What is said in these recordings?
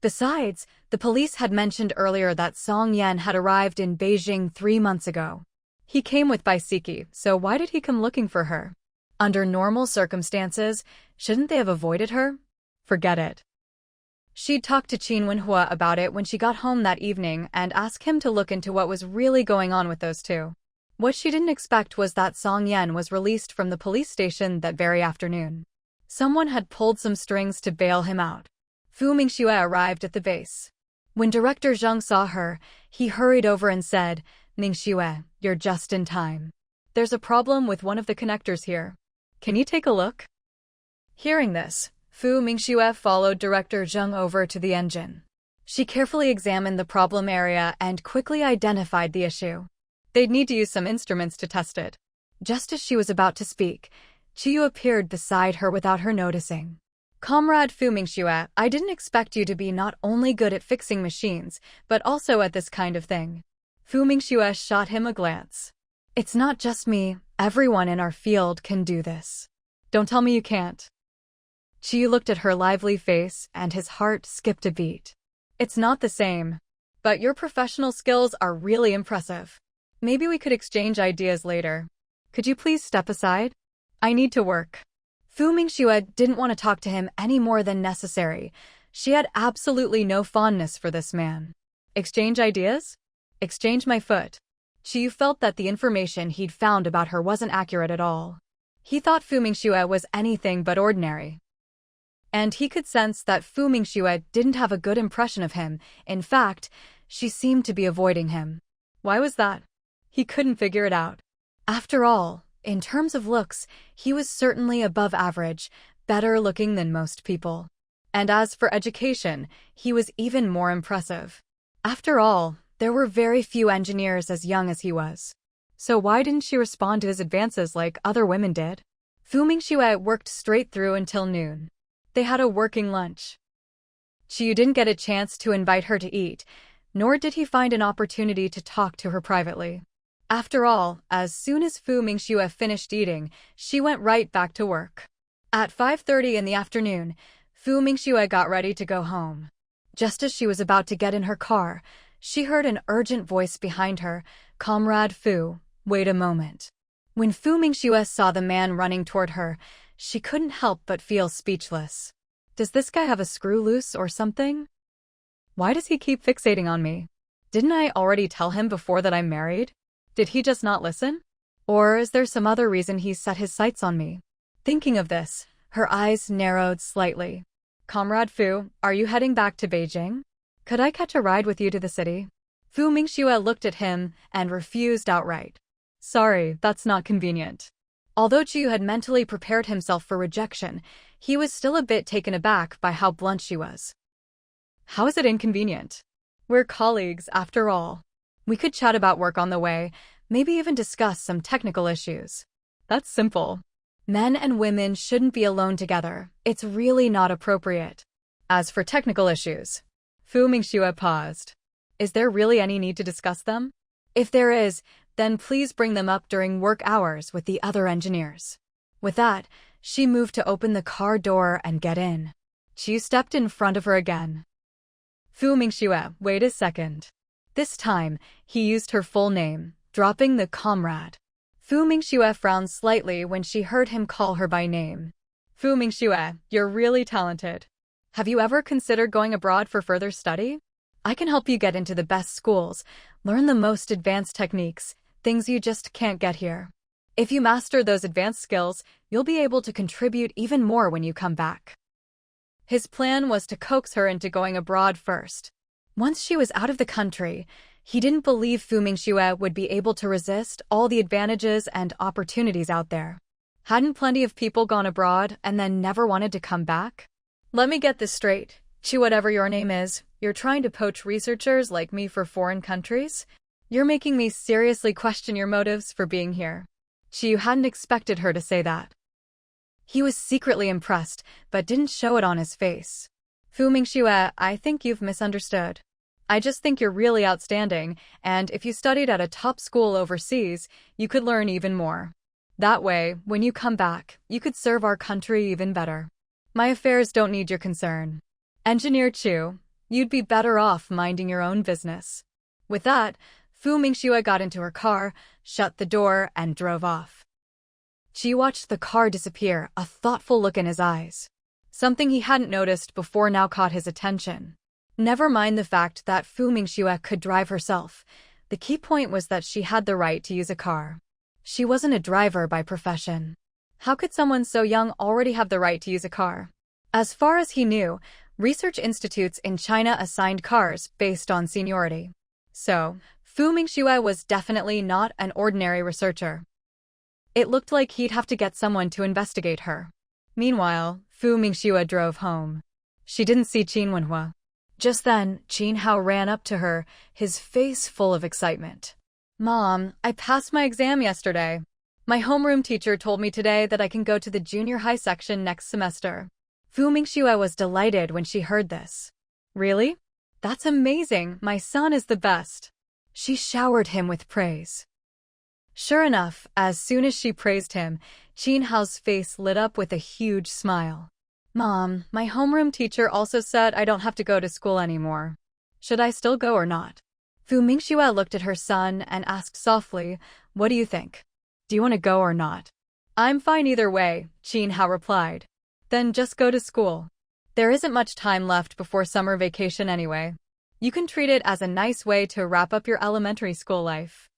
Besides, the police had mentioned earlier that Song Yan had arrived in Beijing 3 months ago. He came with Baisiki, so why did he come looking for her? Under normal circumstances, shouldn't they have avoided her? Forget it. She'd talked to Qin Wenhua about it when she got home that evening and asked him to look into what was really going on with those two. What she didn't expect was that Song Yan was released from the police station that very afternoon. Someone had pulled some strings to bail him out. Fu Mingxue arrived at the base. When Director Zheng saw her, he hurried over and said, "Mingxue, you're just in time. There's a problem with one of the connectors here. Can you take a look?" Hearing this, Fu Mingxue followed Director Zheng over to the engine. She carefully examined the problem area and quickly identified the issue. They'd need to use some instruments to test it. Just as she was about to speak, Qiyu appeared beside her without her noticing. "Comrade Fu Mingxue, I didn't expect you to be not only good at fixing machines, but also at this kind of thing." Fu Mingxue shot him a glance. "It's not just me, everyone in our field can do this. Don't tell me you can't." Qiyu looked at her lively face and his heart skipped a beat. "It's not the same. But your professional skills are really impressive. Maybe we could exchange ideas later. Could you please step aside? I need to work." Fu Mingxue didn't want to talk to him any more than necessary. She had absolutely no fondness for this man. Exchange ideas? Exchange my foot. Qiyu felt that the information he'd found about her wasn't accurate at all. He thought Fu Mingxue was anything but ordinary. And he could sense that Fu Mingxue didn't have a good impression of him. In fact, she seemed to be avoiding him. Why was that? He couldn't figure it out. After all, in terms of looks, he was certainly above average, better looking than most people. And as for education, he was even more impressive. After all, there were very few engineers as young as he was. So why didn't she respond to his advances like other women did? Fu Mingxue worked straight through until noon. They had a working lunch. Qiyu didn't get a chance to invite her to eat, nor did he find an opportunity to talk to her privately. After all, as soon as Fu Mingxue finished eating, she went right back to work. At 5:30 in the afternoon, Fu Mingxue got ready to go home. Just as she was about to get in her car, she heard an urgent voice behind her, "Comrade Fu, wait a moment." When Fu Mingxue saw the man running toward her, she couldn't help but feel speechless. Does this guy have a screw loose or something? Why does he keep fixating on me? Didn't I already tell him before that I'm married? Did he just not listen? Or is there some other reason he's set his sights on me? Thinking of this, her eyes narrowed slightly. "Comrade Fu, are you heading back to Beijing? Could I catch a ride with you to the city?" Fu Mingxue looked at him and refused outright. "Sorry, that's not convenient." Although Qiyu had mentally prepared himself for rejection, he was still a bit taken aback by how blunt she was. "How is it inconvenient? We're colleagues, after all. We could chat about work on the way, maybe even discuss some technical issues. That's simple. Men and women shouldn't be alone together. It's really not appropriate." As for technical issues, Fu Mingxue paused. Is there really any need to discuss them? If there is, then please bring them up during work hours with the other engineers. With that, she moved to open the car door and get in. Qiyu stepped in front of her again. "Fu Mingxue, wait a second." This time, he used her full name, dropping the comrade. Fu Mingxue frowned slightly when she heard him call her by name. "Fu Mingxue, you're really talented. Have you ever considered going abroad for further study? I can help you get into the best schools, learn the most advanced techniques, things you just can't get here. If you master those advanced skills, you'll be able to contribute even more when you come back." His plan was to coax her into going abroad first. Once she was out of the country, he didn't believe Fu Mingxue would be able to resist all the advantages and opportunities out there. Hadn't plenty of people gone abroad and then never wanted to come back? "Let me get this straight. Qiyu, whatever your name is, you're trying to poach researchers like me for foreign countries? You're making me seriously question your motives for being here." Qiyu hadn't expected her to say that. He was secretly impressed, but didn't show it on his face. "Fu Mingxue, I think you've misunderstood. I just think you're really outstanding, and if you studied at a top school overseas, you could learn even more. That way, when you come back, you could serve our country even better. My affairs don't need your concern." Engineer Chu, You'd be better off minding your own business. With that, Fu Mingxue got into her car, shut the door, and drove off. Qi watched the car disappear, a thoughtful look in his eyes. Something he hadn't noticed before now caught his attention. Never mind the fact that Fu Mingxue could drive herself. The key point was that she had the right to use a car. She wasn't a driver by profession. How could someone so young already have the right to use a car? As far as he knew, research institutes in China assigned cars based on seniority. So, Fu Mingxue was definitely not an ordinary researcher. It looked like he'd have to get someone to investigate her. Meanwhile, Fu Mingxue drove home. She didn't see Qin Wenhua. Just then, Qin Hao ran up to her, his face full of excitement. Mom, I passed my exam yesterday. My homeroom teacher told me today that I can go to the junior high section next semester. Fu Mingxue was delighted when she heard this. Really? That's amazing, my son is the best. She showered him with praise. Sure enough, as soon as she praised him, Qin Hao's face lit up with a huge smile. Mom, my homeroom teacher also said I don't have to go to school anymore. Should I still go or not? Fu Mingxue looked at her son and asked softly, what do you think? Do you want to go or not? I'm fine either way, Qin Hao replied. Then just go to school. There isn't much time left before summer vacation anyway. You can treat it as a nice way to wrap up your elementary school life.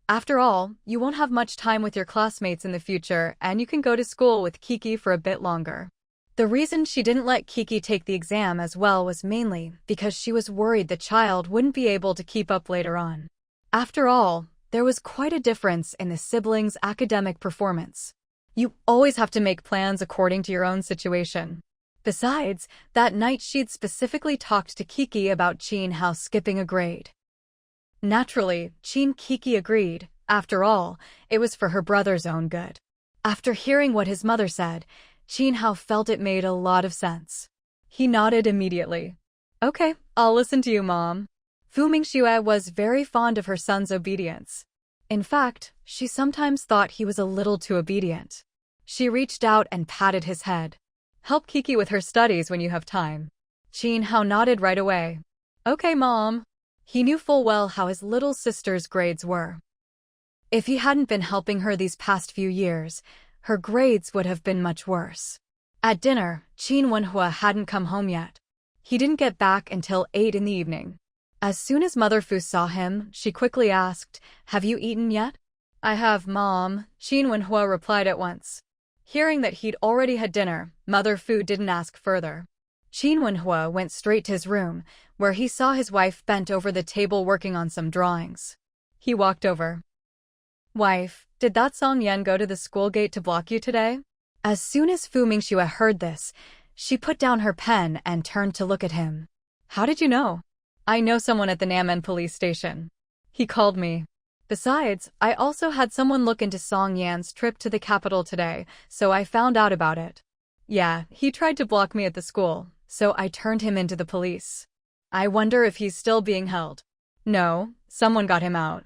After all, you won't have much time with your classmates in the future, and you can go to school with Kiki for a bit longer. The reason she didn't let Kiki take the exam as well was mainly because she was worried the child wouldn't be able to keep up later on. After all, there was quite a difference in the siblings' academic performance. You always have to make plans according to your own situation. Besides, that night she'd specifically talked to Kiki about Qin Hao skipping a grade. Naturally, Kiki agreed. After all, it was for her brother's own good. After hearing what his mother said, Qin Hao felt it made a lot of sense. He nodded immediately. Okay, I'll listen to you, Mom. Fu Mingxue was very fond of her son's obedience. In fact, she sometimes thought he was a little too obedient. She reached out and patted his head. Help Kiki with her studies when you have time. Qin Hao nodded right away. Okay, Mom. He knew full well how his little sister's grades were. If he hadn't been helping her these past few years, her grades would have been much worse. At dinner, Qin Wenhua hadn't come home yet. He didn't get back until 8 in the evening. As soon as Mother Fu saw him, she quickly asked, Have you eaten yet? I have, Mom, Qin Wenhua replied at once. Hearing that he'd already had dinner, Mother Fu didn't ask further. Qin Wenhua went straight to his room, where he saw his wife bent over the table working on some drawings. He walked over. Wife, did that Song Yan go to the school gate to block you today? As soon as Fu Mingxue heard this, she put down her pen and turned to look at him. How did you know? I know someone at the Namen police station. He called me. Besides, I also had someone look into Song Yan's trip to the capital today, so I found out about it. Yeah, he tried to block me at the school, so I turned him into the police. I wonder if he's still being held. No, someone got him out.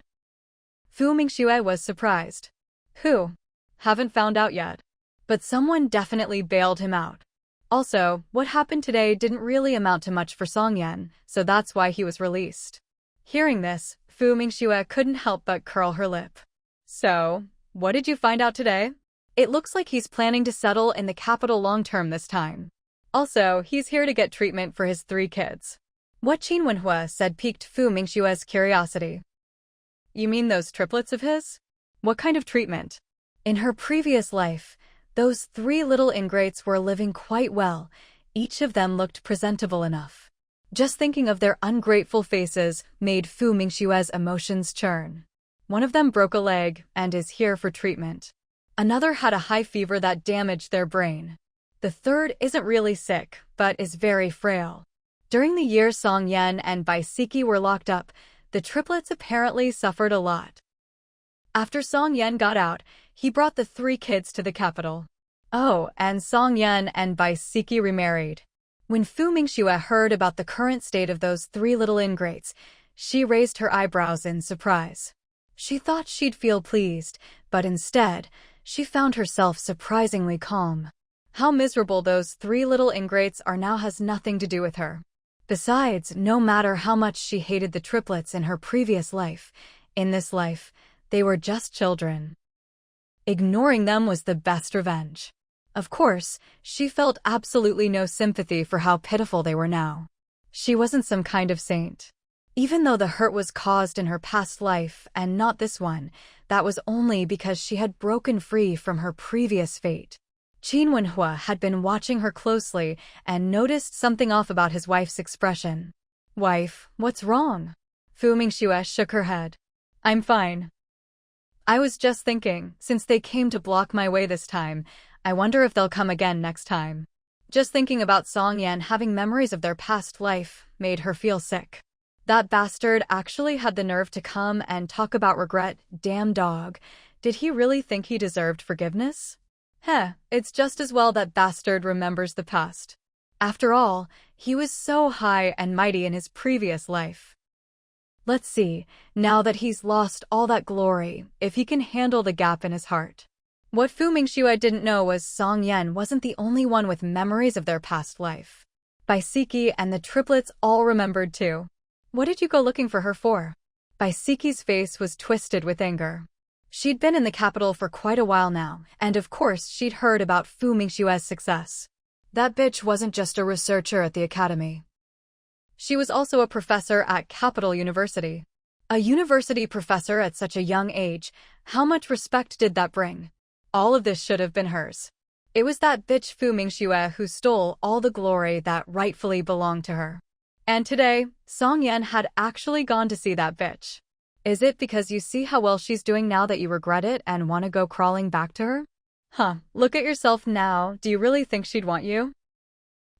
Fu Mingxue was surprised. Who? Haven't found out yet. But someone definitely bailed him out. Also, what happened today didn't really amount to much for Song Yan, so that's why he was released. Hearing this, Fu Mingxue couldn't help but curl her lip. So, what did you find out today? It looks like he's planning to settle in the capital long-term this time. Also, he's here to get treatment for his 3 kids. What Qin Wenhua said piqued Fu Mingxue's curiosity. You mean those triplets of his? What kind of treatment? In her previous life, those 3 little ingrates were living quite well. Each of them looked presentable enough. Just thinking of their ungrateful faces made Fu Mingxue's emotions churn. One of them broke a leg and is here for treatment. Another had a high fever that damaged their brain. The third isn't really sick, but is very frail. During the year Song Yan and Bai Siki were locked up, the triplets apparently suffered a lot. After Song Yan got out, he brought the 3 kids to the capital. Oh, and Song Yan and Bai Siki remarried. When Fu Mingxue heard about the current state of those 3 little ingrates, she raised her eyebrows in surprise. She thought she'd feel pleased, but instead, she found herself surprisingly calm. How miserable those 3 little ingrates are now has nothing to do with her. Besides, no matter how much she hated the triplets in her previous life, in this life, they were just children. Ignoring them was the best revenge. Of course, she felt absolutely no sympathy for how pitiful they were now. She wasn't some kind of saint. Even though the hurt was caused in her past life and not this one, that was only because she had broken free from her previous fate. Qin Wenhua had been watching her closely and noticed something off about his wife's expression. "Wife, what's wrong?" Fu Mingxue shook her head. "I'm fine. I was just thinking, since they came to block my way this time, I wonder if they'll come again next time." Just thinking about Song Yan having memories of their past life made her feel sick. That bastard actually had the nerve to come and talk about regret, damn dog. Did he really think he deserved forgiveness? It's just as well that bastard remembers the past. After all, he was so high and mighty in his previous life. Let's see, now that he's lost all that glory, if he can handle the gap in his heart. What Fu Mingxue didn't know was Song Yan wasn't the only one with memories of their past life. Baisiki and the triplets all remembered too. What did you go looking for her for? Baisiki's face was twisted with anger. She'd been in the capital for quite a while now, and of course she'd heard about Fu Mingxue's success. That bitch wasn't just a researcher at the academy. She was also a professor at Capital University. A university professor at such a young age, how much respect did that bring? All of this should have been hers. It was that bitch Fu Mingxue who stole all the glory that rightfully belonged to her. And today, Song Yan had actually gone to see that bitch. Is it because you see how well she's doing now that you regret it and want to go crawling back to her? Look at yourself now. Do you really think she'd want you?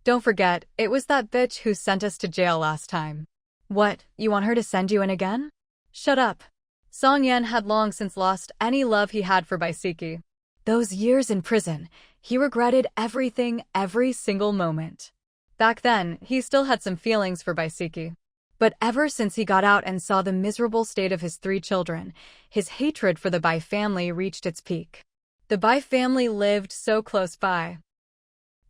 Don't forget, it was that bitch who sent us to jail last time. What, you want her to send you in again? Shut up. Song Yan had long since lost any love he had for Baisiki. Those years in prison, he regretted everything, every single moment. Back then, he still had some feelings for Baisiki. But ever since he got out and saw the miserable state of his 3 children, his hatred for the Bai family reached its peak. The Bai family lived so close by.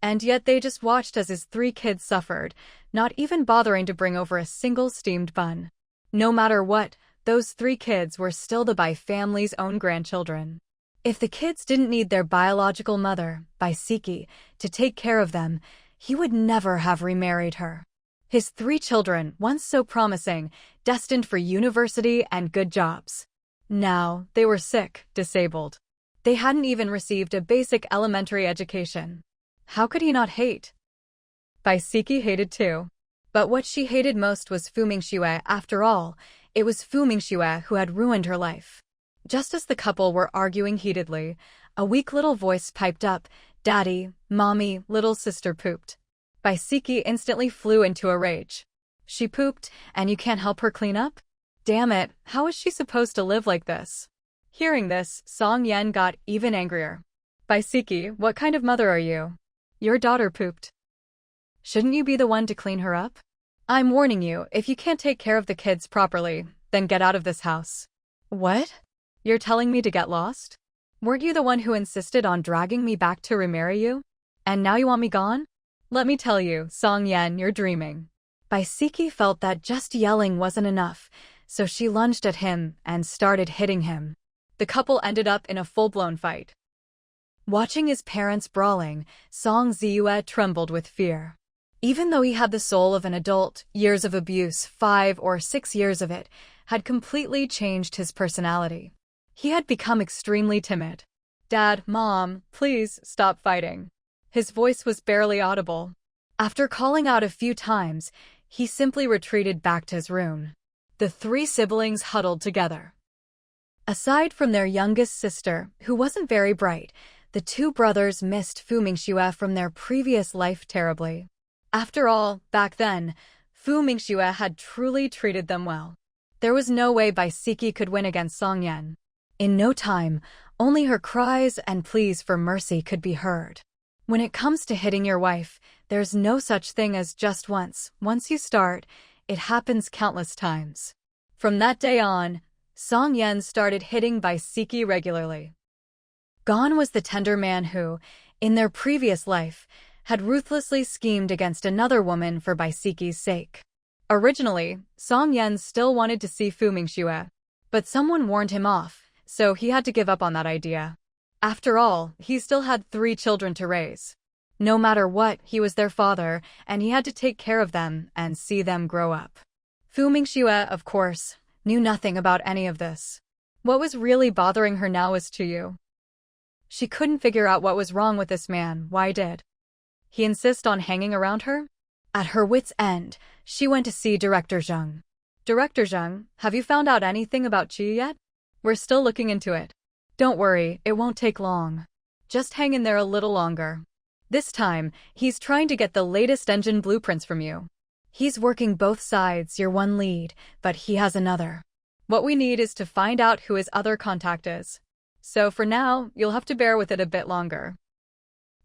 And yet they just watched as his 3 kids suffered, not even bothering to bring over a single steamed bun. No matter what, those 3 kids were still the Bai family's own grandchildren. If the kids didn't need their biological mother, Baisiki, to take care of them, he would never have remarried her. His 3 children, once so promising, destined for university and good jobs. Now, they were sick, disabled. They hadn't even received a basic elementary education. How could he not hate? Baisiki hated too. But what she hated most was Fu Mingxue. After all, it was Fu Mingxue who had ruined her life. Just as the couple were arguing heatedly, a weak little voice piped up, "Daddy, Mommy, little sister pooped." Baisiki instantly flew into a rage. She pooped, and you can't help her clean up? Damn it, how is she supposed to live like this? Hearing this, Song Yan got even angrier. Baisiki, what kind of mother are you? Your daughter pooped. Shouldn't you be the one to clean her up? I'm warning you, if you can't take care of the kids properly, then get out of this house. What? You're telling me to get lost? Weren't you the one who insisted on dragging me back to remarry you? And now you want me gone? Let me tell you, Song Yan, you're dreaming. Baisiki felt that just yelling wasn't enough, so she lunged at him and started hitting him. The couple ended up in a full-blown fight. Watching his parents brawling, Song Ziyue trembled with fear. Even though he had the soul of an adult, years of abuse, 5 or 6 years of it, had completely changed his personality. He had become extremely timid. Dad, Mom, please stop fighting. His voice was barely audible. After calling out a few times, he simply retreated back to his room. The 3 siblings huddled together. Aside from their youngest sister, who wasn't very bright, the 2 brothers missed Fu Mingxue from their previous life terribly. After all, back then, Fu Mingxue had truly treated them well. There was no way Baisiki could win against Song Yan. In no time, only her cries and pleas for mercy could be heard. When it comes to hitting your wife, there's no such thing as just once. Once you start, it happens countless times. From that day on, Song Yan started hitting Baisiki regularly. Gone was the tender man who, in their previous life, had ruthlessly schemed against another woman for Baisiki's sake. Originally, Song Yan still wanted to see Fu Mingxue, but someone warned him off, so he had to give up on that idea. After all, he still had 3 children to raise. No matter what, he was their father, and he had to take care of them and see them grow up. Fu Mingxue, of course, knew nothing about any of this. What was really bothering her now was Chuyu. She couldn't figure out what was wrong with this man. Why did he insist on hanging around her? At her wit's end, she went to see Director Zheng. Director Zheng, have you found out anything about Chuyu yet? We're still looking into it. Don't worry, it won't take long. Just hang in there a little longer. This time, he's trying to get the latest engine blueprints from you. He's working both sides, you're one lead, but he has another. What we need is to find out who his other contact is. So for now, you'll have to bear with it a bit longer.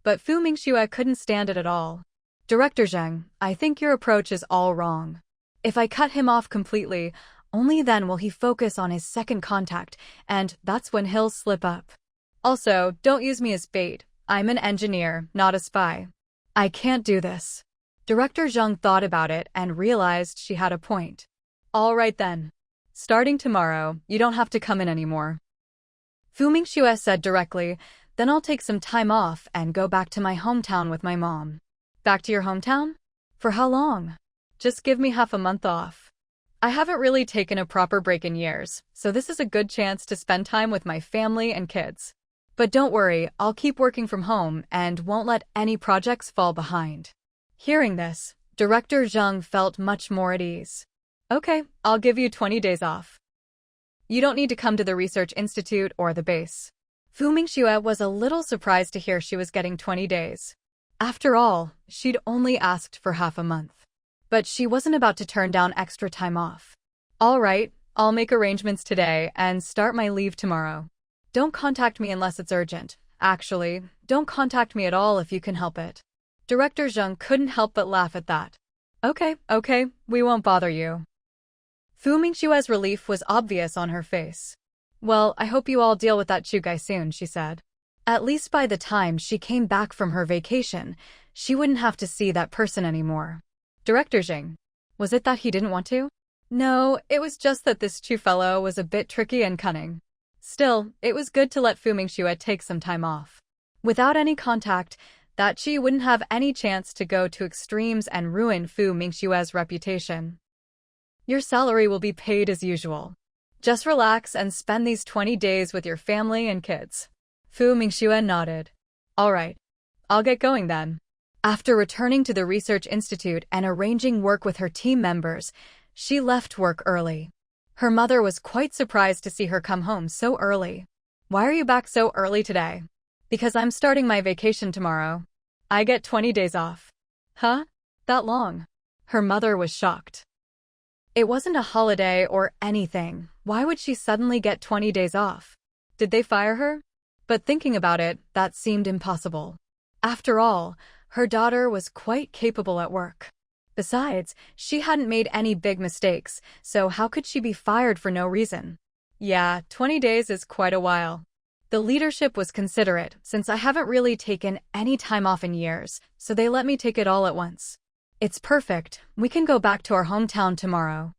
But Fu Mingxue couldn't stand it at all. Director Zheng, I think your approach is all wrong. If I cut him off completely, only then will he focus on his second contact, and that's when he'll slip up. Also, don't use me as bait. I'm an engineer, not a spy. I can't do this. Director Zheng thought about it and realized she had a point. All right then. Starting tomorrow, you don't have to come in anymore. Fu Mingxue said directly, then I'll take some time off and go back to my hometown with my mom. Back to your hometown? For how long? Just give me half a month off. I haven't really taken a proper break in years, so this is a good chance to spend time with my family and kids. But don't worry, I'll keep working from home and won't let any projects fall behind. Hearing this, Director Zheng felt much more at ease. Okay, I'll give you 20 days off. You don't need to come to the research institute or the base. Fu Mingxue was a little surprised to hear she was getting 20 days. After all, she'd only asked for half a month. But she wasn't about to turn down extra time off. All right, I'll make arrangements today and start my leave tomorrow. Don't contact me unless it's urgent. Actually, don't contact me at all if you can help it. Director Zheng couldn't help but laugh at that. Okay, we won't bother you. Fu Mingxue's relief was obvious on her face. Well, I hope you all deal with that Chu guy soon, she said. At least by the time she came back from her vacation, she wouldn't have to see that person anymore. Director Zheng, was it that he didn't want to? No, it was just that this Chu fellow was a bit tricky and cunning. Still, it was good to let Fu Mingxue take some time off. Without any contact, that Chi wouldn't have any chance to go to extremes and ruin Fu Mingxue's reputation. Your salary will be paid as usual. Just relax and spend these 20 days with your family and kids. Fu Mingxue nodded. All right, I'll get going then. After returning to the research institute and arranging work with her team members, she left work early. Her mother was quite surprised to see her come home so early. Why are you back so early today? Because I'm starting my vacation tomorrow. I get 20 days off. Huh? That long? Her mother was shocked. It wasn't a holiday or anything. Why would she suddenly get 20 days off? Did they fire her? But thinking about it, that seemed impossible. After all, her daughter was quite capable at work. Besides, she hadn't made any big mistakes, so how could she be fired for no reason? Yeah, 20 days is quite a while. The leadership was considerate, since I haven't really taken any time off in years, so they let me take it all at once. It's perfect, we can go back to our hometown tomorrow.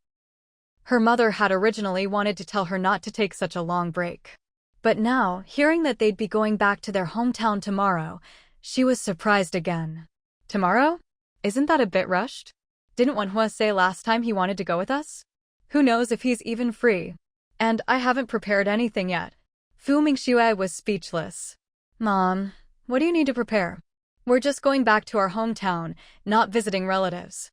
Her mother had originally wanted to tell her not to take such a long break. But now, hearing that they'd be going back to their hometown tomorrow, she was surprised again. Tomorrow? Isn't that a bit rushed? Didn't Wenhua say last time he wanted to go with us? Who knows if he's even free? And I haven't prepared anything yet. Fu Mingxue was speechless. Mom, what do you need to prepare? We're just going back to our hometown, not visiting relatives.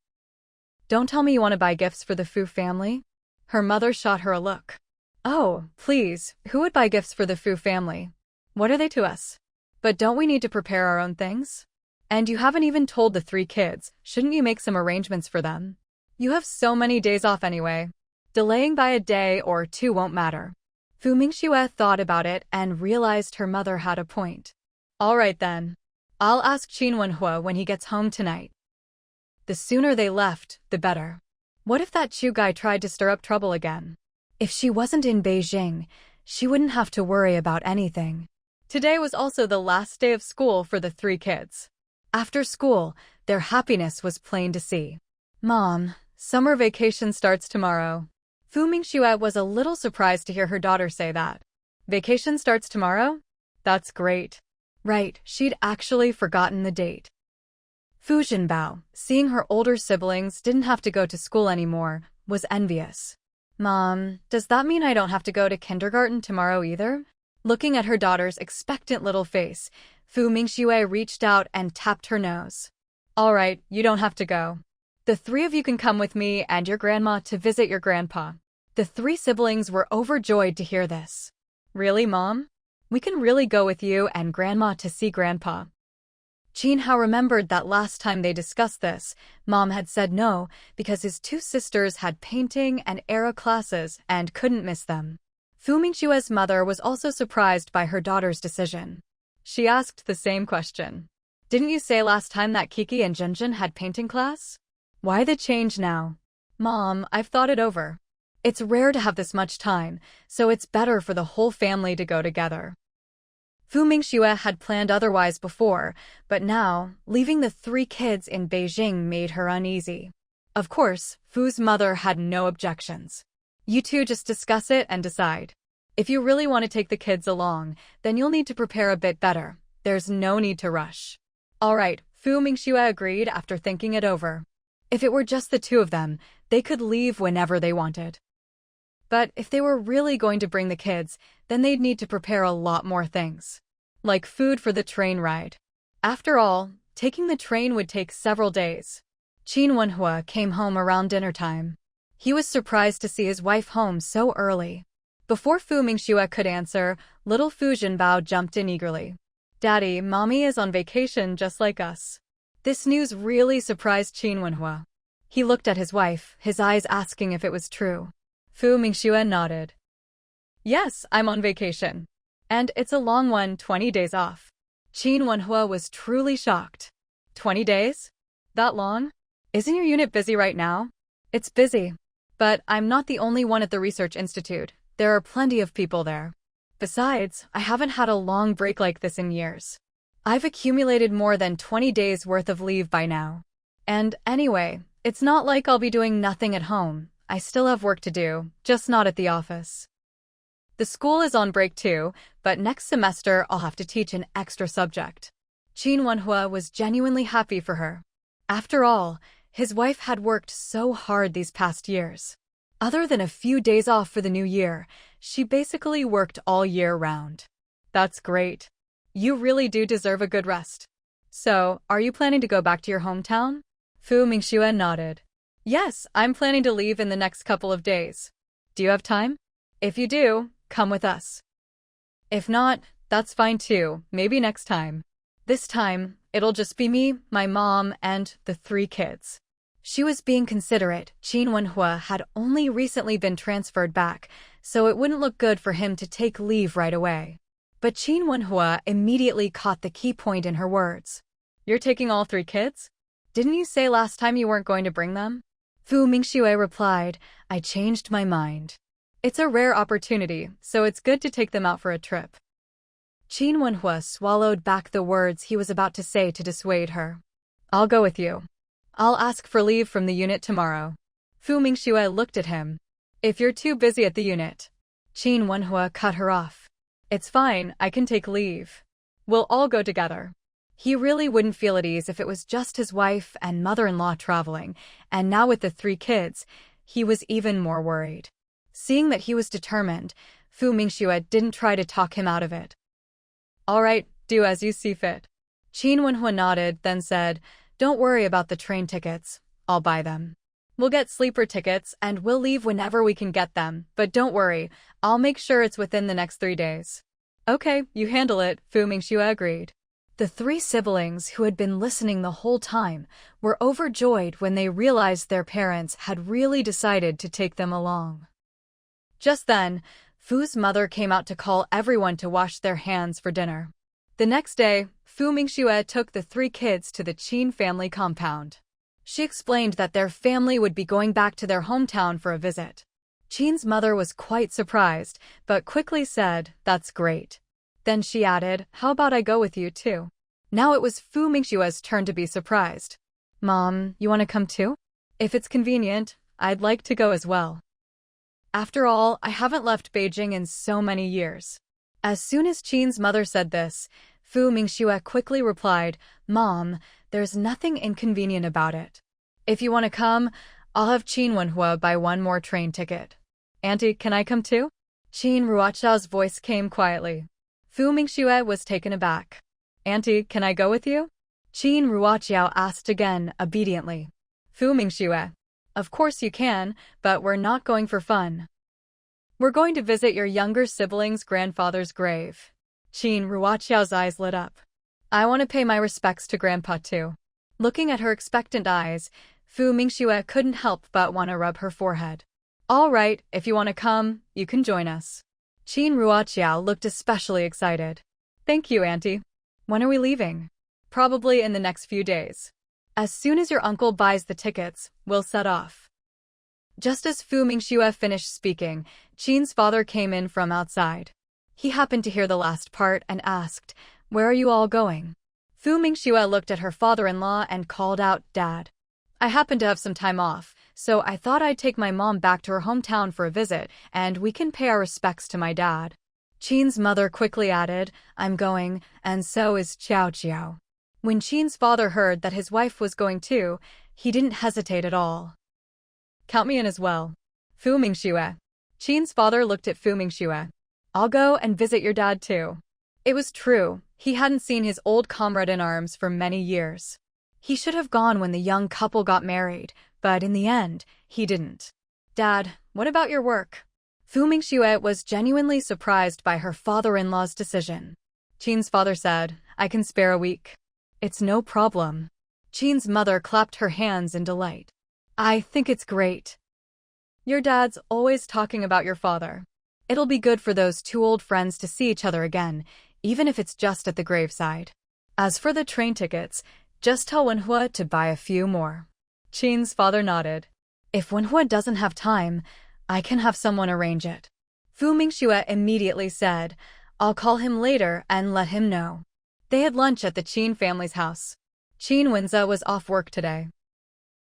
Don't tell me you want to buy gifts for the Fu family? Her mother shot her a look. Oh, please, who would buy gifts for the Fu family? What are they to us? But don't we need to prepare our own things? And you haven't even told the 3 kids, shouldn't you make some arrangements for them? You have so many days off anyway. Delaying by a day or 2 won't matter. Fu Mingxue thought about it and realized her mother had a point. All right then. I'll ask Qin Wenhua when he gets home tonight. The sooner they left, the better. What if that Chu guy tried to stir up trouble again? If she wasn't in Beijing, she wouldn't have to worry about anything. Today was also the last day of school for the 3 kids. After school, their happiness was plain to see. Mom, summer vacation starts tomorrow. Fu Mingxue was a little surprised to hear her daughter say that. Vacation starts tomorrow? That's great. Right, she'd actually forgotten the date. Fu Jinbao, seeing her older siblings didn't have to go to school anymore, was envious. Mom, does that mean I don't have to go to kindergarten tomorrow either? Looking at her daughter's expectant little face, Fu Mingxue reached out and tapped her nose. All right, you don't have to go. The three of you can come with me and your grandma to visit your grandpa. The three siblings were overjoyed to hear this. Really, Mom? We can really go with you and Grandma to see Grandpa. Jinhao remembered that last time they discussed this, Mom had said no because his two sisters had painting and era classes and couldn't miss them. Fu Mingxue's mother was also surprised by her daughter's decision. She asked the same question. Didn't you say last time that Kiki and Junjun had painting class? Why the change now? Mom, I've thought it over. It's rare to have this much time, so it's better for the whole family to go together. Fu Mingxue had planned otherwise before, but now, leaving the three kids in Beijing made her uneasy. Of course, Fu's mother had no objections. You two just discuss it and decide. If you really want to take the kids along, then you'll need to prepare a bit better. There's no need to rush. All right, Fu Mingxue agreed after thinking it over. If it were just the two of them, they could leave whenever they wanted. But if they were really going to bring the kids, then they'd need to prepare a lot more things. Like food for the train ride. After all, taking the train would take several days. Qin Wenhua came home around dinner time. He was surprised to see his wife home so early. Before Fu Mingxue could answer, little Fu Jinbao jumped in eagerly. Daddy, Mommy is on vacation just like us. This news really surprised Qin Wenhua. He looked at his wife, his eyes asking if it was true. Fu Mingxue nodded. Yes, I'm on vacation. And it's a long one, 20 days off. Qin Wenhua was truly shocked. 20 days? That long? Isn't your unit busy right now? It's busy. But I'm not the only one at the research institute. There are plenty of people there. Besides, I haven't had a long break like this in years. I've accumulated more than 20 days worth of leave by now. And anyway, it's not like I'll be doing nothing at home. I still have work to do, just not at the office. The school is on break too, but next semester I'll have to teach an extra subject. Qin Wenhua was genuinely happy for her. After all, his wife had worked so hard these past years. Other than a few days off for the new year, she basically worked all year round. That's great. You really do deserve a good rest. So, are you planning to go back to your hometown? Fu Mingxue nodded. Yes, I'm planning to leave in the next couple of days. Do you have time? If you do, come with us. If not, that's fine too, maybe next time. This time, it'll just be me, my mom, and the three kids. She was being considerate. Qin Wenhua had only recently been transferred back, so it wouldn't look good for him to take leave right away. But Qin Wenhua immediately caught the key point in her words. You're taking all three kids? Didn't you say last time you weren't going to bring them? Fu Mingxue replied, I changed my mind. It's a rare opportunity, so it's good to take them out for a trip. Qin Wenhua swallowed back the words he was about to say to dissuade her. I'll go with you. I'll ask for leave from the unit tomorrow. Fu Mingxue looked at him. If you're too busy at the unit. Qin Wenhua cut her off. It's fine, I can take leave. We'll all go together. He really wouldn't feel at ease if it was just his wife and mother-in-law traveling, and now with the three kids, he was even more worried. Seeing that he was determined, Fu Mingxue didn't try to talk him out of it. All right, do as you see fit. Qin Wenhua nodded, then said, Don't worry about the train tickets. I'll buy them. We'll get sleeper tickets and we'll leave whenever we can get them, but don't worry, I'll make sure it's within the next 3 days. Okay, you handle it, Fu Mingxue agreed. The three siblings who had been listening the whole time were overjoyed when they realized their parents had really decided to take them along. Just then, Fu's mother came out to call everyone to wash their hands for dinner. The next day, Fu Mingxue took the three kids to the Qin family compound. She explained that their family would be going back to their hometown for a visit. Qin's mother was quite surprised, but quickly said, That's great. Then she added, How about I go with you too? Now it was Fu Mingxue's turn to be surprised. Mom, you want to come too? If it's convenient, I'd like to go as well. After all, I haven't left Beijing in so many years. As soon as Qin's mother said this, Fu Mingxue quickly replied, Mom, there's nothing inconvenient about it. If you want to come, I'll have Qin Wenhua buy one more train ticket. Auntie, can I come too? Qin Ruochao's voice came quietly. Fu Mingxue was taken aback. Auntie, can I go with you? Qin Ruochao asked again, obediently. Fu Mingxue. Of course you can, but we're not going for fun. We're going to visit your younger sibling's grandfather's grave. Qin Ruochao's eyes lit up. I want to pay my respects to Grandpa too. Looking at her expectant eyes, Fu Mingxue couldn't help but want to rub her forehead. All right, if you want to come, you can join us. Qin Ruochao looked especially excited. Thank you, Auntie. When are we leaving? Probably in the next few days. As soon as your uncle buys the tickets, we'll set off. Just as Fu Mingxue finished speaking, Qin's father came in from outside. He happened to hear the last part and asked, Where are you all going? Fu Mingxue looked at her father-in-law and called out, Dad. I happen to have some time off, so I thought I'd take my mom back to her hometown for a visit, and we can pay our respects to my dad. Qin's mother quickly added, I'm going, and so is Qiao Qiao. When Qin's father heard that his wife was going too, he didn't hesitate at all. Count me in as well. Fu Mingxue. Qin's father looked at Fu Mingxue. I'll go and visit your dad too. It was true, he hadn't seen his old comrade in arms for many years. He should have gone when the young couple got married, but in the end, he didn't. Dad, what about your work? Fu Mingxue was genuinely surprised by her father-in-law's decision. Qin's father said, I can spare a week. It's no problem. Qin's mother clapped her hands in delight. I think it's great. Your dad's always talking about your father. It'll be good for those two old friends to see each other again, even if it's just at the graveside. As for the train tickets, just tell Wenhua to buy a few more. Qin's father nodded. If Wenhua doesn't have time, I can have someone arrange it. Fu Mingxue immediately said, I'll call him later and let him know. They had lunch at the Qin family's house. Qin Wenhua was off work today.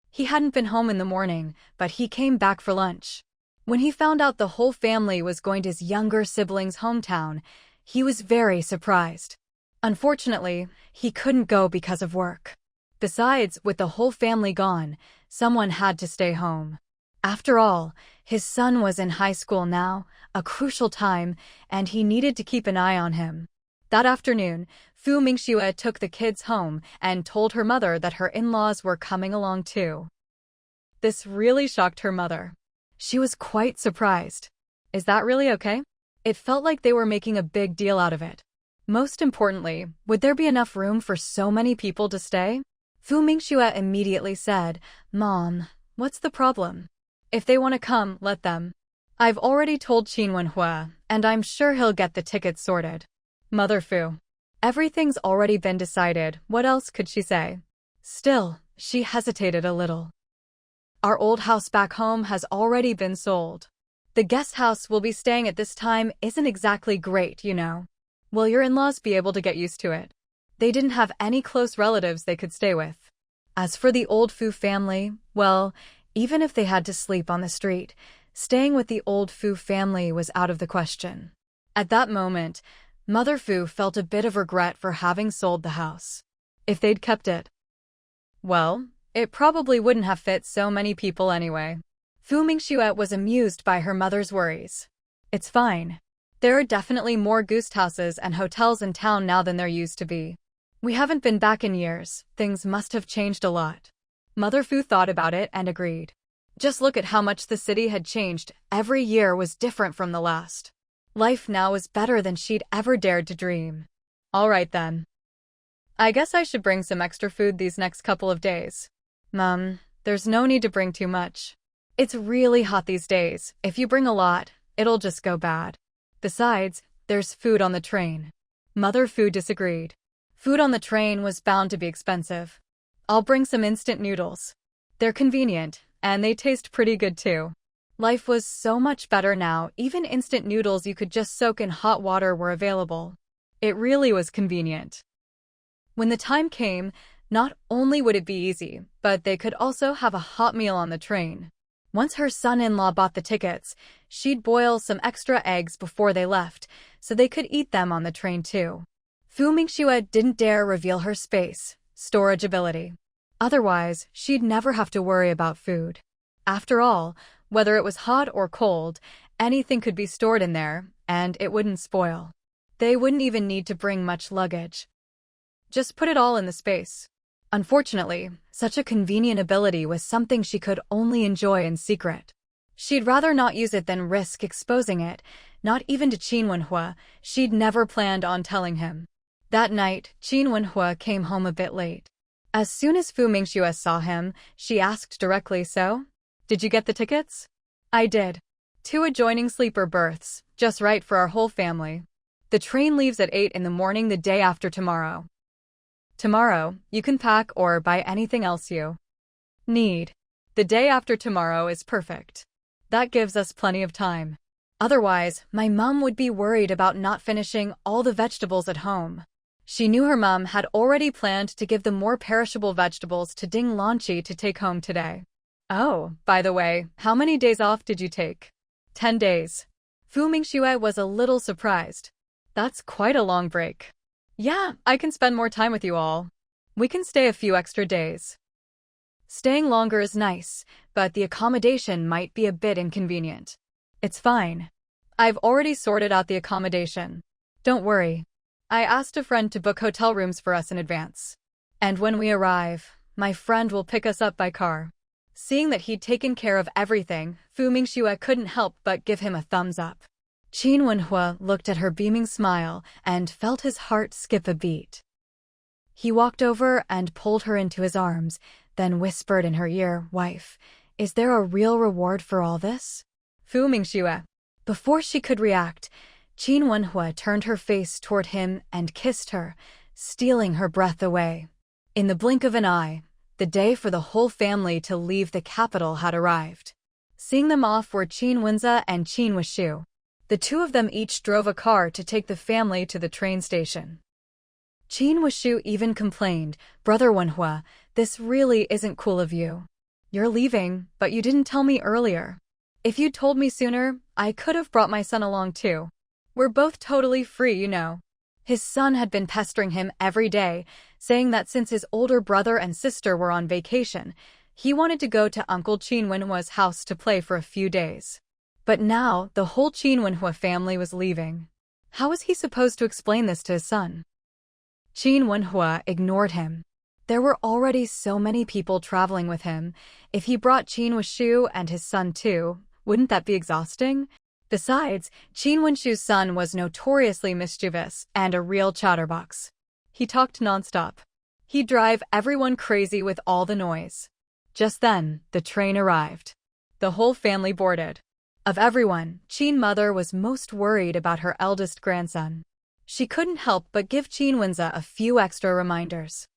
He hadn't been home in the morning, but he came back for lunch. When he found out the whole family was going to his younger sibling's hometown, he was very surprised. Unfortunately, he couldn't go because of work. Besides, with the whole family gone, someone had to stay home. After all, his son was in high school now, a crucial time, and he needed to keep an eye on him. That afternoon, Fu Mingxue took the kids home and told her mother that her in-laws were coming along too. This really shocked her mother. She was quite surprised. Is that really okay? It felt like they were making a big deal out of it. Most importantly, would there be enough room for so many people to stay? Fu Mingxue immediately said, Mom, what's the problem? If they want to come, let them. I've already told Qin Wenhua, and I'm sure he'll get the tickets sorted. Mother Fu. Everything's already been decided, what else could she say? Still, she hesitated a little. Our old house back home has already been sold. The guest house we'll be staying at this time isn't exactly great, you know. Will your in-laws be able to get used to it? They didn't have any close relatives they could stay with. As for the old Fu family, well, even if they had to sleep on the street, staying with the old Fu family was out of the question. At that moment, Mother Fu felt a bit of regret for having sold the house. If they'd kept it, well, it probably wouldn't have fit so many people anyway. Fu Mingxue was amused by her mother's worries. It's fine. There are definitely more guest houses and hotels in town now than there used to be. We haven't been back in years, things must have changed a lot. Mother Fu thought about it and agreed. Just look at how much the city had changed, every year was different from the last. Life now was better than she'd ever dared to dream. All right then. I guess I should bring some extra food these next couple of days. Mom, there's no need to bring too much. It's really hot these days, if you bring a lot, it'll just go bad. Besides, there's food on the train. Mother Fu disagreed. Food on the train was bound to be expensive. I'll bring some instant noodles. They're convenient, and they taste pretty good too. Life was so much better now, even instant noodles you could just soak in hot water were available. It really was convenient. When the time came, not only would it be easy, but they could also have a hot meal on the train. Once her son-in-law bought the tickets, she'd boil some extra eggs before they left, so they could eat them on the train too. Mingxue didn't dare reveal her storage ability. Otherwise, she'd never have to worry about food. After all, whether it was hot or cold, anything could be stored in there, and it wouldn't spoil. They wouldn't even need to bring much luggage. Just put it all in the space. Unfortunately, such a convenient ability was something she could only enjoy in secret. She'd rather not use it than risk exposing it, not even to Qin Wenhua. She'd never planned on telling him. That night, Qin Wenhua came home a bit late. As soon as Mingxue saw him, she asked directly, "So? Did you get the tickets?" "I did. 2 adjoining sleeper berths, just right for our whole family. The train leaves at 8 in the morning the day after tomorrow. Tomorrow, you can pack or buy anything else you need. The day after tomorrow is perfect. That gives us plenty of time. Otherwise, my mom would be worried about not finishing all the vegetables at home." She knew her mom had already planned to give the more perishable vegetables to Ding Lanqi to take home today. "Oh, by the way, how many days off did you take?" 10 days. Mingxue was a little surprised. "That's quite a long break." "Yeah, I can spend more time with you all. We can stay a few extra days." Staying longer is nice, but the accommodation might be a bit inconvenient. "It's fine. I've already sorted out the accommodation. Don't worry. I asked a friend to book hotel rooms for us in advance. And when we arrive, my friend will pick us up by car." Seeing that he'd taken care of everything, Mingxue couldn't help but give him a thumbs up. Qin Wenhua looked at her beaming smile and felt his heart skip a beat. He walked over and pulled her into his arms, then whispered in her ear, "Wife, is there a real reward for all this?" Mingxue. Before she could react, Qin Wenhua turned her face toward him and kissed her, stealing her breath away. In the blink of an eye, the day for the whole family to leave the capital had arrived. Seeing them off were Qin Wenza and Qin Wishu. The two of them each drove a car to take the family to the train station. Qin Wishu even complained, "Brother Wenhua, this really isn't cool of you. You're leaving, but you didn't tell me earlier. If you'd told me sooner, I could have brought my son along too. We're both totally free, you know." His son had been pestering him every day, saying that since his older brother and sister were on vacation, he wanted to go to Uncle Qin Wenhua's house to play for a few days. But now, the whole Qin Wenhua family was leaving. How was he supposed to explain this to his son? Qin Wenhua ignored him. There were already so many people traveling with him. If he brought Qin Wishu and his son too, wouldn't that be exhausting? Besides, Qin Wenshu's son was notoriously mischievous and a real chatterbox. He talked nonstop. He'd drive everyone crazy with all the noise. Just then, the train arrived. The whole family boarded. Of everyone, Qin mother was most worried about her eldest grandson. She couldn't help but give Qin Wenza a few extra reminders.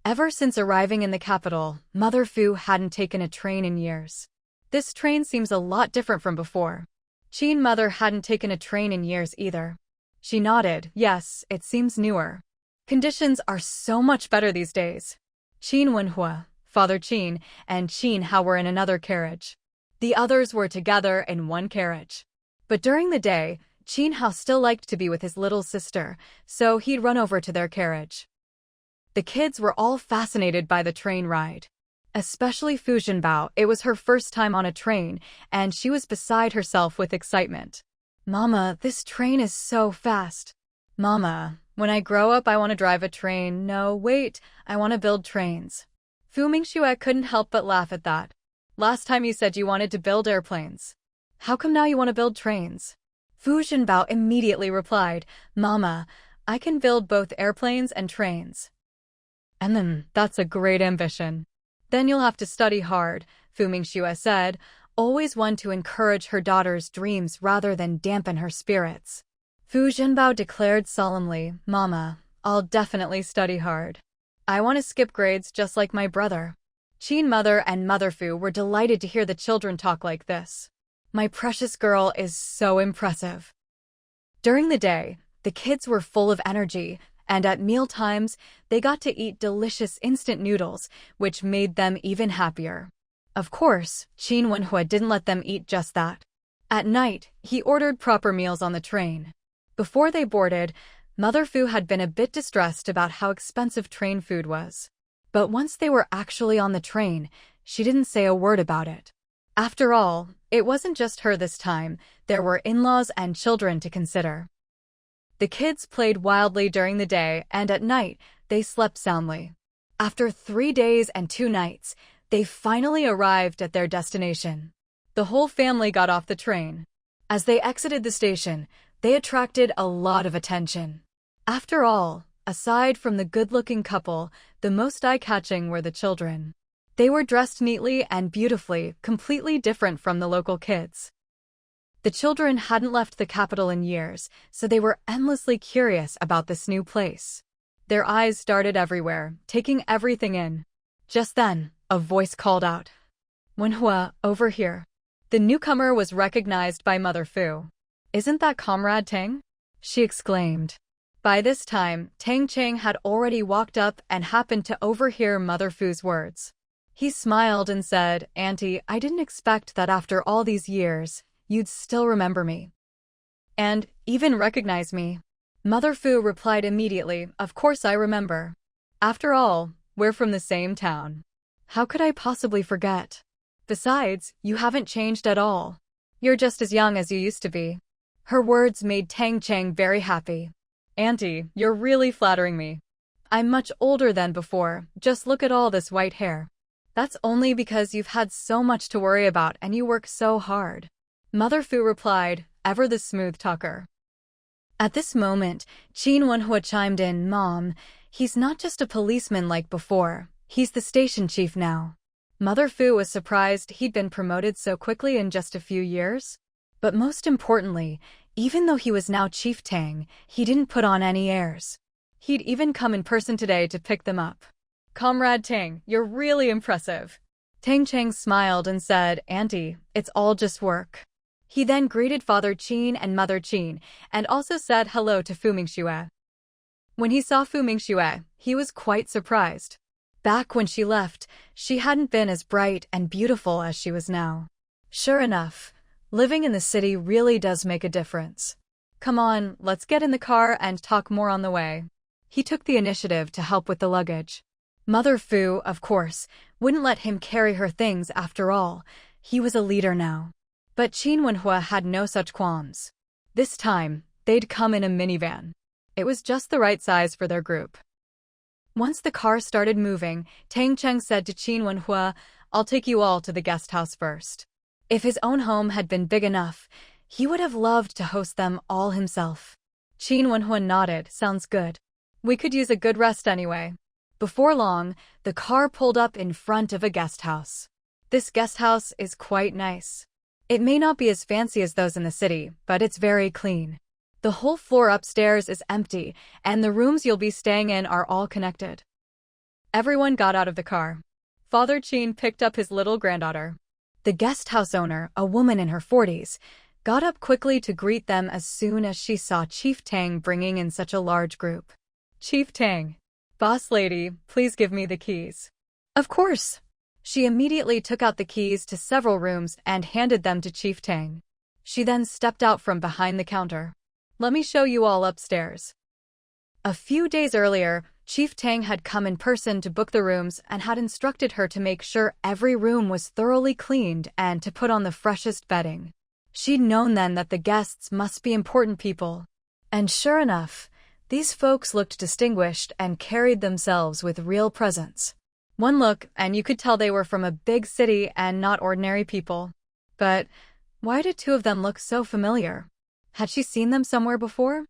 Ever since arriving in the capital, Mother Fu hadn't taken a train in years. "This train seems a lot different from before." Qin mother hadn't taken a train in years either. She nodded, "Yes, it seems newer. Conditions are so much better these days." Qin Wenhua, Father Qin, and Qin Hao were in another carriage. The others were together in one carriage. But during the day, Qin Hao still liked to be with his little sister, so he'd run over to their carriage. The kids were all fascinated by the train ride. Especially Fu Zhenbao. It was her first time on a train, and she was beside herself with excitement. "Mama, this train is so fast." "Mama, when I grow up I want to drive a train. No, wait, I want to build trains." Mingxue couldn't help but laugh at that. "Last time you said you wanted to build airplanes. How come now you want to build trains?" Fu Zhenbao immediately replied, "Mama, I can build both airplanes and trains." "And then, that's a great ambition. Then you'll have to study hard," Mingxue said, always one to encourage her daughter's dreams rather than dampen her spirits. Fu Zhenbao declared solemnly, "Mama, I'll definitely study hard. I want to skip grades just like my brother." Qin mother and Mother Fu were delighted to hear the children talk like this. "My precious girl is so impressive." During the day, the kids were full of energy, and at mealtimes, they got to eat delicious instant noodles, which made them even happier. Of course, Qin Wenhua didn't let them eat just that. At night, he ordered proper meals on the train. Before they boarded, Mother Fu had been a bit distressed about how expensive train food was. But once they were actually on the train, she didn't say a word about it. After all, it wasn't just her this time, there were in-laws and children to consider. The kids played wildly during the day, and at night, they slept soundly. After 3 days and 2 nights, they finally arrived at their destination. The whole family got off the train. As they exited the station, they attracted a lot of attention. After all, aside from the good-looking couple, the most eye-catching were the children. They were dressed neatly and beautifully, completely different from the local kids. The children hadn't left the capital in years, so they were endlessly curious about this new place. Their eyes darted everywhere, taking everything in. Just then, a voice called out, "Wenhua, over here." The newcomer was recognized by Mother Fu. "Isn't that Comrade Tang?" she exclaimed. By this time, Tang Cheng had already walked up and happened to overhear Mother Fu's words. He smiled and said, "Auntie, I didn't expect that after all these years, you'd still remember me. And even recognize me." Mother Fu replied immediately, "Of course I remember. After all, we're from the same town. How could I possibly forget? Besides, you haven't changed at all. You're just as young as you used to be." Her words made Tang Cheng very happy. "Auntie, you're really flattering me. I'm much older than before, just look at all this white hair." "That's only because you've had so much to worry about and you work so hard." Mother Fu replied, ever the smooth talker. At this moment, Qin Wenhua chimed in, "Mom, he's not just a policeman like before, he's the station chief now." Mother Fu was surprised he'd been promoted so quickly in just a few years. But most importantly, even though he was now Chief Tang, he didn't put on any airs. He'd even come in person today to pick them up. "Comrade Tang, you're really impressive." Tang Cheng smiled and said, "Auntie, it's all just work." He then greeted Father Qin and Mother Qin, and also said hello to Fu Mingxue. When he saw Fu Mingxue, he was quite surprised. Back when she left, she hadn't been as bright and beautiful as she was now. Sure enough, living in the city really does make a difference. "Come on, let's get in the car and talk more on the way." He took the initiative to help with the luggage. Mother Fu, of course, wouldn't let him carry her things after all. He was a leader now. But Qin Wenhua had no such qualms. This time, they'd come in a minivan. It was just the right size for their group. Once the car started moving, Tang Cheng said to Qin Wenhua, "I'll take you all to the guest house first." If his own home had been big enough, he would have loved to host them all himself. Qin Wenhua nodded, "Sounds good. We could use a good rest anyway." Before long, the car pulled up in front of a guest house. This guest house is quite nice. It may not be as fancy as those in the city, but it's very clean. The whole floor upstairs is empty, and the rooms you'll be staying in are all connected. Everyone got out of the car. Father Qin picked up his little granddaughter. The guest house owner, a woman in her 40s, got up quickly to greet them as soon as she saw Chief Tang bringing in such a large group. "Chief Tang. Boss lady, please give me the keys." "Of course." She immediately took out the keys to several rooms and handed them to Chief Tang. She then stepped out from behind the counter. "Let me show you all upstairs." A few days earlier, Chief Tang had come in person to book the rooms and had instructed her to make sure every room was thoroughly cleaned and to put on the freshest bedding. She'd known then that the guests must be important people. And sure enough, these folks looked distinguished and carried themselves with real presence. One look, and you could tell they were from a big city and not ordinary people. But why did 2 of them look so familiar? Had she seen them somewhere before?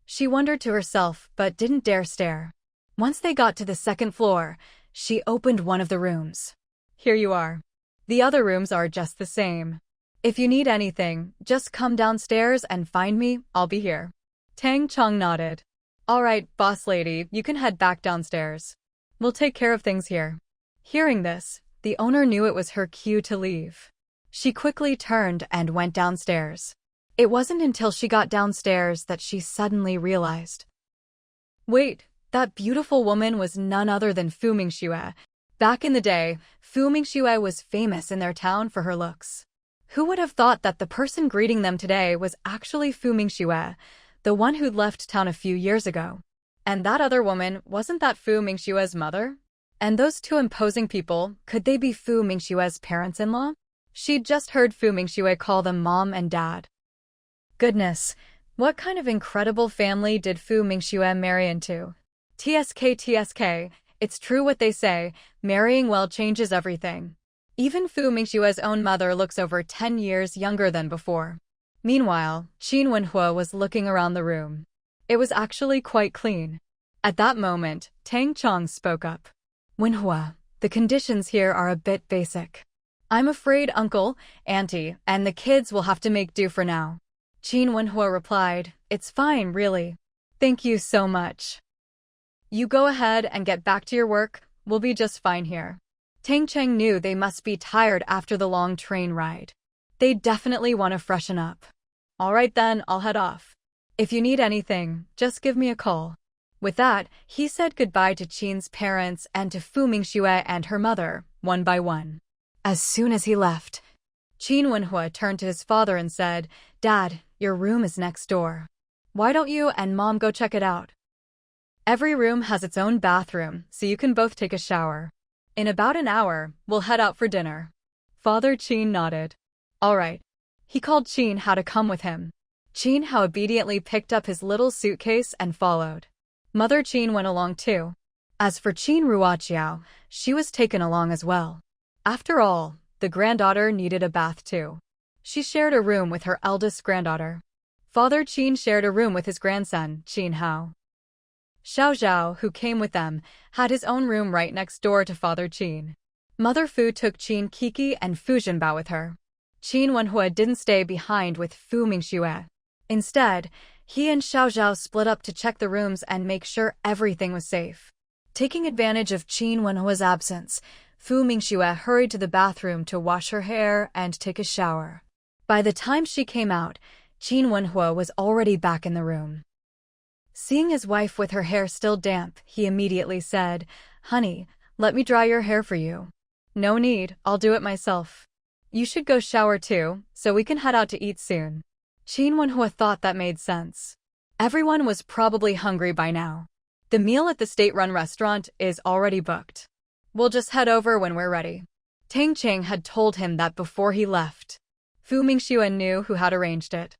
She wondered to herself, but didn't dare stare. Once they got to the 2nd floor, she opened one of the rooms. "Here you are. The other rooms are just the same. If you need anything, just come downstairs and find me, I'll be here." Tang Cheng nodded. "All right, boss lady, you can head back downstairs. We'll take care of things here." Hearing this, the owner knew it was her cue to leave. She quickly turned and went downstairs. It wasn't until she got downstairs that she suddenly realized. Wait, that beautiful woman was none other than Fu Mingxue. Back in the day, Fu Mingxue was famous in their town for her looks. Who would have thought that the person greeting them today was actually Fu Mingxue, the one who'd left town a few years ago? And that other woman, wasn't that Fu Mingxue's mother? And those two imposing people, could they be Fu Mingxue's parents-in-law? She'd just heard Fu Mingxue call them mom and dad. Goodness, what kind of incredible family did Fu Mingxue marry into? TSK, it's true what they say, marrying well changes everything. Even Fu Mingxue's own mother looks over 10 years younger than before. Meanwhile, Qin Wenhua was looking around the room. It was actually quite clean. At that moment, Tang Chong spoke up. Wenhua, the conditions here are a bit basic. I'm afraid Uncle, Auntie, and the kids will have to make do for now. Qin Wenhua replied, It's fine, really. Thank you so much. You go ahead and get back to your work, we'll be just fine here. Tang Cheng knew they must be tired after the long train ride. They definitely want to freshen up. All right then, I'll head off. If you need anything, just give me a call. With that, he said goodbye to Qin's parents and to Fu Mingxue and her mother, one by one. As soon as he left, Qin Wenhua turned to his father and said, Dad, your room is next door. Why don't you and Mom go check it out? Every room has its own bathroom, so you can both take a shower. In about an hour, we'll head out for dinner. Father Qin nodded. All right. He called Qin Hao to come with him. Qin Hao obediently picked up his little suitcase and followed. Mother Qin went along too. As for Qin Ruoqiao, she was taken along as well. After all, the granddaughter needed a bath too. She shared a room with her eldest granddaughter. Father Qin shared a room with his grandson, Qin Hao. Xiao Zhao, who came with them, had his own room right next door to Father Qin. Mother Fu took Qin Kiki and Fu Jinbao with her. Qin Wenhua didn't stay behind with Fu Mingxue. Instead, he and Xiao Zhao split up to check the rooms and make sure everything was safe. Taking advantage of Qin Wenhua's absence, Fu Mingxue hurried to the bathroom to wash her hair and take a shower. By the time she came out, Qin Wenhua was already back in the room. Seeing his wife with her hair still damp, he immediately said, Honey, let me dry your hair for you. No need, I'll do it myself. You should go shower too, so we can head out to eat soon. Qin Wenhua thought that made sense. Everyone was probably hungry by now. The meal at the state-run restaurant is already booked. We'll just head over when we're ready. Tang Cheng had told him that before he left. Fu Mingxue knew who had arranged it.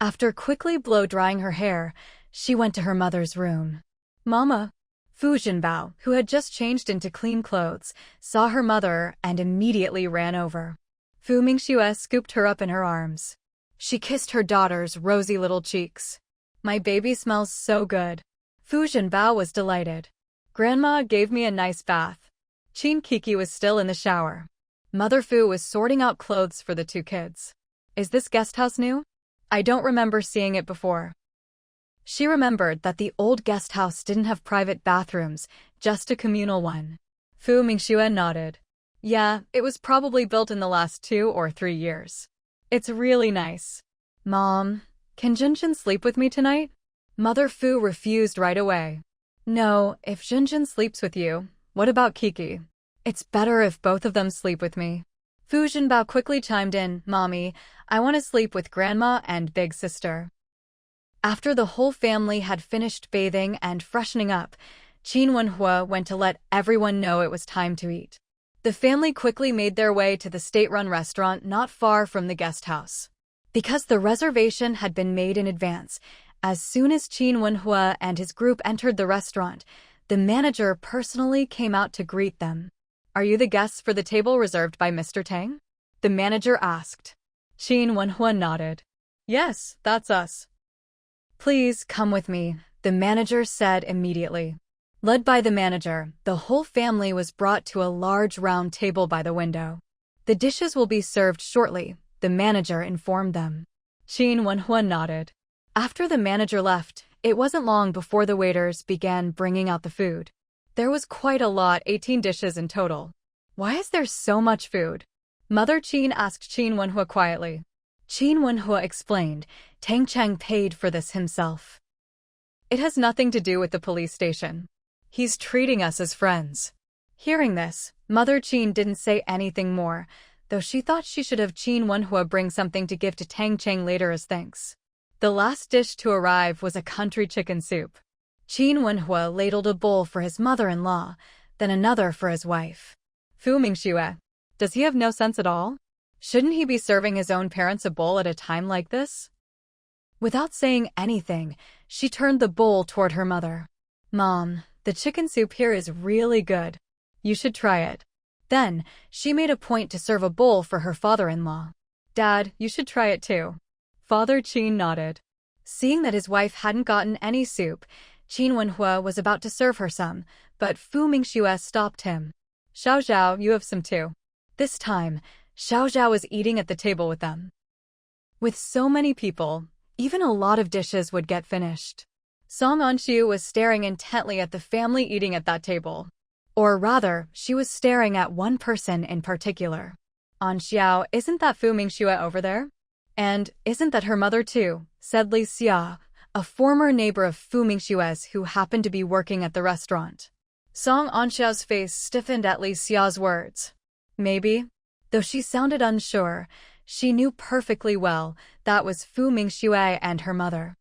After quickly blow-drying her hair, she went to her mother's room. Mama. Fu Jinbao, who had just changed into clean clothes, saw her mother and immediately ran over. Fu Mingxue scooped her up in her arms. She kissed her daughter's rosy little cheeks. My baby smells so good. Fu Jinbao was delighted. Grandma gave me a nice bath. Qin Kiki was still in the shower. Mother Fu was sorting out clothes for the two kids. Is this guest house new? I don't remember seeing it before. She remembered that the old guest house didn't have private bathrooms, just a communal one. Fu Mingxue nodded. Yeah, it was probably built in the last 2 or 3 years. It's really nice. Mom, can Junjun sleep with me tonight? Mother Fu refused right away. No, if Junjun sleeps with you, what about Kiki? It's better if both of them sleep with me. Fu Jinbao quickly chimed in, Mommy, I want to sleep with Grandma and Big Sister. After the whole family had finished bathing and freshening up, Qin Wenhua went to let everyone know it was time to eat. The family quickly made their way to the state-run restaurant not far from the guest house. Because the reservation had been made in advance, as soon as Qin Wenhua and his group entered the restaurant, the manager personally came out to greet them. Are you the guests for the table reserved by Mr. Tang? The manager asked. Qin Wenhua nodded. Yes, that's us. Please come with me, the manager said immediately. Led by the manager, the whole family was brought to a large round table by the window. The dishes will be served shortly, the manager informed them. Qin Wenhua nodded. After the manager left, it wasn't long before the waiters began bringing out the food. There was quite a lot, 18 dishes in total. Why is there so much food? Mother Qin asked Qin Wenhua quietly. Qin Wenhua explained, Tang Cheng paid for this himself. It has nothing to do with the police station. He's treating us as friends. Hearing this, Mother Qin didn't say anything more, though she thought she should have Qin Wenhua bring something to give to Tang Cheng later as thanks. The last dish to arrive was a country chicken soup. Qin Wenhua ladled a bowl for his mother-in-law, then another for his wife. Fu Mingxue. Does he have no sense at all? Shouldn't he be serving his own parents a bowl at a time like this? Without saying anything, she turned the bowl toward her mother. Mom, the chicken soup here is really good. You should try it. Then, she made a point to serve a bowl for her father-in-law. Dad, you should try it too. Father Qin nodded. Seeing that his wife hadn't gotten any soup, Qin Wenhua was about to serve her some, but Fu Mingxue stopped him. Xiao Zhao, you have some too. This time, Xiao Zhao was eating at the table with them. With so many people, even a lot of dishes would get finished. Song Anxiu was staring intently at the family eating at that table. Or rather, she was staring at one person in particular. Anxiao, isn't that Fu Mingxue over there? And isn't that her mother too? Said Li Xia, a former neighbor of Fu Mingxue's who happened to be working at the restaurant. Song Anxiao's face stiffened at Li Xia's words. Maybe? Though she sounded unsure, she knew perfectly well that was Fu Mingxue and her mother.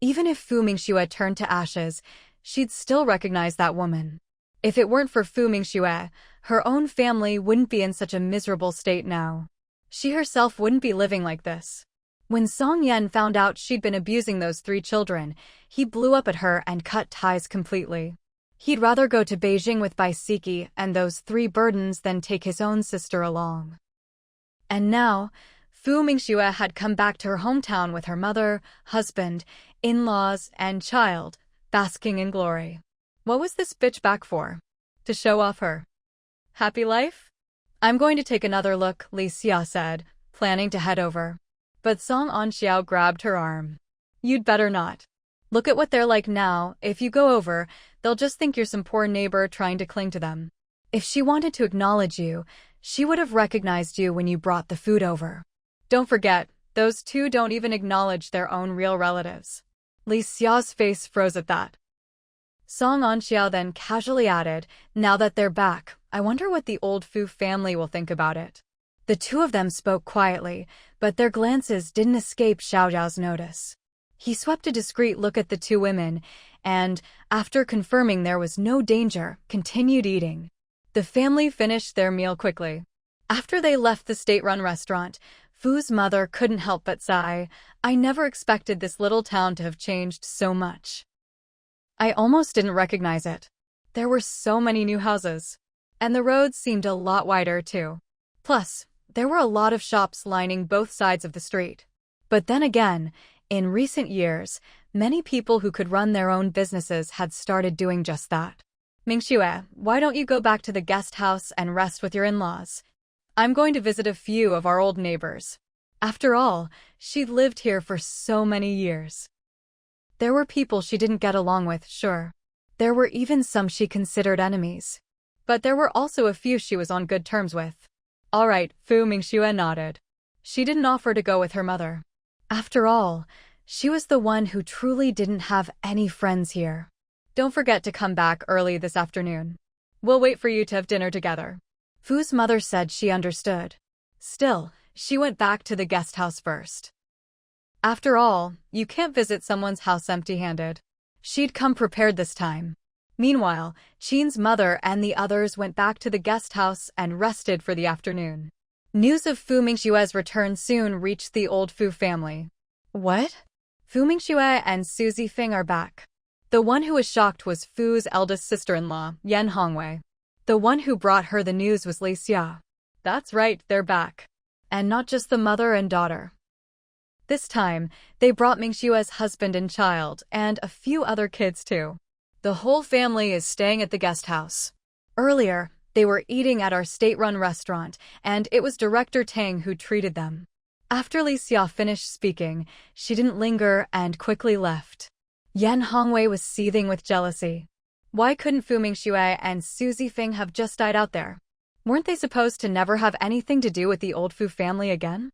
Even if Fu Mingxue turned to ashes, she'd still recognize that woman. If it weren't for Fu Mingxue, her own family wouldn't be in such a miserable state now. She herself wouldn't be living like this. When Song Yan found out she'd been abusing those 3 children, he blew up at her and cut ties completely. He'd rather go to Beijing with Bai Siki and those 3 burdens than take his own sister along. And now, Fu Mingxue had come back to her hometown with her mother, husband, in-laws, and child, basking in glory. What was this bitch back for? To show off her happy life? I'm going to take another look, Li Xia said, planning to head over. But Song Anxiao grabbed her arm. You'd better not. Look at what they're like now. If you go over, they'll just think you're some poor neighbor trying to cling to them. If she wanted to acknowledge you, she would have recognized you when you brought the food over. Don't forget, those 2 don't even acknowledge their own real relatives. Li Xia's face froze at that. Song Anxiao then casually added, now that they're back, I wonder what the old Fu family will think about it. The 2 of them spoke quietly, but their glances didn't escape Xiao Zhao's notice. He swept a discreet look at the 2 women, and, after confirming there was no danger, continued eating. The family finished their meal quickly. After they left the state-run restaurant, Fu's mother couldn't help but sigh. I never expected this little town to have changed so much. I almost didn't recognize it. There were so many new houses. And the roads seemed a lot wider too. Plus, there were a lot of shops lining both sides of the street. But then again, in recent years, many people who could run their own businesses had started doing just that. Mingxue, why don't you go back to the guest house and rest with your in-laws? I'm going to visit a few of our old neighbors. After all, she'd lived here for so many years. There were people she didn't get along with, sure. There were even some she considered enemies. But there were also a few she was on good terms with. All right, Fu Mingxue nodded. She didn't offer to go with her mother. After all, she was the one who truly didn't have any friends here. Don't forget to come back early this afternoon. We'll wait for you to have dinner together. Fu's mother said she understood. Still, she went back to the guest house first. After all, you can't visit someone's house empty-handed. She'd come prepared this time. Meanwhile, Qin's mother and the others went back to the guest house and rested for the afternoon. News of Fu Mingxue's return soon reached the old Fu family. What? Fu Mingxue and Suzy Fing are back. The one who was shocked was Fu's eldest sister-in-law, Yan Hongwei. The one who brought her the news was Li Xia. That's right, they're back. And not just the mother and daughter. This time, they brought Mingxue's husband and child, and a few other kids too. The whole family is staying at the guest house. Earlier, they were eating at our state-run restaurant, and it was Director Tang who treated them. After Li Xia finished speaking, she didn't linger and quickly left. Yan Hongwei was seething with jealousy. Why couldn't Fu Mingxue and Suzy Fing have just died out there? Weren't they supposed to never have anything to do with the old Fu family again?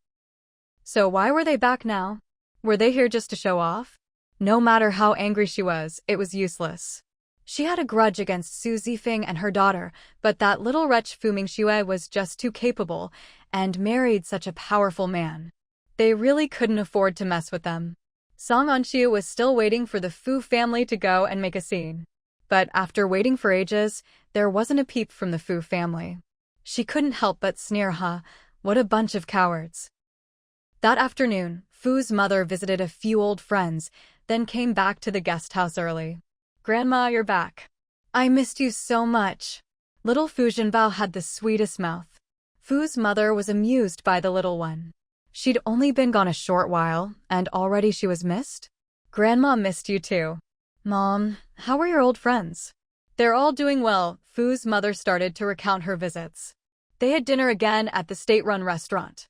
So why were they back now? Were they here just to show off? No matter how angry she was, it was useless. She had a grudge against Su Zifeng and her daughter, but that little wretch Fu Mingxue was just too capable and married such a powerful man. They really couldn't afford to mess with them. Song Anqiu was still waiting for the Fu family to go and make a scene. But after waiting for ages, there wasn't a peep from the Fu family. She couldn't help but sneer, what a bunch of cowards. That afternoon, Fu's mother visited a few old friends, then came back to the guest house early. "Grandma, you're back. I missed you so much." Little Fu Zhenbao had the sweetest mouth. Fu's mother was amused by the little one. She'd only been gone a short while, and already she was missed? "Grandma missed you too." "Mom, how are your old friends?" "They're all doing well." Fu's mother started to recount her visits. They had dinner again at the state-run restaurant.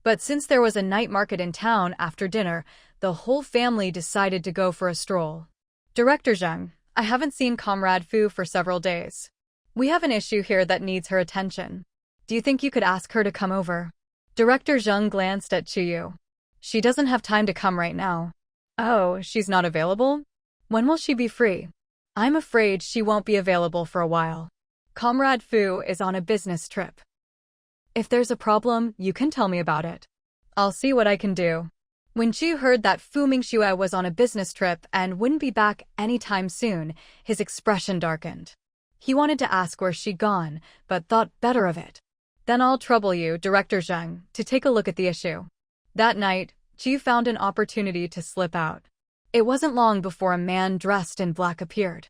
But since there was a night market in town after dinner, the whole family decided to go for a stroll. "Director Zheng, I haven't seen Comrade Fu for several days. We have an issue here that needs her attention. Do you think you could ask her to come over?" Director Zheng glanced at Chiyu. "She doesn't have time to come right now." "Oh, she's not available? When will she be free?" "I'm afraid she won't be available for a while. Comrade Fu is on a business trip. If there's a problem, you can tell me about it. I'll see what I can do." When Chiyu heard that Fu Mingxue was on a business trip and wouldn't be back anytime soon, his expression darkened. He wanted to ask where she'd gone, but thought better of it. "Then I'll trouble you, Director Zheng, to take a look at the issue." That night, Chiyu found an opportunity to slip out. It wasn't long before a man dressed in black appeared.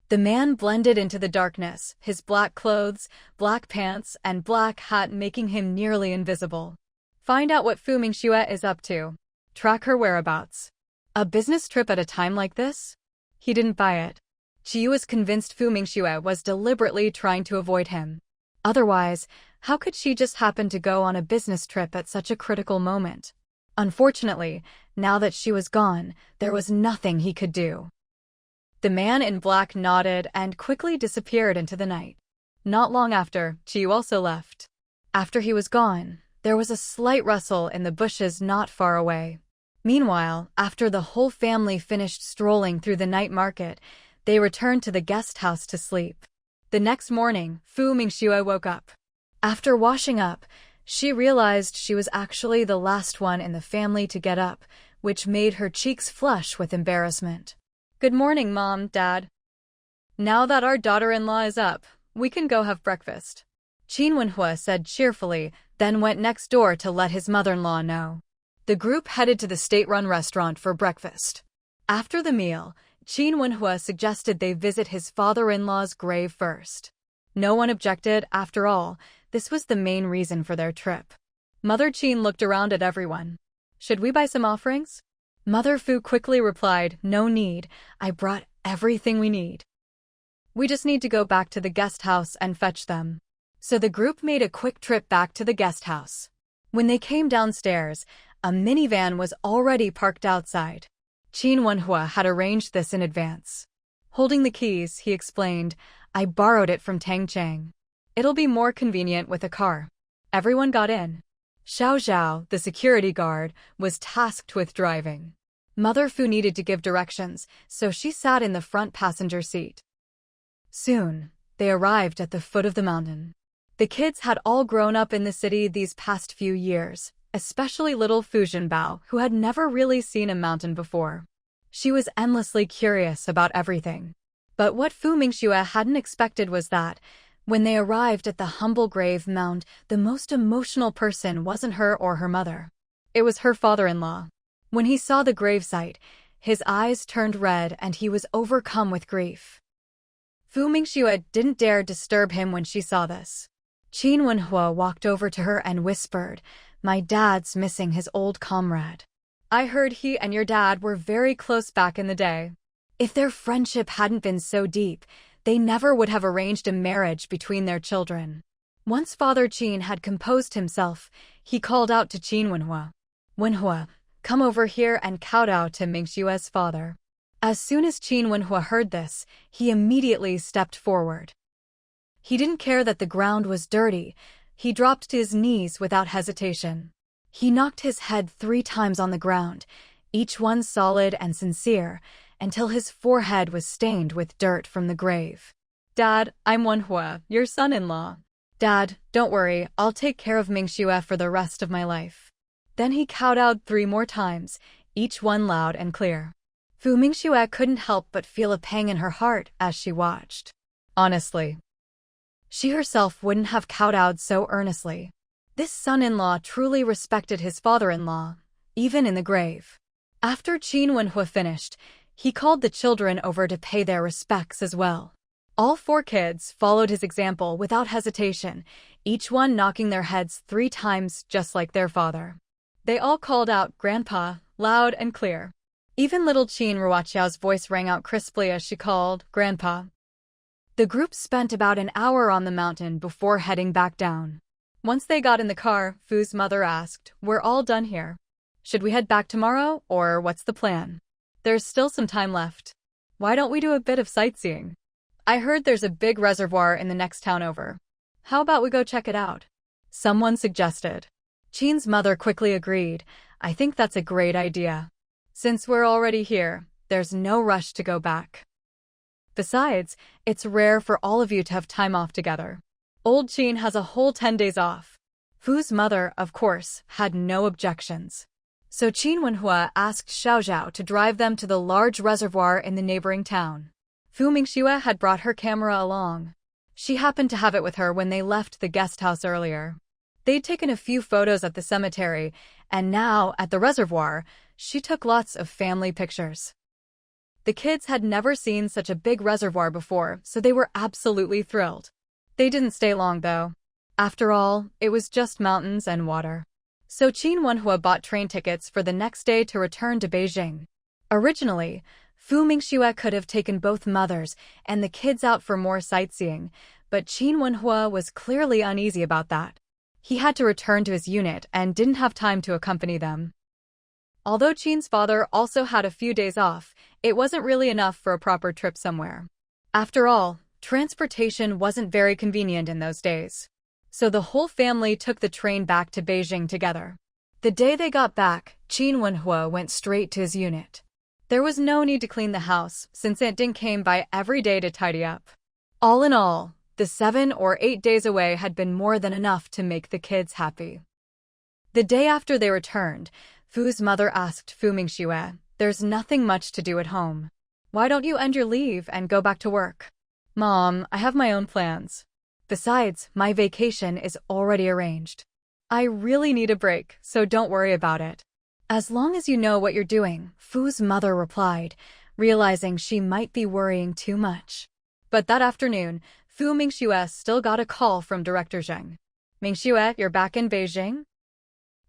The man blended into the darkness, his black clothes, black pants, and black hat making him nearly invisible. Find out what Fu Mingxue is up to. Track her whereabouts. A business trip at a time like this? He didn't buy it. Chiyu was convinced Fu Mingxue was deliberately trying to avoid him. Otherwise, how could she just happen to go on a business trip at such a critical moment? Unfortunately, now that she was gone, there was nothing he could do. The man in black nodded and quickly disappeared into the night. Not long after, Chiyu also left. After he was gone, there was a slight rustle in the bushes not far away. Meanwhile, after the whole family finished strolling through the night market, they returned to the guest house to sleep. The next morning, Fu Mingxue woke up. After washing up, she realized she was actually the last one in the family to get up, which made her cheeks flush with embarrassment. "Good morning, Mom, Dad. Now that our daughter-in-law is up, we can go have breakfast," Qin Wenhua said cheerfully, then went next door to let his mother-in-law know. The group headed to the state-run restaurant for breakfast. After the meal, Qin Wenhua suggested they visit his father-in-law's grave first. No one objected, after all, this was the main reason for their trip. Mother Qin looked around at everyone. "Should we buy some offerings?" Mother Fu quickly replied, "No need, I brought everything we need. We just need to go back to the guest house and fetch them." So the group made a quick trip back to the guest house. When they came downstairs, a minivan was already parked outside. Qin Wenhua had arranged this in advance. Holding the keys, he explained, "I borrowed it from Tang Chang. It'll be more convenient with a car." Everyone got in. Xiao Zhao, the security guard, was tasked with driving. Mother Fu needed to give directions, so she sat in the front passenger seat. Soon, they arrived at the foot of the mountain. The kids had all grown up in the city these past few years, especially little Fu Zhenbao, who had never really seen a mountain before. She was endlessly curious about everything. But what Fu Mingxue hadn't expected was that, when they arrived at the humble grave mound, the most emotional person wasn't her or her mother. It was her father-in-law. When he saw the gravesite, his eyes turned red and he was overcome with grief. Fu Mingxue didn't dare disturb him when she saw this. Qin Wenhua walked over to her and whispered, "My dad's missing his old comrade. I heard he and your dad were very close back in the day. If their friendship hadn't been so deep, they never would have arranged a marriage between their children." Once Father Qin had composed himself, he called out to Qin Wenhua, "Wenhua, come over here and kowtow to Mingxue's father." As soon as Qin Wenhua heard this, he immediately stepped forward. He didn't care that the ground was dirty. He dropped to his knees without hesitation. He knocked his head 3 times on the ground, each one solid and sincere, until his forehead was stained with dirt from the grave. "Dad, I'm Wenhua, your son-in-law." "Dad, don't worry, I'll take care of Mingxue for the rest of my life." Then he kowtowed 3 more times, each one loud and clear. Fu Mingxue couldn't help but feel a pang in her heart as she watched. Honestly, she herself wouldn't have kowtowed so earnestly. This son-in-law truly respected his father-in-law, even in the grave. After Qin Wenhua finished, he called the children over to pay their respects as well. All 4 kids followed his example without hesitation, each one knocking their heads 3 times just like their father. They all called out "Grandpa," loud and clear. Even little Qin Ruoqiao's voice rang out crisply as she called "Grandpa." The group spent about an hour on the mountain before heading back down. Once they got in the car, Fu's mother asked, "We're all done here. Should we head back tomorrow, or what's the plan? There's still some time left. Why don't we do a bit of sightseeing? I heard there's a big reservoir in the next town over. How about we go check it out?" someone suggested. Qin's mother quickly agreed. "I think that's a great idea. Since we're already here, there's no rush to go back. Besides, it's rare for all of you to have time off together. Old Qin has a whole 10 days off." Fu's mother, of course, had no objections. So Qin Wenhua asked Xiaoxiao to drive them to the large reservoir in the neighboring town. Fu Mingxue had brought her camera along. She happened to have it with her when they left the guest house earlier. They'd taken a few photos at the cemetery, and now, at the reservoir, she took lots of family pictures. The kids had never seen such a big reservoir before, so they were absolutely thrilled. They didn't stay long, though. After all, it was just mountains and water. So Qin Wenhua bought train tickets for the next day to return to Beijing. Originally, Fu Mingxue could have taken both mothers and the kids out for more sightseeing, but Qin Wenhua was clearly uneasy about that. He had to return to his unit and didn't have time to accompany them. Although Qin's father also had a few days off, it wasn't really enough for a proper trip somewhere. After all, transportation wasn't very convenient in those days. So the whole family took the train back to Beijing together. The day they got back, Qin Wenhua went straight to his unit. There was no need to clean the house, since Aunt Ding came by every day to tidy up. All in all, the 7 or 8 days away had been more than enough to make the kids happy. The day after they returned, Fu's mother asked Fu Mingxue, "There's nothing much to do at home. Why don't you end your leave and go back to work?" "Mom, I have my own plans. Besides, my vacation is already arranged. I really need a break, so don't worry about it." "As long as you know what you're doing," Fu's mother replied, realizing she might be worrying too much. But that afternoon, Fu Mingxue still got a call from Director Zheng. "Mingxue, you're back in Beijing?"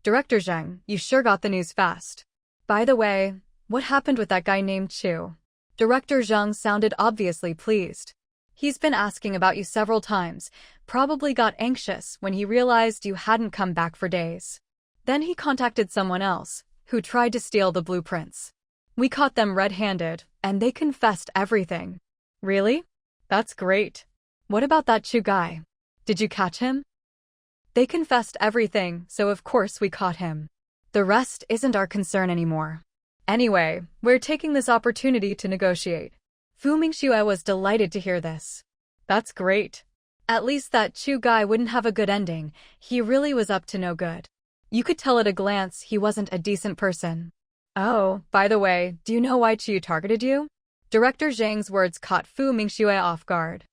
"Director Zheng, you sure got the news fast. By the way, what happened with that guy named Chu?" Director Zheng sounded obviously pleased. "He's been asking about you several times, probably got anxious when he realized you hadn't come back for days. Then he contacted someone else, who tried to steal the blueprints. We caught them red-handed, and they confessed everything." "Really? That's great. What about that Chu guy? Did you catch him?" "They confessed everything, so of course we caught him. The rest isn't our concern anymore. Anyway, we're taking this opportunity to negotiate." Fu Mingxue was delighted to hear this. "That's great. At least that Chu guy wouldn't have a good ending. He really was up to no good. You could tell at a glance he wasn't a decent person." "Oh, by the way, do you know why Chu targeted you?" Director Zhang's words caught Fu Mingxue off guard.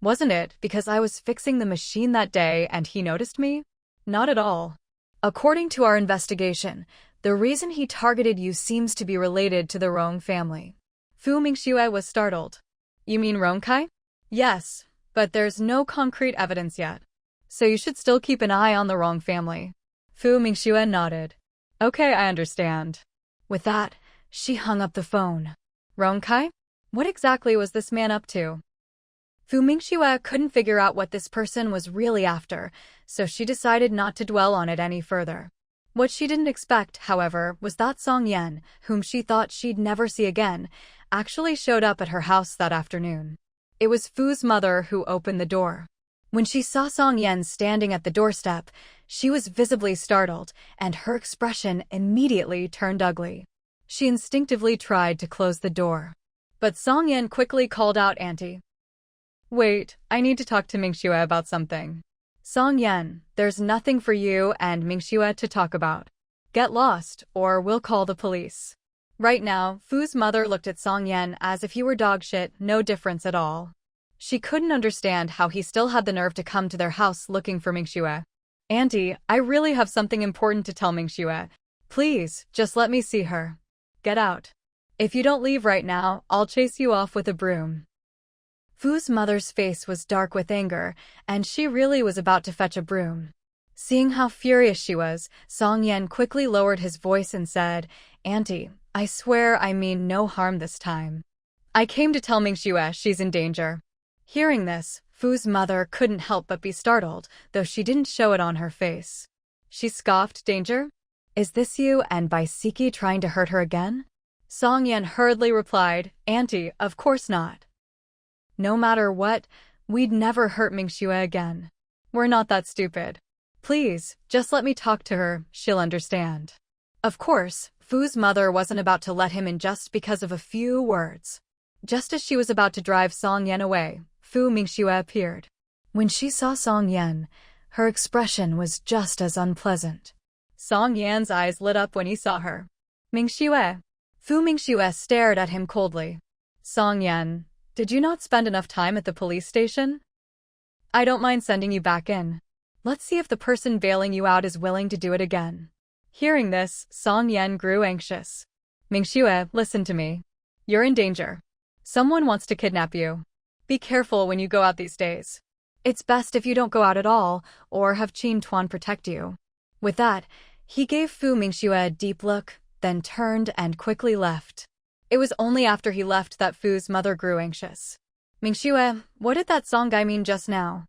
"Wasn't it because I was fixing the machine that day and he noticed me?" "Not at all. According to our investigation, the reason he targeted you seems to be related to the Rong family." Fu Mingxue was startled. "You mean Rongkai?" "Yes, but there's no concrete evidence yet. So you should still keep an eye on the Rong family." Fu Mingxue nodded. "Okay, I understand." With that, she hung up the phone. Rongkai? What exactly was this man up to? Fu Mingxue couldn't figure out what this person was really after, so she decided not to dwell on it any further. What she didn't expect, however, was that Song Yan, whom she thought she'd never see again, actually showed up at her house that afternoon. It was Fu's mother who opened the door. When she saw Song Yan standing at the doorstep, she was visibly startled, and her expression immediately turned ugly. She instinctively tried to close the door. But Song Yan quickly called out, "Auntie. Wait, I need to talk to Mingxue about something." "Song Yan, there's nothing for you and Mingxue to talk about. Get lost, or we'll call the police." Right now, Fu's mother looked at Song Yan as if he were dog shit, no difference at all. She couldn't understand how he still had the nerve to come to their house looking for Mingxue. "Auntie, I really have something important to tell Mingxue. Please, just let me see her. Get out. If you don't leave right now, I'll chase you off with a broom." Fu's mother's face was dark with anger, and she really was about to fetch a broom. Seeing how furious she was, Song Yan quickly lowered his voice and said, "Auntie, I swear I mean no harm this time. I came to tell Mingxue she's in danger." Hearing this, Fu's mother couldn't help but be startled, though she didn't show it on her face. She scoffed, "Danger? Is this you and Baisiki trying to hurt her again?" Song Yan hurriedly replied, "Auntie, of course not. No matter what, we'd never hurt Mingxue again. We're not that stupid. Please, just let me talk to her, she'll understand." Of course, Fu's mother wasn't about to let him in just because of a few words. Just as she was about to drive Song Yan away, Fu Mingxue appeared. When she saw Song Yan, her expression was just as unpleasant. Song Yan's eyes lit up when he saw her. "Mingxue." Fu Mingxue stared at him coldly. "Song Yan, did you not spend enough time at the police station? I don't mind sending you back in. Let's see if the person bailing you out is willing to do it again." Hearing this, Song Yan grew anxious. "Mingxue, listen to me. You're in danger. Someone wants to kidnap you. Be careful when you go out these days. It's best if you don't go out at all, or have Qin Tuan protect you." With that, he gave Fu Mingxue a deep look, then turned and quickly left. It was only after he left that Fu's mother grew anxious. "Mingxue, what did that song guy mean just now?"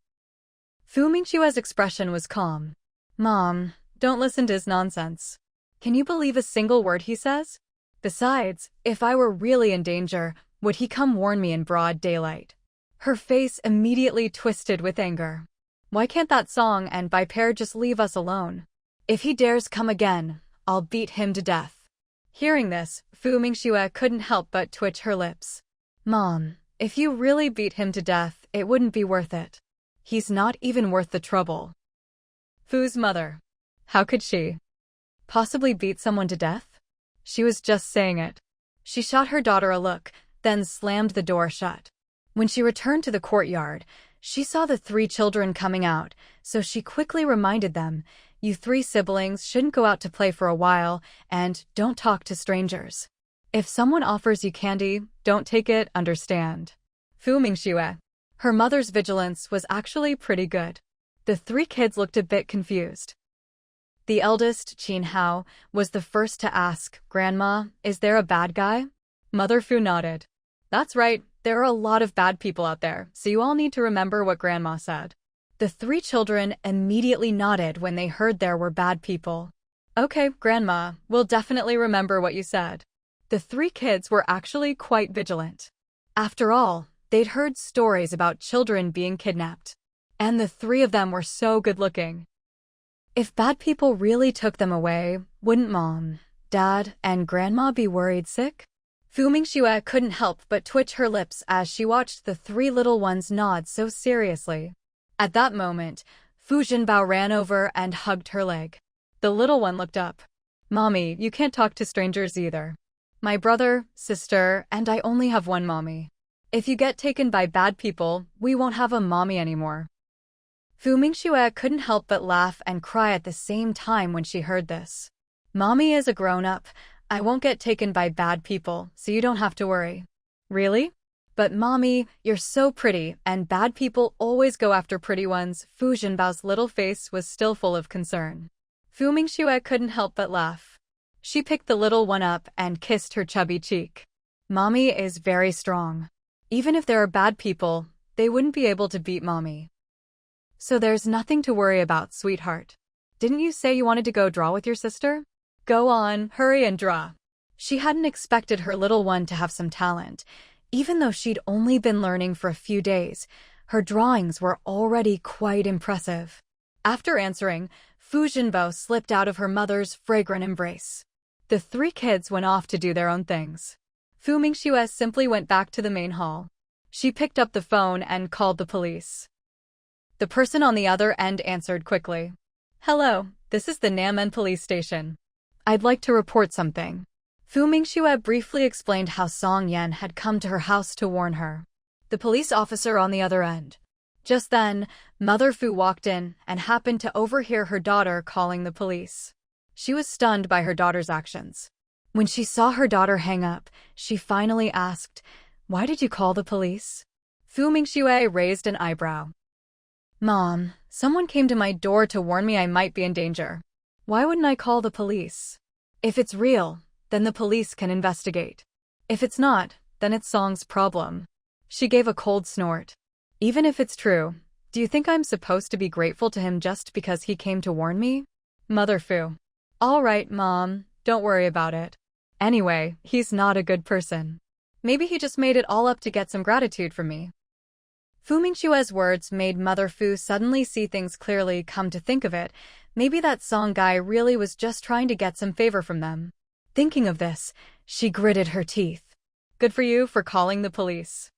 Fu Mingxue's expression was calm. "Mom, don't listen to his nonsense. Can you believe a single word he says? Besides, if I were really in danger, would he come warn me in broad daylight?" Her face immediately twisted with anger. "Why can't that song and Bipere just leave us alone? If he dares come again, I'll beat him to death." Hearing this, Fu Mingxue couldn't help but twitch her lips. "Mom, if you really beat him to death, it wouldn't be worth it. He's not even worth the trouble." Fu's mother. How could she possibly beat someone to death? She was just saying it. She shot her daughter a look, then slammed the door shut. When she returned to the courtyard, she saw the 3 children coming out, so she quickly reminded them, "You 3 siblings shouldn't go out to play for a while, and don't talk to strangers. If someone offers you candy, don't take it, understand?" Fu Mingxue. Her mother's vigilance was actually pretty good. The 3 kids looked a bit confused. The eldest, Qin Hao, was the first to ask, "Grandma, is there a bad guy?" Mother Fu nodded. "That's right, there are a lot of bad people out there, so you all need to remember what Grandma said." The 3 children immediately nodded when they heard there were bad people. "Okay, Grandma, we'll definitely remember what you said." The 3 kids were actually quite vigilant. After all, they'd heard stories about children being kidnapped. And the 3 of them were so good-looking. If bad people really took them away, wouldn't Mom, Dad, and Grandma be worried sick? Fu Mingxue couldn't help but twitch her lips as she watched the 3 little ones nod so seriously. At that moment, Fu Jinbao ran over and hugged her leg. The little one looked up. "Mommy, you can't talk to strangers either. My brother, sister, and I only have one mommy. If you get taken by bad people, we won't have a mommy anymore." Fu Mingxue couldn't help but laugh and cry at the same time when she heard this. "Mommy is a grown-up. I won't get taken by bad people, so you don't have to worry." "Really? But Mommy, you're so pretty, and bad people always go after pretty ones." Fu Jinbao's little face was still full of concern. Fu Mingxue couldn't help but laugh. She picked the little one up and kissed her chubby cheek. "Mommy is very strong. Even if there are bad people, they wouldn't be able to beat Mommy. So there's nothing to worry about, sweetheart. Didn't you say you wanted to go draw with your sister? Go on, hurry and draw." She hadn't expected her little one to have some talent. Even though she'd only been learning for a few days, her drawings were already quite impressive. After answering, Fu Jinbao slipped out of her mother's fragrant embrace. The three kids went off to do their own things. Mingxue simply went back to the main hall. She picked up the phone and called the police. The person on the other end answered quickly. Hello, this is the Namen police station. I'd like to report something. Mingxue briefly explained how Song Yan had come to her house to warn her. The police officer on the other end. Just then, Mother Fu walked in and happened to overhear her daughter calling the police. She was stunned by her daughter's actions. When she saw her daughter hang up, she finally asked, "Why did you call the police?" Mingxue raised an eyebrow. "Mom, someone came to my door to warn me I might be in danger. Why wouldn't I call the police? If it's real, then the police can investigate. If it's not, then it's Song's problem." She gave a cold snort. "Even if it's true, do you think I'm supposed to be grateful to him just because he came to warn me?" Mother Fu. "All right, Mom, don't worry about it. Anyway, he's not a good person. Maybe he just made it all up to get some gratitude from me." Mingxue's words made Mother Fu suddenly see things clearly. Come to think of it, maybe that Song guy really was just trying to get some favor from them. Thinking of this, she gritted her teeth. "Good for you for calling the police.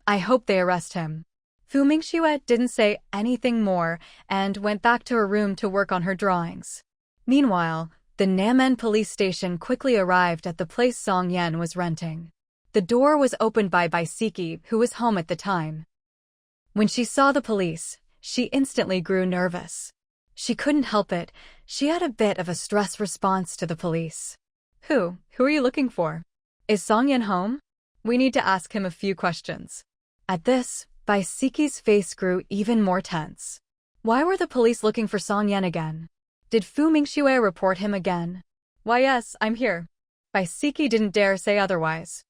I hope they arrest him." Mingxue didn't say anything more and went back to her room to work on her drawings. Meanwhile, the Namen police station quickly arrived at the place Song Yan was renting. The door was opened by Baisiki, who was home at the time. When she saw the police, she instantly grew nervous. She couldn't help it, she had a bit of a stress response to the police. Who are you looking for? Is Song Yan home? We need to ask him a few questions." At this, Baisiki's face grew even more tense. Why were the police looking for Song Yan again? Did Mingxue report him again? "Why yes, I'm here." Baisiki didn't dare say otherwise.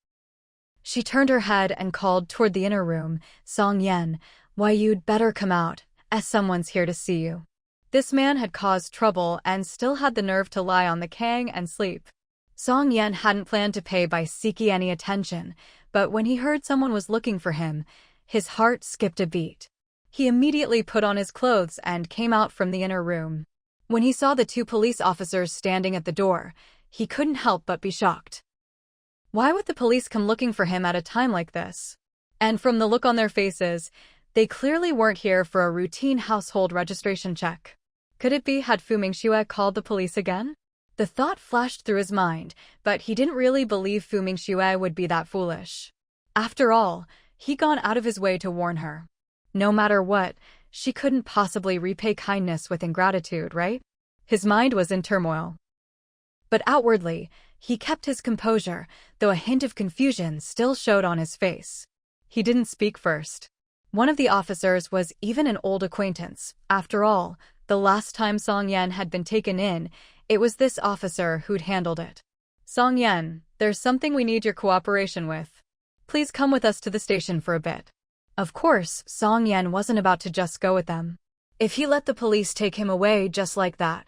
She turned her head and called toward the inner room, "Song Yan, why you'd better come out, as someone's here to see you." This man had caused trouble and still had the nerve to lie on the kang and sleep. Song Yan hadn't planned to pay Baisiki any attention, but when he heard someone was looking for him, his heart skipped a beat. He immediately put on his clothes and came out from the inner room. When he saw the two police officers standing at the door, he couldn't help but be shocked. Why would the police come looking for him at a time like this? And from the look on their faces, they clearly weren't here for a routine household registration check. Could it be had Mingxue called the police again? The thought flashed through his mind, but he didn't really believe Mingxue would be that foolish. After all, he'd gone out of his way to warn her. No matter what, she couldn't possibly repay kindness with ingratitude, right? His mind was in turmoil. But outwardly, he kept his composure, though a hint of confusion still showed on his face. He didn't speak first. One of the officers was even an old acquaintance. After all, the last time Song Yan had been taken in, it was this officer who'd handled it. "Song Yan, there's something we need your cooperation with. Please come with us to the station for a bit." Of course, Song Yan wasn't about to just go with them. If he let the police take him away just like that.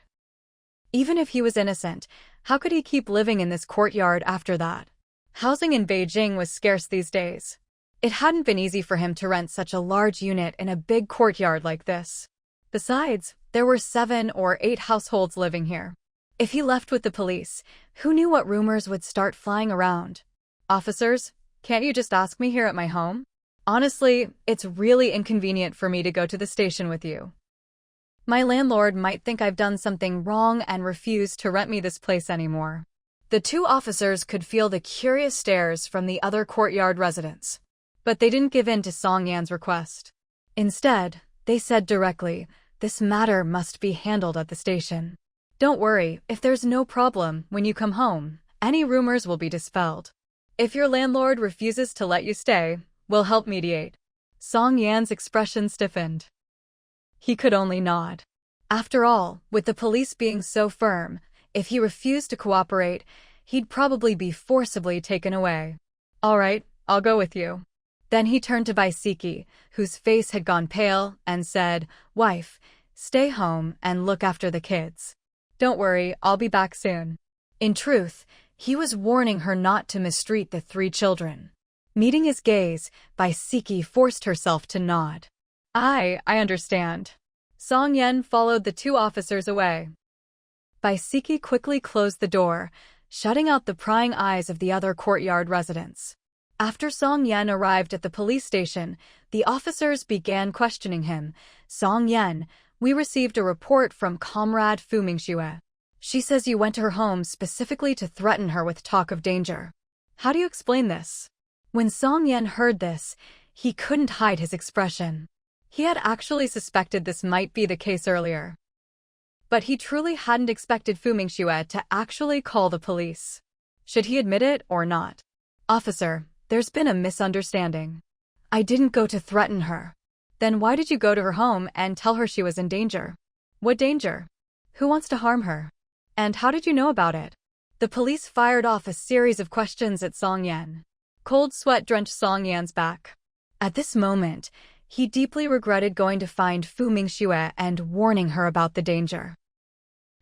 Even if he was innocent, how could he keep living in this courtyard after that? Housing in Beijing was scarce these days. It hadn't been easy for him to rent such a large unit in a big courtyard like this. Besides, there were 7 or 8 households living here. If he left with the police, who knew what rumors would start flying around? "Officers, can't you just ask me here at my home? Honestly, it's really inconvenient for me to go to the station with you. My landlord might think I've done something wrong and refuse to rent me this place anymore." The two officers could feel the curious stares from the other courtyard residents. But they didn't give in to Song Yan's request. Instead, they said directly, "This matter must be handled at the station. Don't worry, if there's no problem when you come home, any rumors will be dispelled. If your landlord refuses to let you stay, we'll help mediate." Song Yan's expression stiffened. He could only nod. After all, with the police being so firm, if he refused to cooperate, he'd probably be forcibly taken away. "All right, I'll go with you." Then he turned to Baisiki, whose face had gone pale, and said, "Wife, stay home and look after the kids. Don't worry, I'll be back soon." In truth, he was warning her not to mistreat the 3 children. Meeting his gaze, Baisiki forced herself to nod. I understand." Song Yan followed the 2 officers away. Baisiki quickly closed the door, shutting out the prying eyes of the other courtyard residents. After Song Yan arrived at the police station, the officers began questioning him. "Song Yan, we received a report from Comrade Fu Mingxue. She says you went to her home specifically to threaten her with talk of danger. How do you explain this?" When Song Yan heard this, he couldn't hide his expression. He had actually suspected this might be the case earlier. But he truly hadn't expected Fu Mingxue to actually call the police. Should he admit it or not? "Officer, there's been a misunderstanding. I didn't go to threaten her." "Then why did you go to her home and tell her she was in danger?" "What danger? Who wants to harm her? And how did you know about it?" The police fired off a series of questions at Song Yan. Cold sweat drenched Song Yan's back. At this moment, he deeply regretted going to find Fu Mingxue and warning her about the danger.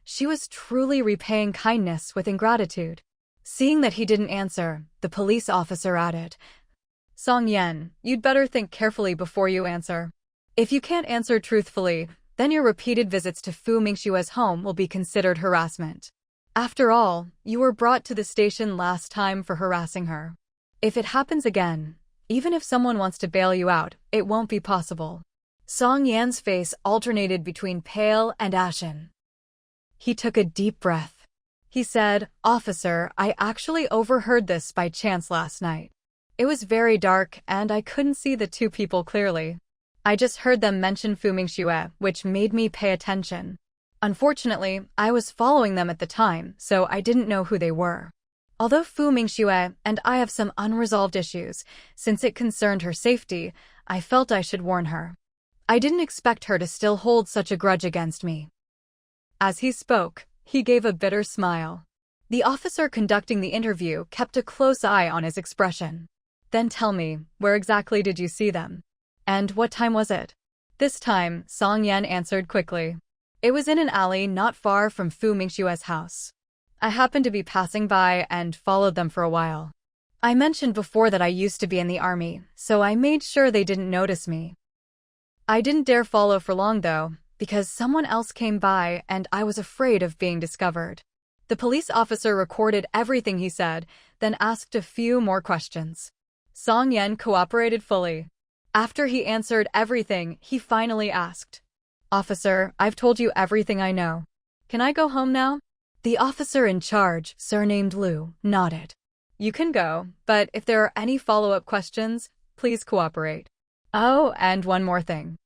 She was truly repaying kindness with ingratitude. Seeing that he didn't answer, the police officer added, "Song Yan, you'd better think carefully before you answer. If you can't answer truthfully, then your repeated visits to Fu Mingxue's home will be considered harassment. After all, you were brought to the station last time for harassing her. If it happens again, even if someone wants to bail you out, it won't be possible." Song Yan's face alternated between pale and ashen. He took a deep breath. He said, "Officer, I actually overheard this by chance last night. It was very dark and I couldn't see the two people clearly. I just heard them mention Fu Mingxue, which made me pay attention. Unfortunately, I was following them at the time, so I didn't know who they were. Although Fu Mingxue and I have some unresolved issues, since it concerned her safety, I felt I should warn her. I didn't expect her to still hold such a grudge against me." As he spoke, he gave a bitter smile. The officer conducting the interview kept a close eye on his expression. "Then tell me, where exactly did you see them? And what time was it?" This time, Song Yan answered quickly. "It was in an alley not far from Fu Mingxue's house. I happened to be passing by and followed them for a while. I mentioned before that I used to be in the army, so I made sure they didn't notice me. I didn't dare follow for long though, because someone else came by and I was afraid of being discovered." The police officer recorded everything he said, then asked a few more questions. Song Yan cooperated fully. After he answered everything, he finally asked, "Officer, I've told you everything I know. Can I go home now?" The officer in charge, surnamed Lu, nodded. "You can go, but if there are any follow-up questions, please cooperate. Oh, and one more thing.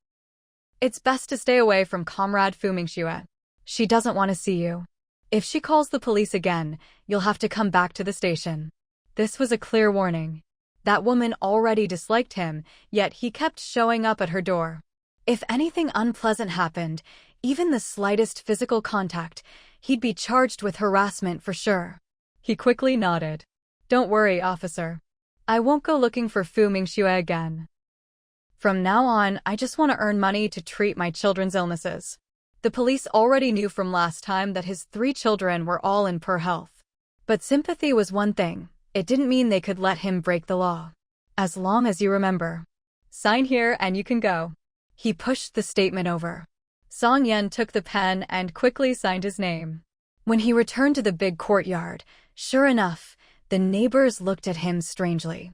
It's best to stay away from Comrade Fu Mingxue. She doesn't want to see you. If she calls the police again, you'll have to come back to the station." This was a clear warning. That woman already disliked him, yet he kept showing up at her door. If anything unpleasant happened, even the slightest physical contact, he'd be charged with harassment for sure. He quickly nodded. "Don't worry, officer. I won't go looking for Fu Mingxue again. From now on, I just want to earn money to treat my children's illnesses." The police already knew from last time that his 3 children were all in poor health. But sympathy was one thing. It didn't mean they could let him break the law. "As long as you remember. Sign here and you can go." He pushed the statement over. Song Yan took the pen and quickly signed his name. When he returned to the big courtyard, sure enough, the neighbors looked at him strangely.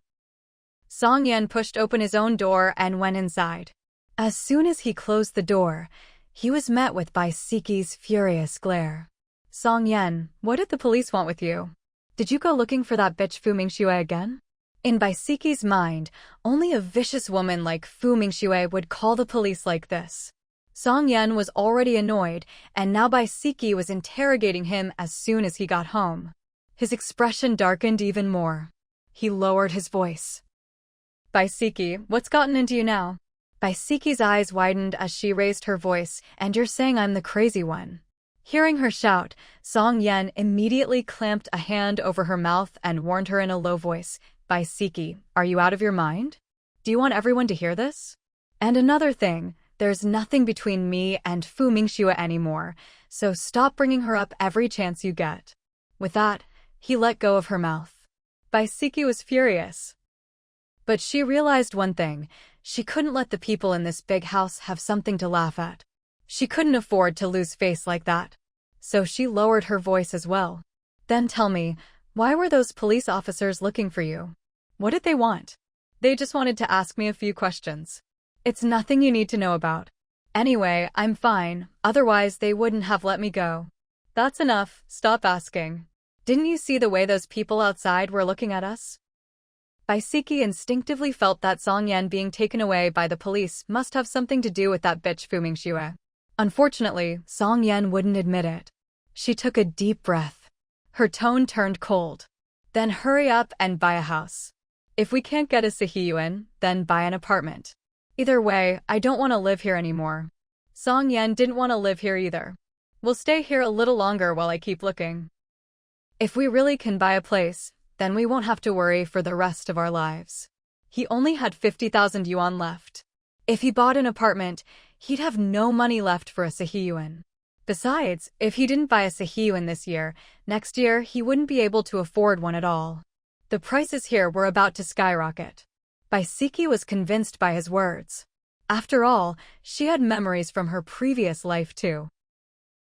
Song Yan pushed open his own door and went inside. As soon as he closed the door, he was met with by Siki's furious glare. "Song Yan, what did the police want with you? Did you go looking for that bitch Fu Mingxue again?" In Baisiki's mind, only a vicious woman like Fu Mingxue would call the police like this. Song Yan was already annoyed, and now Baisiki was interrogating him as soon as he got home. His expression darkened even more. He lowered his voice. "Baisiki, what's gotten into you now?" Baisiki's eyes widened as she raised her voice, "And you're saying I'm the crazy one?" Hearing her shout, Song Yan immediately clamped a hand over her mouth and warned her in a low voice, "Baisiki, are you out of your mind? Do you want everyone to hear this? And another thing, there's nothing between me and Fu Mingxue anymore, so stop bringing her up every chance you get." With that, he let go of her mouth. Baisiki was furious. But she realized one thing, she couldn't let the people in this big house have something to laugh at. She couldn't afford to lose face like that. So she lowered her voice as well. Then tell me, why were those police officers looking for you? What did they want? They just wanted to ask me a few questions. It's nothing you need to know about. Anyway, I'm fine, otherwise they wouldn't have let me go. That's enough, stop asking. Didn't you see the way those people outside were looking at us? Baisiki instinctively felt that Song Yan being taken away by the police must have something to do with that bitch Fu Mingxue. Unfortunately, Song Yan wouldn't admit it. She took a deep breath. Her tone turned cold. Then hurry up and buy a house. If we can't get a Sihiyuan, then buy an apartment. Either way, I don't want to live here anymore. Song Yan didn't want to live here either. We'll stay here a little longer while I keep looking. If we really can buy a place, then we won't have to worry for the rest of our lives. He only had 50,000 yuan left. If he bought an apartment, he'd have no money left for a Sihiyuan. Besides, if he didn't buy a Sihiyuan this year, next year he wouldn't be able to afford one at all. The prices here were about to skyrocket. Baisiki was convinced by his words. After all, she had memories from her previous life too.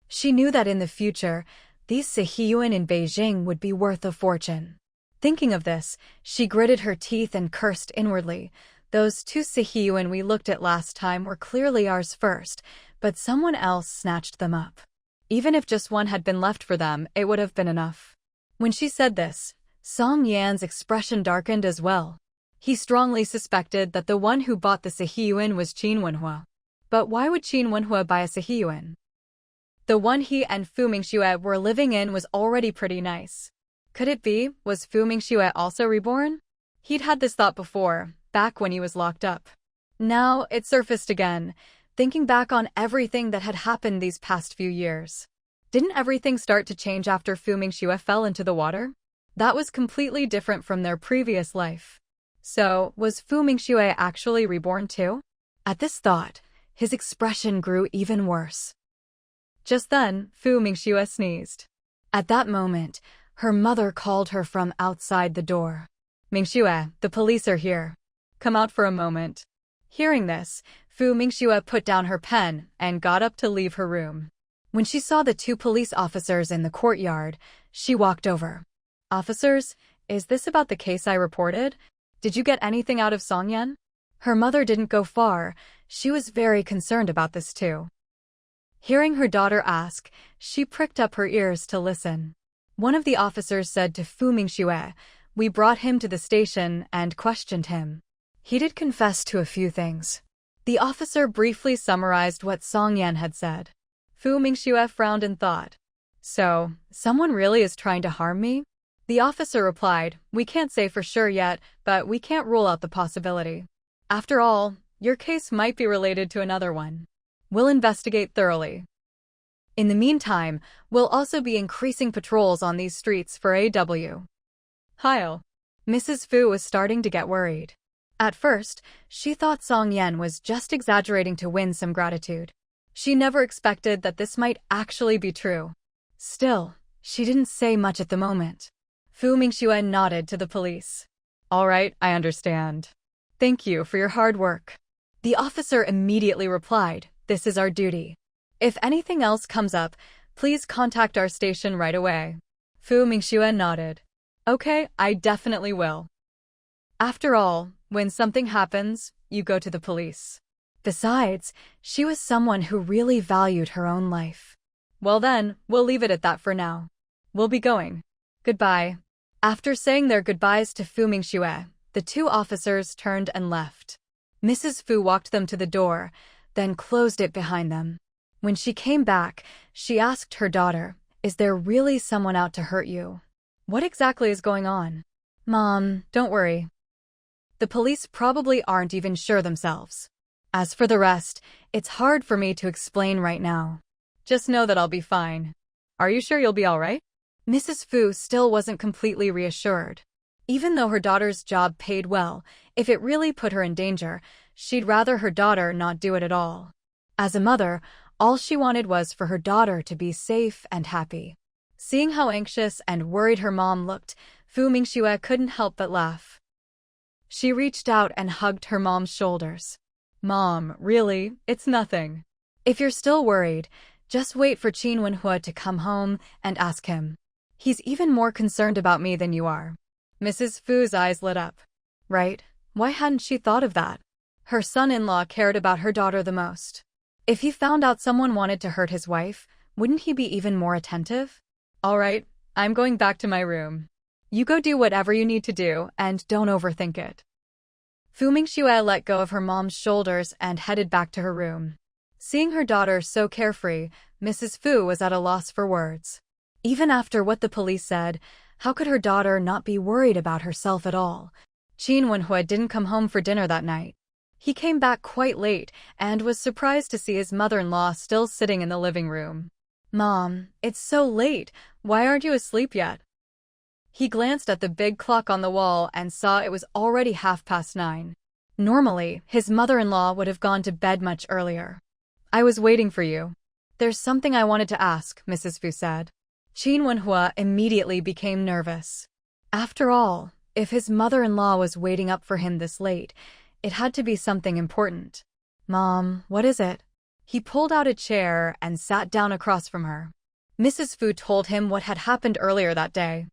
She knew that in the future, these Sihiyuan in Beijing would be worth a fortune. Thinking of this, she gritted her teeth and cursed inwardly. Those 2 Sihiyuan we looked at last time were clearly ours first, but someone else snatched them up. Even if just one had been left for them, it would have been enough. When she said this, Song Yan's expression darkened as well. He strongly suspected that the one who bought the Sihiyuan was Qin Wenhua. But why would Qin Wenhua buy a Sihiyuan? The one he and Fu Mingxue were living in was already pretty nice. Could it be, was Fu Mingxue also reborn? He'd had this thought before, back when he was locked up. Now, it surfaced again, thinking back on everything that had happened these past few years. Didn't everything start to change after Fu Mingxue fell into the water? That was completely different from their previous life. So, was Fu Mingxue actually reborn too? At this thought, his expression grew even worse. Just then, Fu Mingxue sneezed. At that moment, her mother called her from outside the door. Mingxue, the police are here. Come out for a moment. Hearing this, Fu Mingxue put down her pen and got up to leave her room. When she saw the 2 police officers in the courtyard, she walked over. Officers, is this about the case I reported? Did you get anything out of Song Yan? Her mother didn't go far. She was very concerned about this too. Hearing her daughter ask, she pricked up her ears to listen. One of the officers said to Fu Mingxue, "We brought him to the station and questioned him. He did confess to a few things." The officer briefly summarized what Song Yan had said. Fu Mingxue frowned and thought, "So, someone really is trying to harm me?" The officer replied, "We can't say for sure yet, but we can't rule out the possibility. After all, your case might be related to another one. We'll investigate thoroughly. In the meantime, we'll also be increasing patrols on these streets for AW." Heil. Mrs. Fu was starting to get worried. At first, she thought Song Yan was just exaggerating to win some gratitude. She never expected that this might actually be true. Still, she didn't say much at the moment. Fu Mingxue nodded to the police. "All right, I understand. Thank you for your hard work." The officer immediately replied, "This is our duty. If anything else comes up, please contact our station right away." Fu Mingxue nodded. "Okay, I definitely will." After all, when something happens, you go to the police. Besides, she was someone who really valued her own life. Well then, we'll leave it at that for now. We'll be going. Goodbye. After saying their goodbyes to Fu Mingxue, the 2 officers turned and left. Mrs. Fu walked them to the door, then closed it behind them. When she came back, she asked her daughter, "Is there really someone out to hurt you? What exactly is going on?" "Mom, don't worry. The police probably aren't even sure themselves. As for the rest, it's hard for me to explain right now. Just know that I'll be fine." "Are you sure you'll be all right?" Mrs. Fu still wasn't completely reassured. Even though her daughter's job paid well, if it really put her in danger, she'd rather her daughter not do it at all. As a mother, all she wanted was for her daughter to be safe and happy. Seeing how anxious and worried her mom looked, Fu Mingxue couldn't help but laugh. She reached out and hugged her mom's shoulders. "Mom, really, it's nothing. If you're still worried, just wait for Qin Wenhua to come home and ask him." He's even more concerned about me than you are. Mrs. Fu's eyes lit up. Right? Why hadn't she thought of that? Her son-in-law cared about her daughter the most. If he found out someone wanted to hurt his wife, wouldn't he be even more attentive? All right, I'm going back to my room. You go do whatever you need to do, and don't overthink it. Fu Mingxue let go of her mom's shoulders and headed back to her room. Seeing her daughter so carefree, Mrs. Fu was at a loss for words. Even after what the police said, how could her daughter not be worried about herself at all? Qin Wenhua didn't come home for dinner that night. He came back quite late and was surprised to see his mother-in-law still sitting in the living room. Mom, it's so late. Why aren't you asleep yet? He glanced at the big clock on the wall and saw it was already 9:30. Normally, his mother-in-law would have gone to bed much earlier. I was waiting for you. There's something I wanted to ask, Mrs. Fu said. Qin Wenhua immediately became nervous. After all, if his mother-in-law was waiting up for him this late, it had to be something important. Mom, what is it? He pulled out a chair and sat down across from her. Mrs. Fu told him what had happened earlier that day.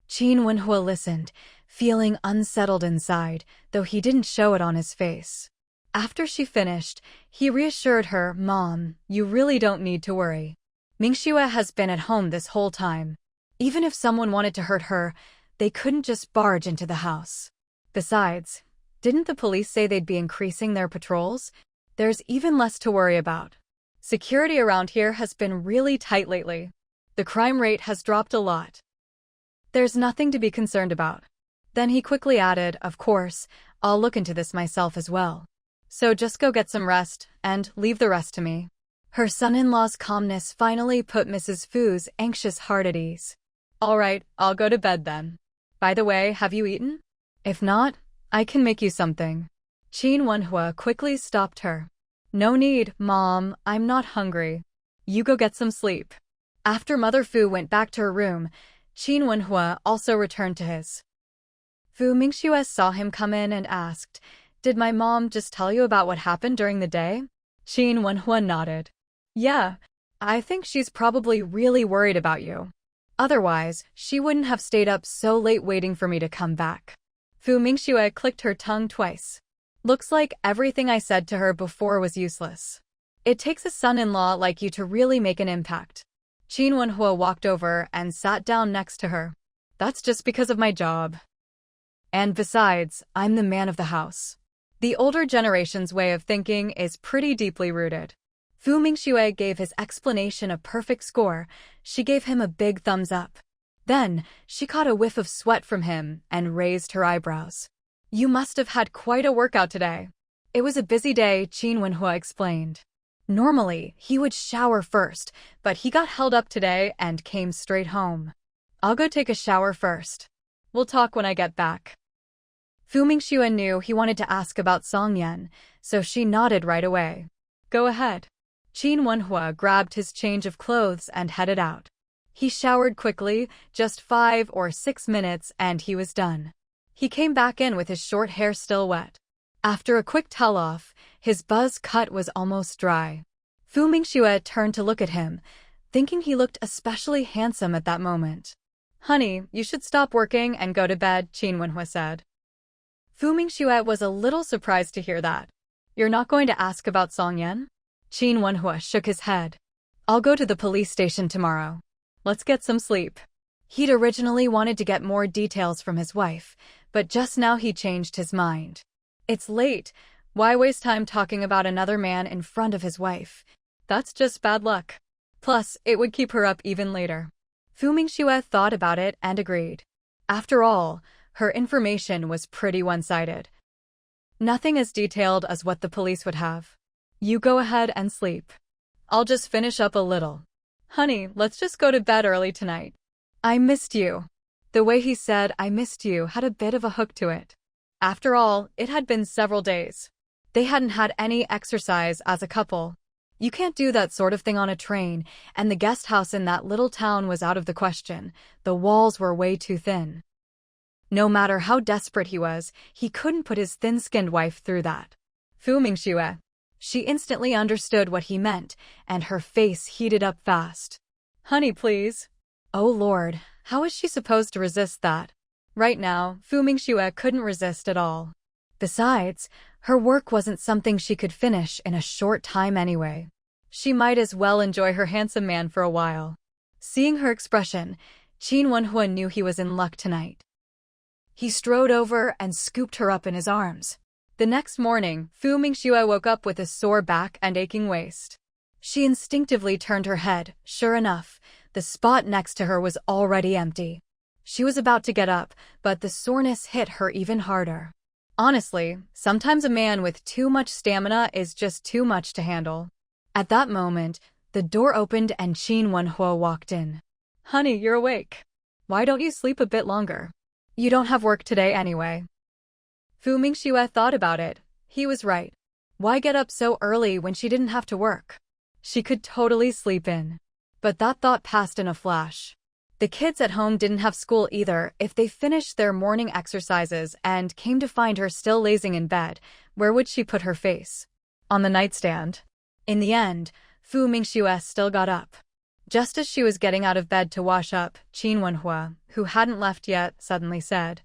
Qin Wenhua listened, feeling unsettled inside, though he didn't show it on his face. After she finished, he reassured her, Mom, you really don't need to worry. Mingxue has been at home this whole time. Even if someone wanted to hurt her, they couldn't just barge into the house. Besides, didn't the police say they'd be increasing their patrols? There's even less to worry about. Security around here has been really tight lately. The crime rate has dropped a lot. There's nothing to be concerned about. Then he quickly added, of course, I'll look into this myself as well. So just go get some rest, and leave the rest to me. Her son-in-law's calmness finally put Mrs. Fu's anxious heart at ease. All right, I'll go to bed then. By the way, have you eaten? If not, I can make you something. Qin Wenhua quickly stopped her. No need, Mom, I'm not hungry. You go get some sleep. After Mother Fu went back to her room, Qin Wenhua also returned to his. Fu Mingxue saw him come in and asked, Did my mom just tell you about what happened during the day? Qin Wenhua nodded. Yeah, I think she's probably really worried about you. Otherwise, she wouldn't have stayed up so late waiting for me to come back. Fu Mingxue clicked her tongue twice. Looks like everything I said to her before was useless. It takes a son-in-law like you to really make an impact. Qin Wenhua walked over and sat down next to her. That's just because of my job. And besides, I'm the man of the house. The older generation's way of thinking is pretty deeply rooted. Fu Mingxue gave his explanation a perfect score. She gave him a big thumbs up. Then, she caught a whiff of sweat from him and raised her eyebrows. You must have had quite a workout today. It was a busy day, Qin Wenhua explained. Normally, he would shower first, but he got held up today and came straight home. I'll go take a shower first. We'll talk when I get back. Fu Mingxue knew he wanted to ask about Song Yan, so she nodded right away. Go ahead. Qin Wenhua grabbed his change of clothes and headed out. He showered quickly, just 5 or 6 minutes, and he was done. He came back in with his short hair still wet. After a quick towel-off, his buzz cut was almost dry. Fu Mingxue turned to look at him, thinking he looked especially handsome at that moment. Honey, you should stop working and go to bed, Qin Wenhua said. Fu Mingxue was a little surprised to hear that. You're not going to ask about Song Yan? Qin Wenhua shook his head. I'll go to the police station tomorrow. Let's get some sleep. He'd originally wanted to get more details from his wife, but just now he changed his mind. It's late. Why waste time talking about another man in front of his wife? That's just bad luck. Plus, it would keep her up even later. Fu Mingxue thought about it and agreed. After all, her information was pretty one-sided. Nothing as detailed as what the police would have. You go ahead and sleep. I'll just finish up a little. Honey, let's just go to bed early tonight. I missed you. The way he said I missed you had a bit of a hook to it. After all, it had been several days. They hadn't had any exercise as a couple. You can't do that sort of thing on a train, and the guest house in that little town was out of the question. The walls were way too thin. No matter how desperate he was, he couldn't put his thin-skinned wife through that. Fu Mingxue. She instantly understood what he meant, and her face heated up fast. Honey, please. Oh Lord, how is she supposed to resist that? Right now, Mingxue couldn't resist at all. Besides, her work wasn't something she could finish in a short time anyway. She might as well enjoy her handsome man for a while. Seeing her expression, Qin Wenhua knew he was in luck tonight. He strode over and scooped her up in his arms. The next morning, Mingxue woke up with a sore back and aching waist. She instinctively turned her head. Sure enough, the spot next to her was already empty. She was about to get up, but the soreness hit her even harder. Honestly, sometimes a man with too much stamina is just too much to handle. At that moment, the door opened and Qin Wenhua walked in. Honey, you're awake. Why don't you sleep a bit longer? You don't have work today anyway. Mingxue thought about it. He was right. Why get up so early when she didn't have to work? She could totally sleep in. But that thought passed in a flash. The kids at home didn't have school either. If they finished their morning exercises and came to find her still lazing in bed, where would she put her face? On the nightstand. In the end, Mingxue still got up. Just as she was getting out of bed to wash up, Qin Wenhua, who hadn't left yet, suddenly said,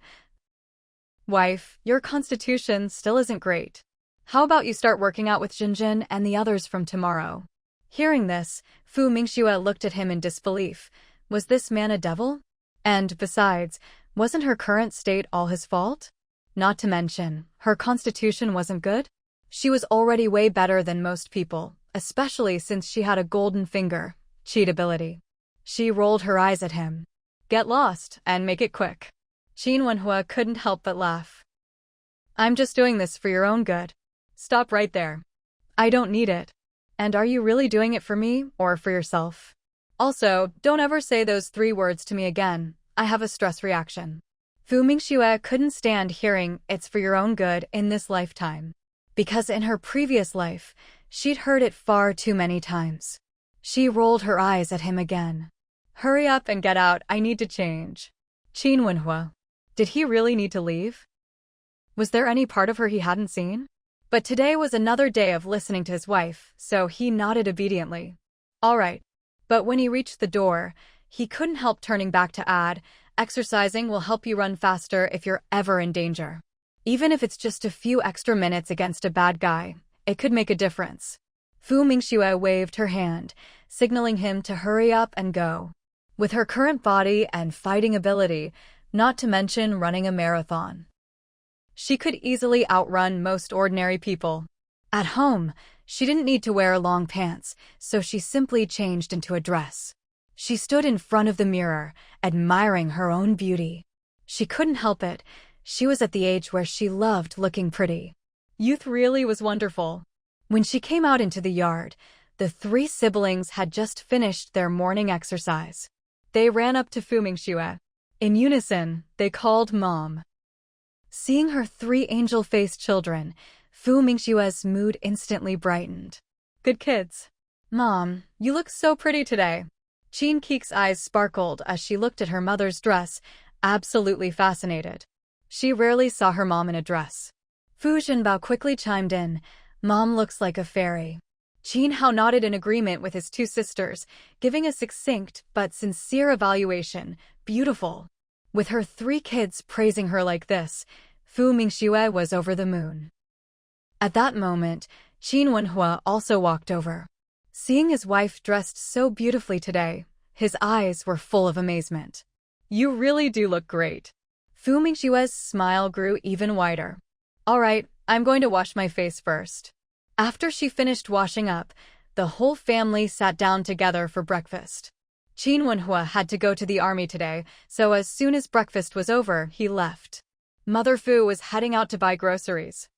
Wife, your constitution still isn't great. How about you start working out with Jinjin and the others from tomorrow? Hearing this, Mingxue looked at him in disbelief. Was this man a devil? And besides, wasn't her current state all his fault? Not to mention, her constitution wasn't good? She was already way better than most people, especially since she had a golden finger, cheat ability. She rolled her eyes at him. Get lost, and make it quick. Qin Wenhua couldn't help but laugh. I'm just doing this for your own good. Stop right there. I don't need it. And are you really doing it for me, or for yourself? Also, don't ever say those 3 words to me again. I have a stress reaction. Mingxue couldn't stand hearing, it's for your own good, in this lifetime. Because in her previous life, she'd heard it far too many times. She rolled her eyes at him again. Hurry up and get out, I need to change. Qin Wenhua. Did he really need to leave? Was there any part of her he hadn't seen? But today was another day of listening to his wife, so he nodded obediently. All right. But when he reached the door, he couldn't help turning back to add, exercising will help you run faster if you're ever in danger. Even if it's just a few extra minutes against a bad guy, it could make a difference. Mingxue waved her hand, signaling him to hurry up and go. With her current body and fighting ability, not to mention running a marathon, she could easily outrun most ordinary people. At home, she didn't need to wear long pants, so she simply changed into a dress. She stood in front of the mirror, admiring her own beauty. She couldn't help it. She was at the age where she loved looking pretty. Youth really was wonderful. When she came out into the yard, the 3 siblings had just finished their morning exercise. They ran up to Mingxue. In unison, they called Mom. Seeing her 3 angel-faced children, Mingxue's mood instantly brightened. Good kids. Mom, you look so pretty today. Qin Keek's eyes sparkled as she looked at her mother's dress, absolutely fascinated. She rarely saw her mom in a dress. Fu Zhenbao quickly chimed in, Mom looks like a fairy. Qin Hao nodded in agreement with his 2 sisters, giving a succinct but sincere evaluation, beautiful. With her 3 kids praising her like this, Mingxue was over the moon. At that moment, Qin Wenhua also walked over. Seeing his wife dressed so beautifully today, his eyes were full of amazement. You really do look great. Mingxue's smile grew even wider. All right, I'm going to wash my face first. After she finished washing up, the whole family sat down together for breakfast. Qin Wenhua had to go to the army today, so as soon as breakfast was over, he left. Mother Fu was heading out to buy groceries.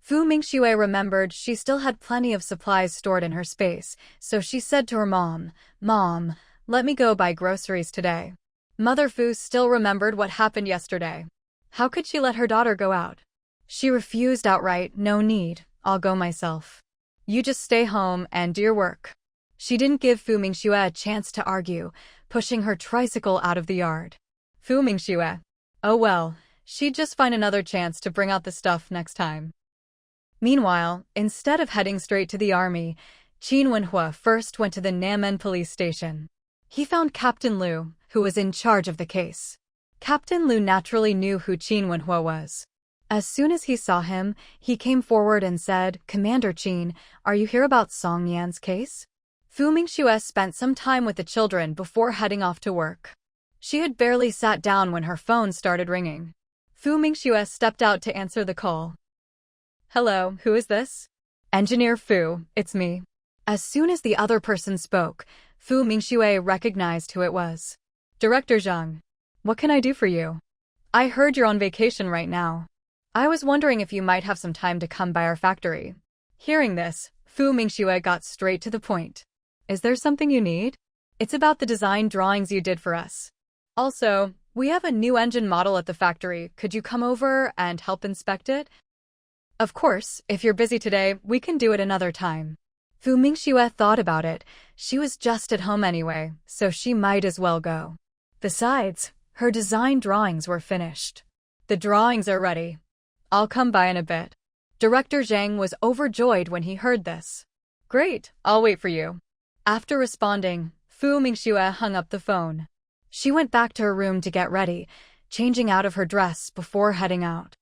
Mingxue remembered she still had plenty of supplies stored in her space, so she said to her mom, Mom, let me go buy groceries today. Mother Fu still remembered what happened yesterday. How could she let her daughter go out? She refused outright, no need, I'll go myself. You just stay home and do your work. She didn't give Mingxue a chance to argue, pushing her tricycle out of the yard. Mingxue. Oh well, she'd just find another chance to bring out the stuff next time. Meanwhile, instead of heading straight to the army, Qin Wenhua first went to the Namen police station. He found Captain Liu, who was in charge of the case. Captain Liu naturally knew who Qin Wenhua was. As soon as he saw him, he came forward and said, "Commander Qin, are you here about Song Yan's case?" Fu Mingxue spent some time with the children before heading off to work. She had barely sat down when her phone started ringing. Fu Mingxue stepped out to answer the call. "Hello, who is this?" "Engineer Fu, it's me." As soon as the other person spoke, Fu Mingxue recognized who it was. "Director Zhang, what can I do for you? I heard you're on vacation right now. I was wondering if you might have some time to come by our factory." Hearing this, Fu Mingxue got straight to the point. "Is there something you need? It's about the design drawings you did for us. Also, we have a new engine model at the factory. Could you come over and help inspect it?" "Of course, if you're busy today, we can do it another time." Fu Mingxue thought about it. She was just at home anyway, so she might as well go. Besides, her design drawings were finished. "The drawings are ready. I'll come by in a bit." Director Zhang was overjoyed when he heard this. "Great, I'll wait for you." After responding, Fu Mingxue hung up the phone. She went back to her room to get ready, changing out of her dress before heading out.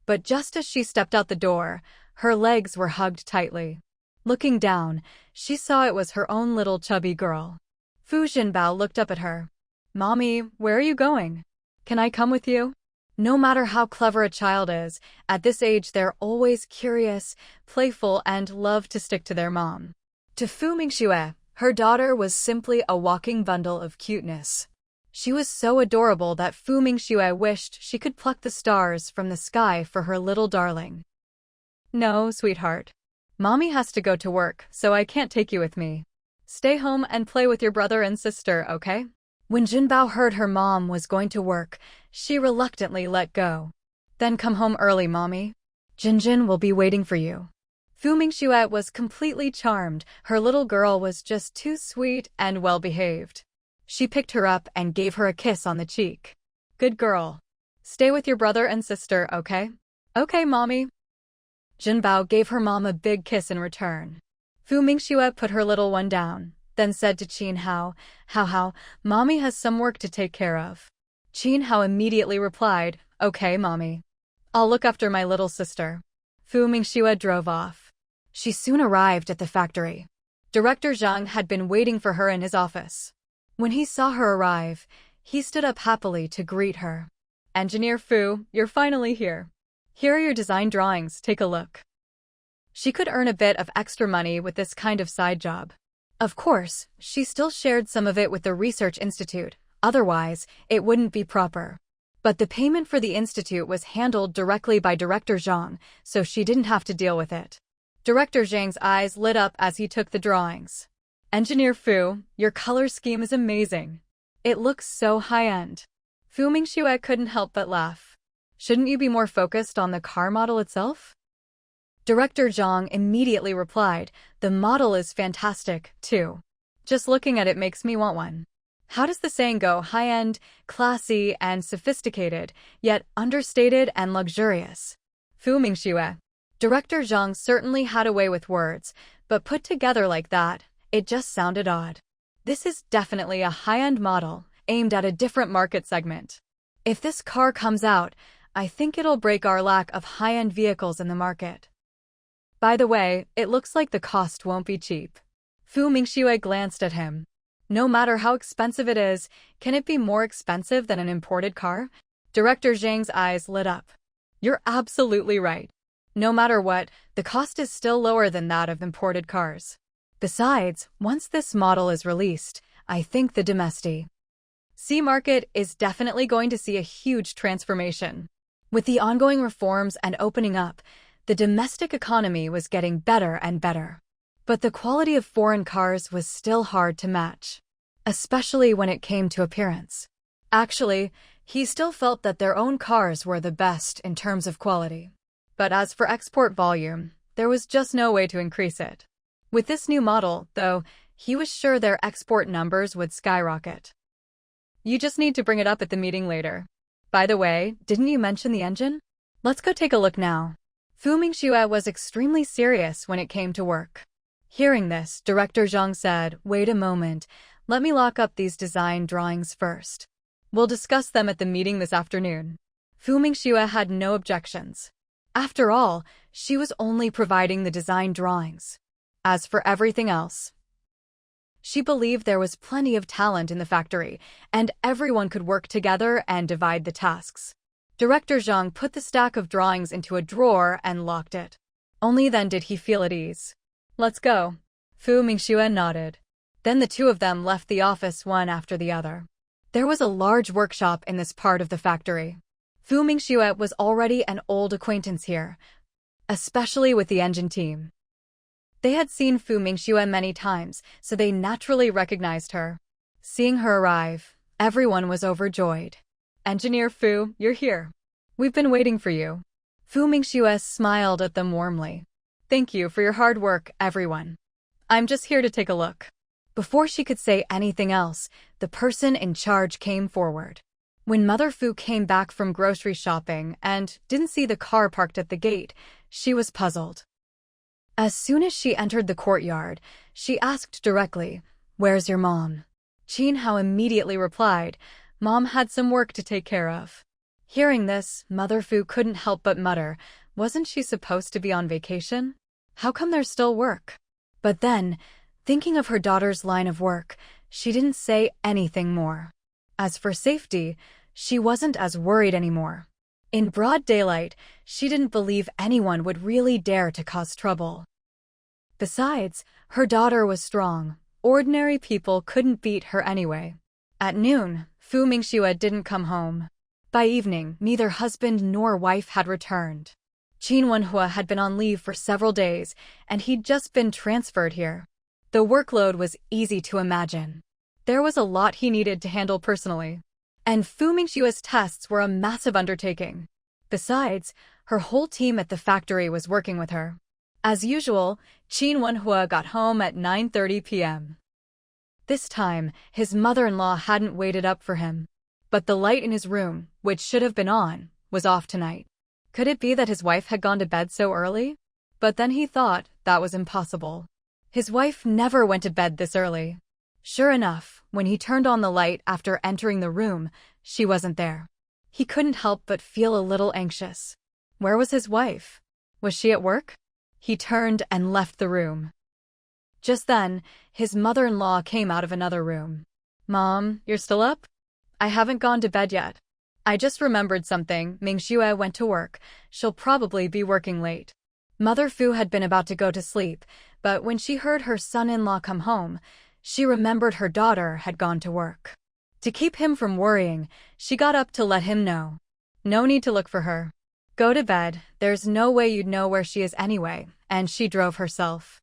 But just as she stepped out the door, her legs were hugged tightly. Looking down, she saw it was her own little chubby girl. Fu Jinbao looked up at her. "Mommy, where are you going? Can I come with you?" No matter how clever a child is, at this age they're always curious, playful, and love to stick to their mom. To Fu Mingxue, her daughter was simply a walking bundle of cuteness. She was so adorable that Fu Mingxue wished she could pluck the stars from the sky for her little darling. "No, sweetheart. Mommy has to go to work, so I can't take you with me. Stay home and play with your brother and sister, okay?" When Jinbao heard her mom was going to work, she reluctantly let go. "Then come home early, Mommy. Jinjin will be waiting for you." Fu Mingxue was completely charmed. Her little girl was just too sweet and well-behaved. She picked her up and gave her a kiss on the cheek. "Good girl. Stay with your brother and sister, okay?" "Okay, Mommy." Jinbao gave her mom a big kiss in return. Fu Mingxue put her little one down, then said to Qin Hao, "Mommy has some work to take care of." Qin Hao immediately replied, "Okay, Mommy. I'll look after my little sister." Fu Mingxue drove off. She soon arrived at the factory. Director Zhang had been waiting for her in his office. When he saw her arrive, he stood up happily to greet her. "Engineer Fu, you're finally here. Here are your design drawings, take a look." She could earn a bit of extra money with this kind of side job. Of course, she still shared some of it with the research institute, otherwise, it wouldn't be proper. But the payment for the institute was handled directly by Director Zhang, so she didn't have to deal with it. Director Zhang's eyes lit up as he took the drawings. "Engineer Fu, your color scheme is amazing. It looks so high-end." Fu Mingxue couldn't help but laugh. "Shouldn't you be more focused on the car model itself?" Director Zhang immediately replied, "The model is fantastic, too. Just looking at it makes me want one." How does the saying go? High-end, classy, and sophisticated, yet understated and luxurious. Fu Mingxue. Director Zhang certainly had a way with words, but put together like that, it just sounded odd. This is definitely a high-end model, aimed at a different market segment. If this car comes out, I think it'll break our lack of high-end vehicles in the market. By the way, it looks like the cost won't be cheap. Fu Mingxue glanced at him. No matter how expensive it is, can it be more expensive than an imported car? Director Zhang's eyes lit up. You're absolutely right. No matter what, the cost is still lower than that of imported cars. Besides, once this model is released, I think the domestic C market is definitely going to see a huge transformation. With the ongoing reforms and opening up, the domestic economy was getting better and better. But the quality of foreign cars was still hard to match, especially when it came to appearance. Actually, he still felt that their own cars were the best in terms of quality. But as for export volume, there was just no way to increase it. With this new model, though, he was sure their export numbers would skyrocket. You just need to bring it up at the meeting later. By the way, didn't you mention the engine? Let's go take a look now. Fu Mingxue was extremely serious when it came to work. Hearing this, Director Zhang said, "Wait a moment, Let me lock up these design drawings first. We'll discuss them at the meeting this afternoon. Fu Mingxue had no objections. After all, she was only providing the design drawings. As for everything else, she believed there was plenty of talent in the factory, and everyone could work together and divide the tasks. Director Zhang put the stack of drawings into a drawer and locked it. Only then did he feel at ease. Let's go. Fu Mingxue nodded. Then the two of them left the office one after the other. There was a large workshop in this part of the factory. Fu Mingxue was already an old acquaintance here, especially with the engine team. They had seen Fu Mingxue many times, so they naturally recognized her. Seeing her arrive, everyone was overjoyed. Engineer Fu, you're here. We've been waiting for you. Fu Mingxue smiled at them warmly. Thank you for your hard work, everyone. I'm just here to take a look. Before she could say anything else, the person in charge came forward. When Mother Fu came back from grocery shopping and didn't see the car parked at the gate, she was puzzled. As soon as she entered the courtyard, she asked directly, "Where's your mom?" Qin Hao immediately replied, "Mom had some work to take care of." Hearing this, Mother Fu couldn't help but mutter, wasn't she supposed to be on vacation? How come there's still work? But then, thinking of her daughter's line of work, she didn't say anything more. As for safety, she wasn't as worried anymore. In broad daylight, she didn't believe anyone would really dare to cause trouble. Besides, her daughter was strong. Ordinary people couldn't beat her anyway. At noon, Fu Mingxue didn't come home. By evening, neither husband nor wife had returned. Qin Wenhua had been on leave for several days, and he'd just been transferred here. The workload was easy to imagine. There was a lot he needed to handle personally. And Fu Mingxue's tests were a massive undertaking. Besides, her whole team at the factory was working with her. As usual, Qin Wenhua got home at 9:30 p.m. This time, his mother-in-law hadn't waited up for him. But the light in his room, which should have been on, was off tonight. Could it be that his wife had gone to bed so early? But then he thought that was impossible. His wife never went to bed this early. Sure enough, when he turned on the light after entering the room, she wasn't there. He couldn't help but feel a little anxious. Where was his wife? Was she at work? He turned and left the room. Just then, his mother-in-law came out of another room. "Mom, you're still up? I haven't gone to bed yet. I just remembered something. Mingxue went to work. She'll probably be working late." Mother Fu had been about to go to sleep, but when she heard her son-in-law come home, she remembered her daughter had gone to work. To keep him from worrying, she got up to let him know. No need to look for her. Go to bed, there's no way you'd know where she is anyway, and she drove herself.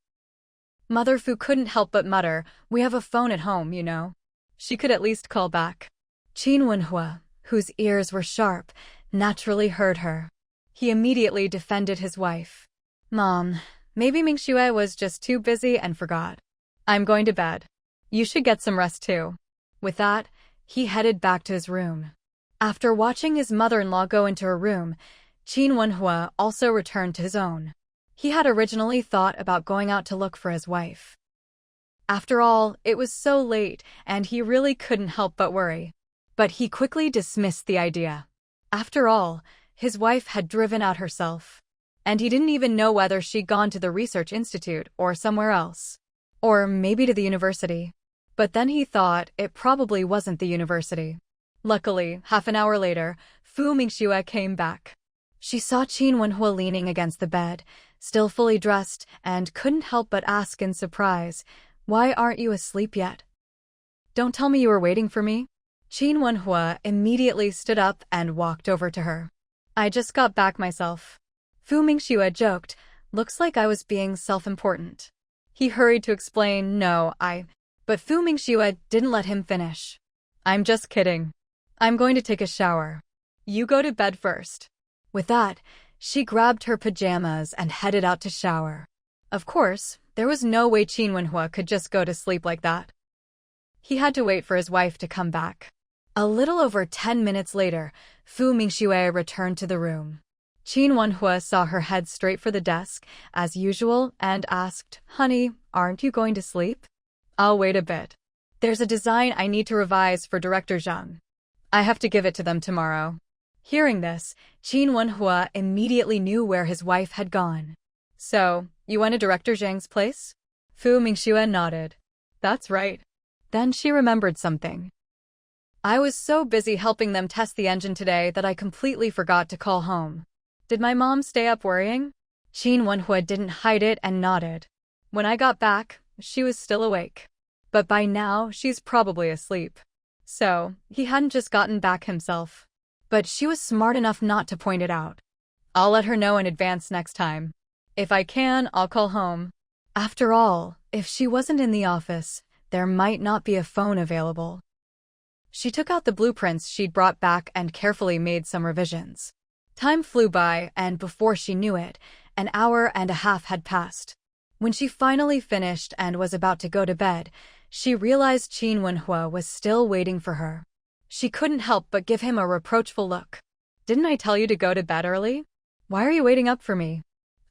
Mother Fu couldn't help but mutter, "We have a phone at home, you know. She could at least call back." Qin Wenhua, whose ears were sharp, naturally heard her. He immediately defended his wife. "Mom, maybe Mingxue was just too busy and forgot. I'm going to bed. You should get some rest too." With that, he headed back to his room. After watching his mother-in-law go into her room, Qin Wenhua also returned to his own. He had originally thought about going out to look for his wife. After all, it was so late, and he really couldn't help but worry. But he quickly dismissed the idea. After all, his wife had driven out herself. And he didn't even know whether she'd gone to the research institute or somewhere else. Or maybe to the university. But then he thought it probably wasn't the university. Luckily, half an hour later, Fu Mingxue came back. She saw Qin Wenhua leaning against the bed, still fully dressed, and couldn't help but ask in surprise, "Why aren't you asleep yet? Don't tell me you were waiting for me?" Qin Wenhua immediately stood up and walked over to her. "I just got back myself." Fu Mingxue joked, "Looks like I was being self-important." He hurried to explain, But Fu Mingxue didn't let him finish. "I'm just kidding. I'm going to take a shower. You go to bed first." With that, she grabbed her pajamas and headed out to shower. Of course, there was no way Qin Wenhua could just go to sleep like that. He had to wait for his wife to come back. A little over 10 minutes later, Fu Mingxue returned to the room. Qin Wenhua saw her head straight for the desk, as usual, and asked, "Honey, aren't you going to sleep?" "I'll wait a bit." There's a design I need to revise for Director Zhang. I have to give it to them tomorrow. Hearing this, Qin Wenhua immediately knew where his wife had gone. So, you went to Director Zhang's place? Fu Mingxue nodded. That's right. Then she remembered something. I was so busy helping them test the engine today that I completely forgot to call home. Did my mom stay up worrying? Qin Wenhua didn't hide it and nodded. When I got back, she was still awake. But by now, she's probably asleep. So, he hadn't just gotten back himself. But she was smart enough not to point it out. I'll let her know in advance next time. If I can, I'll call home. After all, if she wasn't in the office, there might not be a phone available. She took out the blueprints she'd brought back and carefully made some revisions. Time flew by, and before she knew it, an hour and a half had passed. When she finally finished and was about to go to bed, she realized Qin Wenhua was still waiting for her. She couldn't help but give him a reproachful look. Didn't I tell you to go to bed early? Why are you waiting up for me?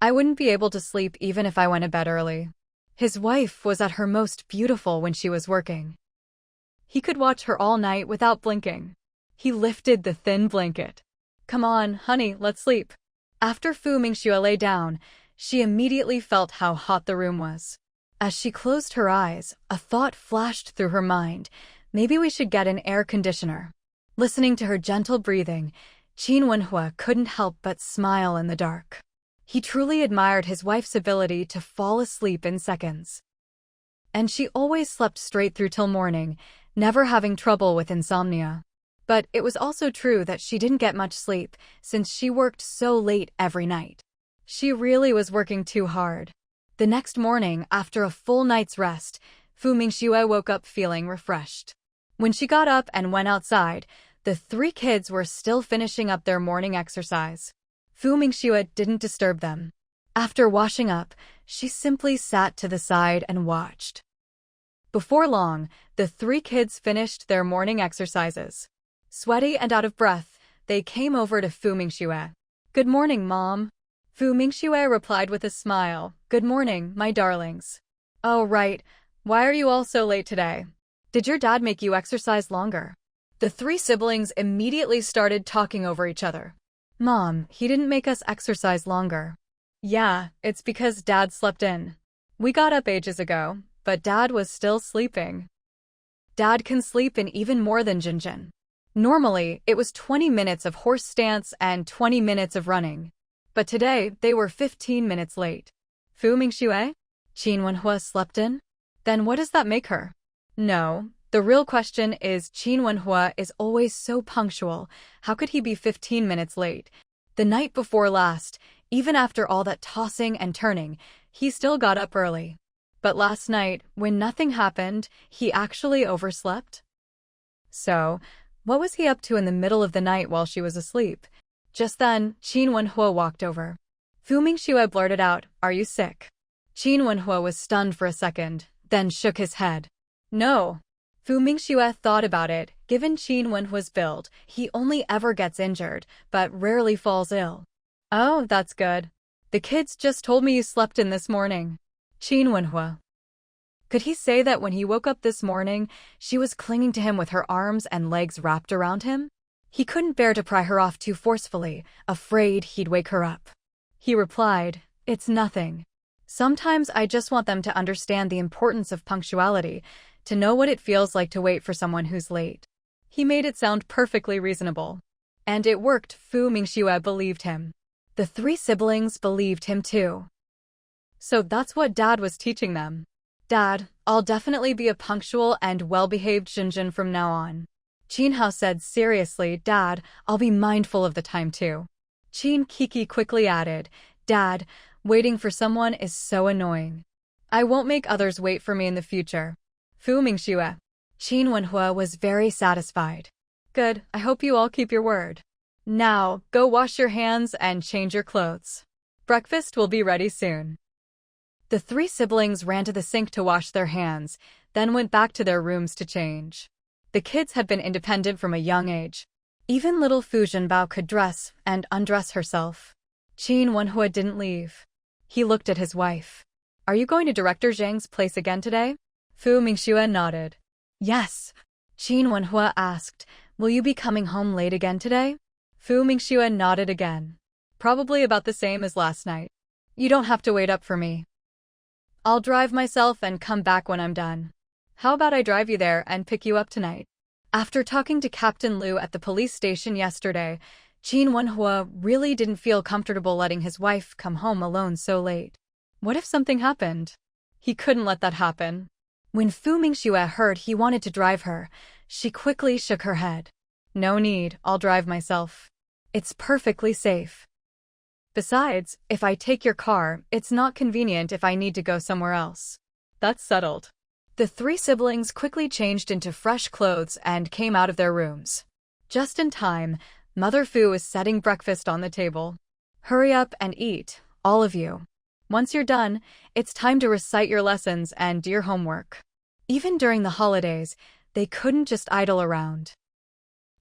I wouldn't be able to sleep even if I went to bed early. His wife was at her most beautiful when she was working. He could watch her all night without blinking. He lifted the thin blanket. Come on, honey, let's sleep. After Fu Mingxue lay down, she immediately felt how hot the room was. As she closed her eyes, a thought flashed through her mind. Maybe we should get an air conditioner. Listening to her gentle breathing, Qin Wenhua couldn't help but smile in the dark. He truly admired his wife's ability to fall asleep in seconds. And she always slept straight through till morning, never having trouble with insomnia. But it was also true that she didn't get much sleep since she worked so late every night. She really was working too hard. The next morning, after a full night's rest, Fu Mingxue woke up feeling refreshed. When she got up and went outside, the three kids were still finishing up their morning exercise. Fu Mingxue didn't disturb them. After washing up, she simply sat to the side and watched. Before long, the three kids finished their morning exercises. Sweaty and out of breath, they came over to Fu Mingxue. Good morning, Mom. Fu Mingxue replied with a smile. Good morning, my darlings. Oh, right. Why are you all so late today? Did your dad make you exercise longer? The three siblings immediately started talking over each other. Mom, he didn't make us exercise longer. Yeah, it's because Dad slept in. We got up ages ago, but Dad was still sleeping. Dad can sleep in even more than Jinjin. Normally, it was 20 minutes of horse stance and 20 minutes of running. But today, they were 15 minutes late. Fu Mingxue? Qin Wenhua slept in? Then what does that make her? No, the real question is Qin Wenhua is always so punctual. How could he be 15 minutes late? The night before last, even after all that tossing and turning, he still got up early. But last night, when nothing happened, he actually overslept? So, what was he up to in the middle of the night while she was asleep? Just then, Qin Wenhua walked over. Fu Mingxue blurted out, "Are you sick?" Qin Wenhua was stunned for a second, then shook his head. No. Fu Mingxue thought about it. Given Qin Wenhua's build, he only ever gets injured, but rarely falls ill. Oh, that's good. The kids just told me you slept in this morning. Qin Wenhua. Could he say that when he woke up this morning, she was clinging to him with her arms and legs wrapped around him? He couldn't bear to pry her off too forcefully, afraid he'd wake her up. He replied, "It's nothing. Sometimes I just want them to understand the importance of punctuality, to know what it feels like to wait for someone who's late." He made it sound perfectly reasonable. And it worked. Fu Mingxue believed him. The three siblings believed him too. So that's what Dad was teaching them. Dad, I'll definitely be a punctual and well-behaved Jinjin from now on. Qin Hao said seriously. Dad, I'll be mindful of the time too. Qin Kiki quickly added, Dad, waiting for someone is so annoying. I won't make others wait for me in the future. Fu Mingxue. Qin Wenhua was very satisfied. Good, I hope you all keep your word. Now, go wash your hands and change your clothes. Breakfast will be ready soon. The three siblings ran to the sink to wash their hands, then went back to their rooms to change. The kids had been independent from a young age. Even little Fu Zhenbao could dress and undress herself. Qin Wenhua didn't leave. He looked at his wife. Are you going to Director Zhang's place again today? Fu Mingxue nodded. Yes. Qin Wenhua asked, will you be coming home late again today? Fu Mingxue nodded again. Probably about the same as last night. You don't have to wait up for me. I'll drive myself and come back when I'm done. How about I drive you there and pick you up tonight? After talking to Captain Liu at the police station yesterday, Qin Wenhua really didn't feel comfortable letting his wife come home alone so late. What if something happened? He couldn't let that happen. When Fu Mingxue heard he wanted to drive her, she quickly shook her head. No need, I'll drive myself. It's perfectly safe. Besides, if I take your car, it's not convenient if I need to go somewhere else. That's settled. The three siblings quickly changed into fresh clothes and came out of their rooms. Just in time, Mother Fu was setting breakfast on the table. Hurry up and eat, all of you. Once you're done, it's time to recite your lessons and do your homework. Even during the holidays, they couldn't just idle around.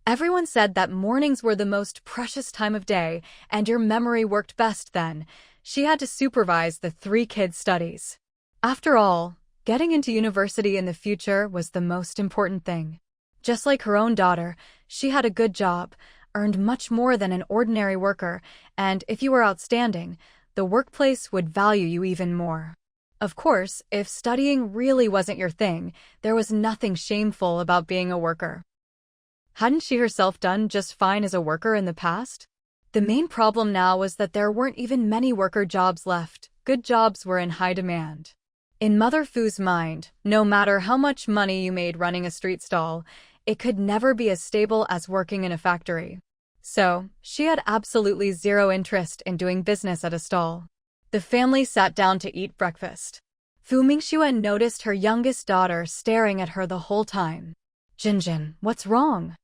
Everyone said that mornings were the most precious time of day, and your memory worked best then. She had to supervise the three kids' studies. After all, getting into university in the future was the most important thing. Just like her own daughter, she had a good job, earned much more than an ordinary worker, and if you were outstanding, the workplace would value you even more. Of course, if studying really wasn't your thing, there was nothing shameful about being a worker. Hadn't she herself done just fine as a worker in the past? The main problem now was that there weren't even many worker jobs left. Good jobs were in high demand. In Mother Fu's mind, no matter how much money you made running a street stall, it could never be as stable as working in a factory. So, she had absolutely zero interest in doing business at a stall. The family sat down to eat breakfast. Fu Mingxue noticed her youngest daughter staring at her the whole time. Jinjin, what's wrong?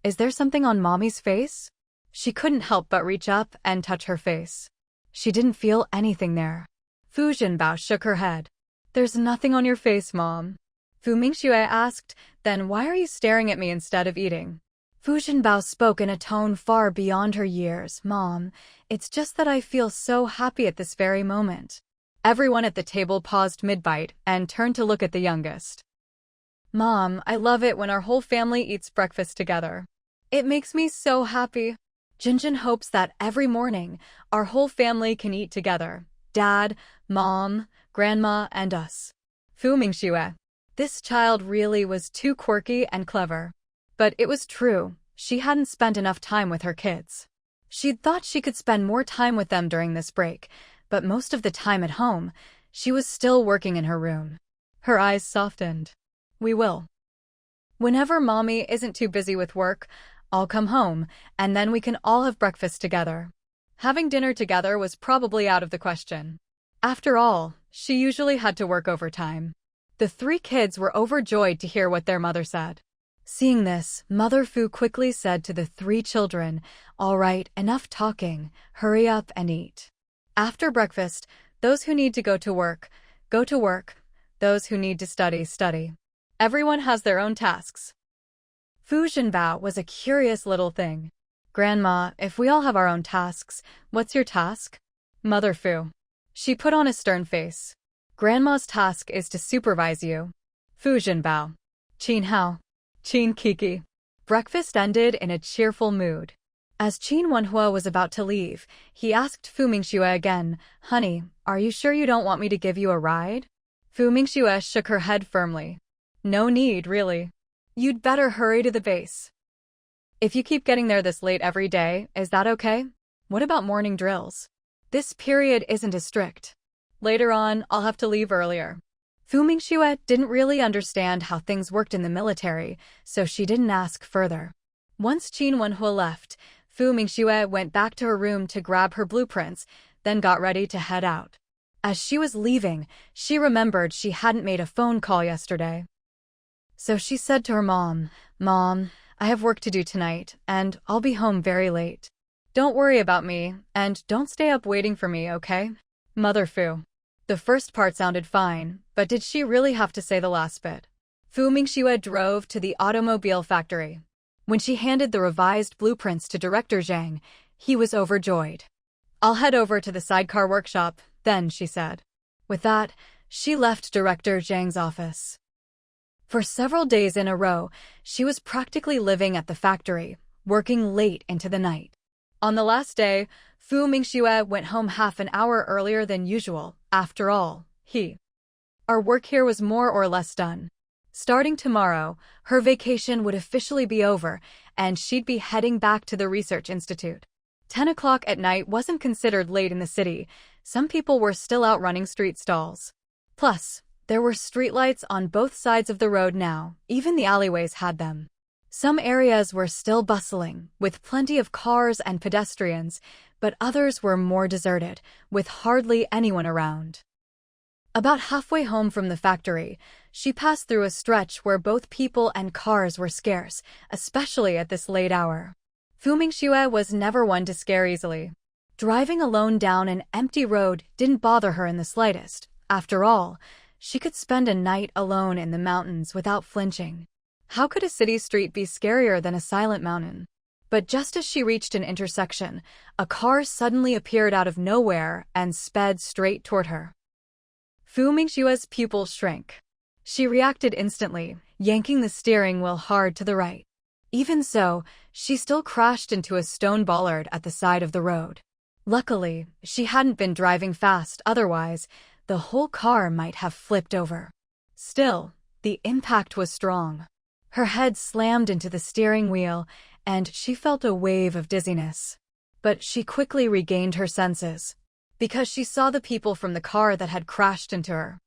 Is there something on Mommy's face? She couldn't help but reach up and touch her face. She didn't feel anything there. Fu Jinbao shook her head. There's nothing on your face, Mom. Fu Mingxue asked, then why are you staring at me instead of eating? Fu Jinbao spoke in a tone far beyond her years. Mom, it's just that I feel so happy at this very moment. Everyone at the table paused mid-bite and turned to look at the youngest. Mom, I love it when our whole family eats breakfast together. It makes me so happy. Jinjin hopes that every morning, our whole family can eat together. Dad, Mom, Grandma, and us. Fu Mingxue. This child really was too quirky and clever. But it was true, she hadn't spent enough time with her kids. She'd thought she could spend more time with them during this break, but most of the time at home, she was still working in her room. Her eyes softened. We will. Whenever Mommy isn't too busy with work, I'll come home, and then we can all have breakfast together. Having dinner together was probably out of the question. After all, she usually had to work overtime. The three kids were overjoyed to hear what their mother said. Seeing this, Mother Fu quickly said to the three children, all right, enough talking, hurry up and eat. After breakfast, those who need to go to work, go to work. Those who need to study, study. Everyone has their own tasks. Fu Jinbao was a curious little thing. Grandma, if we all have our own tasks, what's your task? Mother Fu. She put on a stern face. Grandma's task is to supervise you. Fu Jinbao. Qin Hao. Qin Kiki. Breakfast ended in a cheerful mood. As Qin Wenhua was about to leave, he asked Fu Mingxue again, Honey, are you sure you don't want me to give you a ride? Fu Mingxue shook her head firmly. No need, really. You'd better hurry to the base. If you keep getting there this late every day, is that okay? What about morning drills? This period isn't as strict. Later on, I'll have to leave earlier. Fu Mingxue didn't really understand how things worked in the military, so she didn't ask further. Once Qin Wenhua left, Fu Mingxue went back to her room to grab her blueprints, then got ready to head out. As she was leaving, she remembered she hadn't made a phone call yesterday. So she said to her mom, Mom, I have work to do tonight, and I'll be home very late. Don't worry about me, and don't stay up waiting for me, okay? Mother Fu. The first part sounded fine, but did she really have to say the last bit? Fu Mingxue drove to the automobile factory. When she handed the revised blueprints to Director Zhang, he was overjoyed. I'll head over to the sidecar workshop, then, she said. With that, she left Director Zhang's office. For several days in a row, she was practically living at the factory, working late into the night. On the last day, Mingxue went home half an hour earlier than usual. After all, our work here was more or less done. Starting tomorrow, her vacation would officially be over, and she'd be heading back to the research institute. 10 o'clock at night wasn't considered late in the city. Some people were still out running street stalls. Plus, there were streetlights on both sides of the road now. Even the alleyways had them. Some areas were still bustling, with plenty of cars and pedestrians, but others were more deserted, with hardly anyone around. About halfway home from the factory, she passed through a stretch where both people and cars were scarce, especially at this late hour. Mingxue was never one to scare easily. Driving alone down an empty road didn't bother her in the slightest. After all, she could spend a night alone in the mountains without flinching. How could a city street be scarier than a silent mountain? But just as she reached an intersection, a car suddenly appeared out of nowhere and sped straight toward her. Mingxue's pupils shrank. She reacted instantly, yanking the steering wheel hard to the right. Even so, she still crashed into a stone bollard at the side of the road. Luckily, she hadn't been driving fast, otherwise, the whole car might have flipped over. Still, the impact was strong. Her head slammed into the steering wheel, and she felt a wave of dizziness. But she quickly regained her senses, because she saw the people from the car that had crashed into her.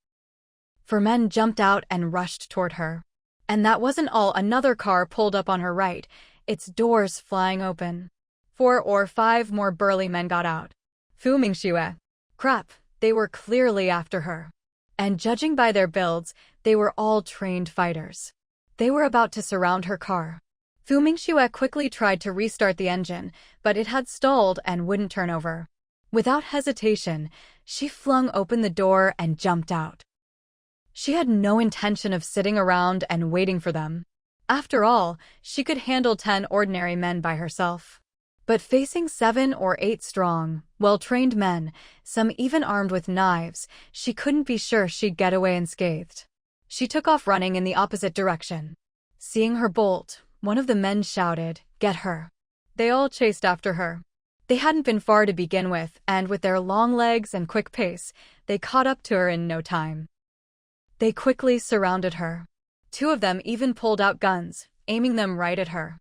4 men jumped out and rushed toward her. And that wasn't all. Another car pulled up on her right, its doors flying open. 4 or 5 more burly men got out. Mingxue. Crap, they were clearly after her. And judging by their builds, they were all trained fighters. They were about to surround her car. Mingxue quickly tried to restart the engine, but it had stalled and wouldn't turn over. Without hesitation, she flung open the door and jumped out. She had no intention of sitting around and waiting for them. After all, she could handle 10 ordinary men by herself. But facing 7 or 8 strong, well-trained men, some even armed with knives, she couldn't be sure she'd get away unscathed. She took off running in the opposite direction. Seeing her bolt, one of the men shouted, "Get her." They all chased after her. They hadn't been far to begin with, and with their long legs and quick pace, they caught up to her in no time. They quickly surrounded her. 2 of them even pulled out guns, aiming them right at her.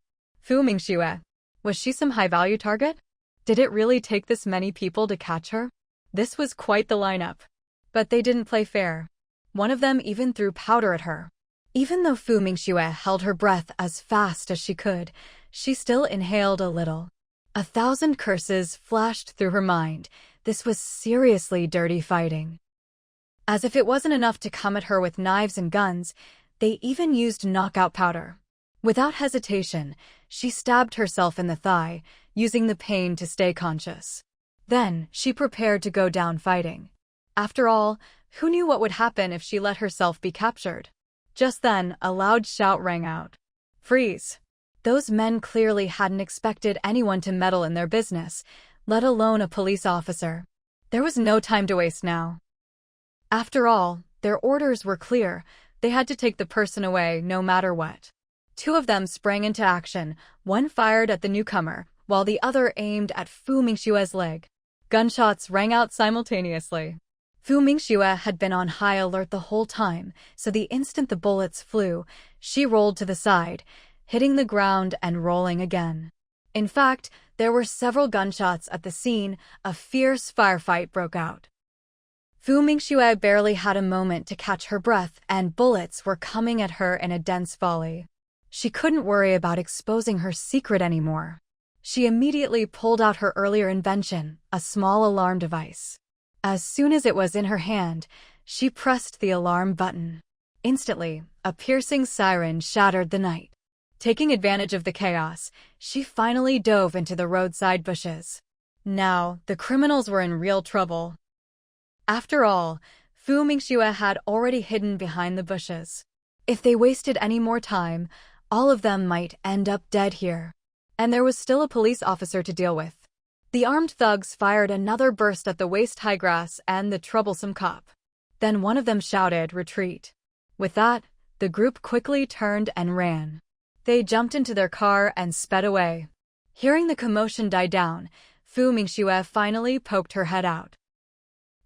Mingxue. Was she some high-value target? Did it really take this many people to catch her? This was quite the lineup. But they didn't play fair. One of them even threw powder at her. Even though Mingxue held her breath as fast as she could, she still inhaled a little. 1,000 curses flashed through her mind. This was seriously dirty fighting. As if it wasn't enough to come at her with knives and guns, they even used knockout powder. Without hesitation, she stabbed herself in the thigh, using the pain to stay conscious. Then, she prepared to go down fighting. After all, who knew what would happen if she let herself be captured? Just then, a loud shout rang out. "Freeze!" Those men clearly hadn't expected anyone to meddle in their business, let alone a police officer. There was no time to waste now. After all, their orders were clear. They had to take the person away no matter what. 2 of them sprang into action. One fired at the newcomer, while the other aimed at Mingxue's leg. Gunshots rang out simultaneously. Mingxue had been on high alert the whole time, so the instant the bullets flew, she rolled to the side, hitting the ground and rolling again. In fact, there were several gunshots at the scene. A fierce firefight broke out. Mingxue barely had a moment to catch her breath, and bullets were coming at her in a dense volley. She couldn't worry about exposing her secret anymore. She immediately pulled out her earlier invention, a small alarm device. As soon as it was in her hand, she pressed the alarm button. Instantly, a piercing siren shattered the night. Taking advantage of the chaos, she finally dove into the roadside bushes. Now, the criminals were in real trouble. After all, Mingxue had already hidden behind the bushes. If they wasted any more time, all of them might end up dead here. And there was still a police officer to deal with. The armed thugs fired another burst at the waist-high grass and the troublesome cop. Then one of them shouted, "Retreat." With that, The group quickly turned and ran. They jumped into their car and sped away. Hearing the commotion die down, Mingxue finally poked her head out.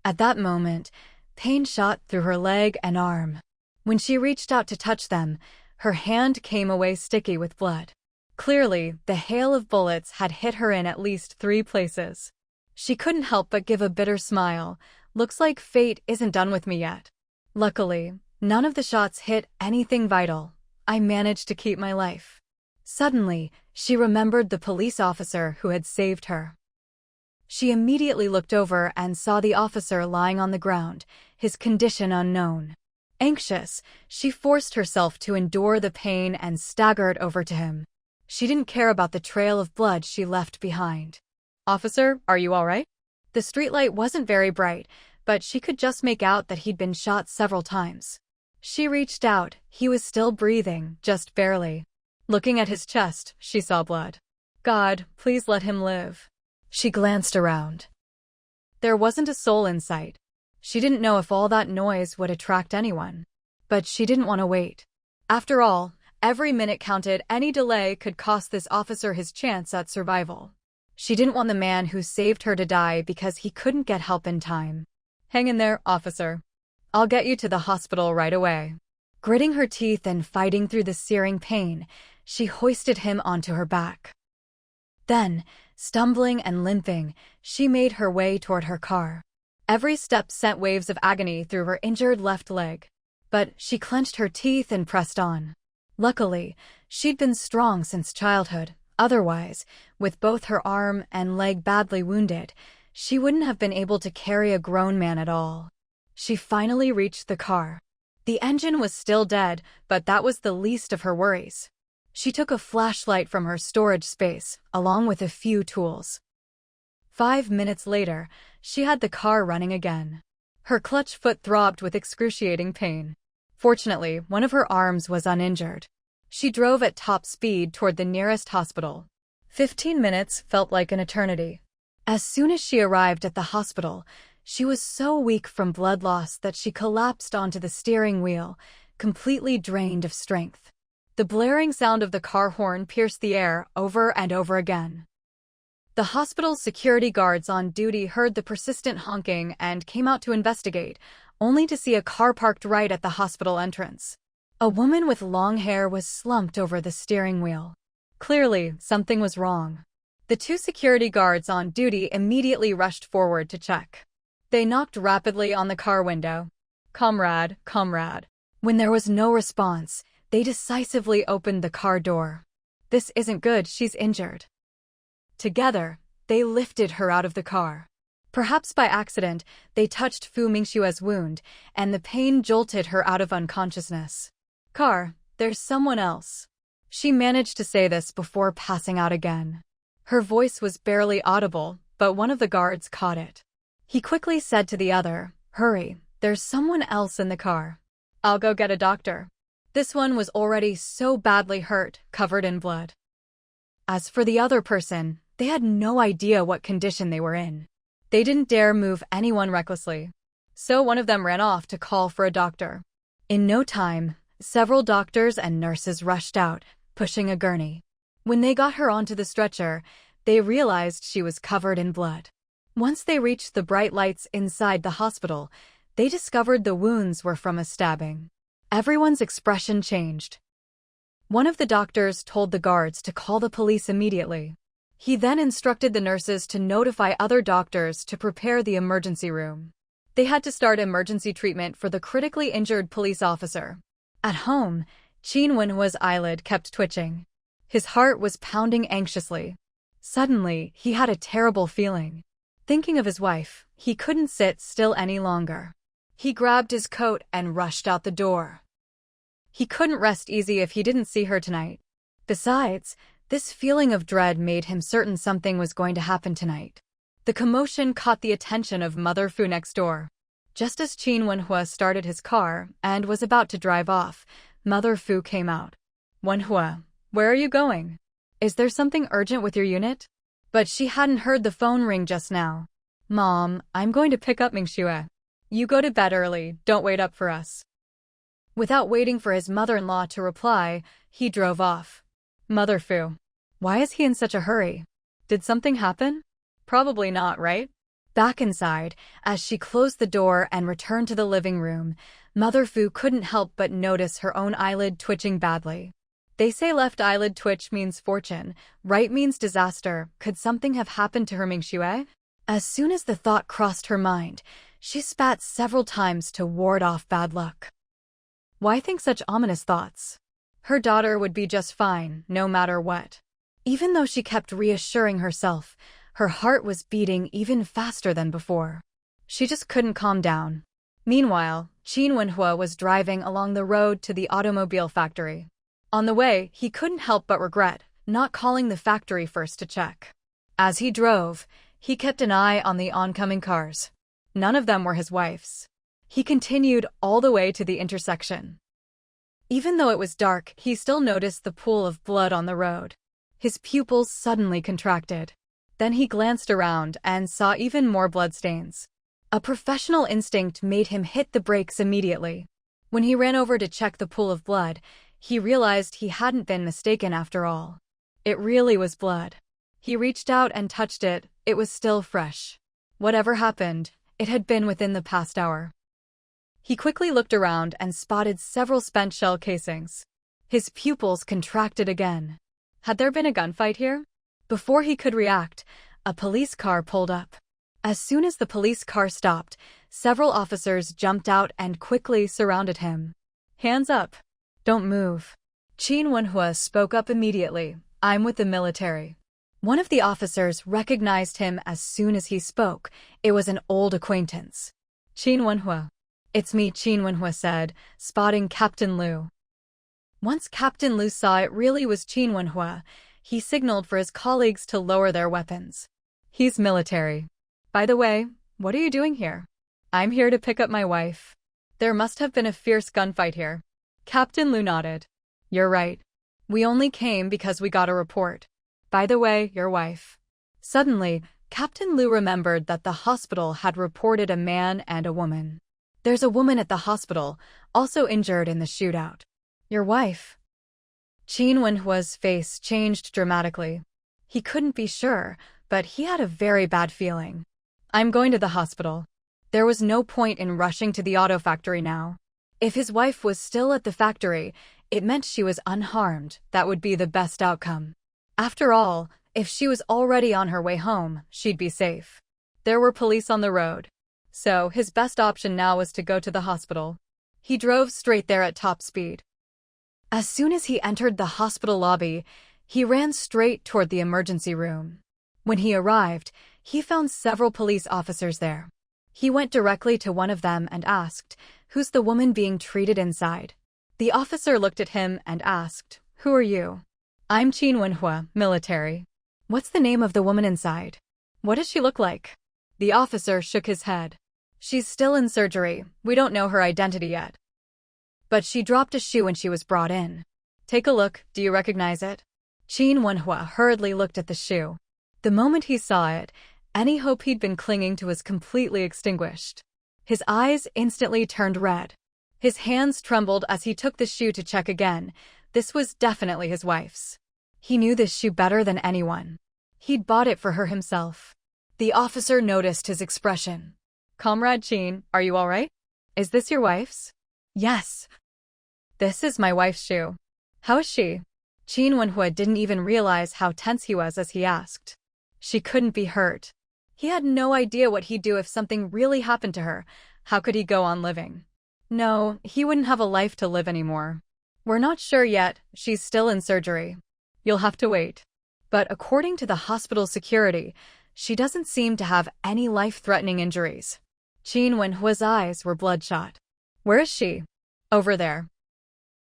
At that moment, pain shot through her leg and arm. When she reached out to touch them, her hand came away sticky with blood. Clearly, the hail of bullets had hit her in at least 3 places. She couldn't help but give a bitter smile. Looks like fate isn't done with me yet. Luckily, none of the shots hit anything vital. I managed to keep my life. Suddenly, she remembered the police officer who had saved her. She immediately looked over and saw the officer lying on the ground, his condition unknown. Anxious, she forced herself to endure the pain and staggered over to him. She didn't care about the trail of blood she left behind. "Officer, are you all right?" The streetlight wasn't very bright, but she could just make out that he'd been shot several times. She reached out. He was still breathing, just barely. Looking at his chest, she saw blood. God, please let him live. She glanced around. There wasn't a soul in sight. She didn't know if all that noise would attract anyone. But she didn't want to wait. After all, every minute counted. Any delay could cost this officer his chance at survival. She didn't want the man who saved her to die because he couldn't get help in time. "Hang in there, officer. I'll get you to the hospital right away." Gritting her teeth and fighting through the searing pain, she hoisted him onto her back. Then, stumbling and limping, she made her way toward her car. Every step sent waves of agony through her injured left leg. But she clenched her teeth and pressed on. Luckily, she'd been strong since childhood. Otherwise, with both her arm and leg badly wounded, she wouldn't have been able to carry a grown man at all. She finally reached the car. The engine was still dead, but that was the least of her worries. She took a flashlight from her storage space, along with a few tools. 5 minutes later, she had the car running again. Her clutch foot throbbed with excruciating pain. Fortunately, one of her arms was uninjured. She drove at top speed toward the nearest hospital. 15 minutes felt like an eternity. As soon as she arrived at the hospital, she was so weak from blood loss that she collapsed onto the steering wheel, completely drained of strength. The blaring sound of the car horn pierced the air over and over again. The hospital's security guards on duty heard the persistent honking and came out to investigate, only to see a car parked right at the hospital entrance. A woman with long hair was slumped over the steering wheel. Clearly, something was wrong. The 2 security guards on duty immediately rushed forward to check. They knocked rapidly on the car window. "Comrade, comrade." When there was no response, they decisively opened the car door. "This isn't good, she's injured." Together, they lifted her out of the car. Perhaps by accident, they touched Mingxue's wound, and the pain jolted her out of unconsciousness. "Car, there's someone else." She managed to say this before passing out again. Her voice was barely audible, but one of the guards caught it. He quickly said to the other, "Hurry, there's someone else in the car. I'll go get a doctor." This one was already so badly hurt, covered in blood. As for the other person, they had no idea what condition they were in. They didn't dare move anyone recklessly. So one of them ran off to call for a doctor. In no time, several doctors and nurses rushed out, pushing a gurney. When they got her onto the stretcher, they realized she was covered in blood. Once they reached the bright lights inside the hospital, they discovered the wounds were from a stabbing. Everyone's expression changed. One of the doctors told the guards to call the police immediately. He then instructed the nurses to notify other doctors to prepare the emergency room. They had to start emergency treatment for the critically injured police officer. At home, Wenhua's eyelid kept twitching. His heart was pounding anxiously. Suddenly, he had a terrible feeling. Thinking of his wife, he couldn't sit still any longer. He grabbed his coat and rushed out the door. He couldn't rest easy if he didn't see her tonight. Besides, this feeling of dread made him certain something was going to happen tonight. The commotion caught the attention of Mother Fu next door. Just as Wenhua started his car and was about to drive off, Mother Fu came out. "Wenhua, where are you going? Is there something urgent with your unit?" But she hadn't heard the phone ring just now. "Mom, I'm going to pick up Mingxue. You go to bed early, don't wait up for us." Without waiting for his mother-in-law to reply, he drove off. Mother Fu. Why is he in such a hurry? Did something happen? Probably not, right? Back inside, as she closed the door and returned to the living room, Mother Fu couldn't help but notice her own eyelid twitching badly. They say left eyelid twitch means fortune, right means disaster. Could something have happened to her Mingxue? As soon as the thought crossed her mind, she spat several times to ward off bad luck. Why think such ominous thoughts? Her daughter would be just fine, no matter what. Even though she kept reassuring herself, her heart was beating even faster than before. She just couldn't calm down. Meanwhile, Qin Wenhua was driving along the road to the automobile factory. On the way, he couldn't help but regret not calling the factory first to check. As he drove, he kept an eye on the oncoming cars. None of them were his wife's. He continued all the way to the intersection. Even though it was dark, he still noticed the pool of blood on the road. His pupils suddenly contracted. Then he glanced around and saw even more bloodstains. A professional instinct made him hit the brakes immediately. When he ran over to check the pool of blood, he realized he hadn't been mistaken after all. It really was blood. He reached out and touched it. It was still fresh. Whatever happened, it had been within the past hour. He quickly looked around and spotted several spent shell casings. His pupils contracted again. Had there been a gunfight here? Before he could react, a police car pulled up. As soon as the police car stopped, several officers jumped out and quickly surrounded him. Hands up. Don't move. Qin Wenhua spoke up immediately. I'm with the military. One of the officers recognized him as soon as he spoke. It was an old acquaintance. Qin Wenhua. It's me, Qin Wenhua said, spotting Captain Liu. Once Captain Liu saw it really was Qin Wenhua, he signaled for his colleagues to lower their weapons. He's military. By the way, what are you doing here? I'm here to pick up my wife. There must have been a fierce gunfight here. Captain Liu nodded. You're right. We only came because we got a report. By the way, your wife. Suddenly, Captain Liu remembered that the hospital had reported a man and a woman. There's a woman at the hospital, also injured in the shootout. Your wife. Qin Wenhua's face changed dramatically. He couldn't be sure, but he had a very bad feeling. I'm going to the hospital. There was no point in rushing to the auto factory now. If his wife was still at the factory, it meant she was unharmed. That would be the best outcome. After all, if she was already on her way home, she'd be safe. There were police on the road. So, his best option now was to go to the hospital. He drove straight there at top speed. As soon as he entered the hospital lobby, he ran straight toward the emergency room. When he arrived, he found several police officers there. He went directly to one of them and asked, "Who's the woman being treated inside?" The officer looked at him and asked, "Who are you?" "I'm Qin Wenhua, military." "What's the name of the woman inside? What does she look like?" The officer shook his head. "She's still in surgery. We don't know her identity yet. But she dropped a shoe when she was brought in. Take a look. Do you recognize it?" Qin Wenhua hurriedly looked at the shoe. The moment he saw it, any hope he'd been clinging to was completely extinguished. His eyes instantly turned red. His hands trembled as he took the shoe to check again. This was definitely his wife's. He knew this shoe better than anyone. He'd bought it for her himself. The officer noticed his expression. "Comrade Qin, are you all right? Is this your wife's?" "Yes. This is my wife's shoe." "How is she?" Qin Wenhua didn't even realize how tense he was as he asked. "She couldn't be hurt." He had no idea what he'd do if something really happened to her. How could he go on living? No, he wouldn't have a life to live anymore. "We're not sure yet. She's still in surgery. You'll have to wait." But according to the hospital security, she doesn't seem to have any life-threatening injuries. Qin Wenhua's eyes were bloodshot. "Where is she?" "Over there."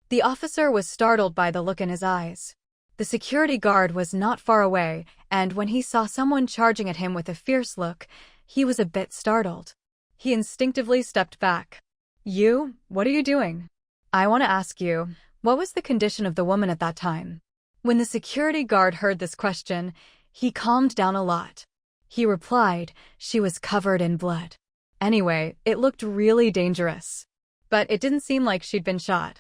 The officer was startled by the look in his eyes. The security guard was not far away, and when he saw someone charging at him with a fierce look, he was a bit startled. He instinctively stepped back. "You? What are you doing?" "I want to ask you, what was the condition of the woman at that time?" When the security guard heard this question, he calmed down a lot. He replied, "She was covered in blood. Anyway, it looked really dangerous." but it didn't seem like she'd been shot.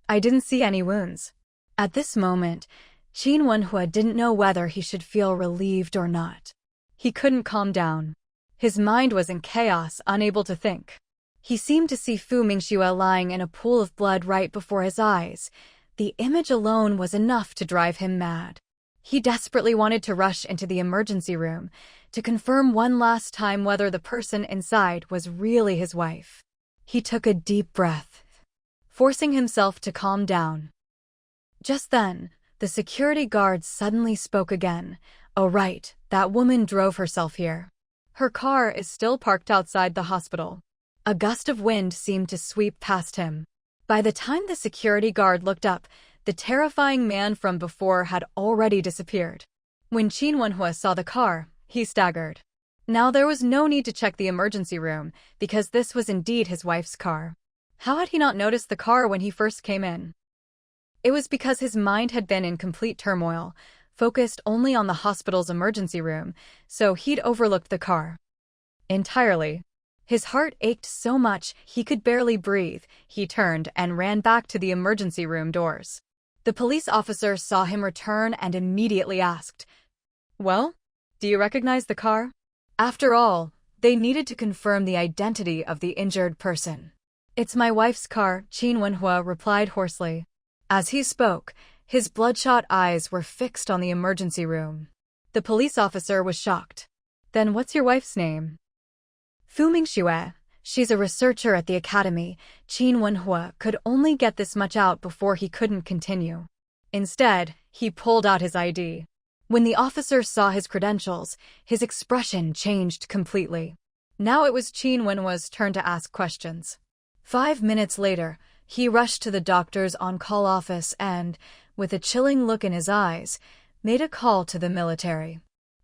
I didn't see any wounds. At this moment, Qin Wenhua didn't know whether he should feel relieved or not. He couldn't calm down. His mind was in chaos, unable to think. He seemed to see Fu Mingxue lying in a pool of blood right before his eyes. The image alone was enough to drive him mad. He desperately wanted to rush into the emergency room to confirm one last time whether the person inside was really his wife. He took a deep breath, forcing himself to calm down. Just then, the security guard suddenly spoke again. "Oh right, that woman drove herself here. Her car is still parked outside the hospital." A gust of wind seemed to sweep past him. By the time the security guard looked up, the terrifying man from before had already disappeared. When Qin Wenhua saw the car, he staggered. Now there was no need to check the emergency room, because this was indeed his wife's car. How had he not noticed the car when he first came in? It was because his mind had been in complete turmoil, focused only on the hospital's emergency room, so he'd overlooked the car entirely. His heart ached so much he could barely breathe. He turned and ran back to the emergency room doors. The police officer saw him return and immediately asked, "Well, do you recognize the car?" After all, they needed to confirm the identity of the injured person. "It's my wife's car," Qin Wenhua replied hoarsely. As he spoke, his bloodshot eyes were fixed on the emergency room. The police officer was shocked. "Then what's your wife's name?" "Fu Mingxue. She's a researcher at the academy." Qin Wenhua could only get this much out before he couldn't continue. Instead, he pulled out his ID. When the officer saw his credentials, his expression changed completely. Now it was Qin Wenhua's turn to ask questions. 5 minutes later, he rushed to the doctor's on-call office and, with a chilling look in his eyes, made a call to the military.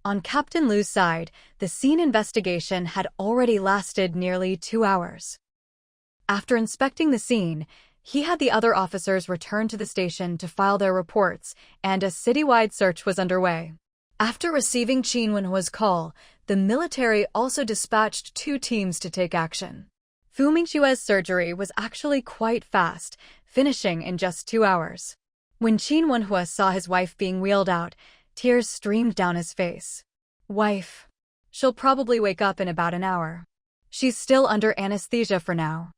On Captain Lu's side, the scene investigation had already lasted nearly 2 hours. After inspecting the scene, he had the other officers return to the station to file their reports, and a citywide search was underway. After receiving Qin Wenhua's call, the military also dispatched 2 teams to take action. Fu Mingxue's surgery was actually quite fast, finishing in just 2 hours. When Qin Wenhua saw his wife being wheeled out, tears streamed down his face. "Wife. She'll probably wake up in about an hour. She's still under anesthesia for now.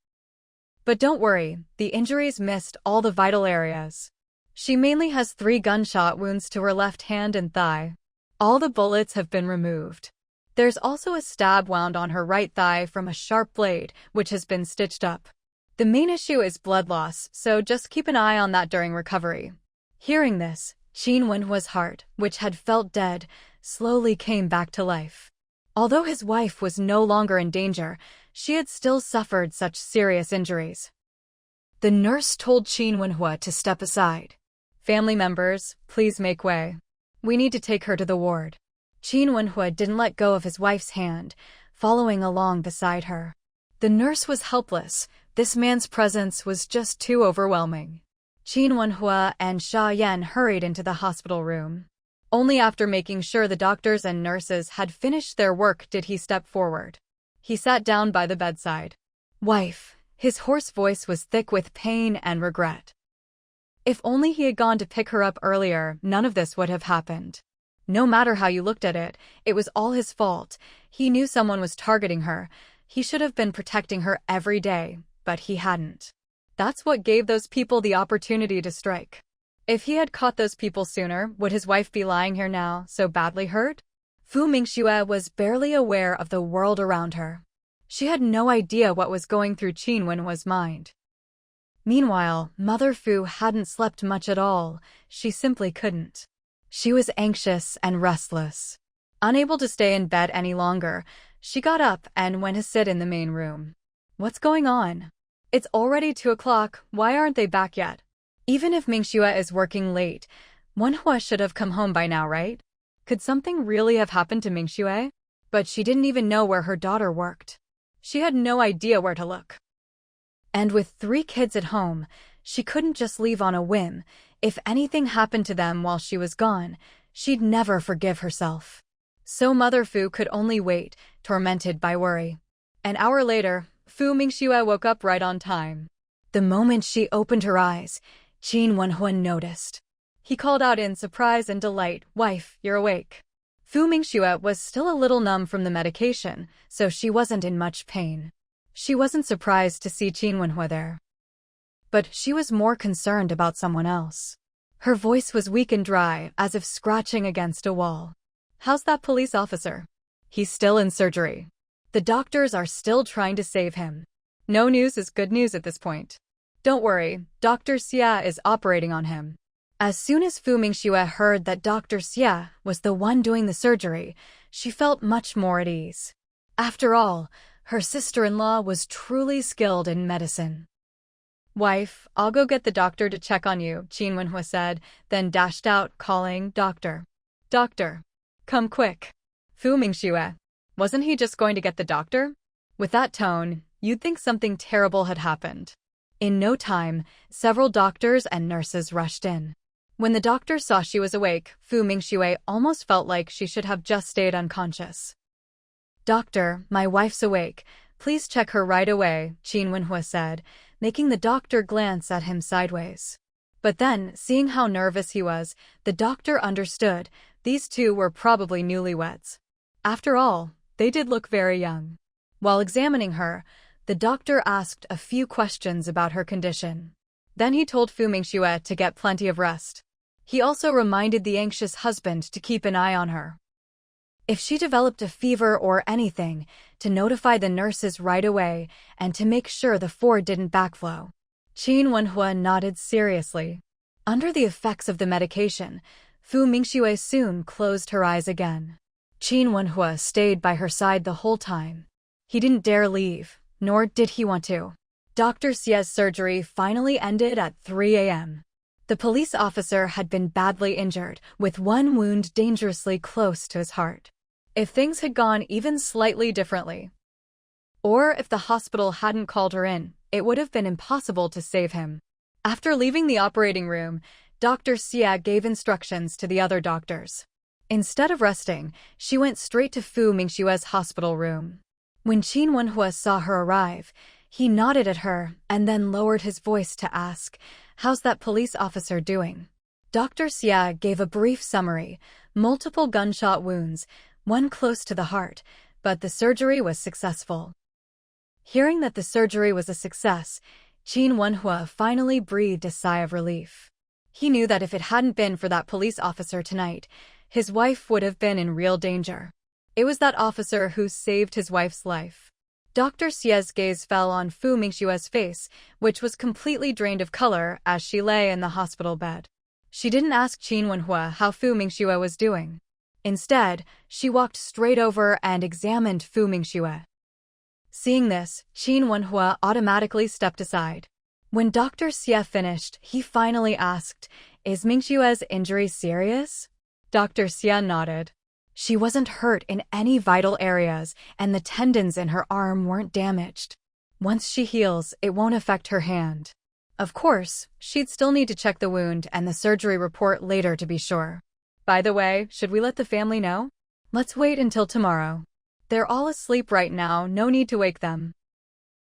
But don't worry, the injuries missed all the vital areas. She mainly has 3 gunshot wounds to her left hand and thigh. All the bullets have been removed. There's also a stab wound on her right thigh from a sharp blade, which has been stitched up. The main issue is blood loss, so just keep an eye on that during recovery." Hearing this, Qin Wenhua's heart, which had felt dead, slowly came back to life. Although his wife was no longer in danger, she had still suffered such serious injuries. The nurse told Qin Wenhua to step aside. "Family members, please make way. We need to take her to the ward." Qin Wenhua didn't let go of his wife's hand, following along beside her. The nurse was helpless. This man's presence was just too overwhelming. Qin Wenhua and Xia Yan hurried into the hospital room. Only after making sure the doctors and nurses had finished their work did he step forward. He sat down by the bedside. "Wife." His hoarse voice was thick with pain and regret. If only he had gone to pick her up earlier, none of this would have happened. No matter how you looked at it, it was all his fault. He knew someone was targeting her. He should have been protecting her every day, but he hadn't. That's what gave those people the opportunity to strike. If he had caught those people sooner, would his wife be lying here now, so badly hurt? Fu Mingxue was barely aware of the world around her. She had no idea what was going through Qin Wenhua's mind. Meanwhile, Mother Fu hadn't slept much at all. She simply couldn't. She was anxious and restless. Unable to stay in bed any longer, she got up and went to sit in the main room. What's going on? It's already 2 o'clock, why aren't they back yet? Even if Mingxue is working late, Wenhua should have come home by now, right? Could something really have happened to Mingxue? But she didn't even know where her daughter worked. She had no idea where to look. And with 3 kids at home, she couldn't just leave on a whim. If anything happened to them while she was gone, she'd never forgive herself. So Mother Fu could only wait, tormented by worry. An hour later, Fu Mingxue woke up right on time. The moment she opened her eyes, Qin Wenhua noticed. He called out in surprise and delight, "Wife, you're awake." Fu Mingxue was still a little numb from the medication, so she wasn't in much pain. She wasn't surprised to see Qin Wenhua there. But she was more concerned about someone else. Her voice was weak and dry, as if scratching against a wall. "How's that police officer?" "He's still in surgery. The doctors are still trying to save him." No news is good news at this point. "Don't worry, Dr. Xia is operating on him." As soon as Fu Mingxue heard that Dr. Xia was the one doing the surgery, she felt much more at ease. After all, her sister-in-law was truly skilled in medicine. "Wife, I'll go get the doctor to check on you," Qin Wenhua said, then dashed out, calling, "Doctor. Doctor. Come quick." Fu Mingxue. Wasn't he just going to get the doctor? With that tone, you'd think something terrible had happened. In no time, several doctors and nurses rushed in. When the doctor saw she was awake, Fu Mingxue almost felt like she should have just stayed unconscious. "Doctor, my wife's awake. Please check her right away," Qin Wenhua said, making the doctor glance at him sideways. But then, seeing how nervous he was, the doctor understood these two were probably newlyweds. After all, they did look very young. While examining her, the doctor asked a few questions about her condition. Then he told Fu Mingxue to get plenty of rest. He also reminded the anxious husband to keep an eye on her. If she developed a fever or anything, to notify the nurses right away and to make sure the Ford didn't backflow. Qin Wenhua nodded seriously. Under the effects of the medication, Fu Mingxue soon closed her eyes again. Qin Wenhua stayed by her side the whole time. He didn't dare leave, nor did he want to. Dr. Xia's surgery finally ended at 3 a.m. The police officer had been badly injured, with one wound dangerously close to his heart. If things had gone even slightly differently, or if the hospital hadn't called her in, it would have been impossible to save him. After leaving the operating room, Dr. Xia gave instructions to the other doctors. Instead of resting, she went straight to Fu Mingxue's hospital room. When Qin Wenhua saw her arrive, he nodded at her and then lowered his voice to ask, "How's that police officer doing?" Dr. Xia gave a brief summary: multiple gunshot wounds, one close to the heart, but the surgery was successful. Hearing that the surgery was a success, Qin Wenhua finally breathed a sigh of relief. He knew that if it hadn't been for that police officer tonight, his wife would have been in real danger. It was that officer who saved his wife's life. Dr. Xia's gaze fell on Fu Mingxue's face, which was completely drained of color as she lay in the hospital bed. She didn't ask Qin Wenhua how Fu Mingxue was doing. Instead, she walked straight over and examined Fu Mingxue. Seeing this, Qin Wenhua automatically stepped aside. When Dr. Xia finished, he finally asked, "Is Mingxue's injury serious?" Dr. Xia nodded. She wasn't hurt in any vital areas, and the tendons in her arm weren't damaged. Once she heals, it won't affect her hand. Of course, she'd still need to check the wound and the surgery report later to be sure. By the way, should we let the family know? Let's wait until tomorrow. They're all asleep right now, no need to wake them.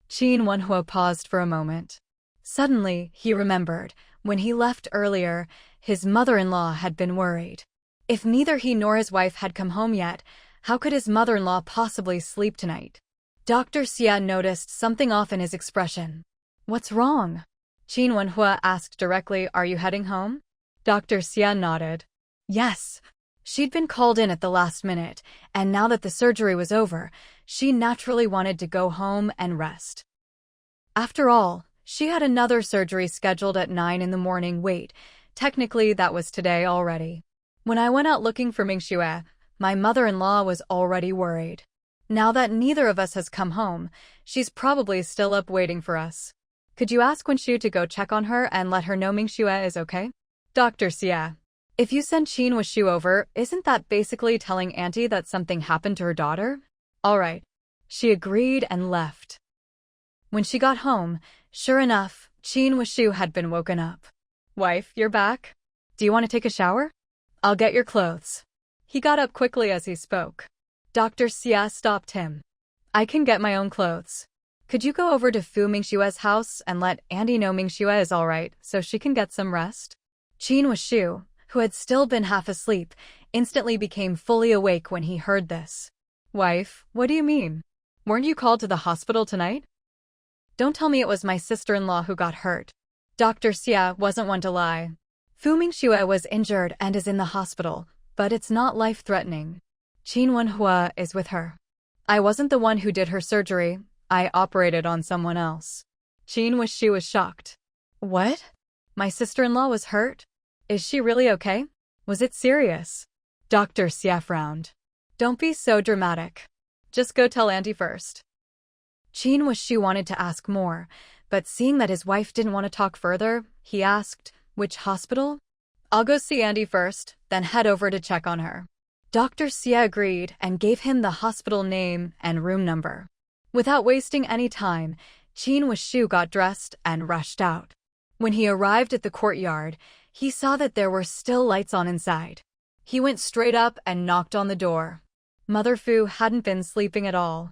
Qin Wenhua paused for a moment. Suddenly, he remembered, when he left earlier, his mother-in-law had been worried. If neither he nor his wife had come home yet, how could his mother-in-law possibly sleep tonight? Dr. Xia noticed something off in his expression. "What's wrong?" Qin Wenhua asked directly, "Are you heading home?" Dr. Xia nodded. Yes. She'd been called in at the last minute, and now that the surgery was over, she naturally wanted to go home and rest. After all, she had another surgery scheduled at 9 in the morning. Wait, technically that was today already. When I went out looking for Mingxue, my mother-in-law was already worried. Now that neither of us has come home, she's probably still up waiting for us. Could you ask Mingxue to go check on her and let her know Mingxue is okay? Dr. Xia. If you send Qin Wenhua over, isn't that basically telling Auntie that something happened to her daughter? All right. She agreed and left. When she got home, sure enough, Qin Wenhua had been woken up. "Wife, you're back? Do you want to take a shower? I'll get your clothes." He got up quickly as he spoke. Dr. Xia stopped him. "I can get my own clothes. Could you go over to Fu Mingxue's house and let Andy know Mingxue is alright so she can get some rest? Qin Wuxiu, who had still been half asleep, instantly became fully awake when he heard this. Wife, what do you mean? Weren't you called to the hospital tonight? Don't tell me it was my sister-in-law who got hurt. Dr. Xia wasn't one to lie. Fu Mingxue was injured and is in the hospital, but it's not life-threatening. Qin Wenhua is with her. I wasn't the one who did her surgery. I operated on someone else. Qin Wuxiu was shocked. What? My sister-in-law was hurt? Is she really okay? Was it serious? Dr. Xia frowned. Don't be so dramatic. Just go tell Auntie first. Qin Wuxiu wanted to ask more, but seeing that his wife didn't want to talk further, he asked, which hospital? I'll go see Auntie first, then head over to check on her. Dr. Xia agreed and gave him the hospital name and room number. Without wasting any time, Qin Wuxiu got dressed and rushed out. When he arrived at the courtyard, he saw that there were still lights on inside. He went straight up and knocked on the door. Mother Fu hadn't been sleeping at all.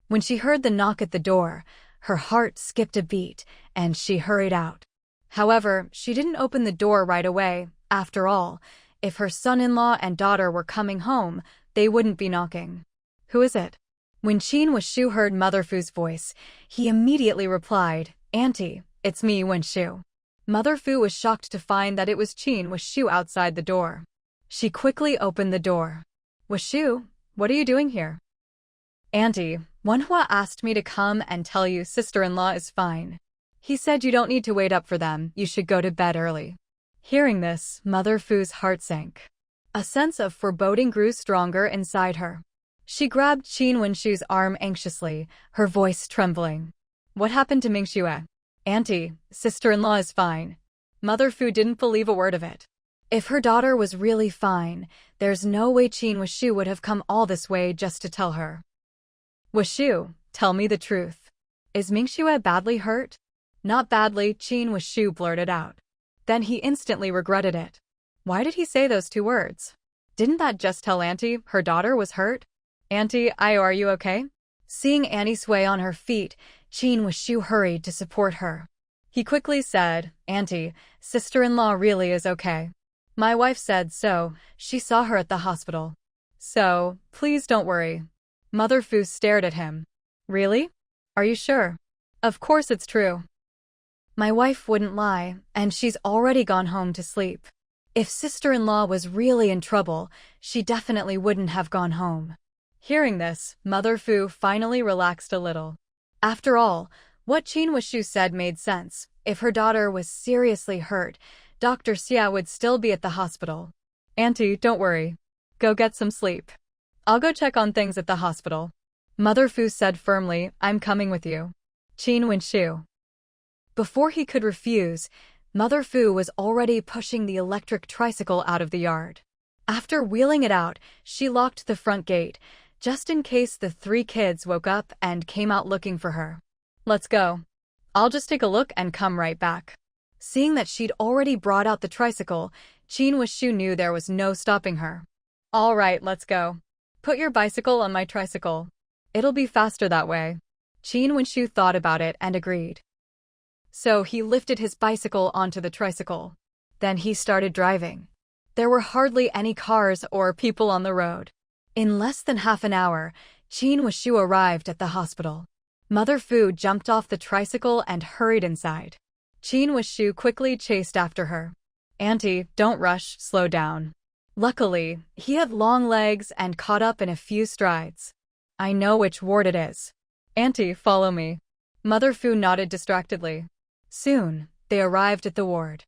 When she heard the knock at the door, her heart skipped a beat, and she hurried out. However, she didn't open the door right away. After all, if her son-in-law and daughter were coming home, they wouldn't be knocking. Who is it? When Qin Wuxiu heard Mother Fu's voice, he immediately replied, Auntie, it's me, Wuxiu. Mother Fu was shocked to find that it was Qin Wuxiu outside the door. She quickly opened the door. Wuxiu, what are you doing here? Auntie, Wenhua asked me to come and tell you sister-in-law is fine. He said you don't need to wait up for them, you should go to bed early. Hearing this, Mother Fu's heart sank. A sense of foreboding grew stronger inside her. She grabbed Qin Wuxiu's arm anxiously, her voice trembling. What happened to Mingxue? Auntie, sister-in-law is fine. Mother Fu didn't believe a word of it. If her daughter was really fine, there's no way Qin Wuxiu would have come all this way just to tell her. Wuxiu, tell me the truth. Is Mingxue badly hurt? Not badly, Qin Wuxiu blurted out. Then he instantly regretted it. Why did he say those two words? Didn't that just tell Auntie her daughter was hurt? Auntie, are you okay? Seeing Annie sway on her feet, Qin Wuxiu hurried to support her. He quickly said, Auntie, sister-in-law really is okay. My wife said so, she saw her at the hospital. So, please don't worry. Mother Fu stared at him. Really? Are you sure? Of course it's true. My wife wouldn't lie, and she's already gone home to sleep. If sister-in-law was really in trouble, she definitely wouldn't have gone home. Hearing this, Mother Fu finally relaxed a little. After all, what Qin Wuxiu said made sense. If her daughter was seriously hurt, Dr. Xia would still be at the hospital. Auntie, don't worry. Go get some sleep. I'll go check on things at the hospital. Mother Fu said firmly, I'm coming with you. Qin Wuxiu. Before he could refuse, Mother Fu was already pushing the electric tricycle out of the yard. After wheeling it out, she locked the front gate, just in case the three kids woke up and came out looking for her. Let's go. I'll just take a look and come right back. Seeing that she'd already brought out the tricycle, Qin Wuxiu knew there was no stopping her. All right, let's go. Put your bicycle on my tricycle. It'll be faster that way. Qin Wuxiu thought about it and agreed. So he lifted his bicycle onto the tricycle. Then he started driving. There were hardly any cars or people on the road. In less than half an hour, Qin Wuxiu arrived at the hospital. Mother Fu jumped off the tricycle and hurried inside. Qin Wuxiu quickly chased after her. Auntie, don't rush, slow down. Luckily, he had long legs and caught up in a few strides. I know which ward it is. Auntie, follow me. Mother Fu nodded distractedly. Soon, they arrived at the ward.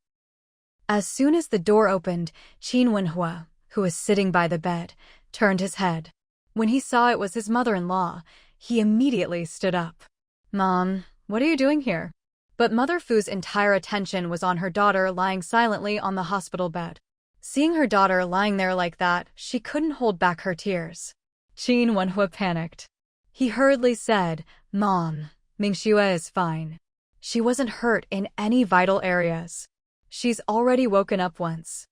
As soon as the door opened, Qin Wenhua, who was sitting by the bed, turned his head. When he saw it was his mother-in-law, he immediately stood up. Mom, what are you doing here? But Mother Fu's entire attention was on her daughter lying silently on the hospital bed. Seeing her daughter lying there like that, she couldn't hold back her tears. Qin Wenhua panicked. He hurriedly said, Mom, Mingxue is fine. She wasn't hurt in any vital areas. She's already woken up once.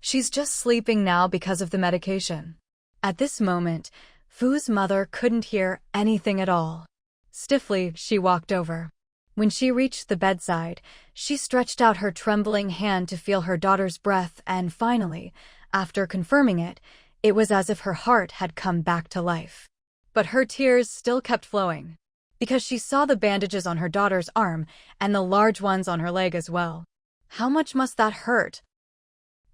She's just sleeping now because of the medication. At this moment, Fu's mother couldn't hear anything at all. Stiffly, she walked over. When she reached the bedside, she stretched out her trembling hand to feel her daughter's breath, and finally, after confirming it, it was as if her heart had come back to life. But her tears still kept flowing, because she saw the bandages on her daughter's arm and the large ones on her leg as well. How much must that hurt?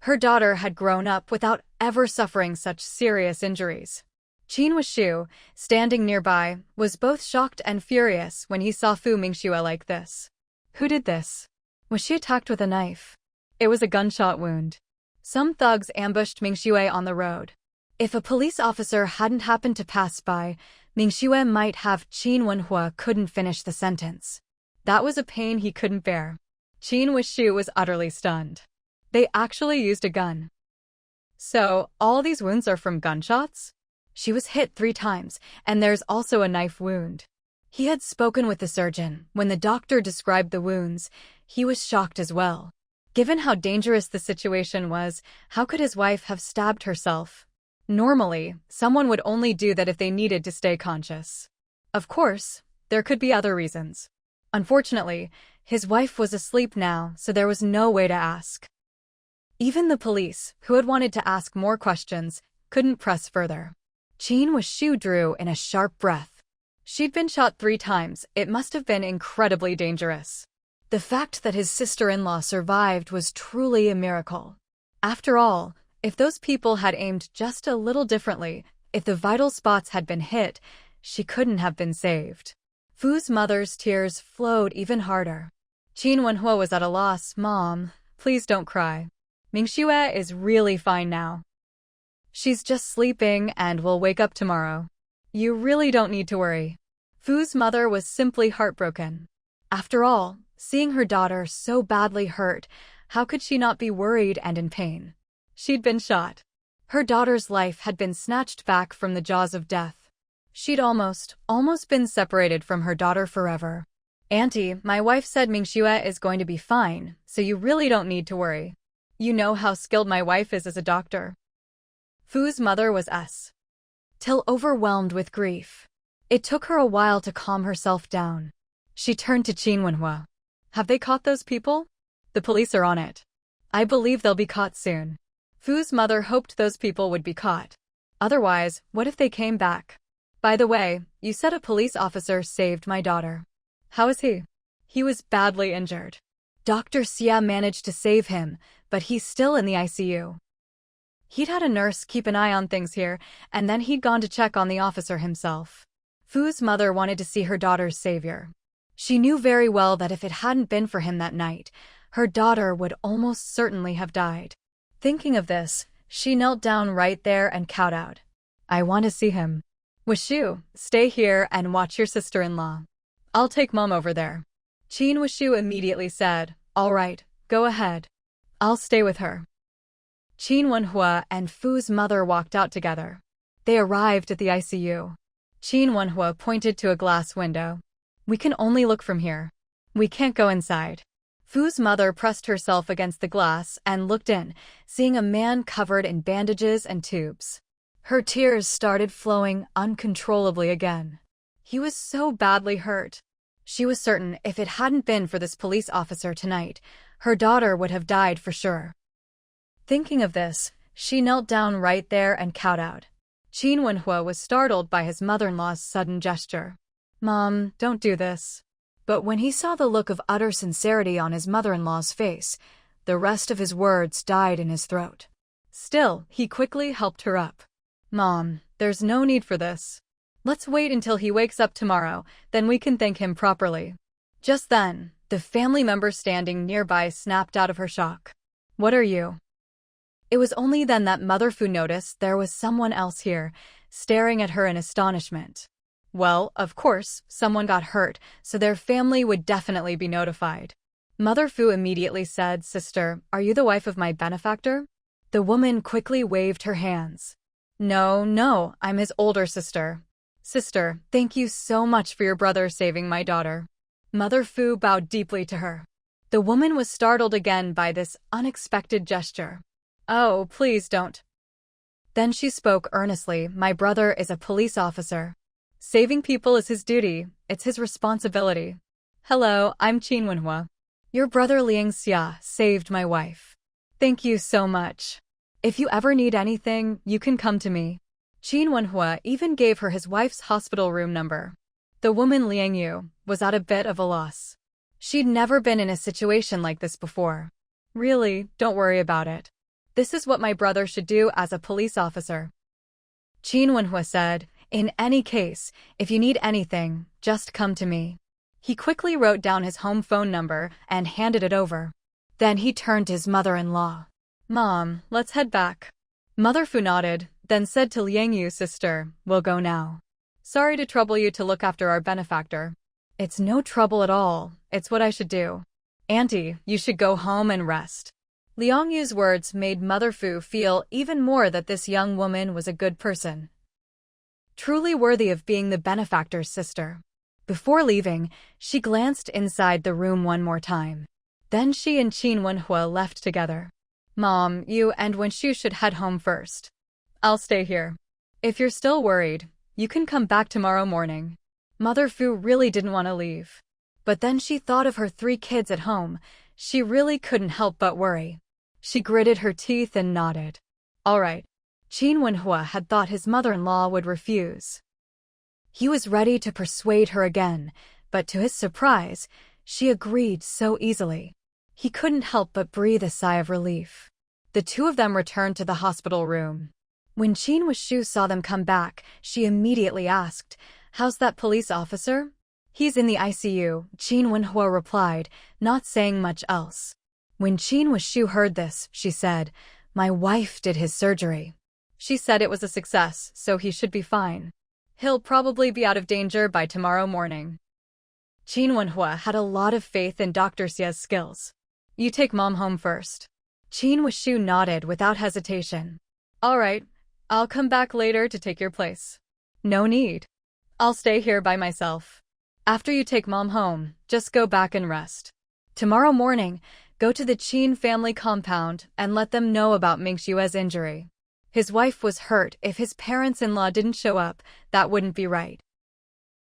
Her daughter had grown up without ever suffering such serious injuries. Qin Wuxiu, standing nearby, was both shocked and furious when he saw Fu Mingxue like this. Who did this? Was she attacked with a knife? It was a gunshot wound. Some thugs ambushed Mingxue on the road. If a police officer hadn't happened to pass by, Mingxue might have. Qin Wenhua couldn't finish the sentence. That was a pain he couldn't bear. Qin Wuxiu was utterly stunned. They actually used a gun. So, all these wounds are from gunshots? She was hit 3 times, and there's also a knife wound. He had spoken with the surgeon. When the doctor described the wounds, he was shocked as well. Given how dangerous the situation was, how could his wife have stabbed herself? Normally, someone would only do that if they needed to stay conscious. Of course, there could be other reasons. Unfortunately, his wife was asleep now, so there was no way to ask. Even the police, who had wanted to ask more questions, couldn't press further. Qin Wuxiu drew in a sharp breath. She'd been shot 3 times. It must have been incredibly dangerous. The fact that his sister-in-law survived was truly a miracle. After all, if those people had aimed just a little differently, if the vital spots had been hit, she couldn't have been saved. Fu's mother's tears flowed even harder. Qin Wenhua was at a loss. Mom, please don't cry. Mingxue is really fine now. She's just sleeping and will wake up tomorrow. You really don't need to worry. Fu's mother was simply heartbroken. After all, seeing her daughter so badly hurt, how could she not be worried and in pain? She'd been shot. Her daughter's life had been snatched back from the jaws of death. She'd almost been separated from her daughter forever. Auntie, my wife said Mingxue is going to be fine, so you really don't need to worry. You know how skilled my wife is as a doctor. Fu's mother was still overwhelmed with grief. It took her a while to calm herself down. She turned to Qin Wenhua. Have they caught those people? The police are on it. I believe they'll be caught soon. Fu's mother hoped those people would be caught. Otherwise, what if they came back? By the way, you said a police officer saved my daughter. How is he? He was badly injured. Dr. Xia managed to save him, but he's still in the ICU. He'd had a nurse keep an eye on things here, and then he'd gone to check on the officer himself. Fu's mother wanted to see her daughter's savior. She knew very well that if it hadn't been for him that night, her daughter would almost certainly have died. Thinking of this, she knelt down right there and cowed out. I want to see him. Wuxiu, stay here and watch your sister-in-law. I'll take Mom over there. Qin Wuxiu immediately said, all right, go ahead. I'll stay with her. Qin Wenhua and Fu's mother walked out together. They arrived at the ICU. Qin Wenhua pointed to a glass window. We can only look from here. We can't go inside. Fu's mother pressed herself against the glass and looked in, seeing a man covered in bandages and tubes. Her tears started flowing uncontrollably again. He was so badly hurt. She was certain if it hadn't been for this police officer tonight, her daughter would have died for sure. Thinking of this, she knelt down right there and cowed out. Qin Wenhua was startled by his mother-in-law's sudden gesture. Mom, don't do this. But when he saw the look of utter sincerity on his mother-in-law's face, the rest of his words died in his throat. Still, he quickly helped her up. Mom, there's no need for this. Let's wait until he wakes up tomorrow, then we can thank him properly. Just then, the family member standing nearby snapped out of her shock. What are you? It was only then that Mother Fu noticed there was someone else here, staring at her in astonishment. Well, of course, someone got hurt, so their family would definitely be notified. Mother Fu immediately said, Sister, are you the wife of my benefactor? The woman quickly waved her hands. No, I'm his older sister. Sister, thank you so much for your brother saving my daughter. Mother Fu bowed deeply to her. The woman was startled again by this unexpected gesture. Oh, please don't. Then she spoke earnestly, my brother is a police officer. Saving people is his duty. it's his responsibility. Hello, I'm Qin Wenhua. Your brother Liang Xia saved my wife. Thank you so much. If you ever need anything, you can come to me. Qin Wenhua even gave her his wife's hospital room number. The woman Liang Yu was at a bit of a loss. She'd never been in a situation like this before. Really, don't worry about it. This is what my brother should do as a police officer. Qin Wenhua said, in any case, if you need anything, just come to me. He quickly wrote down his home phone number and handed it over. Then he turned to his mother-in-law. Mom, let's head back. Mother Fu nodded, then said to Liang Yu's sister, we'll go now. Sorry to trouble you to look after our benefactor. It's no trouble at all, it's what I should do. Auntie, you should go home and rest. Liang Yu's words made Mother Fu feel even more that this young woman was a good person. Truly worthy of being the benefactor's sister. Before leaving, she glanced inside the room one more time. Then she and Qin Wenhua left together. Mom, you and Wenshu should head home first. I'll stay here. If you're still worried, you can come back tomorrow morning. Mother Fu really didn't want to leave. But then she thought of her 3 kids at home. She really couldn't help but worry. She gritted her teeth and nodded. All right. Qin Wenhua had thought his mother-in-law would refuse. He was ready to persuade her again, but to his surprise, she agreed so easily. He couldn't help but breathe a sigh of relief. The 2 of them returned to the hospital room. When Qin Wushu saw them come back, she immediately asked, "How's that police officer?" "He's in the ICU," Qin Wenhua replied, not saying much else. When Qin Wushu heard this, she said, "My wife did his surgery. She said it was a success, so he should be fine. He'll probably be out of danger by tomorrow morning." Qin Wenhua had a lot of faith in Dr. Xia's skills. "You take Mom home first." Qin Wushu nodded without hesitation. "All right, I'll come back later to take your place." "No need. I'll stay here by myself. After you take Mom home, just go back and rest. Tomorrow morning, go to the Qin family compound and let them know about Mingxue's injury. His wife was hurt. If his parents-in-law didn't show up, that wouldn't be right.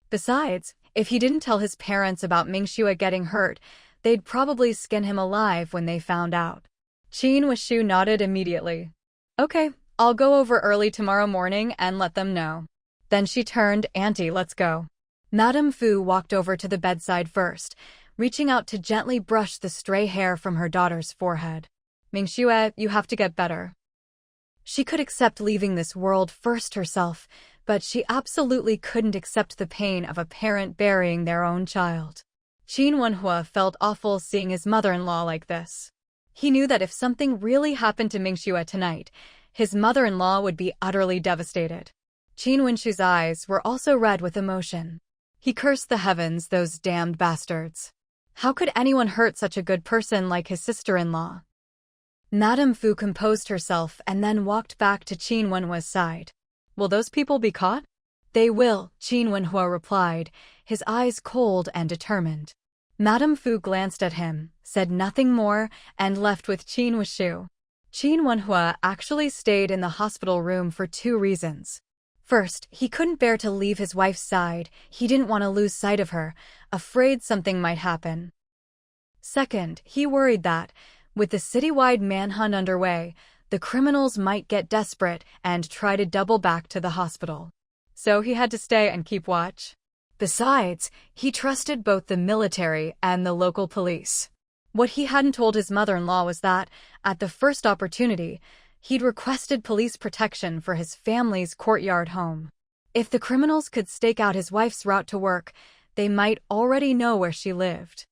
Besides, if he didn't tell his parents about Mingxue getting hurt, they'd probably skin him alive when they found out." Qin Wushu nodded immediately. "Okay, I'll go over early tomorrow morning and let them know." Then she turned, "Auntie, let's go." Madame Fu walked over to the bedside first, reaching out to gently brush the stray hair from her daughter's forehead. "Mingxue, you have to get better." She could accept leaving this world first herself, but she absolutely couldn't accept the pain of a parent burying their own child. Qin Wenhua felt awful seeing his mother-in-law like this. He knew that if something really happened to Mingxue tonight, his mother-in-law would be utterly devastated. Qin Wenshu's eyes were also red with emotion. He cursed the heavens, those damned bastards. How could anyone hurt such a good person like his sister-in-law? Madame Fu composed herself and then walked back to Qin Wenhua's side. "Will those people be caught?" "They will," Qin Wenhua replied, his eyes cold and determined. Madame Fu glanced at him, said nothing more, and left with Qin Wushu. Qin Wenhua actually stayed in the hospital room for 2 reasons. First, he couldn't bear to leave his wife's side. He didn't want to lose sight of her, afraid something might happen. Second, he worried that, with the citywide manhunt underway, the criminals might get desperate and try to double back to the hospital. So he had to stay and keep watch. Besides, he trusted both the military and the local police. What he hadn't told his mother-in-law was that, at the first opportunity, he'd requested police protection for his family's courtyard home. If the criminals could stake out his wife's route to work, they might already know where she lived.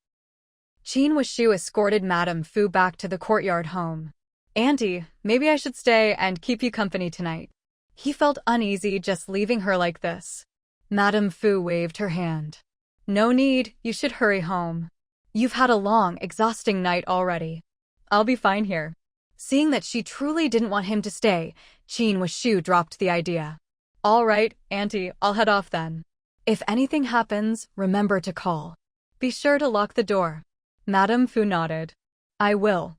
Qin Wushu escorted Madame Fu back to the courtyard home. "Auntie, maybe I should stay and keep you company tonight." He felt uneasy just leaving her like this. Madame Fu waved her hand. "No need, you should hurry home. You've had a long, exhausting night already. I'll be fine here." Seeing that she truly didn't want him to stay, Qin Wushu dropped the idea. "All right, Auntie, I'll head off then. If anything happens, remember to call. Be sure to lock the door." Madame Fu nodded. "I will.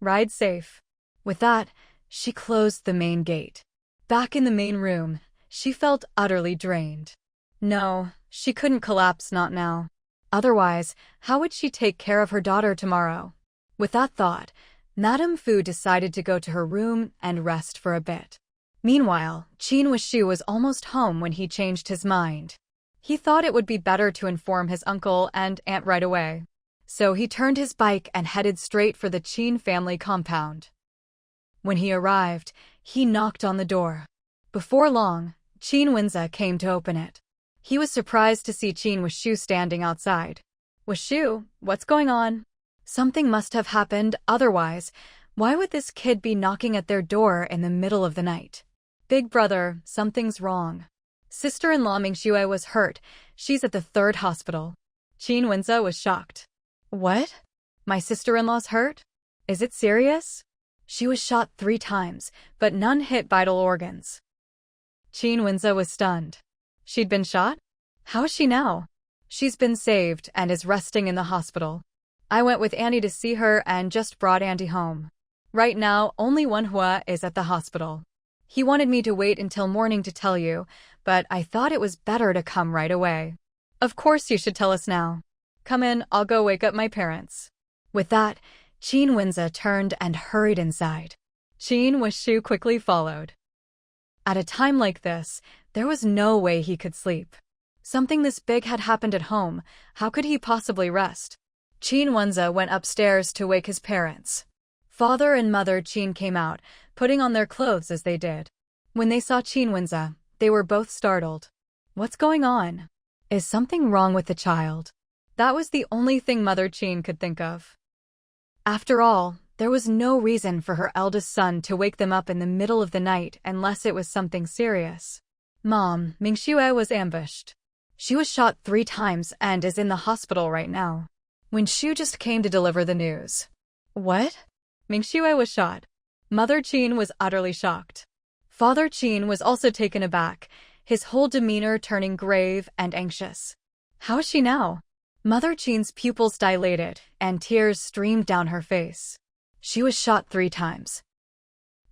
Ride safe." With that, she closed the main gate. Back in the main room, she felt utterly drained. No, She couldn't collapse, not now. Otherwise, how would she take care of her daughter tomorrow? With that thought, Madame Fu decided to go to her room and rest for a bit. Meanwhile, Qin Wuxu was almost home when he changed his mind. He thought it would be better to inform his uncle and aunt right away. So he turned his bike and headed straight for the Qin family compound. When he arrived, he knocked on the door. Before long, Qin Wenza came to open it. He was surprised to see Qin Wuxu standing outside. Wuxu, what's going on? Something must have happened, otherwise, why would this kid be knocking at their door in the middle of the night? Big brother, something's wrong. Sister-in-law Mingxue was hurt. She's at the 3rd hospital. Qin Wenza was shocked. What? My sister-in-law's hurt? Is it serious? She was shot 3 times, but none hit vital organs. Qin Wenza was stunned. She'd been shot? How is she now? She's been saved and is resting in the hospital. I went with Annie to see her and just brought Auntie home. Right now, only Wenhua is at the hospital. He wanted me to wait until morning to tell you, but I thought it was better to come right away. Of course you should tell us now. Come in, I'll go wake up my parents. With that, Qin Wenza turned and hurried inside. Qin Wuxu quickly followed. At a time like this, there was no way he could sleep. Something this big had happened at home. How could he possibly rest? Qin Wenza went upstairs to wake his parents. Father and Mother Qin came out, putting on their clothes as they did. When they saw Qin Wenza, they were both startled. What's going on? Is something wrong with the child? That was the only thing Mother Qin could think of. After all, there was no reason for her eldest son to wake them up in the middle of the night unless it was something serious. Mom, Mingxue was ambushed. She was shot 3 times and is in the hospital right now. When Shu just came to deliver the news. What? Mingxue was shot. Mother Qin was utterly shocked. Father Qin was also taken aback, his whole demeanor turning grave and anxious. How is she now? Mother Qin's pupils dilated, and tears streamed down her face. She was shot 3 times.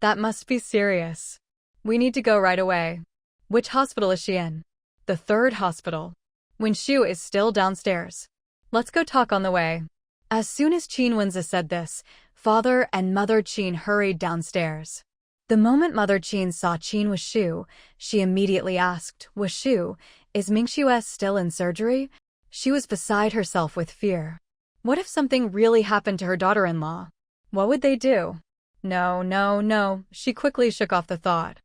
That must be serious. We need to go right away. Which hospital is she in? The 3rd hospital. When Shu is still downstairs. Let's go talk on the way. As soon as Qin Wenza said this, Father and Mother Qin hurried downstairs. The moment Mother Qin saw Qin Wuxu, she immediately asked, Wuxu, is Mingxue still in surgery? She was beside herself with fear. What if something really happened to her daughter-in-law? What would they do? No, she quickly shook off the thought.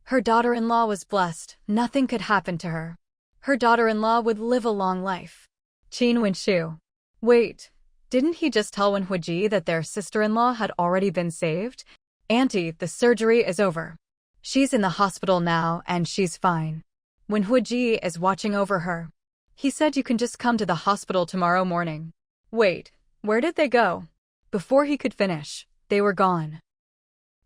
Her daughter-in-law was blessed, nothing could happen to her. Her daughter-in-law would live a long life. Qin Wuxu. Wait, didn't he just tell Wenhuji that their sister-in-law had already been saved? Auntie, the surgery is over. She's in the hospital now and she's fine. Wenhuji is watching over her. He said you can just come to the hospital tomorrow morning. Wait, where did they go? Before he could finish, they were gone.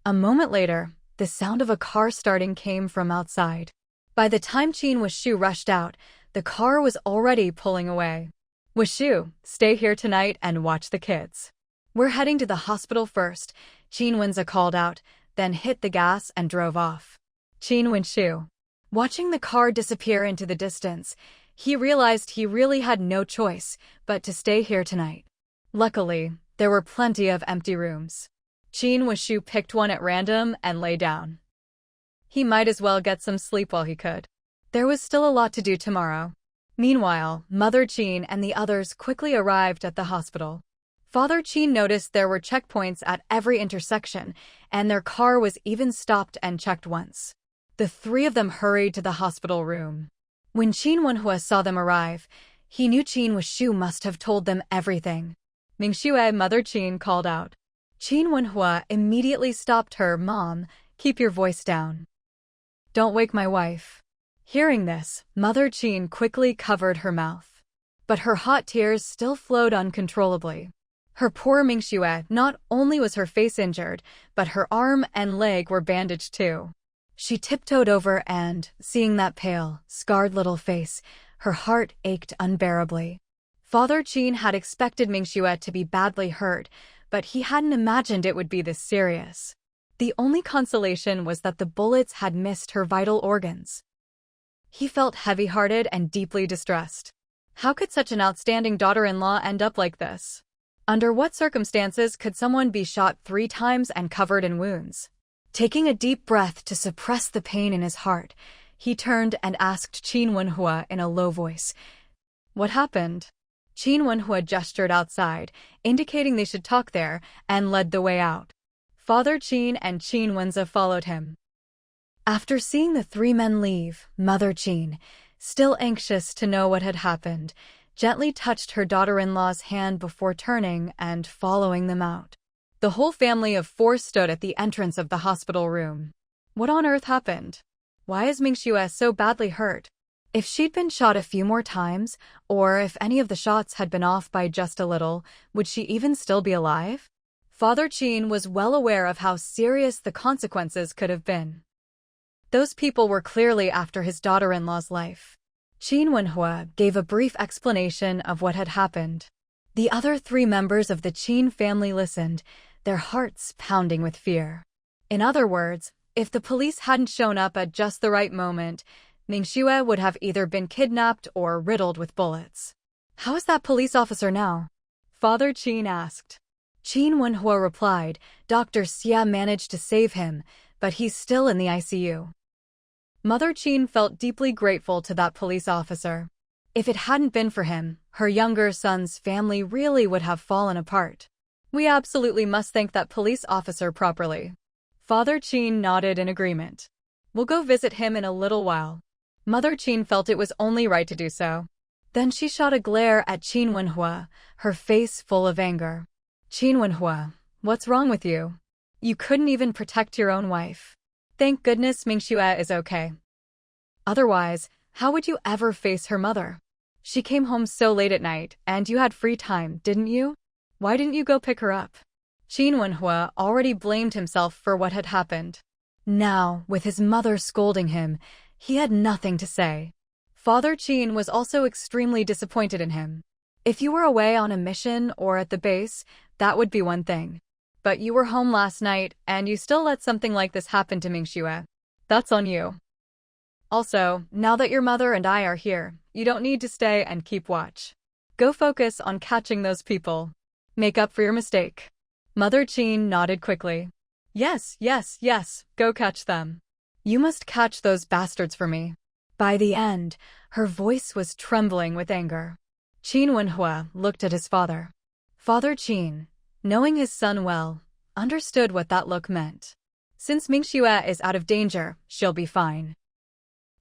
A moment later, the sound of a car starting came from outside. By the time Qin Wuxu rushed out, the car was already pulling away. Wuxu, stay here tonight and watch the kids. We're heading to the hospital first, Qin Wenza called out, then hit the gas and drove off. Qin Wuxu. Watching the car disappear into the distance, he realized he really had no choice but to stay here tonight. Luckily, there were plenty of empty rooms. Qin Wuxu picked one at random and lay down. He might as well get some sleep while he could. There was still a lot to do tomorrow. Meanwhile, Mother Qin and the others quickly arrived at the hospital. Father Qin noticed there were checkpoints at every intersection, and their car was even stopped and checked once. The 3 of them hurried to the hospital room. When Qin Wenhua saw them arrive, he knew Qin Wuxu must have told them everything. Mingxue, Mother Qin called out. Qin Wenhua immediately stopped her. Mom, keep your voice down. Don't wake my wife. Hearing this, Mother Qin quickly covered her mouth. But her hot tears still flowed uncontrollably. Her poor Mingxue, not only was her face injured, but her arm and leg were bandaged too. She tiptoed over and, seeing that pale, scarred little face, her heart ached unbearably. Father Qin had expected Mingxue to be badly hurt, but he hadn't imagined it would be this serious. The only consolation was that the bullets had missed her vital organs. He felt heavy-hearted and deeply distressed. How could such an outstanding daughter-in-law end up like this? Under what circumstances could someone be shot 3 times and covered in wounds? Taking a deep breath to suppress the pain in his heart, he turned and asked Qin Wenhua in a low voice, "What happened?" Qin Wenhua gestured outside, indicating they should talk there, and led the way out. Father Qin and Qin Wenza followed him. After seeing the 3 men leave, Mother Qin, still anxious to know what had happened, gently touched her daughter-in-law's hand before turning and following them out. The whole family of 4 stood at the entrance of the hospital room. What on earth happened? Why is Mingxue so badly hurt? If she'd been shot a few more times, or if any of the shots had been off by just a little, would she even still be alive? Father Qin was well aware of how serious the consequences could have been. Those people were clearly after his daughter-in-law's life. Qin Wenhua gave a brief explanation of what had happened. The other 3 members of the Qin family listened, their hearts pounding with fear. In other words, if the police hadn't shown up at just the right moment, Mingxue would have either been kidnapped or riddled with bullets. "How is that police officer now?" Father Qin asked. Qin Wenhua replied, "Dr. Xia managed to save him, but he's still in the ICU." Mother Qin felt deeply grateful to that police officer. If it hadn't been for him, her younger son's family really would have fallen apart. "We absolutely must thank that police officer properly." Father Qin nodded in agreement. "We'll go visit him in a little while." Mother Qin felt it was only right to do so. Then she shot a glare at Qin Wenhua, her face full of anger. "Qin Wenhua, what's wrong with you? You couldn't even protect your own wife. Thank goodness Mingxue is okay. Otherwise, how would you ever face her mother? She came home so late at night, and you had free time, didn't you? Why didn't you go pick her up?" Qin Wenhua already blamed himself for what had happened. Now, with his mother scolding him, he had nothing to say. Father Qin was also extremely disappointed in him. If you were away on a mission or at the base, that would be one thing. But you were home last night, and you still let something like this happen to Mingxue. That's on you. Also, now that your mother and I are here, you don't need to stay and keep watch. Go focus on catching those people. Make up for your mistake. Mother Qin nodded quickly. Yes, yes, yes, go catch them. You must catch those bastards for me." By the end, her voice was trembling with anger. Qin Wenhua looked at his father. Father Qin, knowing his son well, understood what that look meant. Since Mingxue is out of danger, she'll be fine.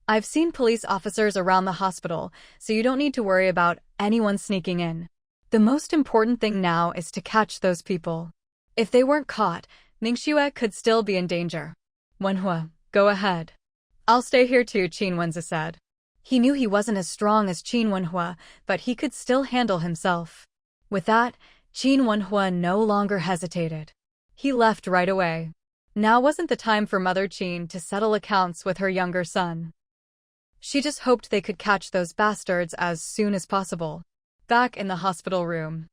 I've seen police officers around the hospital, so you don't need to worry about anyone sneaking in. The most important thing now is to catch those people. If they weren't caught, Mingxue could still be in danger. Wenhua, go ahead. I'll stay here too, Qin Wenza said. He knew he wasn't as strong as Qin Wenhua, but he could still handle himself. With that, Qin Wenhua no longer hesitated. He left right away. Now wasn't the time for Mother Qin to settle accounts with her younger son. She just hoped they could catch those bastards as soon as possible. Back in the hospital room.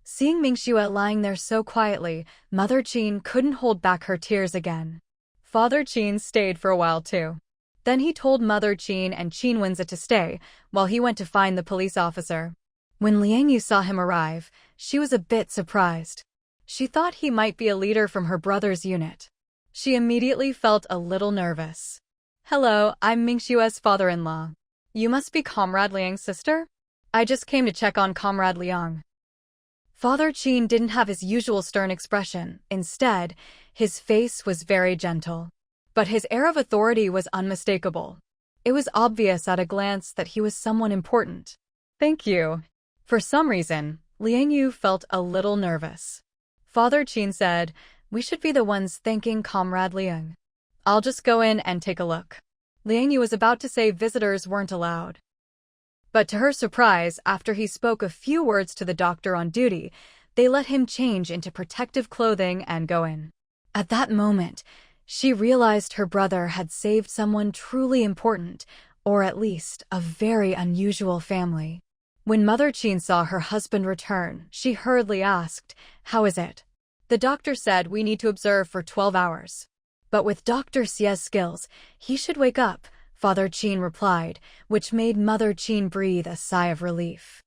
Seeing Mingxue lying there so quietly, Mother Qin couldn't hold back her tears again. Father Qin stayed for a while too. Then he told Mother Qin and Qin Wenza to stay, while he went to find the police officer. When Liang Yu saw him arrive, she was a bit surprised. She thought he might be a leader from her brother's unit. She immediately felt a little nervous. Hello, I'm Mingxue's father-in-law. You must be Comrade Liang's sister? I just came to check on Comrade Liang. Father Qin didn't have his usual stern expression. Instead, his face was very gentle. But his air of authority was unmistakable. It was obvious at a glance that he was someone important. Thank you. For some reason, Liang Yu felt a little nervous. Father Qin said, we should be the ones thanking Comrade Liang. I'll just go in and take a look. Liang Yu was about to say visitors weren't allowed. But to her surprise, after he spoke a few words to the doctor on duty, they let him change into protective clothing and go in. At that moment, she realized her brother had saved someone truly important, or at least a very unusual family. When Mother Qin saw her husband return, she hurriedly asked, "How is it?" The doctor said we need to observe for 12 hours. But with Dr. Xia's skills, he should wake up, Father Qin replied, which made Mother Qin breathe a sigh of relief.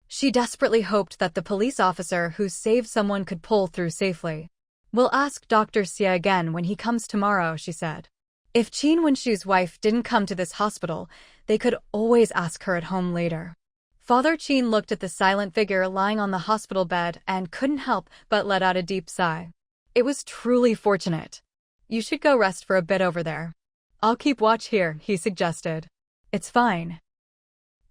She desperately hoped that the police officer who saved someone could pull through safely. "We'll ask Dr. Xie again when he comes tomorrow," she said. If Qin Wenshu's wife didn't come to this hospital, they could always ask her at home later. Father Qin looked at the silent figure lying on the hospital bed and couldn't help but let out a deep sigh. It was truly fortunate. "You should go rest for a bit over there. I'll keep watch here," he suggested. "It's fine.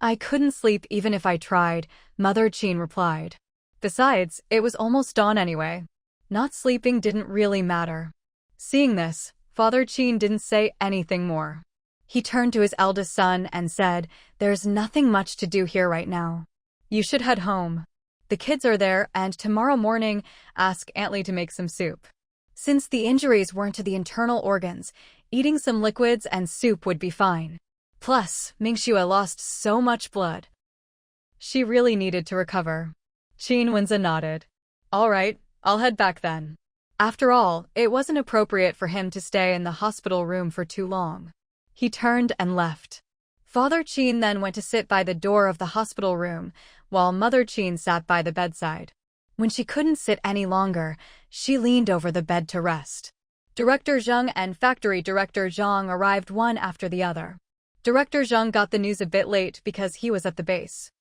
I couldn't sleep even if I tried," Mother Qin replied. Besides, it was almost dawn anyway. Not sleeping didn't really matter. Seeing this, Father Qin didn't say anything more. He turned to his eldest son and said, "There's nothing much to do here right now. You should head home. The kids are there, and tomorrow morning, ask Aunt Lee to make some soup." Since the injuries weren't to the internal organs, eating some liquids and soup would be fine. Plus, Mingxue lost so much blood. She really needed to recover. Qin Wenzi nodded. "All right, I'll head back then." After all, it wasn't appropriate for him to stay in the hospital room for too long. He turned and left. Father Qin then went to sit by the door of the hospital room, while Mother Qin sat by the bedside. When she couldn't sit any longer, she leaned over the bed to rest. Director Zheng and Factory Director Zhang arrived one after the other. Director Zheng got the news a bit late because he was at the base.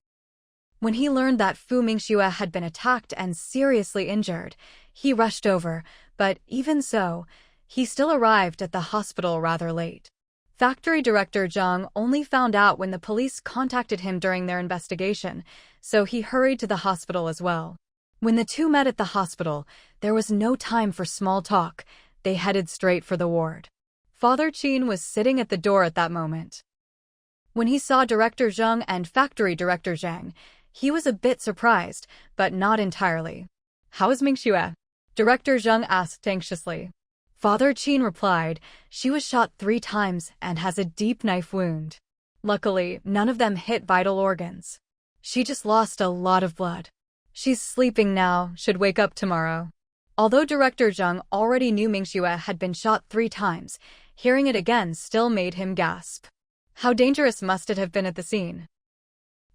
When he learned that Fu Mingxue had been attacked and seriously injured, he rushed over, but even so, he still arrived at the hospital rather late. Factory Director Zhang only found out when the police contacted him during their investigation, so he hurried to the hospital as well. When the two met at the hospital, there was no time for small talk. They headed straight for the ward. Father Qin was sitting at the door at that moment. When he saw Director Zheng and Factory Director Zhang, he was a bit surprised, but not entirely. "How is Mingxue?" Director Zheng asked anxiously. Father Qin replied, "She was shot 3 times and has a deep knife wound. Luckily, none of them hit vital organs. She just lost a lot of blood. She's sleeping now, should wake up tomorrow." Although Director Zheng already knew Mingxue had been shot 3 times, hearing it again still made him gasp. How dangerous must it have been at the scene?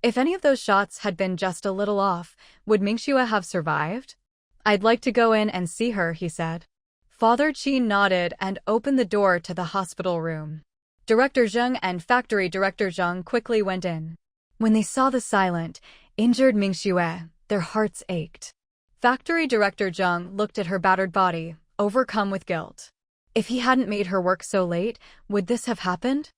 If any of those shots had been just a little off, would Mingxue have survived? "I'd like to go in and see her," he said. Father Qin nodded and opened the door to the hospital room. Director Zheng and Factory Director Zhang quickly went in. When they saw the silent, injured Mingxue, their hearts ached. Factory Director Zhang looked at her battered body, overcome with guilt. If he hadn't made her work so late, would this have happened?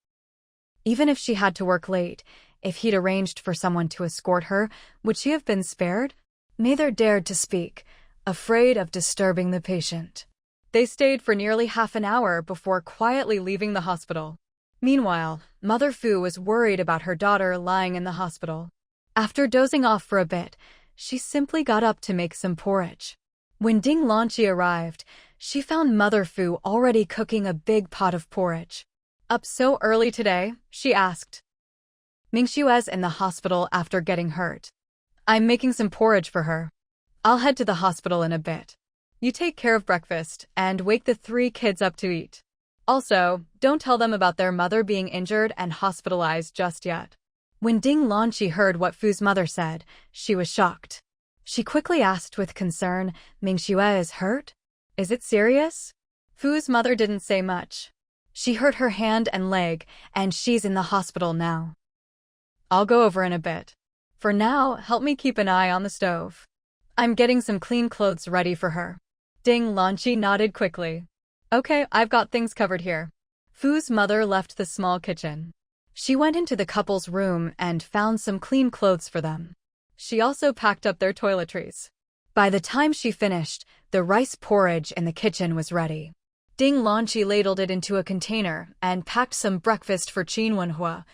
Even if she had to work late, if he'd arranged for someone to escort her, would she have been spared? Neither dared to speak, afraid of disturbing the patient. They stayed for nearly half an hour before quietly leaving the hospital. Meanwhile, Mother Fu was worried about her daughter lying in the hospital. After dozing off for a bit, she simply got up to make some porridge. When Ding Lanqi arrived, she found Mother Fu already cooking a big pot of porridge. "Up so early today?" she asked. "Mingxue's in the hospital after getting hurt. I'm making some porridge for her. I'll head to the hospital in a bit. You take care of breakfast and wake the 3 kids up to eat. Also, don't tell them about their mother being injured and hospitalized just yet." When Ding Lanqi heard what Fu's mother said, she was shocked. She quickly asked with concern, "Mingxue is hurt? Is it serious?" Fu's mother didn't say much. "She hurt her hand and leg, and she's in the hospital now. I'll go over in a bit. For now, help me keep an eye on the stove. I'm getting some clean clothes ready for her." Ding Lanqi nodded quickly. "Okay, I've got things covered here." Fu's mother left the small kitchen. She went into the couple's room and found some clean clothes for them. She also packed up their toiletries. By the time she finished, the rice porridge in the kitchen was ready. Ding Lanqi ladled it into a container and packed some breakfast for Qin Wenhua.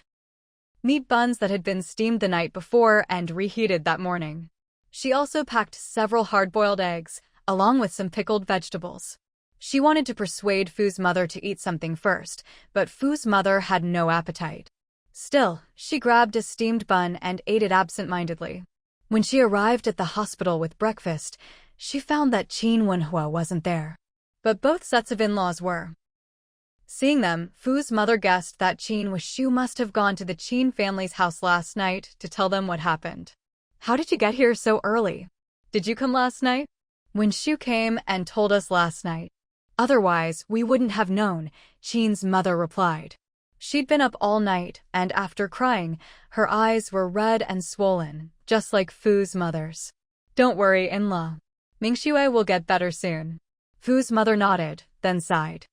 Meat buns that had been steamed the night before and reheated that morning. She also packed several hard-boiled eggs, along with some pickled vegetables. She wanted to persuade Fu's mother to eat something first, but Fu's mother had no appetite. Still, she grabbed a steamed bun and ate it absent-mindedly. When she arrived at the hospital with breakfast, she found that Qin Wenhua wasn't there. But both sets of in-laws were. Seeing them, Fu's mother guessed that Shu must have gone to the Qin family's house last night to tell them what happened. How did you get here so early? Did you come last night? When Shu came and told us last night. Otherwise, we wouldn't have known, Qin's mother replied. She'd been up all night, and after crying, her eyes were red and swollen, just like Fu's mother's. Don't worry, in-law. Mingxue will get better soon. Fu's mother nodded, then sighed.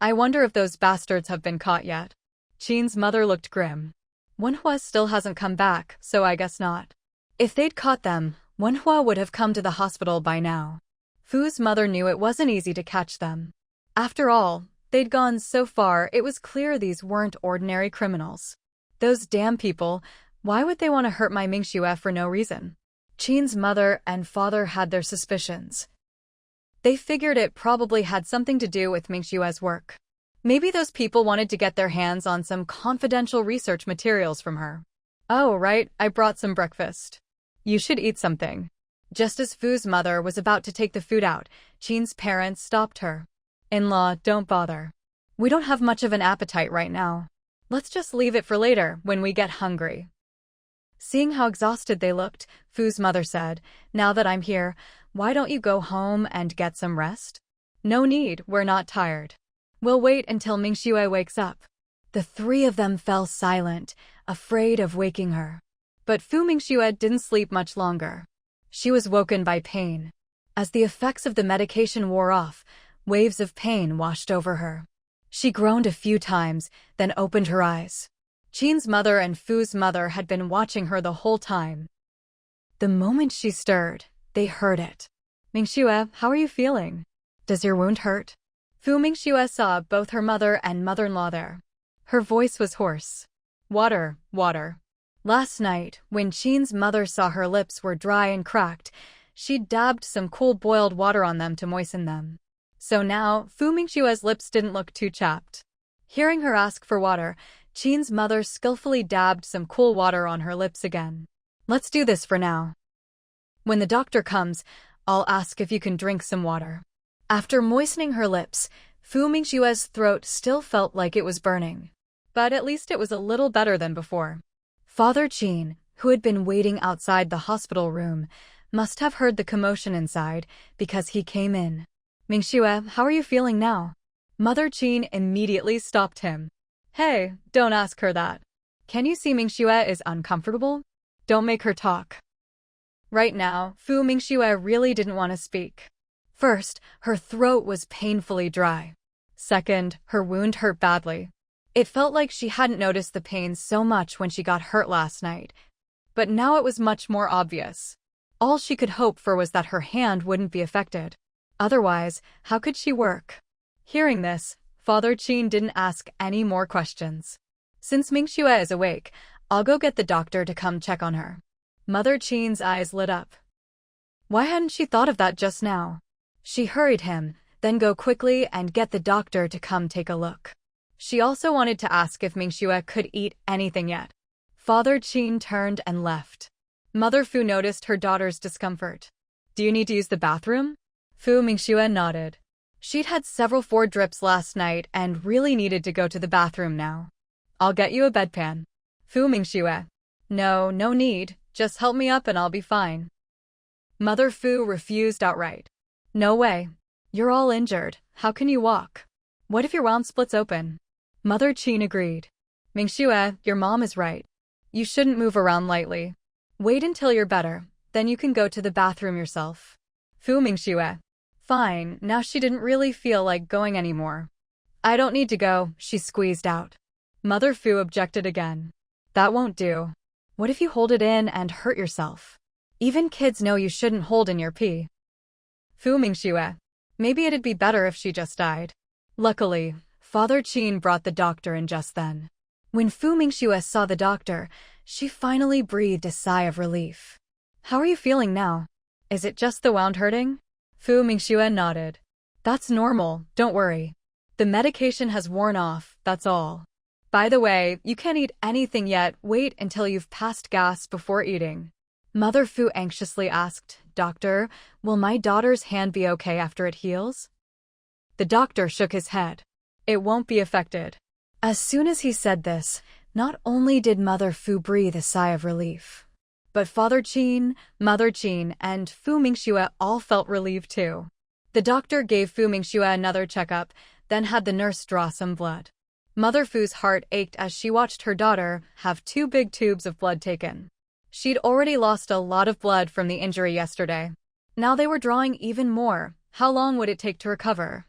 I wonder if those bastards have been caught yet. Qin's mother looked grim. Wenhua still hasn't come back, so I guess not. If they'd caught them, Wenhua would have come to the hospital by now. Fu's mother knew it wasn't easy to catch them. After all, they'd gone so far it was clear these weren't ordinary criminals. Those damn people, why would they want to hurt my Mingxue for no reason? Qin's mother and father had their suspicions. They figured it probably had something to do with Mingxue's work. Maybe those people wanted to get their hands on some confidential research materials from her. Oh, right, I brought some breakfast. You should eat something. Just as Fu's mother was about to take the food out, Qin's parents stopped her. In-law, don't bother. We don't have much of an appetite right now. Let's just leave it for later, when we get hungry. Seeing how exhausted they looked, Fu's mother said, Now that I'm here, why don't you go home and get some rest? No need, we're not tired. We'll wait until Mingxue wakes up. The three of them fell silent, afraid of waking her. But Fu Mingxue didn't sleep much longer. She was woken by pain. As the effects of the medication wore off, waves of pain washed over her. She groaned a few times, then opened her eyes. Qin's mother and Fu's mother had been watching her the whole time. The moment she stirred, they heard it. Mingxue, how are you feeling? Does your wound hurt? Fu Mingxue saw both her mother and mother-in-law there. Her voice was hoarse. Water, water. Last night, when Qin's mother saw her lips were dry and cracked, she dabbed some cool boiled water on them to moisten them. So now, Fu Mingxue's lips didn't look too chapped. Hearing her ask for water, Qin's mother skillfully dabbed some cool water on her lips again. Let's do this for now. When the doctor comes, I'll ask if you can drink some water. After moistening her lips, Fu Mingxue's throat still felt like it was burning. But at least it was a little better than before. Father Qin, who had been waiting outside the hospital room, must have heard the commotion inside because he came in. Mingxue, how are you feeling now? Mother Qin immediately stopped him. Hey, don't ask her that. Can you see Mingxue is uncomfortable? Don't make her talk. Right now, Fu Mingxue really didn't want to speak. First, her throat was painfully dry. Second, her wound hurt badly. It felt like she hadn't noticed the pain so much when she got hurt last night. But now it was much more obvious. All she could hope for was that her hand wouldn't be affected. Otherwise, how could she work? Hearing this, Father Qin didn't ask any more questions. Since Mingxue is awake, I'll go get the doctor to come check on her. Mother Qin's eyes lit up. Why hadn't she thought of that just now? She hurried him, then go quickly and get the doctor to come take a look. She also wanted to ask if Mingxue could eat anything yet. Father Qin turned and left. Mother Fu noticed her daughter's discomfort. Do you need to use the bathroom? Fu Mingxue nodded. She'd had several 4 drips last night and really needed to go to the bathroom now. I'll get you a bedpan. Fu Mingxue. No need. Just help me up and I'll be fine. Mother Fu refused outright. No way. You're all injured. How can you walk? What if your wound splits open? Mother Qin agreed. Mingxue, your mom is right. You shouldn't move around lightly. Wait until you're better, then you can go to the bathroom yourself. Fu Mingxue. Fine, now she didn't really feel like going anymore. I don't need to go, she squeezed out. Mother Fu objected again. That won't do. What if you hold it in and hurt yourself? Even kids know you shouldn't hold in your pee. Fu Mingxue. Maybe it'd be better if she just died. Luckily, Father Qin brought the doctor in just then. When Fu Mingxue saw the doctor, she finally breathed a sigh of relief. How are you feeling now? Is it just the wound hurting? Fu Mingxue nodded. That's normal, don't worry. The medication has worn off, that's all. By the way, you can't eat anything yet, wait until you've passed gas before eating. Mother Fu anxiously asked, Doctor, will my daughter's hand be okay after it heals? The doctor shook his head. It won't be affected. As soon as he said this, not only did Mother Fu breathe a sigh of relief, but Father Qin, Mother Qin, and Fu Mingxue all felt relieved too. The doctor gave Fu Mingxue another checkup, then had the nurse draw some blood. Mother Fu's heart ached as she watched her daughter have 2 big tubes of blood taken. She'd already lost a lot of blood from the injury yesterday. Now they were drawing even more. How long would it take to recover?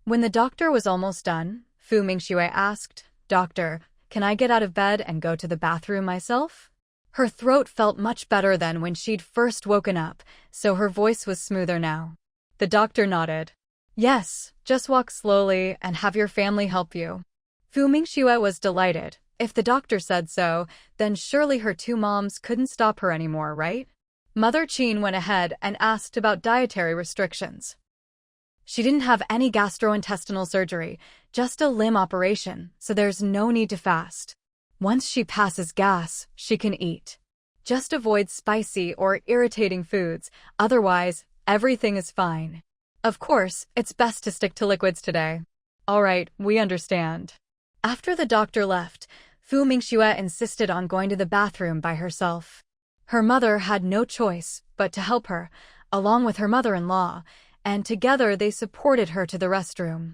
When the doctor was almost done, Fu Mingxue asked, "Doctor, can I get out of bed and go to the bathroom myself?" Her throat felt much better than when she'd first woken up, so her voice was smoother now. The doctor nodded. "Yes, just walk slowly and have your family help you." Fu Mingxue was delighted. If the doctor said so, then surely her 2 moms couldn't stop her anymore, right? Mother Qin went ahead and asked about dietary restrictions. She didn't have any gastrointestinal surgery, just a limb operation, so there's no need to fast. Once she passes gas, she can eat. Just avoid spicy or irritating foods, otherwise, everything is fine. Of course, it's best to stick to liquids today. All right, we understand. After the doctor left, Fu Mingxue insisted on going to the bathroom by herself. Her mother had no choice but to help her, along with her mother-in-law, and together they supported her to the restroom.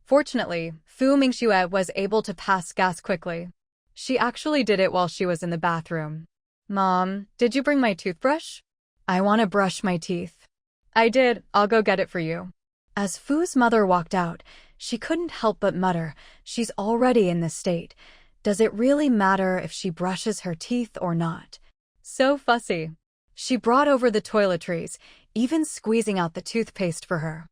Fortunately, Fu Mingxue was able to pass gas quickly. She actually did it while she was in the bathroom. "Mom, did you bring my toothbrush? I want to brush my teeth." "I did, I'll go get it for you." As Fu's mother walked out, she couldn't help but mutter, "She's already in this state. Does it really matter if she brushes her teeth or not? So fussy." She brought over the toiletries, even squeezing out the toothpaste for her.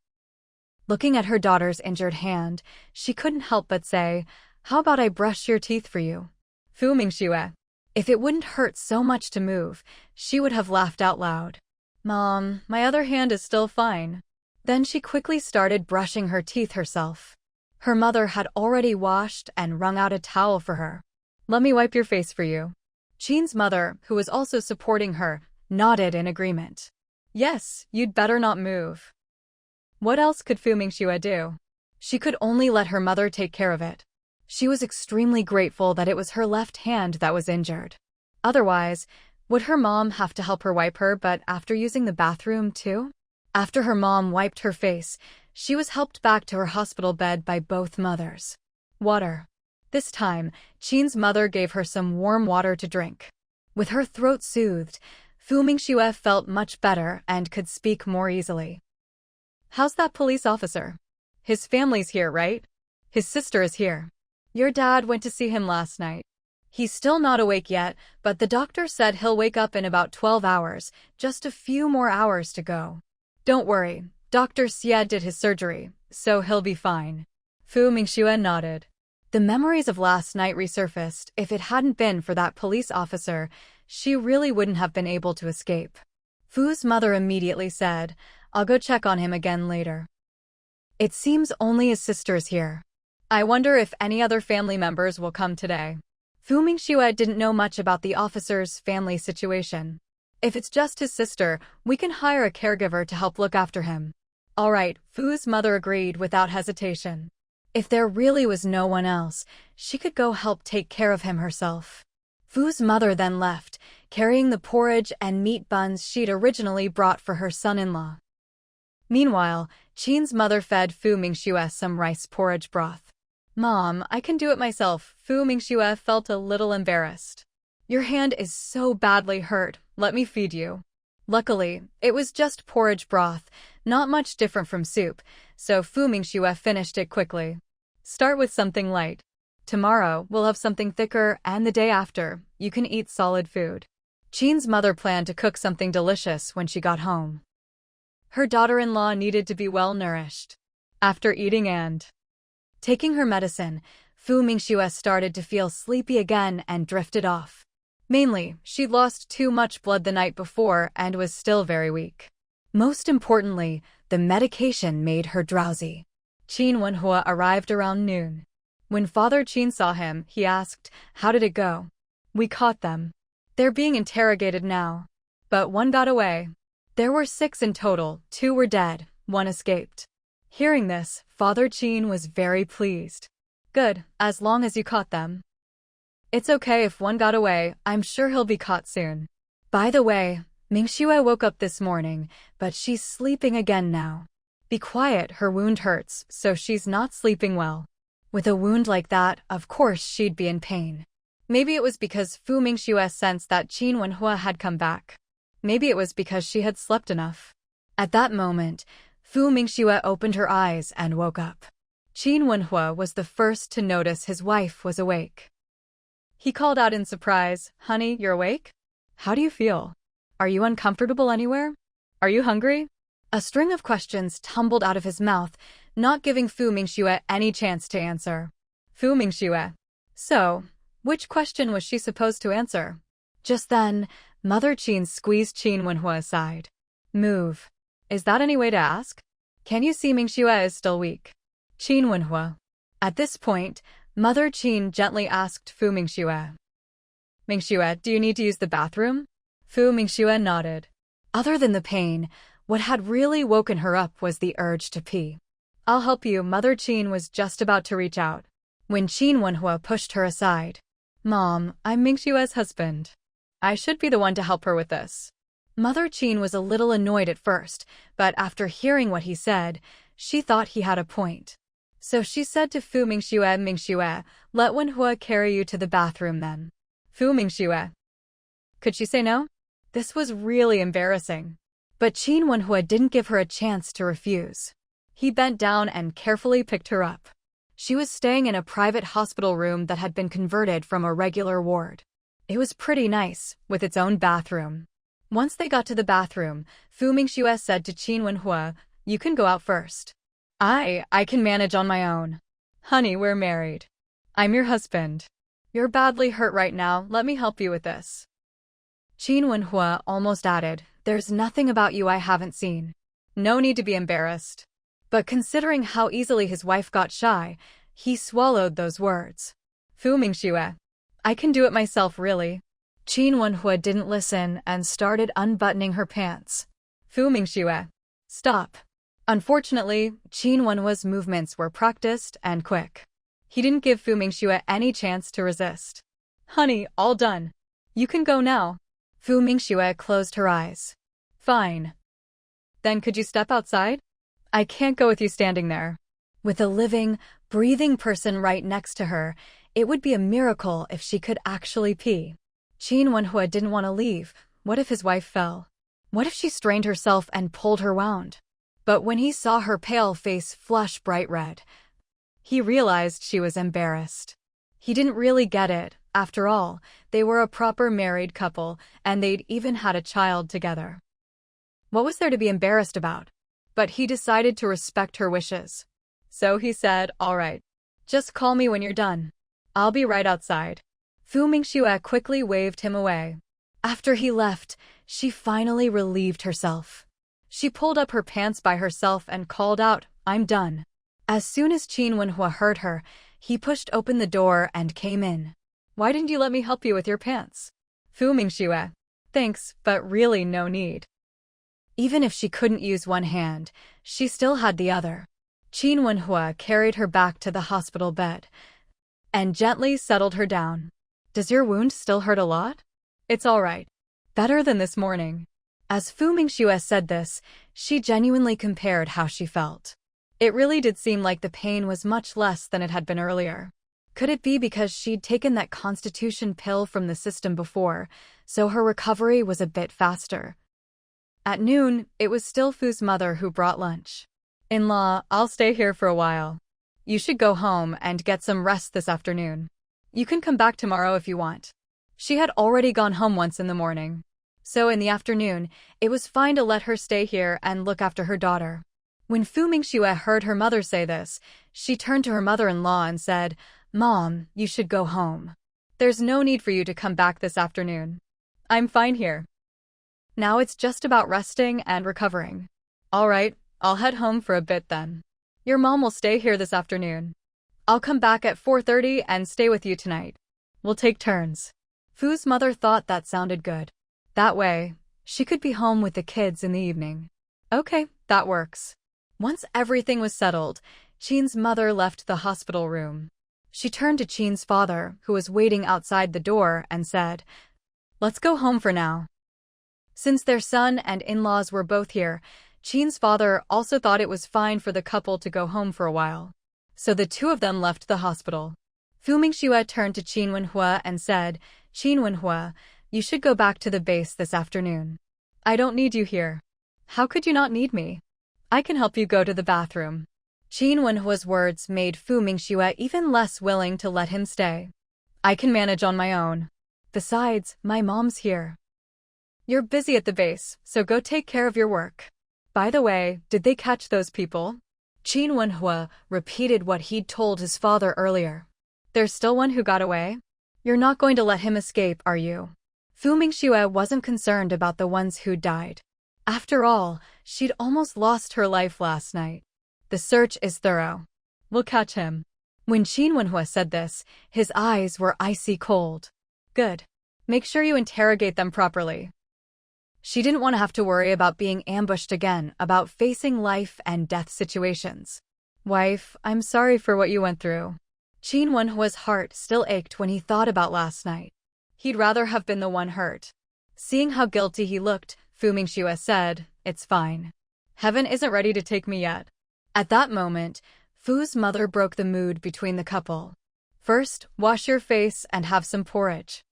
Looking at her daughter's injured hand, she couldn't help but say, "How about I brush your teeth for you?" Fu Mingxue. If it wouldn't hurt so much to move, she would have laughed out loud. "Mom, my other hand is still fine." Then she quickly started brushing her teeth herself. Her mother had already washed and wrung out a towel for her. "Let me wipe your face for you." Qin's mother, who was also supporting her, nodded in agreement. "Yes, you'd better not move." What else could Fu Mingxue do? She could only let her mother take care of it. She was extremely grateful that it was her left hand that was injured. Otherwise, would her mom have to help her wipe her, but after using the bathroom too? After her mom wiped her face, she was helped back to her hospital bed by both mothers. Water. This time, Qin's mother gave her some warm water to drink. With her throat soothed, Fu Mingxue felt much better and could speak more easily. "How's that police officer? His family's here, right? His sister is here. Your dad went to see him last night. He's still not awake yet, but the doctor said he'll wake up in about 12 hours, just a few more hours to go. Don't worry, Dr. Xie did his surgery, so he'll be fine." Fu Mingxue nodded. The memories of last night resurfaced. If it hadn't been for that police officer, she really wouldn't have been able to escape. Fu's mother immediately said, "I'll go check on him again later." It seems only his sister is here. I wonder if any other family members will come today. Fu Mingxue didn't know much about the officer's family situation. If it's just his sister, we can hire a caregiver to help look after him. All right, Fu's mother agreed without hesitation. If there really was no one else, she could go help take care of him herself. Fu's mother then left, carrying the porridge and meat buns she'd originally brought for her son-in-law. Meanwhile, Qin's mother fed Fu Mingxue some rice porridge broth. "Mom, I can do it myself." Fu Mingxue felt a little embarrassed. "Your hand is so badly hurt, let me feed you." Luckily, it was just porridge broth, not much different from soup, so Fu Mingxue finished it quickly. "Start with something light. Tomorrow, we'll have something thicker, and the day after, you can eat solid food." Qin's mother planned to cook something delicious when she got home. Her daughter-in-law needed to be well-nourished. After eating and taking her medicine, Fu Mingxue started to feel sleepy again and drifted off. Mainly, she'd lost too much blood the night before and was still very weak. Most importantly, the medication made her drowsy. Qin Wenhua arrived around noon. When Father Qin saw him, he asked, "How did it go?" "We caught them. They're being interrogated now. But one got away. There were 6 in total, 2 were dead, 1 escaped." Hearing this, Father Qin was very pleased. Good, as long as you caught them. It's okay if one got away, I'm sure he'll be caught soon. By the way, Mingxue woke up this morning, but she's sleeping again now. Be quiet, her wound hurts, so she's not sleeping well. With a wound like that, of course she'd be in pain. Maybe it was because Fu Mingxue sensed that Qin Wenhua had come back. Maybe it was because she had slept enough. At that moment, Fu Mingxue opened her eyes and woke up. Qin Wenhua was the first to notice his wife was awake. He called out in surprise, "Honey, you're awake? How do you feel? Are you uncomfortable anywhere? Are you hungry?" A string of questions tumbled out of his mouth, not giving Fu Mingxue any chance to answer. Fu Mingxue. So, which question was she supposed to answer? Just then, Mother Qin squeezed Qin Wenhua aside. Move. Is that any way to ask? Can you see Mingxue is still weak? Qin Wenhua. At this point, Mother Qin gently asked Fu Mingxue. Mingxue, do you need to use the bathroom? Fu Mingxue nodded. Other than the pain, what had really woken her up was the urge to pee. I'll help you, Mother Qin was just about to reach out, when Qin Wenhua pushed her aside. Mom, I'm Mingxue's husband. I should be the one to help her with this. Mother Qin was a little annoyed at first, but after hearing what he said, she thought he had a point. So she said to Fu Mingxue, Mingxue, let Wenhua carry you to the bathroom then. Fu Mingxue. Could she say no? This was really embarrassing. But Qin Wenhua didn't give her a chance to refuse. He bent down and carefully picked her up. She was staying in a private hospital room that had been converted from a regular ward. It was pretty nice, with its own bathroom. Once they got to the bathroom, Fu Mingxue said to Qin Wenhua, you can go out first. I can manage on my own. Honey, we're married. I'm your husband. You're badly hurt right now, let me help you with this. Qin Wenhua almost added, there's nothing about you I haven't seen. No need to be embarrassed. But considering how easily his wife got shy, he swallowed those words. Fu Mingxue. I can do it myself, really. Qin Wenhua didn't listen and started unbuttoning her pants. Fu Mingxue. Stop. Unfortunately, Qin Wenhua's movements were practiced and quick. He didn't give Fu Mingxue any chance to resist. Honey, all done. You can go now. Fu Mingxue closed her eyes. Fine. Then could you step outside? I can't go with you standing there. With a living, breathing person right next to her, it would be a miracle if she could actually pee. Qin Wenhua didn't want to leave. What if his wife fell? What if she strained herself and pulled her wound? But when he saw her pale face flush bright red, he realized she was embarrassed. He didn't really get it. After all, they were a proper married couple, and they'd even had a child together. What was there to be embarrassed about? But he decided to respect her wishes. So he said, all right. Just call me when you're done. I'll be right outside. Fu Mingxue quickly waved him away. After he left, she finally relieved herself. She pulled up her pants by herself and called out, I'm done. As soon as Qin Wenhua heard her, he pushed open the door and came in. Why didn't you let me help you with your pants? Fu Mingxue. Thanks, but really no need. Even if she couldn't use one hand, she still had the other. Qin Wenhua carried her back to the hospital bed and gently settled her down. Does your wound still hurt a lot? It's all right. Better than this morning. As Fu Mingxue said this, she genuinely compared how she felt. It really did seem like the pain was much less than it had been earlier. Could it be because she'd taken that constitution pill from the system before, so her recovery was a bit faster? At noon, it was still Fu's mother who brought lunch. In-law, I'll stay here for a while. You should go home and get some rest this afternoon. You can come back tomorrow if you want. She had already gone home once in the morning. So in the afternoon, it was fine to let her stay here and look after her daughter. When Fu Mingxue heard her mother say this, she turned to her mother-in-law and said, Mom, you should go home. There's no need for you to come back this afternoon. I'm fine here. Now it's just about resting and recovering. All right, I'll head home for a bit then. Your mom will stay here this afternoon. I'll come back at 4:30 and stay with you tonight. We'll take turns. Fu's mother thought that sounded good. That way, she could be home with the kids in the evening. Okay, that works. Once everything was settled, Qin's mother left the hospital room. She turned to Qin's father, who was waiting outside the door, and said, "Let's go home for now." Since their son and in-laws were both here, Qin's father also thought it was fine for the couple to go home for a while. So the two of them left the hospital. Fu Mingxue turned to Qin Wenhua and said, "Qin Wenhua, you should go back to the base this afternoon. I don't need you here." "How could you not need me? I can help you go to the bathroom." Qin Wenhua's words made Fu Mingxue even less willing to let him stay. "I can manage on my own. Besides, my mom's here." "You're busy at the base, so go take care of your work. By the way, did they catch those people?" Qin Wenhua repeated what he'd told his father earlier. "There's still one who got away? You're not going to let him escape, are you?" Fu Mingxue wasn't concerned about the ones who died. After all, she'd almost lost her life last night. The search is thorough. "We'll catch him." When Qin Wenhua said this, his eyes were icy cold. "Good. Make sure you interrogate them properly." She didn't want to have to worry about being ambushed again, about facing life and death situations. "Wife, I'm sorry for what you went through." Qin Wenhua's heart still ached when he thought about last night. He'd rather have been the one hurt. Seeing how guilty he looked, Fu Mingxue said, "It's fine. Heaven isn't ready to take me yet." At that moment, Fu's mother broke the mood between the couple. "First, wash your face and have some porridge.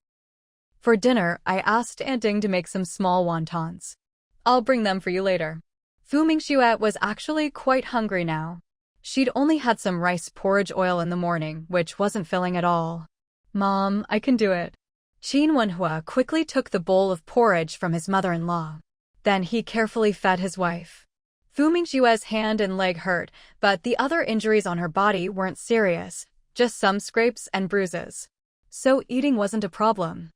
For dinner, I asked Aunt Ding to make some small wontons. I'll bring them for you later." Fu Mingxue was actually quite hungry now. She'd only had some rice porridge oil in the morning, which wasn't filling at all. "Mom, I can do it." Qin Wenhua quickly took the bowl of porridge from his mother-in-law. Then he carefully fed his wife. Fu Mingxue's hand and leg hurt, but the other injuries on her body weren't serious, just some scrapes and bruises. So eating wasn't a problem.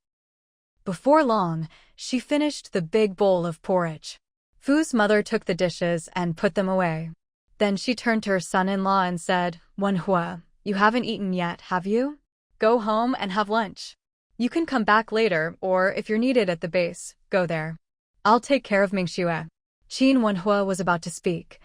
Before long, she finished the big bowl of porridge. Fu's mother took the dishes and put them away. Then she turned to her son-in-law and said, "Wenhua, you haven't eaten yet, have you? Go home and have lunch. You can come back later, or if you're needed at the base, go there. I'll take care of Mingxue." Qin Wenhua was about to speak,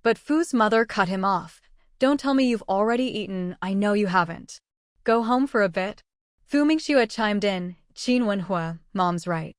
but Fu's mother cut him off. "Don't tell me you've already eaten, I know you haven't. Go home for a bit." Fu Mingxue chimed in, "Qin Wenhua, Mom's right.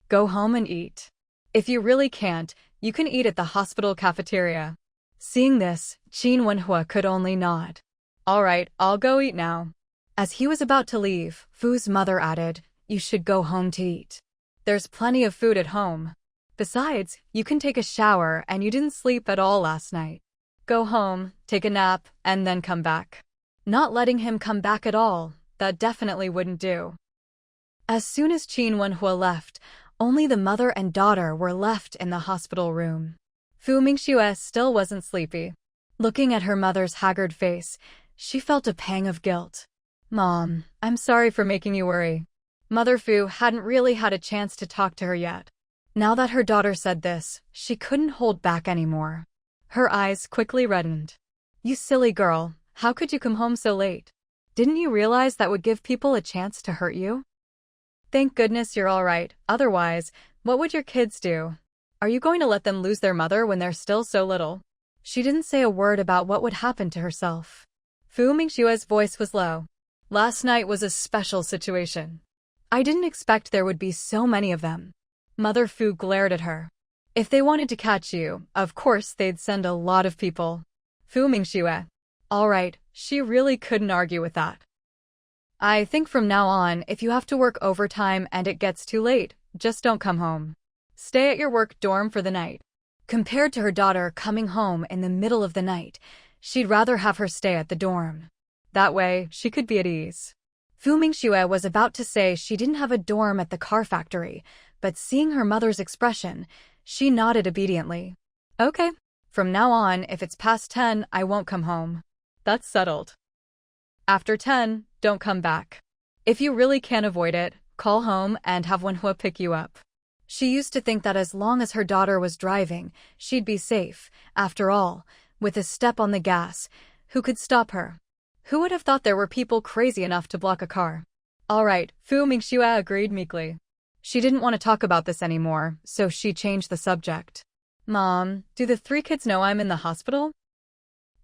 Go home and eat. If you really can't, you can eat at the hospital cafeteria." Seeing this, Qin Wenhua could only nod. "All right, I'll go eat now." As he was about to leave, Fu's mother added, "You should go home to eat. There's plenty of food at home. Besides, you can take a shower and you didn't sleep at all last night. Go home, take a nap, and then come back." Not letting him come back at all, that definitely wouldn't do. As soon as Qin Wenhua left, only the mother and daughter were left in the hospital room. Fu Mingxue still wasn't sleepy. Looking at her mother's haggard face, she felt a pang of guilt. "Mom, I'm sorry for making you worry." Mother Fu hadn't really had a chance to talk to her yet. Now that her daughter said this, she couldn't hold back anymore. Her eyes quickly reddened. "You silly girl, how could you come home so late? Didn't you realize that would give people a chance to hurt you? Thank goodness you're all right, otherwise, what would your kids do? Are you going to let them lose their mother when they're still so little?" She didn't say a word about what would happen to herself. Fu Mingxue's voice was low. "Last night was a special situation. I didn't expect there would be so many of them." Mother Fu glared at her. "If they wanted to catch you, of course they'd send a lot of people." Fu Mingxue. All right, she really couldn't argue with that. "I think from now on, if you have to work overtime and it gets too late, just don't come home. Stay at your work dorm for the night." Compared to her daughter coming home in the middle of the night, she'd rather have her stay at the dorm. That way, she could be at ease. Fu Mingxue was about to say she didn't have a dorm at the car factory, but seeing her mother's expression, she nodded obediently. "Okay. From now on, if it's past 10, I won't come home. That's settled. After 10, don't come back. If you really can't avoid it, call home and have Wenhua pick you up." She used to think that as long as her daughter was driving, she'd be safe. After all, with a step on the gas, who could stop her? Who would have thought there were people crazy enough to block a car? "All right," Fu Mingxue agreed meekly. She didn't want to talk about this anymore, so she changed the subject. Mom, do the three kids know I'm in the hospital?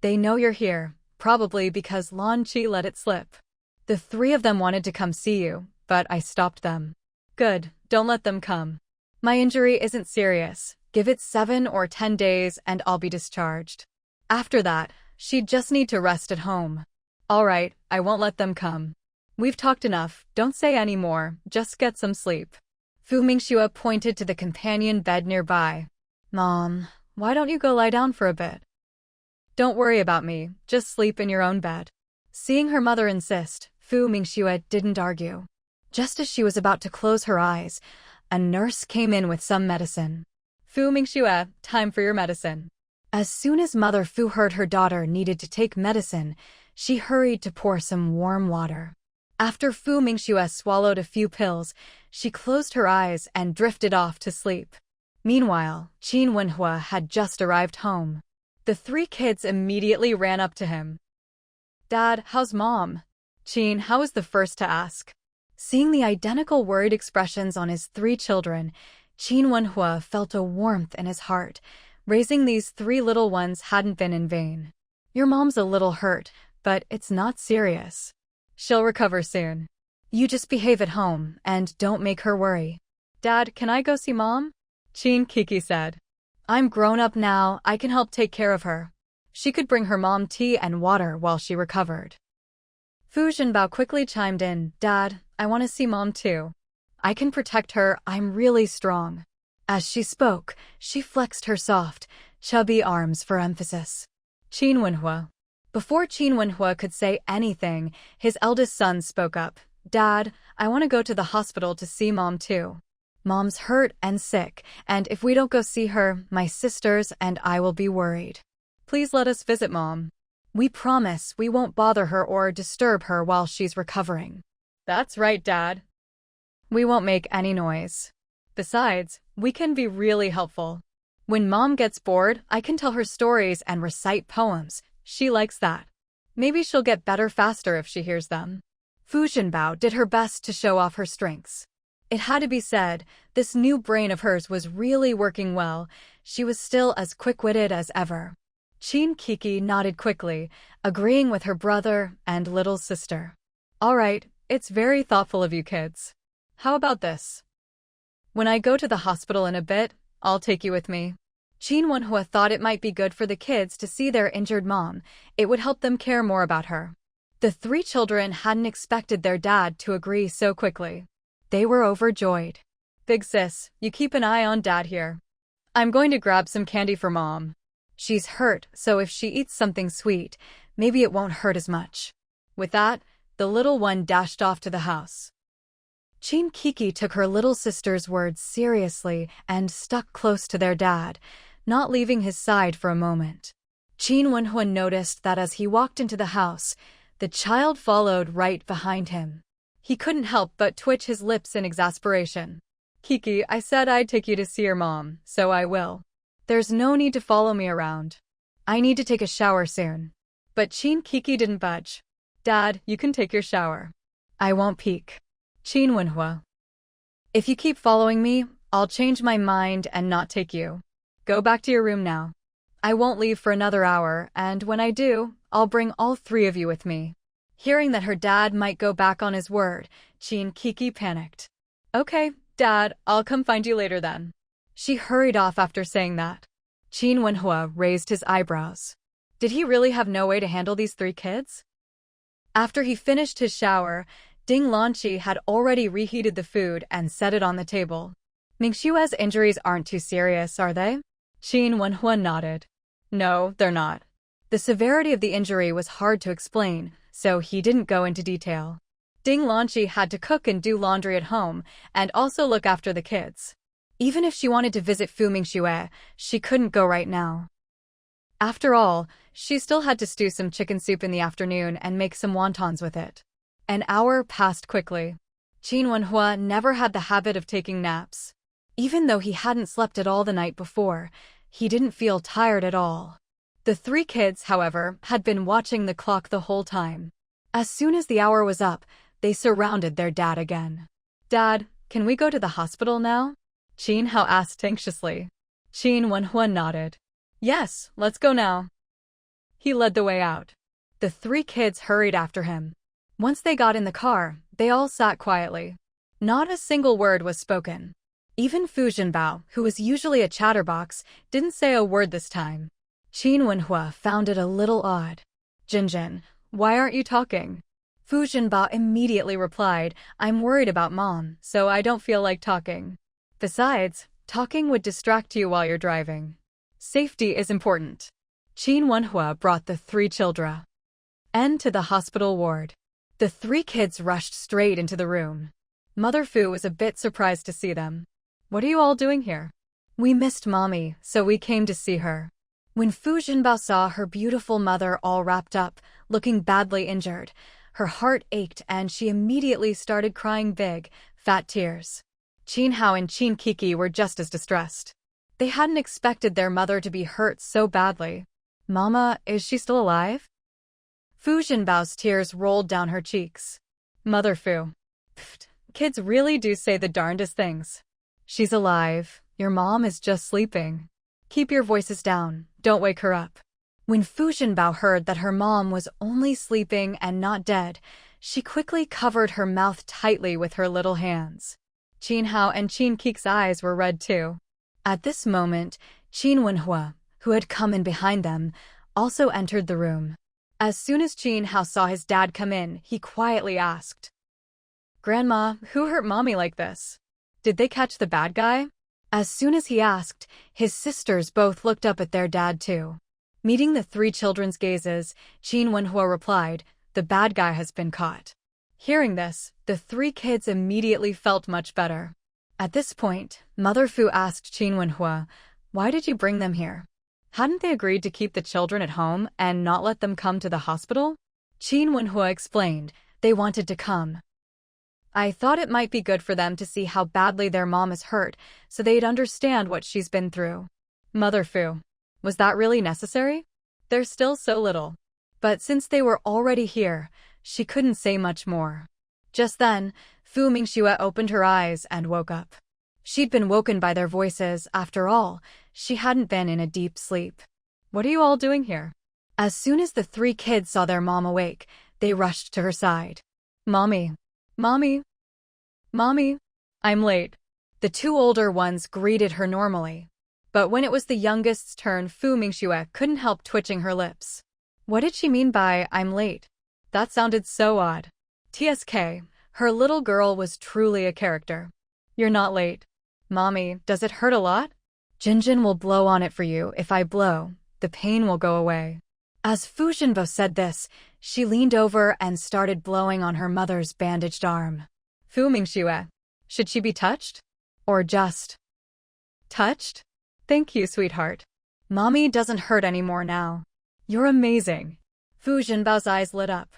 They know you're here, probably because Lan Chi let it slip. The three of them wanted to come see you, but I stopped them. Good, don't let them come. My injury isn't serious. Give it 7 or 10 days and I'll be discharged. After that, she'd just need to rest at home. All right, I won't let them come. We've talked enough, don't say any more, just get some sleep. Fu Mingxue pointed to the companion bed nearby. Mom, why don't you go lie down for a bit? Don't worry about me, just sleep in your own bed. Seeing her mother insist, Fu Mingxue didn't argue. Just as she was about to close her eyes, a nurse came in with some medicine. Fu Mingxue, time for your medicine. As soon as Mother Fu heard her daughter needed to take medicine, she hurried to pour some warm water. After Fu Mingxue swallowed a few pills, she closed her eyes and drifted off to sleep. Meanwhile, Qin Wenhua had just arrived home. The three kids immediately ran up to him. Dad, how's Mom? Qin, how was the first to ask? Seeing the identical worried expressions on his three children, Qin Wenhua felt a warmth in his heart. Raising these three little ones hadn't been in vain. Your mom's a little hurt, but it's not serious. She'll recover soon. You just behave at home and don't make her worry. Dad, can I go see Mom? Qin Kiki said. I'm grown up now, I can help take care of her. She could bring her mom tea and water while she recovered. Fu Zhenbao quickly chimed in, Dad, I want to see Mom too. I can protect her, I'm really strong. As she spoke, she flexed her soft, chubby arms for emphasis. Qin Wenhua. Before Qin Wenhua could say anything, his eldest son spoke up. Dad, I want to go to the hospital to see Mom too. Mom's hurt and sick, and if we don't go see her, my sisters and I will be worried. Please let us visit Mom. We promise we won't bother her or disturb her while she's recovering. That's right, Dad. We won't make any noise. Besides, we can be really helpful. When Mom gets bored, I can tell her stories and recite poems. She likes that. Maybe she'll get better faster if she hears them. Fu Zhenbao did her best to show off her strengths. It had to be said, this new brain of hers was really working well. She was still as quick-witted as ever. Qin Kiki nodded quickly, agreeing with her brother and little sister. All right, it's very thoughtful of you kids. How about this? When I go to the hospital in a bit, I'll take you with me. Qin Wenhua thought it might be good for the kids to see their injured mom. It would help them care more about her. The three children hadn't expected their dad to agree so quickly. They were overjoyed. Big sis, you keep an eye on Dad here. I'm going to grab some candy for Mom. She's hurt, so if she eats something sweet, maybe it won't hurt as much. With that, the little one dashed off to the house. Qin Kiki took her little sister's words seriously and stuck close to their dad, not leaving his side for a moment. Qin Wenhua noticed that as he walked into the house, the child followed right behind him. He couldn't help but twitch his lips in exasperation. Kiki, I said I'd take you to see your mom, so I will. There's no need to follow me around. I need to take a shower soon. But Qin Kiki didn't budge. Dad, you can take your shower. I won't peek. Qin Wenhua. If you keep following me, I'll change my mind and not take you. Go back to your room now. I won't leave for another hour, and when I do, I'll bring all three of you with me. Hearing that her dad might go back on his word, Qin Kiki panicked. Okay, Dad, I'll come find you later then. She hurried off after saying that. Qin Wenhua raised his eyebrows. Did he really have no way to handle these three kids? After he finished his shower, Ding Lanqi had already reheated the food and set it on the table. Mingxue's injuries aren't too serious, are they? Qin Wenhua nodded. No, they're not. The severity of the injury was hard to explain, so he didn't go into detail. Ding Lanqi had to cook and do laundry at home, and also look after the kids. Even if she wanted to visit Fu Mingxue, she couldn't go right now. After all, she still had to stew some chicken soup in the afternoon and make some wontons with it. An hour passed quickly. Qin Wenhua never had the habit of taking naps. Even though he hadn't slept at all the night before, he didn't feel tired at all. The three kids, however, had been watching the clock the whole time. As soon as the hour was up, they surrounded their dad again. Dad, can we go to the hospital now? Qin Hao asked anxiously. Qin Wenhua nodded. Yes, let's go now. He led the way out. The three kids hurried after him. Once they got in the car, they all sat quietly. Not a single word was spoken. Even Fu Jinbao, who was usually a chatterbox, didn't say a word this time. Qin Wenhua found it a little odd. Jinjin, why aren't you talking? Fu Jinbao immediately replied, I'm worried about Mom, so I don't feel like talking. Besides, talking would distract you while you're driving. Safety is important. Qin Wenhua brought the three children to the hospital ward. The three kids rushed straight into the room. Mother Fu was a bit surprised to see them. What are you all doing here? We missed Mommy, so we came to see her. When Fu Jinbao saw her beautiful mother all wrapped up, looking badly injured, her heart ached and she immediately started crying big, fat tears. Qin Hao and Qin Kiki were just as distressed. They hadn't expected their mother to be hurt so badly. Mama, is she still alive? Fu Jinbao's tears rolled down her cheeks. Mother Fu. Pfft, kids really do say the darndest things. She's alive. Your mom is just sleeping. Keep your voices down. Don't wake her up. When Fu Jinbao heard that her mom was only sleeping and not dead, she quickly covered her mouth tightly with her little hands. Qin Hao and Qin Kiki's eyes were red too. At this moment, Qin Wenhua, who had come in behind them, also entered the room. As soon as Qin Hao saw his dad come in, he quietly asked, Grandma, who hurt Mommy like this? Did they catch the bad guy? As soon as he asked, his sisters both looked up at their dad too. Meeting the three children's gazes, Qin Wenhua replied, the bad guy has been caught. Hearing this, the three kids immediately felt much better. At this point, Mother Fu asked Qin Wenhua, why did you bring them here? Hadn't they agreed to keep the children at home and not let them come to the hospital? Qin Wenhua explained, they wanted to come. I thought it might be good for them to see how badly their mom is hurt, so they'd understand what she's been through. Mother Fu. Was that really necessary? They're still so little. But since they were already here, she couldn't say much more. Just then, Fu Mingxue opened her eyes and woke up. She'd been woken by their voices. After all, she hadn't been in a deep sleep. What are you all doing here? As soon as the three kids saw their mom awake, they rushed to her side. Mommy. Mommy. Mommy. I'm late. The two older ones greeted her normally. But when it was the youngest's turn, Fu Mingxue couldn't help twitching her lips. What did she mean by, I'm late? That sounded so odd. TSK, her little girl was truly a character. You're not late. Mommy, does it hurt a lot? Jinjin will blow on it for you. If I blow, the pain will go away. As Fu Jinbao said this, she leaned over and started blowing on her mother's bandaged arm. Fu Mingxue, should she be touched? Or just touched? Thank you, sweetheart. Mommy doesn't hurt anymore now. You're amazing. Fu Jinbao's eyes lit up.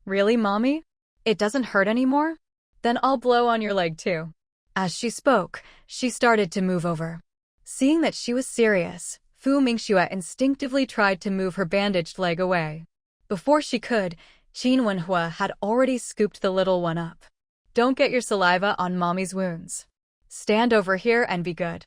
Really, Mommy? It doesn't hurt anymore? Then I'll blow on your leg too. As she spoke, she started to move over. Seeing that she was serious, Fu Mingxue instinctively tried to move her bandaged leg away. Before she could, Qin Wenhua had already scooped the little one up. Don't get your saliva on Mommy's wounds. Stand over here and be good.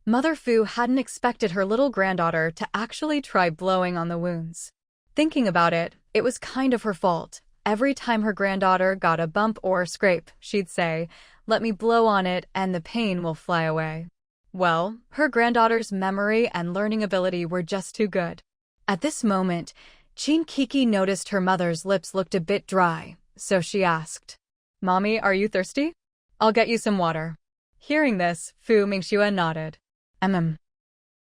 Mother Fu hadn't expected her little granddaughter to actually try blowing on the wounds. Thinking about it, it was kind of her fault. Every time her granddaughter got a bump or scrape, she'd say, let me blow on it and the pain will fly away. Well, her granddaughter's memory and learning ability were just too good. At this moment, Qin Kiki noticed her mother's lips looked a bit dry, so she asked, Mommy, are you thirsty? I'll get you some water. Hearing this, Fu Mingxue nodded.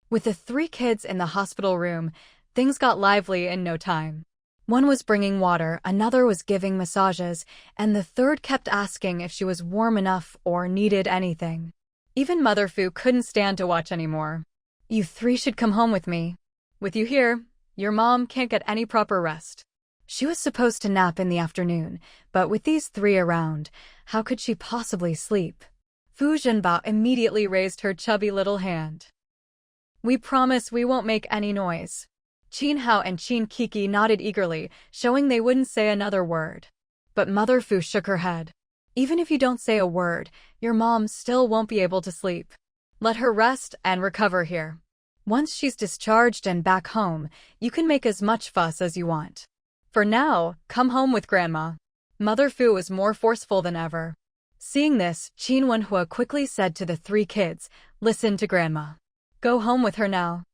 With the three kids in the hospital room, things got lively in no time. One was bringing water, another was giving massages, and the third kept asking if she was warm enough or needed anything. Even Mother Fu couldn't stand to watch anymore. You three should come home with me. With you here, your mom can't get any proper rest. She was supposed to nap in the afternoon, but with these three around, how could she possibly sleep? Fu Jinbao immediately raised her chubby little hand. We promise we won't make any noise. Qin Hao and Qin Kiki nodded eagerly, showing they wouldn't say another word. But Mother Fu shook her head. Even if you don't say a word, your mom still won't be able to sleep. Let her rest and recover here. Once she's discharged and back home, you can make as much fuss as you want. For now, come home with Grandma. Mother Fu was more forceful than ever. Seeing this, Qin Wenhua quickly said to the three kids, "Listen to Grandma. Go home with her now."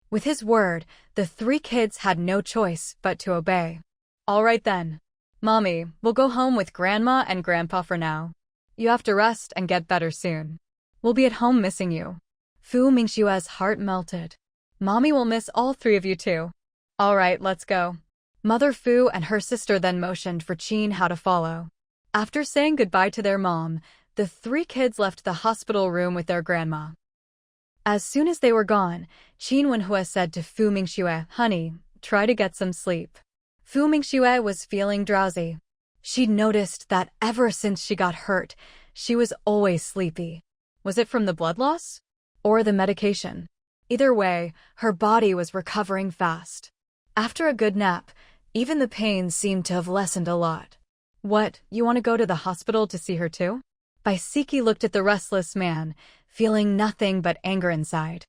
With his word, the three kids had no choice but to obey. All right then. Mommy, we'll go home with Grandma and Grandpa for now. You have to rest and get better soon. We'll be at home missing you. Fu Mingxue's heart melted. Mommy will miss all three of you too. All right, let's go. Mother Fu and her sister then motioned for Qin Hao to follow. After saying goodbye to their mom, the three kids left the hospital room with their grandma. As soon as they were gone, Qin Wenhua said to Fu Mingxue, "Honey, try to get some sleep." Fu Mingxue was feeling drowsy. She'd noticed that ever since she got hurt, she was always sleepy. Was it from the blood loss? Or the medication? Either way, her body was recovering fast. After a good nap, even the pain seemed to have lessened a lot. What, you want to go to the hospital to see her too? Baisiki looked at the restless man, feeling nothing but anger inside.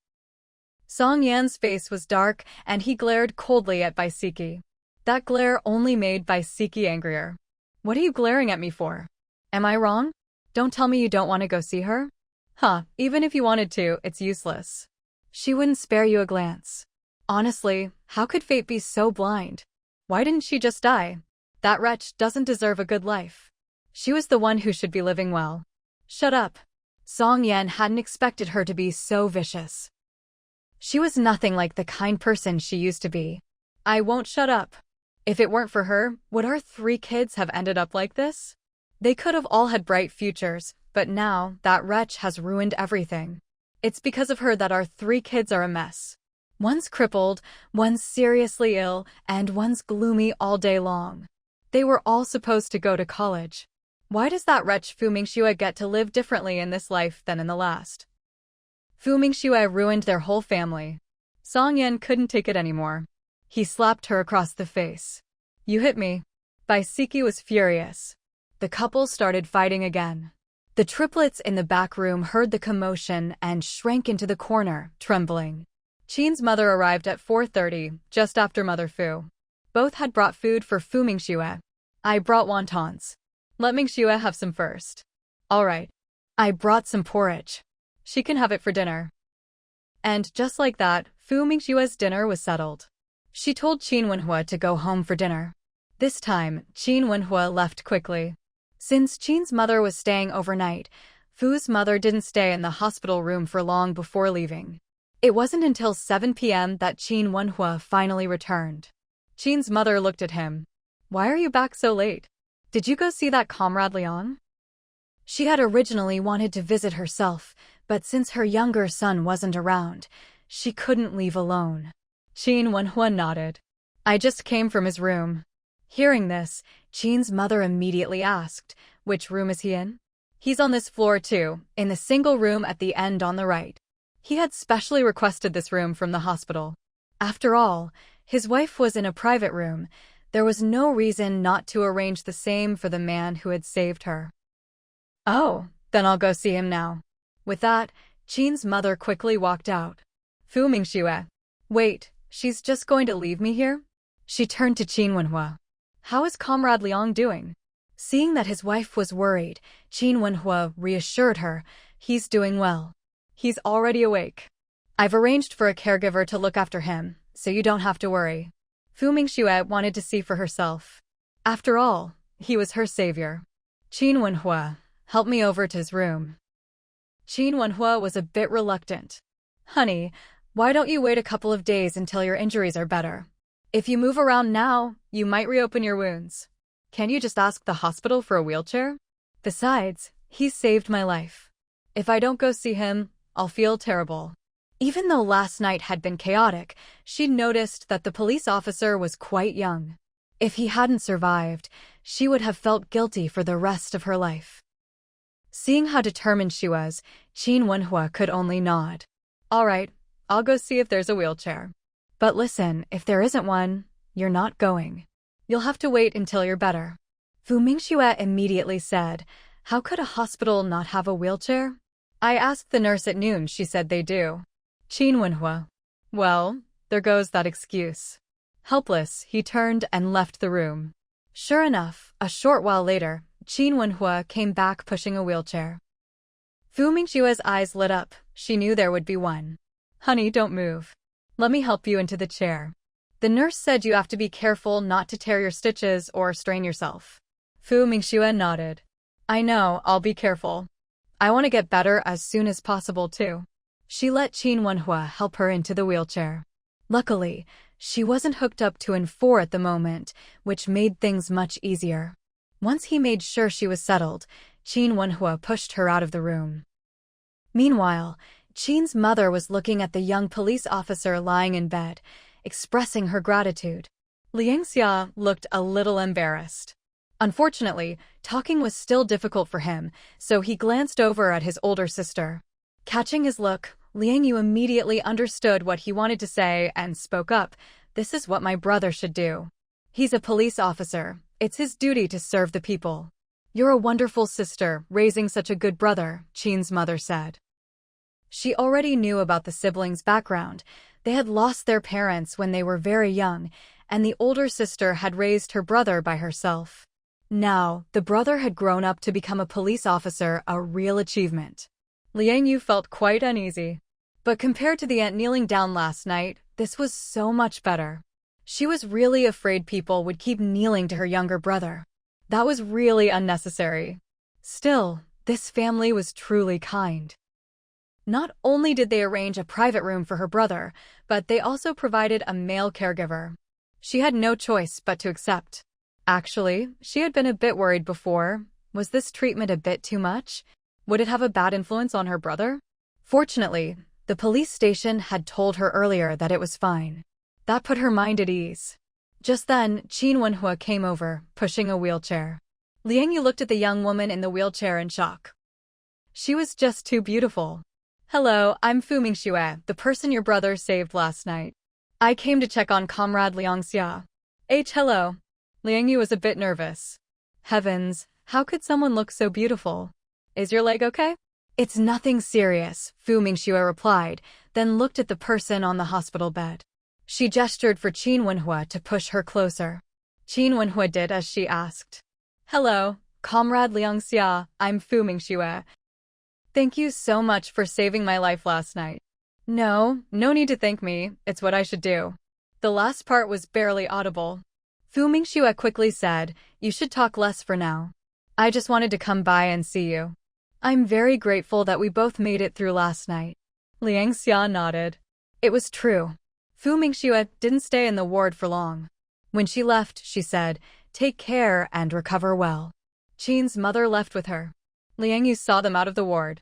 Song Yan's face was dark and he glared coldly at Baisiki. That glare only made Baisiki angrier. What are you glaring at me for? Am I wrong? Don't tell me you don't want to go see her? Huh, even if you wanted to, it's useless. She wouldn't spare you a glance. Honestly, how could fate be so blind? Why didn't she just die? That wretch doesn't deserve a good life. She was the one who should be living well. Shut up. Song Yan hadn't expected her to be so vicious. She was nothing like the kind person she used to be. I won't shut up. If it weren't for her, would our three kids have ended up like this? They could have all had bright futures, but now that wretch has ruined everything. It's because of her that our three kids are a mess. One's crippled, one's seriously ill, and one's gloomy all day long. They were all supposed to go to college. Why does that wretch Fu Mingxue get to live differently in this life than in the last? Fu Mingxue ruined their whole family. Song Yan couldn't take it anymore. He slapped her across the face. You hit me. Baisiki was furious. The couple started fighting again. The triplets in the back room heard the commotion and shrank into the corner, trembling. Qin's mother arrived at 4:30, just after Mother Fu. Both had brought food for Fu Mingxue. I brought wontons. Let Mingxue have some first. All right. I brought some porridge. She can have it for dinner. And just like that, Fu Mingxue's dinner was settled. She told Qin Wenhua to go home for dinner. This time, Qin Wenhua left quickly. Since Qin's mother was staying overnight, Fu's mother didn't stay in the hospital room for long before leaving. It wasn't until 7 p.m. that Qin Wenhua finally returned. Qin's mother looked at him. Why are you back so late? Did you go see that Comrade Liang? She had originally wanted to visit herself, but since her younger son wasn't around, she couldn't leave alone. Qin Wenhua nodded. I just came from his room. Hearing this, Qin's mother immediately asked, which room is he in? He's on this floor too, in the single room at the end on the right. He had specially requested this room from the hospital. After all, his wife was in a private room. There was no reason not to arrange the same for the man who had saved her. Oh, then I'll go see him now. With that, Qin's mother quickly walked out. Fu Mingxue. Wait, she's just going to leave me here? She turned to Qin Wenhua. How is Comrade Liang doing? Seeing that his wife was worried, Qin Wenhua reassured her, he's doing well. He's already awake. I've arranged for a caregiver to look after him, so you don't have to worry. Fu Mingxue wanted to see for herself. After all, he was her savior. Qin Wenhua, help me over to his room. Qin Wenhua was a bit reluctant. Honey, why don't you wait a couple of days until your injuries are better? If you move around now, you might reopen your wounds. Can't you just ask the hospital for a wheelchair? Besides, he's saved my life. If I don't go see him, I'll feel terrible. Even though last night had been chaotic, she'd noticed that the police officer was quite young. If he hadn't survived, she would have felt guilty for the rest of her life. Seeing how determined she was, Qin Wenhua could only nod. All right, I'll go see if there's a wheelchair. But listen, if there isn't one, you're not going. You'll have to wait until you're better. Fu Mingxue immediately said, how could a hospital not have a wheelchair? I asked the nurse at noon, she said they do. Qin Wenhua. Well, there goes that excuse. Helpless, he turned and left the room. Sure enough, a short while later, Qin Wenhua came back pushing a wheelchair. Fu Mingxue's eyes lit up. She knew there would be one. Honey, don't move. Let me help you into the chair. The nurse said you have to be careful not to tear your stitches or strain yourself. Fu Mingxue nodded. I know, I'll be careful. I want to get better as soon as possible too. She let Qin Wenhua help her into the wheelchair. Luckily, she wasn't hooked up to N4 at the moment, which made things much easier. Once he made sure she was settled, Qin Wenhua pushed her out of the room. Meanwhile, Qin's mother was looking at the young police officer lying in bed, expressing her gratitude. Liang Xia looked a little embarrassed. Unfortunately, talking was still difficult for him, so he glanced over at his older sister. Catching his look, Liang Yu immediately understood what he wanted to say and spoke up. This is what my brother should do. He's a police officer. It's his duty to serve the people. You're a wonderful sister, raising such a good brother, Qin's mother said. She already knew about the siblings' background. They had lost their parents when they were very young, and the older sister had raised her brother by herself. Now, the brother had grown up to become a police officer, a real achievement. Liang Yu felt quite uneasy. But compared to the aunt kneeling down last night, this was so much better. She was really afraid people would keep kneeling to her younger brother. That was really unnecessary. Still, this family was truly kind. Not only did they arrange a private room for her brother, but they also provided a male caregiver. She had no choice but to accept. Actually, she had been a bit worried before. Was this treatment a bit too much? Would it have a bad influence on her brother? Fortunately, the police station had told her earlier that it was fine. That put her mind at ease. Just then, Qin Wenhua came over, pushing a wheelchair. Liang Yu looked at the young woman in the wheelchair in shock. She was just too beautiful. Hello, I'm Fu Mingxue, the person your brother saved last night. I came to check on Comrade Liang Xia. Hello. Liang Yu was a bit nervous. Heavens, how could someone look so beautiful? Is your leg okay? It's nothing serious, Fu Mingxue replied, then looked at the person on the hospital bed. She gestured for Qin Wenhua to push her closer. Qin Wenhua did as she asked. Hello, Comrade Liang Xia, I'm Fu Mingxue. Thank you so much for saving my life last night. No need to thank me, it's what I should do. The last part was barely audible. Fu Mingxue quickly said, you should talk less for now. I just wanted to come by and see you. I'm very grateful that we both made it through last night. Liang Xia nodded. It was true. Fu Mingxue didn't stay in the ward for long. When she left, she said, take care and recover well. Qin's mother left with her. Liang Yu saw them out of the ward.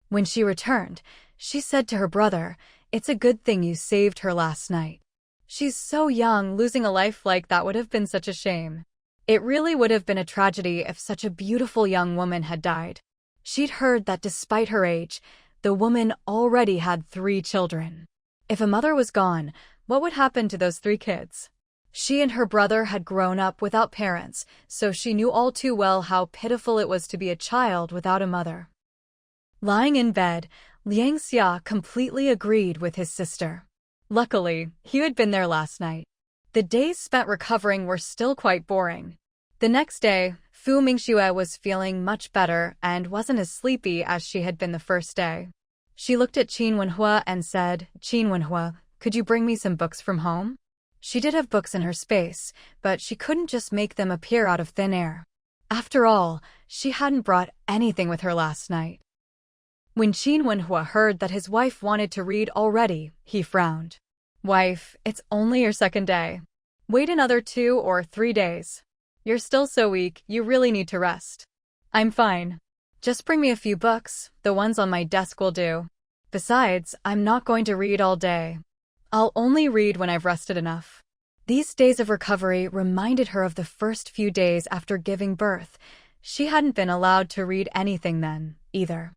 When she returned, she said to her brother, it's a good thing you saved her last night. She's so young, losing a life like that would have been such a shame. It really would have been a tragedy if such a beautiful young woman had died. She'd heard that despite her age, the woman already had 3 children. If a mother was gone, what would happen to those 3 kids? She and her brother had grown up without parents, so she knew all too well how pitiful it was to be a child without a mother. Lying in bed, Liang Xia completely agreed with his sister. Luckily, he had been there last night. The days spent recovering were still quite boring. The next day, Fu Mingxue was feeling much better and wasn't as sleepy as she had been the first day. She looked at Qin Wenhua and said, Qin Wenhua, could you bring me some books from home? She did have books in her space, but she couldn't just make them appear out of thin air. After all, she hadn't brought anything with her last night. When Qin Wenhua heard that his wife wanted to read already, he frowned. Wife, it's only your second day. Wait another 2 or 3 days. You're still so weak, you really need to rest. I'm fine. Just bring me a few books, the ones on my desk will do. Besides, I'm not going to read all day. I'll only read when I've rested enough. These days of recovery reminded her of the first few days after giving birth. She hadn't been allowed to read anything then, either.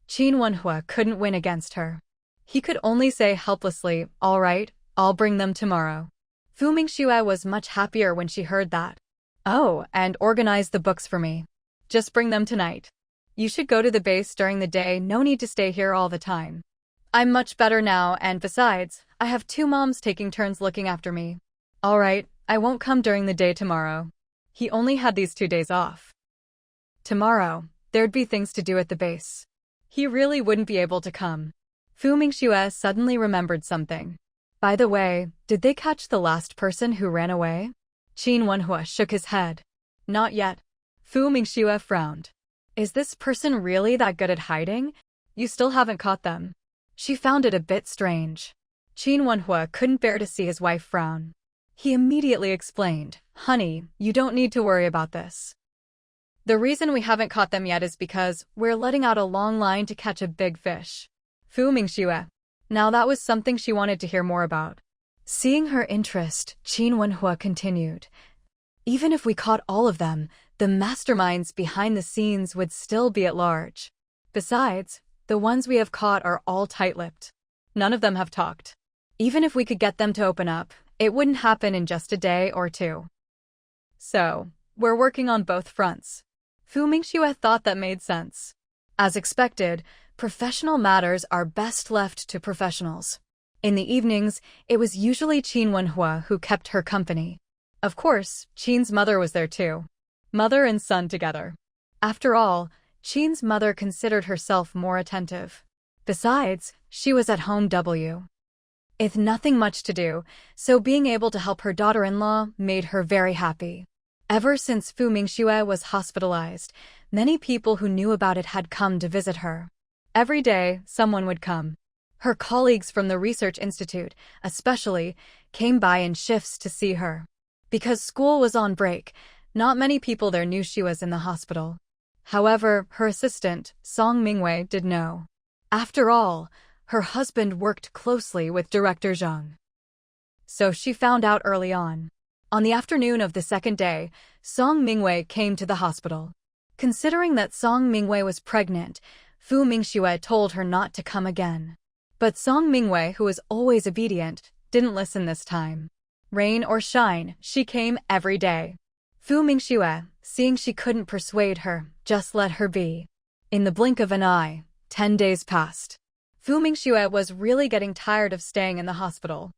Qin Wenhua couldn't win against her. He could only say helplessly, all right, I'll bring them tomorrow. Fu Mingxue was much happier when she heard that. Oh, and organize the books for me. Just bring them tonight. You should go to the base during the day, no need to stay here all the time. I'm much better now, and besides, I have 2 moms taking turns looking after me. All right, I won't come during the day tomorrow. He only had these 2 days off. Tomorrow, there'd be things to do at the base. He really wouldn't be able to come. Fu Mingxue suddenly remembered something. By the way, did they catch the last person who ran away? Qin Wenhua shook his head. Not yet. Fu Mingxue frowned. Is this person really that good at hiding? You still haven't caught them. She found it a bit strange. Qin Wenhua couldn't bear to see his wife frown. He immediately explained, Honey, you don't need to worry about this. The reason we haven't caught them yet is because we're letting out a long line to catch a big fish. Fu Mingxue. Now that was something she wanted to hear more about. Seeing her interest, Qin Wenhua continued. Even if we caught all of them, the masterminds behind the scenes would still be at large. Besides, the ones we have caught are all tight-lipped. None of them have talked. Even if we could get them to open up, it wouldn't happen in just a day or 2. So, we're working on both fronts. Fu Mingxue thought that made sense. As expected, professional matters are best left to professionals. In the evenings, it was usually Qin Wenhua who kept her company. Of course, Qin's mother was there too. Mother and son together. After all, Qin's mother considered herself more attentive. Besides, she was at home with nothing much to do, so being able to help her daughter-in-law made her very happy. Ever since Fu Mingxue was hospitalized, many people who knew about it had come to visit her. Every day, someone would come. Her colleagues from the research institute, especially, came by in shifts to see her. Because school was on break, not many people there knew she was in the hospital. However, her assistant, Song Mingwei, did know. After all, her husband worked closely with Director Zheng. So she found out early on. On the afternoon of the second day, Song Mingwei came to the hospital. Considering that Song Mingwei was pregnant, Fu Mingxue told her not to come again. But Song Mingwei, who was always obedient, didn't listen this time. Rain or shine, she came every day. Fu Mingxue, seeing she couldn't persuade her, just let her be. In the blink of an eye, 10 days passed. Fu Mingxue was really getting tired of staying in the hospital.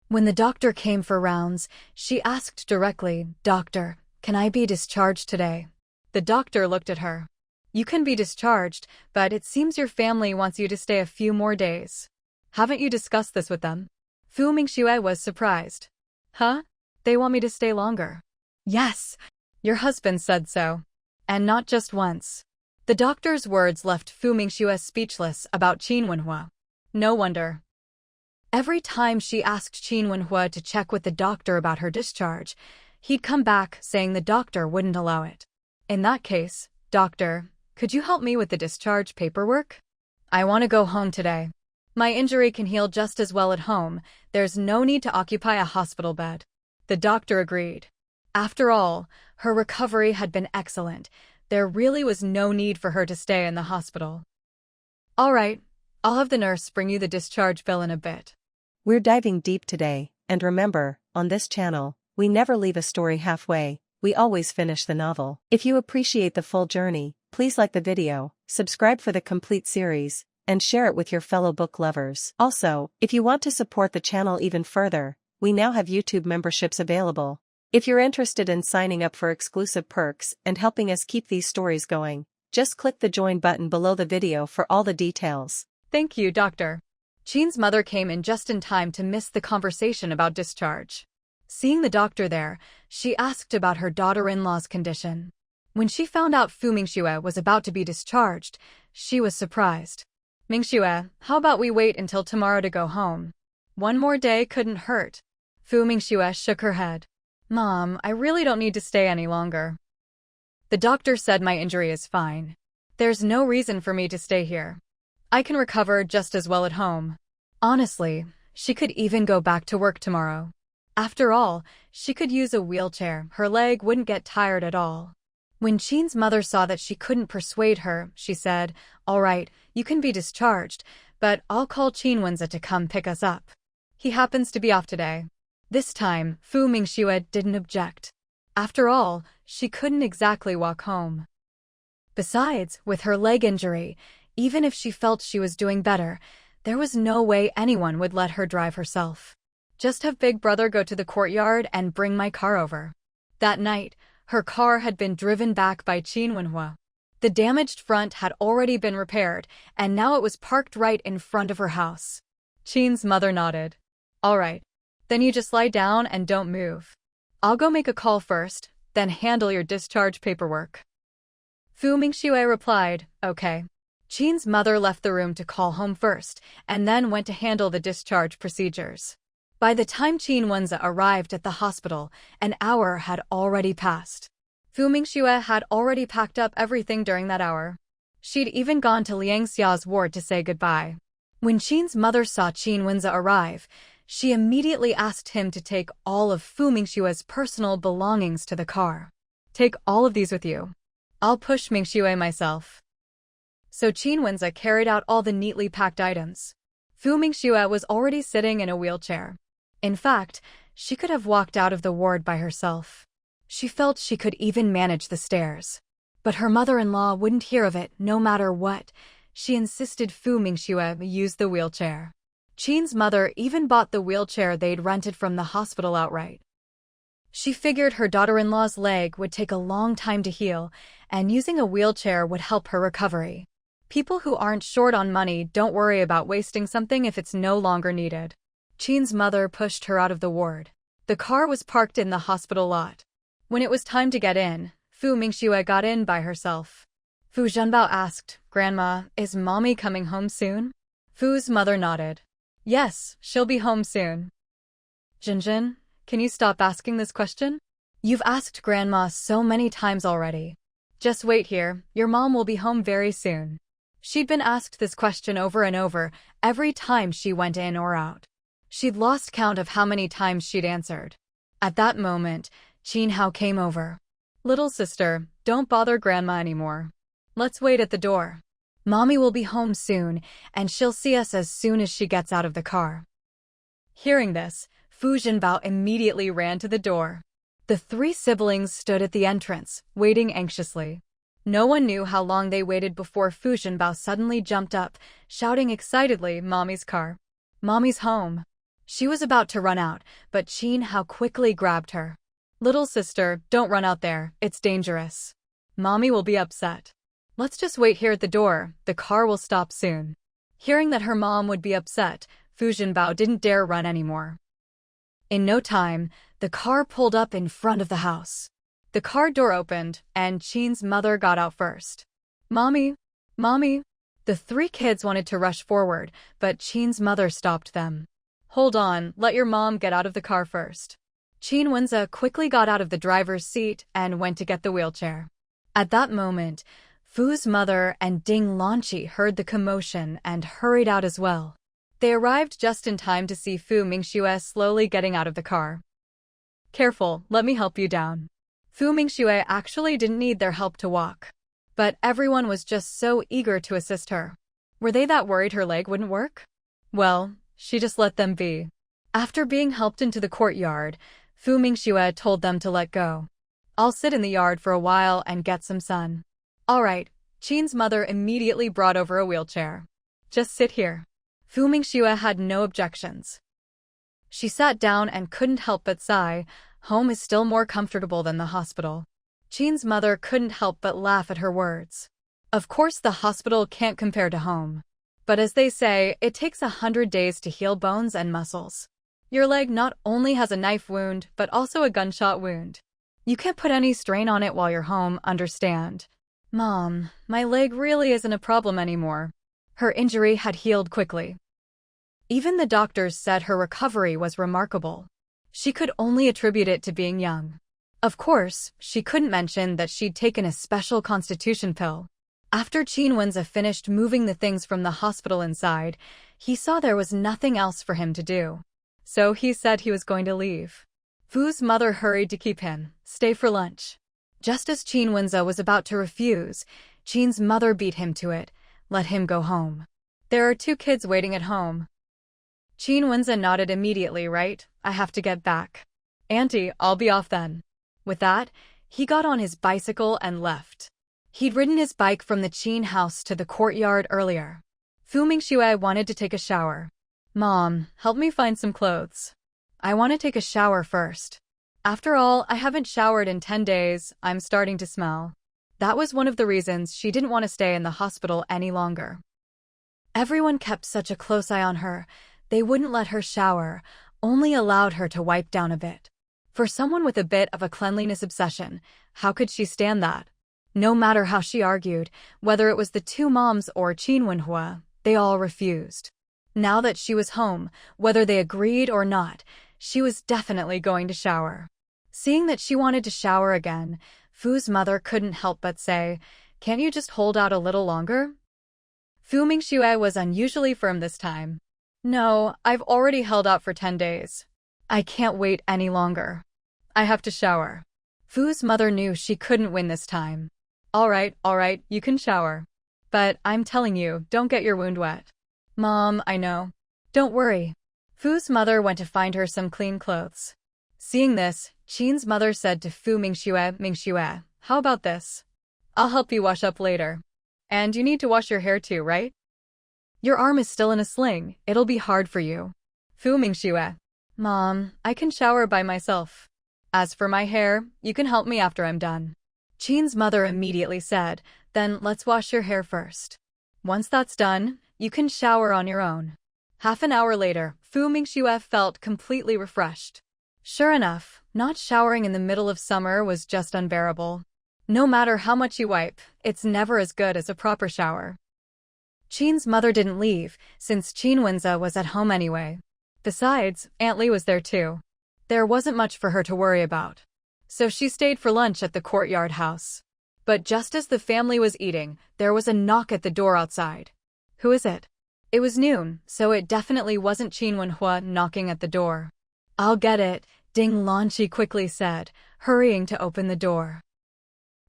When the doctor came for rounds, she asked directly, Doctor, can I be discharged today? The doctor looked at her. You can be discharged, but it seems your family wants you to stay a few more days. Haven't you discussed this with them? Fu Mingxue was surprised. Huh? They want me to stay longer? Yes. Your husband said so. And not just once. The doctor's words left Fu Mingxue speechless about Qin Wenhua. No wonder. Every time she asked Qin Wenhua to check with the doctor about her discharge, he'd come back saying the doctor wouldn't allow it. In that case, Doctor, could you help me with the discharge paperwork? I want to go home today. My injury can heal just as well at home. There's no need to occupy a hospital bed. The doctor agreed. After all, her recovery had been excellent. There really was no need for her to stay in the hospital. All right, I'll have the nurse bring you the discharge bill in a bit. We're diving deep today, and remember, on this channel, we never leave a story halfway, we always finish the novel. If you appreciate the full journey, please like the video, subscribe for the complete series, and share it with your fellow book lovers. Also, if you want to support the channel even further, we now have YouTube memberships available. If you're interested in signing up for exclusive perks and helping us keep these stories going, just click the join button below the video for all the details. Thank you, Doctor. Qin's mother came in just in time to miss the conversation about discharge. Seeing the doctor there, she asked about her daughter-in-law's condition. When she found out Fu Mingxue was about to be discharged, she was surprised. Mingxue, how about we wait until tomorrow to go home? One more day couldn't hurt. Fu Mingxue shook her head. Mom, I really don't need to stay any longer. The doctor said my injury is fine. There's no reason for me to stay here. I can recover just as well at home. Honestly, she could even go back to work tomorrow. After all, she could use a wheelchair, her leg wouldn't get tired at all. When Qin's mother saw that she couldn't persuade her, she said, All right, you can be discharged, but I'll call Qin Wenza to come pick us up. He happens to be off today. This time, Fu Mingxue didn't object. After all, she couldn't exactly walk home. Besides, with her leg injury, even if she felt she was doing better, there was no way anyone would let her drive herself. Just have Big Brother go to the courtyard and bring my car over. That night, her car had been driven back by Qin Wenhua. The damaged front had already been repaired, and now it was parked right in front of her house. Qin's mother nodded. All right. Then you just lie down and don't move. I'll go make a call first, then handle your discharge paperwork. Fu Mingxue replied, okay. Qin's mother left the room to call home first, and then went to handle the discharge procedures. By the time Qin Wenza arrived at the hospital, an hour had already passed. Fu Mingxue had already packed up everything during that hour. She'd even gone to Liang Xia's ward to say goodbye. When Qin's mother saw Qin Wenza arrive, she immediately asked him to take all of Fu Mingxue's personal belongings to the car. Take all of these with you. I'll push Mingxue myself. So Qin Wenza carried out all the neatly packed items. Fu Mingxue was already sitting in a wheelchair. In fact, she could have walked out of the ward by herself. She felt she could even manage the stairs. But her mother-in-law wouldn't hear of it no matter what. She insisted Fu Mingxue use the wheelchair. Qin's mother even bought the wheelchair they'd rented from the hospital outright. She figured her daughter-in-law's leg would take a long time to heal, and using a wheelchair would help her recovery. People who aren't short on money don't worry about wasting something if it's no longer needed. Qin's mother pushed her out of the ward. The car was parked in the hospital lot. When it was time to get in, Fu Mingxue got in by herself. Fu Zhenbao asked, Grandma, is Mommy coming home soon? Fu's mother nodded. Yes, she'll be home soon. Jinjin, can you stop asking this question? You've asked Grandma so many times already. Just wait here, your mom will be home very soon. She'd been asked this question over and over, every time she went in or out. She'd lost count of how many times she'd answered. At that moment, Qin Hao came over. Little sister, don't bother Grandma anymore. Let's wait at the door. Mommy will be home soon, and she'll see us as soon as she gets out of the car. Hearing this, Fu Zhenbao immediately ran to the door. The three siblings stood at the entrance, waiting anxiously. No one knew how long they waited before Fu Zhenbao suddenly jumped up, shouting excitedly, Mommy's car. Mommy's home. She was about to run out, but Qin Hao quickly grabbed her. Little sister, don't run out there, it's dangerous. Mommy will be upset. Let's just wait here at the door, the car will stop soon. Hearing that her mom would be upset, Fu Zhenbao didn't dare run anymore. In no time, the car pulled up in front of the house. The car door opened, and Qin's mother got out first. Mommy! Mommy! The three kids wanted to rush forward, but Qin's mother stopped them. Hold on, let your mom get out of the car first. Qin Wenza quickly got out of the driver's seat and went to get the wheelchair. At that moment, Fu's mother and Ding Lanqi heard the commotion and hurried out as well. They arrived just in time to see Fu Mingxue slowly getting out of the car. Careful, let me help you down. Fu Mingxue actually didn't need their help to walk. But everyone was just so eager to assist her. Were they that worried her leg wouldn't work? Well, she just let them be. After being helped into the courtyard, Fu Mingxue told them to let go. I'll sit in the yard for a while and get some sun. All right, Qin's mother immediately brought over a wheelchair. Just sit here. Fu Mingxue had no objections. She sat down and couldn't help but sigh. Home is still more comfortable than the hospital. Qin's mother couldn't help but laugh at her words. Of course the hospital can't compare to home. But as they say, it takes 100 days to heal bones and muscles. Your leg not only has a knife wound, but also a gunshot wound. You can't put any strain on it while you're home, understand? Mom, my leg really isn't a problem anymore. Her injury had healed quickly. Even the doctors said her recovery was remarkable. She could only attribute it to being young. Of course, she couldn't mention that she'd taken a special constitution pill. After Qin Wenza finished moving the things from the hospital inside, he saw there was nothing else for him to do. So he said he was going to leave. Fu's mother hurried to keep him, stay for lunch. Just as Qin Wenza was about to refuse, Qin's mother beat him to it, let him go home. There are 2 kids waiting at home. Qin Wenza nodded immediately, right? I have to get back. Auntie, I'll be off then. With that, he got on his bicycle and left. He'd ridden his bike from the Qin house to the courtyard earlier. Fu Mingxue wanted to take a shower. Mom, help me find some clothes. I want to take a shower first. After all, I haven't showered in 10 days, I'm starting to smell. That was one of the reasons she didn't want to stay in the hospital any longer. Everyone kept such a close eye on her. They wouldn't let her shower, only allowed her to wipe down a bit. For someone with a bit of a cleanliness obsession, how could she stand that? No matter how she argued, whether it was the two moms or Qin Wenhua, they all refused. Now that she was home, whether they agreed or not, she was definitely going to shower. Seeing that she wanted to shower again, Fu's mother couldn't help but say, "Can't you just hold out a little longer?" Fu Mingxue was unusually firm this time. "No, I've already held out for 10 days. I can't wait any longer. I have to shower." Fu's mother knew she couldn't win this time. All right, you can shower. But I'm telling you, don't get your wound wet." "Mom, I know. Don't worry." Fu's mother went to find her some clean clothes. Seeing this, Qin's mother said to Fu Mingxue, "Mingxue, how about this? I'll help you wash up later. And you need to wash your hair too, right? Your arm is still in a sling, it'll be hard for you." Fu Mingxue, "Mom, I can shower by myself. As for my hair, you can help me after I'm done." Qin's mother immediately said, "Then let's wash your hair first. Once that's done, you can shower on your own." Half an hour later, Fu Mingxue felt completely refreshed. Sure enough, not showering in the middle of summer was just unbearable. No matter how much you wipe, it's never as good as a proper shower. Qin's mother didn't leave, since Qin Wenza was at home anyway. Besides, Aunt Li was there too. There wasn't much for her to worry about. So she stayed for lunch at the courtyard house. But just as the family was eating, there was a knock at the door outside. Who is it? It was noon, so it definitely wasn't Qin Wenhua knocking at the door. "I'll get it," Ding Lanqi quickly said, hurrying to open the door.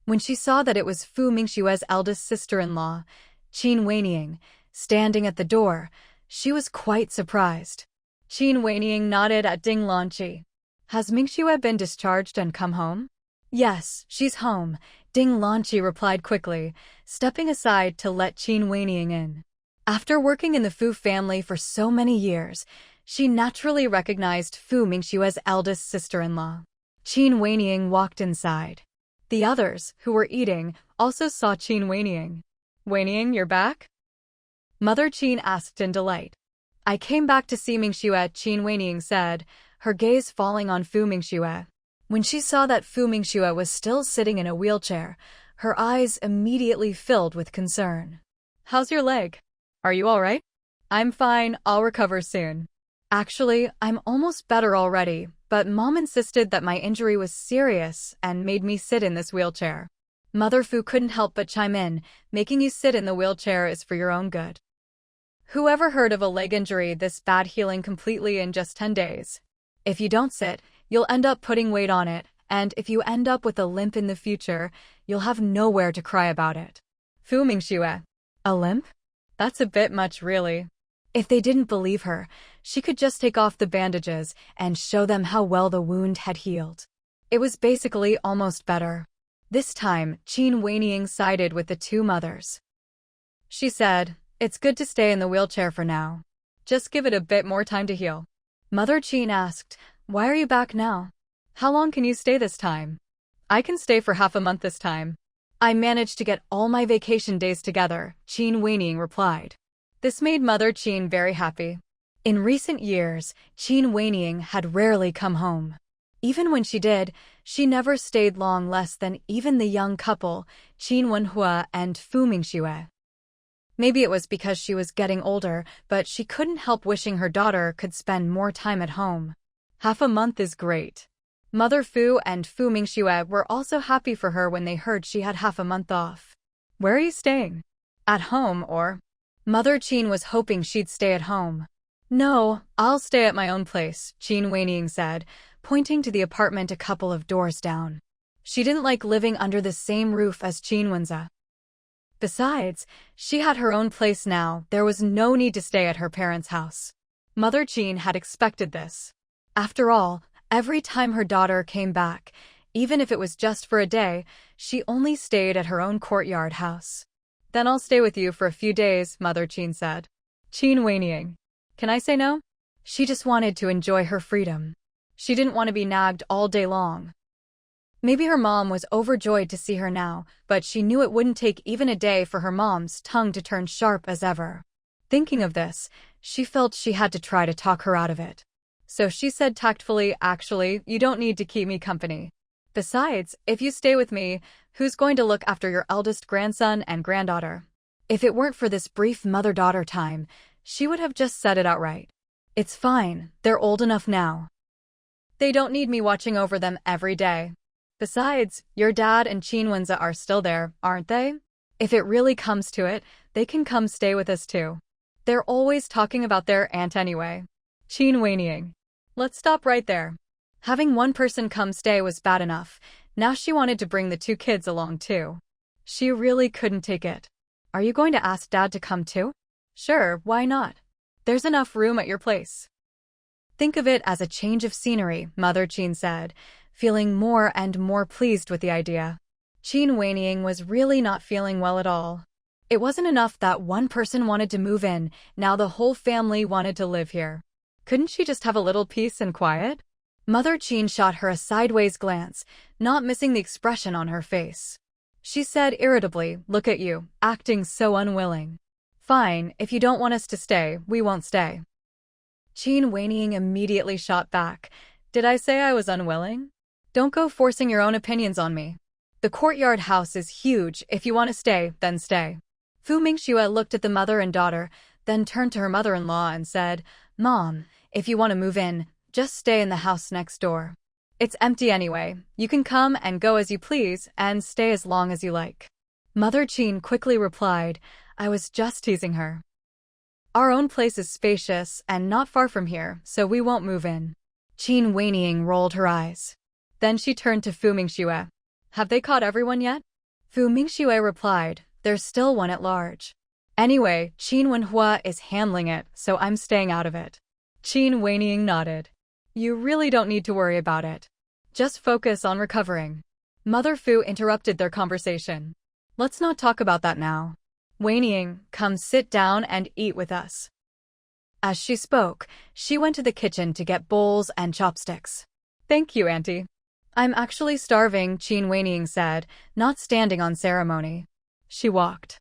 When she saw that it was Fu Mingxue's eldest sister-in-law, Qin Weiniang, standing at the door, she was quite surprised. Qin Weiniang nodded at Ding Lanqi. "Has Mingxue been discharged and come home?" "Yes, she's home," Ding Lanqi replied quickly, stepping aside to let Qin Weiniang in. After working in the Fu family for so many years, she naturally recognized Fu Mingxue's eldest sister-in-law. Qin Weiniang walked inside. The others, who were eating, also saw Qin Weiniang. "Weiniang, you're back?" Mother Qin asked in delight. "I came back to see Mingxue," Qin Weiniang said, her gaze falling on Fu Mingxue. When she saw that Fu Mingxue was still sitting in a wheelchair, her eyes immediately filled with concern. "How's your leg? Are you all right?" "I'm fine, I'll recover soon. Actually, I'm almost better already, but Mom insisted that my injury was serious and made me sit in this wheelchair." Mother Fu couldn't help but chime in, "Making you sit in the wheelchair is for your own good. Whoever heard of a leg injury this bad healing completely in just 10 days? If you don't sit, you'll end up putting weight on it, and if you end up with a limp in the future, you'll have nowhere to cry about it." Fu Mingxue, "A limp? That's a bit much, really." If they didn't believe her, she could just take off the bandages and show them how well the wound had healed. It was basically almost better. This time, Qin Weiniang sided with the two mothers. She said, "It's good to stay in the wheelchair for now. Just give it a bit more time to heal." Mother Qin asked, "Why are you back now? How long can you stay this time?" "I can stay for half a month this time. I managed to get all my vacation days together," Qin Weiniang replied. This made Mother Qin very happy. In recent years, Qin Weiniang had rarely come home. Even when she did, she never stayed long, less than even the young couple, Qin Wenhua and Fu Mingxue. Maybe it was because she was getting older, but she couldn't help wishing her daughter could spend more time at home. Half a month is great. Mother Fu and Fu Mingxue were also happy for her when they heard she had half a month off. "Where are you staying? At home, or?" Mother Qin was hoping she'd stay at home. "No, I'll stay at my own place," Qin Weiniang said, pointing to the apartment a couple of doors down. She didn't like living under the same roof as Qin Wenza. Besides, she had her own place now, there was no need to stay at her parents' house. Mother Qin had expected this. After all, every time her daughter came back, even if it was just for a day, she only stayed at her own courtyard house. Then I'll stay with you for a few days, Mother Qin said. Qin whinnying. Can I say no? She just wanted to enjoy her freedom. She didn't want to be nagged all day long. Maybe her mom was overjoyed to see her now, but she knew it wouldn't take even a day for her mom's tongue to turn sharp as ever. Thinking of this, she felt she had to try to talk her out of it. So she said tactfully, actually, you don't need to keep me company. Besides, if you stay with me, who's going to look after your eldest grandson and granddaughter? If it weren't for this brief mother-daughter time, she would have just said it outright. It's fine, they're old enough now. They don't need me watching over them every day. Besides, your dad and Qin Wenza are still there, aren't they? If it really comes to it, they can come stay with us too. They're always talking about their aunt anyway. Qin whinnying. Let's stop right there. Having one person come stay was bad enough. Now she wanted to bring the two kids along too. She really couldn't take it. Are you going to ask Dad to come too? Sure, why not? There's enough room at your place. Think of it as a change of scenery, Mother Qin said, feeling more and more pleased with the idea. Qin whinnying was really not feeling well at all. It wasn't enough that one person wanted to move in, now the whole family wanted to live here. Couldn't she just have a little peace and quiet? Mother Qin shot her a sideways glance, not missing the expression on her face. She said irritably, look at you, acting so unwilling. Fine, if you don't want us to stay, we won't stay. Qin whinnying immediately shot back. Did I say I was unwilling? Don't go forcing your own opinions on me. The courtyard house is huge. If you want to stay, then stay. Fu Mingxue looked at the mother and daughter, then turned to her mother-in-law and said, Mom, if you want to move in, just stay in the house next door. It's empty anyway. You can come and go as you please and stay as long as you like. Mother Qin quickly replied, I was just teasing her. Our own place is spacious and not far from here, so we won't move in. Qin whinnying rolled her eyes. Then she turned to Fu Mingxue. Have they caught everyone yet? Fu Mingxue replied, there's still one at large. Anyway, Qin Wenhua is handling it, so I'm staying out of it. Qin whinnying nodded. You really don't need to worry about it. Just focus on recovering. Mother Fu interrupted their conversation. Let's not talk about that now. Whinnying, come sit down and eat with us. As she spoke, she went to the kitchen to get bowls and chopsticks. Thank you, Auntie. I'm actually starving, Qin whinnying said, not standing on ceremony. She walked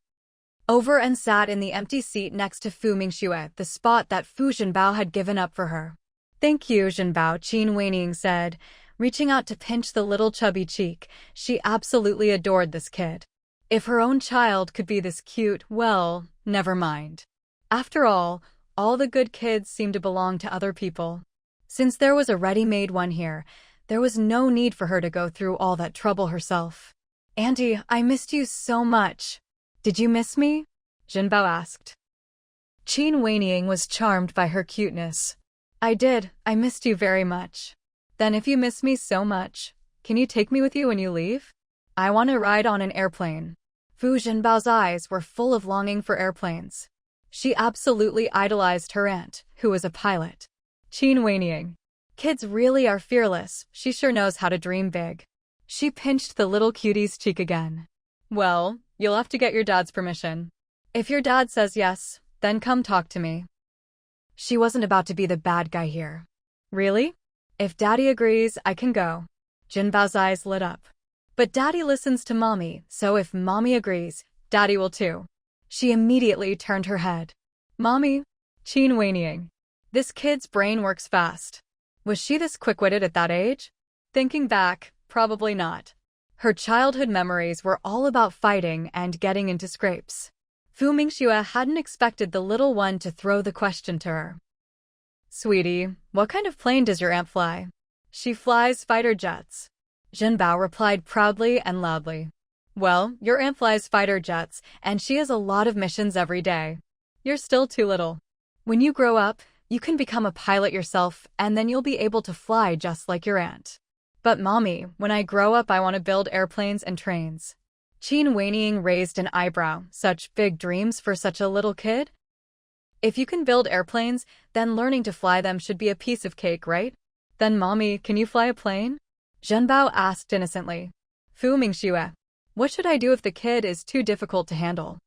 over and sat in the empty seat next to Fu Mingxue, the spot that Fu Zhenbao had given up for her. Thank you, Zhenbao, Qin whinnying said, reaching out to pinch the little chubby cheek. She absolutely adored this kid. If her own child could be this cute, well, never mind. After all the good kids seemed to belong to other people. Since there was a ready-made one here, there was no need for her to go through all that trouble herself. Auntie, I missed you so much. Did you miss me? Zhenbao asked. Qin whinnying was charmed by her cuteness. I did, I missed you very much. Then if you miss me so much, can you take me with you when you leave? I want to ride on an airplane. Fu Zhenbao's eyes were full of longing for airplanes. She absolutely idolized her aunt, who was a pilot. Qin whinnying. Kids really are fearless, she sure knows how to dream big. She pinched the little cutie's cheek again. Well, you'll have to get your dad's permission. If your dad says yes, then come talk to me. She wasn't about to be the bad guy here. Really? If Daddy agrees, I can go. Zhenbao's eyes lit up. But Daddy listens to Mommy, so if Mommy agrees, Daddy will too. She immediately turned her head. Mommy? Qin whinnying. This kid's brain works fast. Was she this quick-witted at that age? Thinking back, probably not. Her childhood memories were all about fighting and getting into scrapes. Fu Mingxue hadn't expected the little one to throw the question to her. Sweetie, what kind of plane does your aunt fly? She flies fighter jets. Zhenbao replied proudly and loudly. Well, your aunt flies fighter jets, and she has a lot of missions every day. You're still too little. When you grow up, you can become a pilot yourself, and then you'll be able to fly just like your aunt. But Mommy, when I grow up I want to build airplanes and trains. Qin whinnying raised an eyebrow. Such big dreams for such a little kid? If you can build airplanes, then learning to fly them should be a piece of cake, right? Then Mommy, can you fly a plane? Zhenbao asked innocently. Fu Mingxue. What should I do if the kid is too difficult to handle?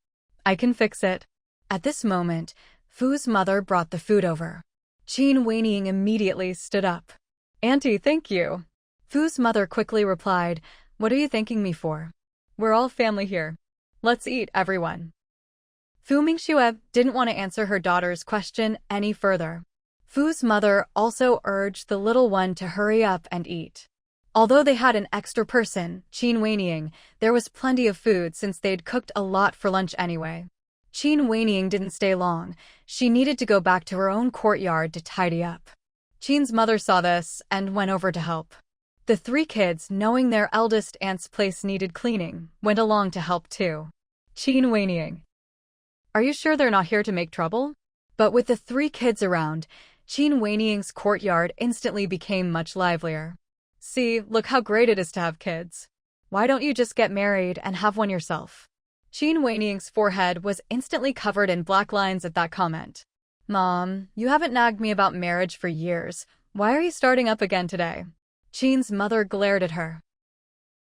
I can fix it. At this moment, Fu's mother brought the food over. Qin Weiniing immediately stood up. Auntie, thank you. Fu's mother quickly replied, what are you thanking me for? We're all family here. Let's eat, everyone. Fu Mingxue didn't want to answer her daughter's question any further. Fu's mother also urged the little one to hurry up and eat. Although they had an extra person, Qin Weiniing, there was plenty of food since they'd cooked a lot for lunch anyway. Qin Weiniing didn't stay long. She needed to go back to her own courtyard to tidy up. Qin's mother saw this and went over to help. The three kids, knowing their eldest aunt's place needed cleaning, went along to help too. Qin Weiniing. Are you sure they're not here to make trouble? But with the three kids around, Qin Weiniing's courtyard instantly became much livelier. See, look how great it is to have kids. Why don't you just get married and have one yourself? Qin Weiniing's forehead was instantly covered in black lines at that comment. Mom, you haven't nagged me about marriage for years. Why are you starting up again today? Qin's mother glared at her.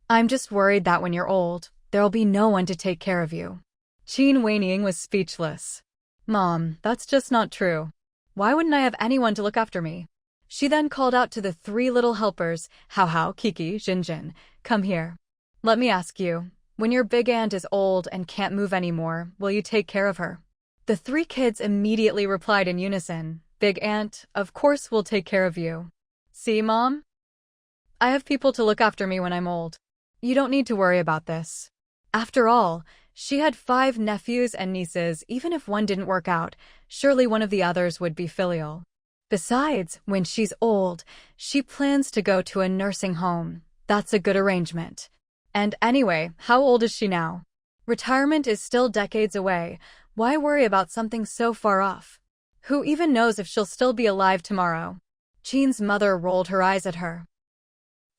I'm just worried that when you're old, there'll be no one to take care of you. Qin Weiniing was speechless. Mom, that's just not true. Why wouldn't I have anyone to look after me? She then called out to the three little helpers, Hao Hao, Kiki, Jinjin, come here. Let me ask you, when your big aunt is old and can't move anymore, will you take care of her? The three kids immediately replied in unison, Big aunt, of course we'll take care of you. See, Mom? I have people to look after me when I'm old. You don't need to worry about this. After all, she had 5 nephews and nieces. Even if one didn't work out, surely one of the others would be filial. Besides, when she's old, she plans to go to a nursing home. That's a good arrangement. And anyway, how old is she now? Retirement is still decades away. Why worry about something so far off? Who even knows if she'll still be alive tomorrow? Qin's mother rolled her eyes at her.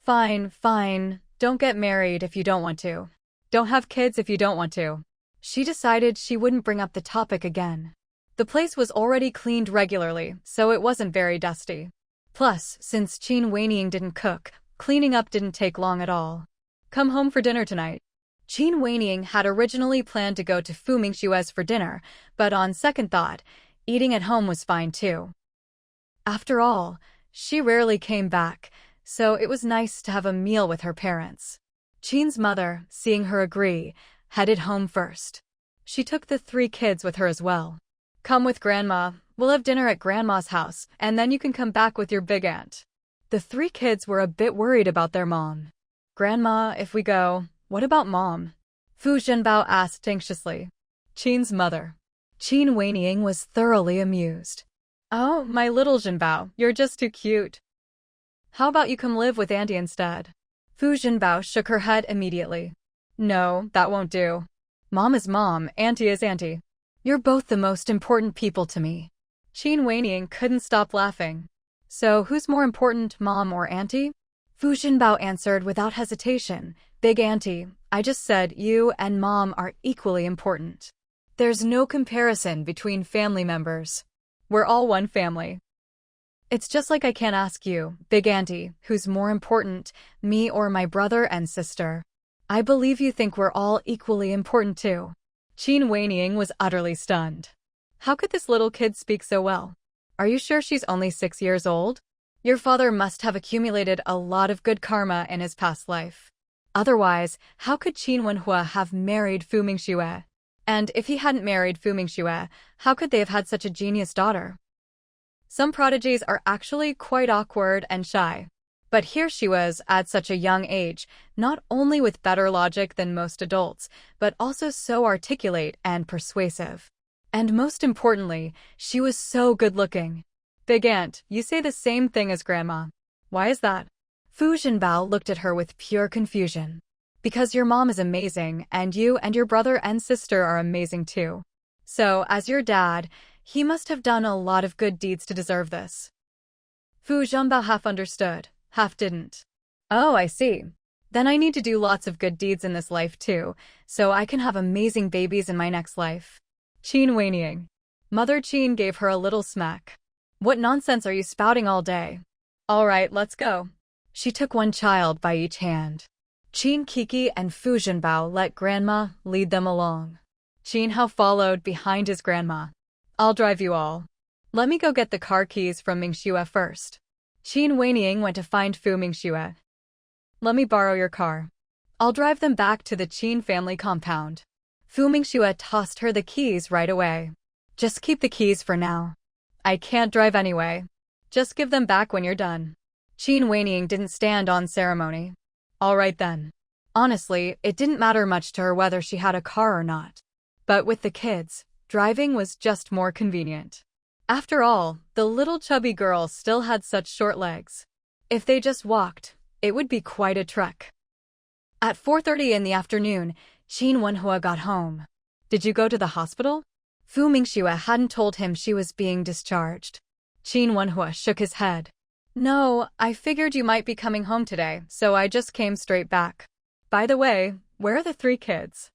Fine, fine. Don't get married if you don't want to. Don't have kids if you don't want to. She decided she wouldn't bring up the topic again. The place was already cleaned regularly, so it wasn't very dusty. Plus, since Qin Weiniing didn't cook, cleaning up didn't take long at all. Come home for dinner tonight. Qin Weiniing had originally planned to go to Fu Mingxue's for dinner, but on second thought, eating at home was fine too. After all, she rarely came back, so it was nice to have a meal with her parents. Qin's mother, seeing her agree, headed home first. She took the 3 kids with her as well. Come with Grandma, we'll have dinner at Grandma's house, and then you can come back with your big aunt. The 3 kids were a bit worried about their mom. Grandma, if we go, what about Mom? Fu Zhenbao asked anxiously. Qin's mother. Qin Weiniing was thoroughly amused. Oh, my little Zhenbao, you're just too cute. How about you come live with Auntie instead? Fu Zhenbao shook her head immediately. No, that won't do. Mom is Mom, Auntie is Auntie. You're both the most important people to me. Qin Weiniing couldn't stop laughing. So who's more important, Mom or Auntie? Fu Zhenbao answered without hesitation. Big Auntie, I just said you and Mom are equally important. There's no comparison between family members. We're all one family. It's just like I can't ask you, Big Auntie, who's more important, me or my brother and sister. I believe you think we're all equally important too. Qin Weiniing was utterly stunned. How could this little kid speak so well? Are you sure she's only 6 years old? Your father must have accumulated a lot of good karma in his past life. Otherwise, how could Qin Wenhua have married Fu Mingxue? And if he hadn't married Fu Mingxue, how could they have had such a genius daughter? Some prodigies are actually quite awkward and shy. But here she was at such a young age, not only with better logic than most adults, but also so articulate and persuasive. And most importantly, she was so good-looking. Big Aunt, you say the same thing as Grandma. Why is that? Fu Zhenbao looked at her with pure confusion. Because your mom is amazing, and you and your brother and sister are amazing too. So, as your dad, he must have done a lot of good deeds to deserve this. Fu Zhenbao half understood, half didn't. Oh, I see. Then I need to do lots of good deeds in this life too, so I can have amazing babies in my next life. Qin Weiniing. Mother Qin gave her a little smack. What nonsense are you spouting all day? All right, let's go. She took one child by each hand. Qin Kiki and Fu Zhenbao let grandma lead them along. Qin Hao followed behind his grandma. I'll drive you all. Let me go get the car keys from Mingxue first. Qin Weiniang went to find Fu Mingxue. Let me borrow your car. I'll drive them back to the Qin family compound. Fu Mingxue tossed her the keys right away. Just keep the keys for now. I can't drive anyway. Just give them back when you're done. Qin Weiniang didn't stand on ceremony. All right then. Honestly, it didn't matter much to her whether she had a car or not. But with the kids, driving was just more convenient. After all, the little chubby girl still had such short legs. If they just walked, it would be quite a trek. At 4:30 in the afternoon, Qin Wenhua got home. Did you go to the hospital? Fu Mingxue hadn't told him she was being discharged. Qin Wenhua shook his head. No, I figured you might be coming home today, so I just came straight back. By the way, where are the 3 kids?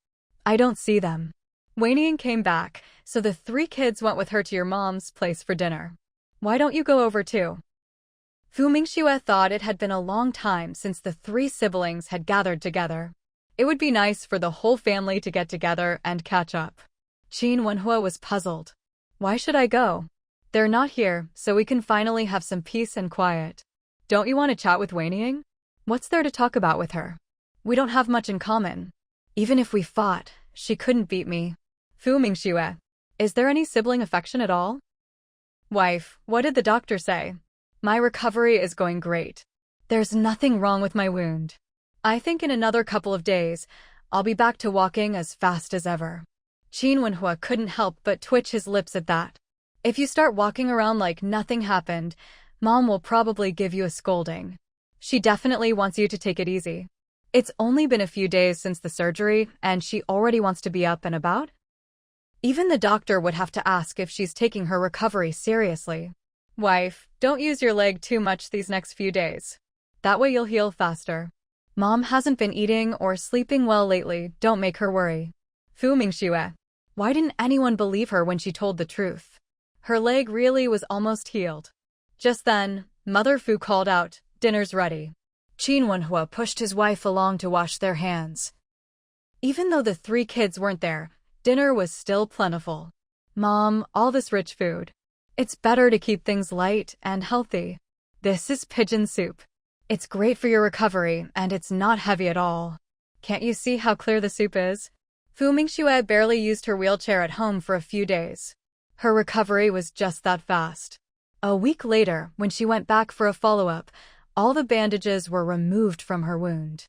I don't see them. Weiniang came back, so the 3 kids went with her to your mom's place for dinner. Why don't you go over too? Fu Mingxue thought it had been a long time since the 3 siblings had gathered together. It would be nice for the whole family to get together and catch up. Qin Wenhua was puzzled. Why should I go? They're not here, so we can finally have some peace and quiet. Don't you want to chat with Weiniang? What's there to talk about with her? We don't have much in common. Even if we fought, she couldn't beat me. Fu Mingxue, is there any sibling affection at all? Wife, what did the doctor say? My recovery is going great. There's nothing wrong with my wound. I think in another couple of days, I'll be back to walking as fast as ever. Qin Wenhua couldn't help but twitch his lips at that. If you start walking around like nothing happened, Mom will probably give you a scolding. She definitely wants you to take it easy. It's only been a few days since the surgery, and she already wants to be up and about? Even the doctor would have to ask if she's taking her recovery seriously. Wife, don't use your leg too much these next few days. That way you'll heal faster. Mom hasn't been eating or sleeping well lately, don't make her worry. Fu Mingxue, why didn't anyone believe her when she told the truth? Her leg really was almost healed. Just then, Mother Fu called out, dinner's ready. Qin Wenhua pushed his wife along to wash their hands. Even though the 3 kids weren't there, dinner was still plentiful. Mom, all this rich food. It's better to keep things light and healthy. This is pigeon soup. It's great for your recovery, and it's not heavy at all. Can't you see how clear the soup is? Fu Mingxue barely used her wheelchair at home for a few days. Her recovery was just that fast. A week later, when she went back for a follow-up, all the bandages were removed from her wound.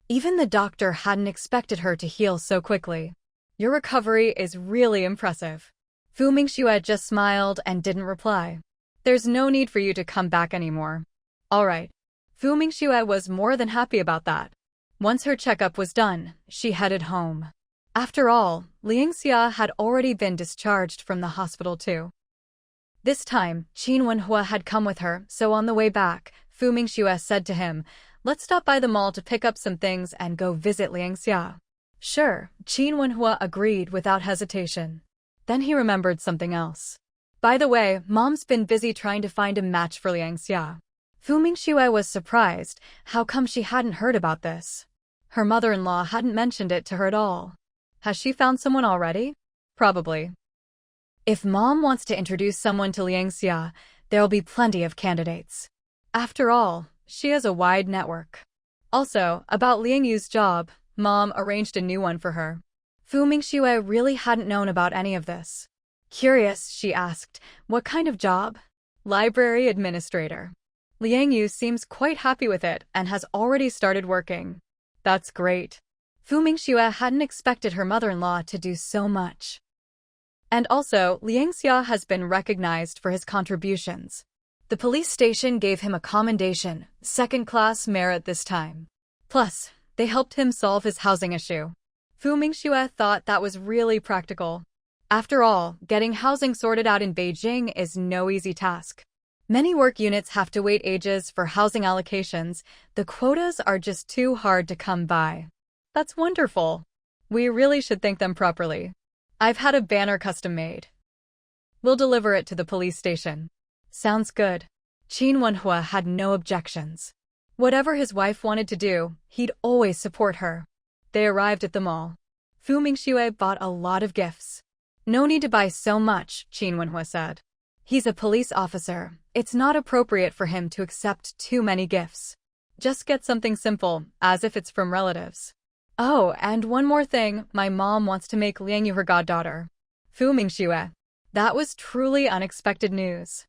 Even the doctor hadn't expected her to heal so quickly. Your recovery is really impressive. Fu Mingxue just smiled and didn't reply. There's no need for you to come back anymore. All right. Fu Mingxue was more than happy about that. Once her checkup was done, she headed home. After all, Liangxia had already been discharged from the hospital too. This time, Qin Wenhua had come with her, so on the way back, Fu Mingxue said to him, let's stop by the mall to pick up some things and go visit Liangxia. Sure, Qin Wenhua agreed without hesitation. Then he remembered something else. By the way, Mom's been busy trying to find a match for Liangxia. Fu Mingxue was surprised. How come she hadn't heard about this? Her mother-in-law hadn't mentioned it to her at all. Has she found someone already? Probably. If Mom wants to introduce someone to Liangxia, there'll be plenty of candidates. After all, she has a wide network. Also, about Liang Yu's job, Mom arranged a new one for her. Fu Mingxue really hadn't known about any of this. Curious, she asked, what kind of job? Library administrator. Liang Yu seems quite happy with it and has already started working. That's great. Fu Mingxue hadn't expected her mother-in-law to do so much. And also, Liangxia has been recognized for his contributions. The police station gave him a commendation, second-class merit this time. Plus, they helped him solve his housing issue. Fu Mingxue thought that was really practical. After all, getting housing sorted out in Beijing is no easy task. Many work units have to wait ages for housing allocations. The quotas are just too hard to come by. That's wonderful. We really should thank them properly. I've had a banner custom made. We'll deliver it to the police station. Sounds good. Qin Wenhua had no objections. Whatever his wife wanted to do, he'd always support her. They arrived at the mall. Fu Mingxue bought a lot of gifts. No need to buy so much, Qin Wenhua said. He's a police officer. It's not appropriate for him to accept too many gifts. Just get something simple, as if it's from relatives. Oh, and one more thing, my mom wants to make Liang Yu her goddaughter. Fu Mingxue. That was truly unexpected news.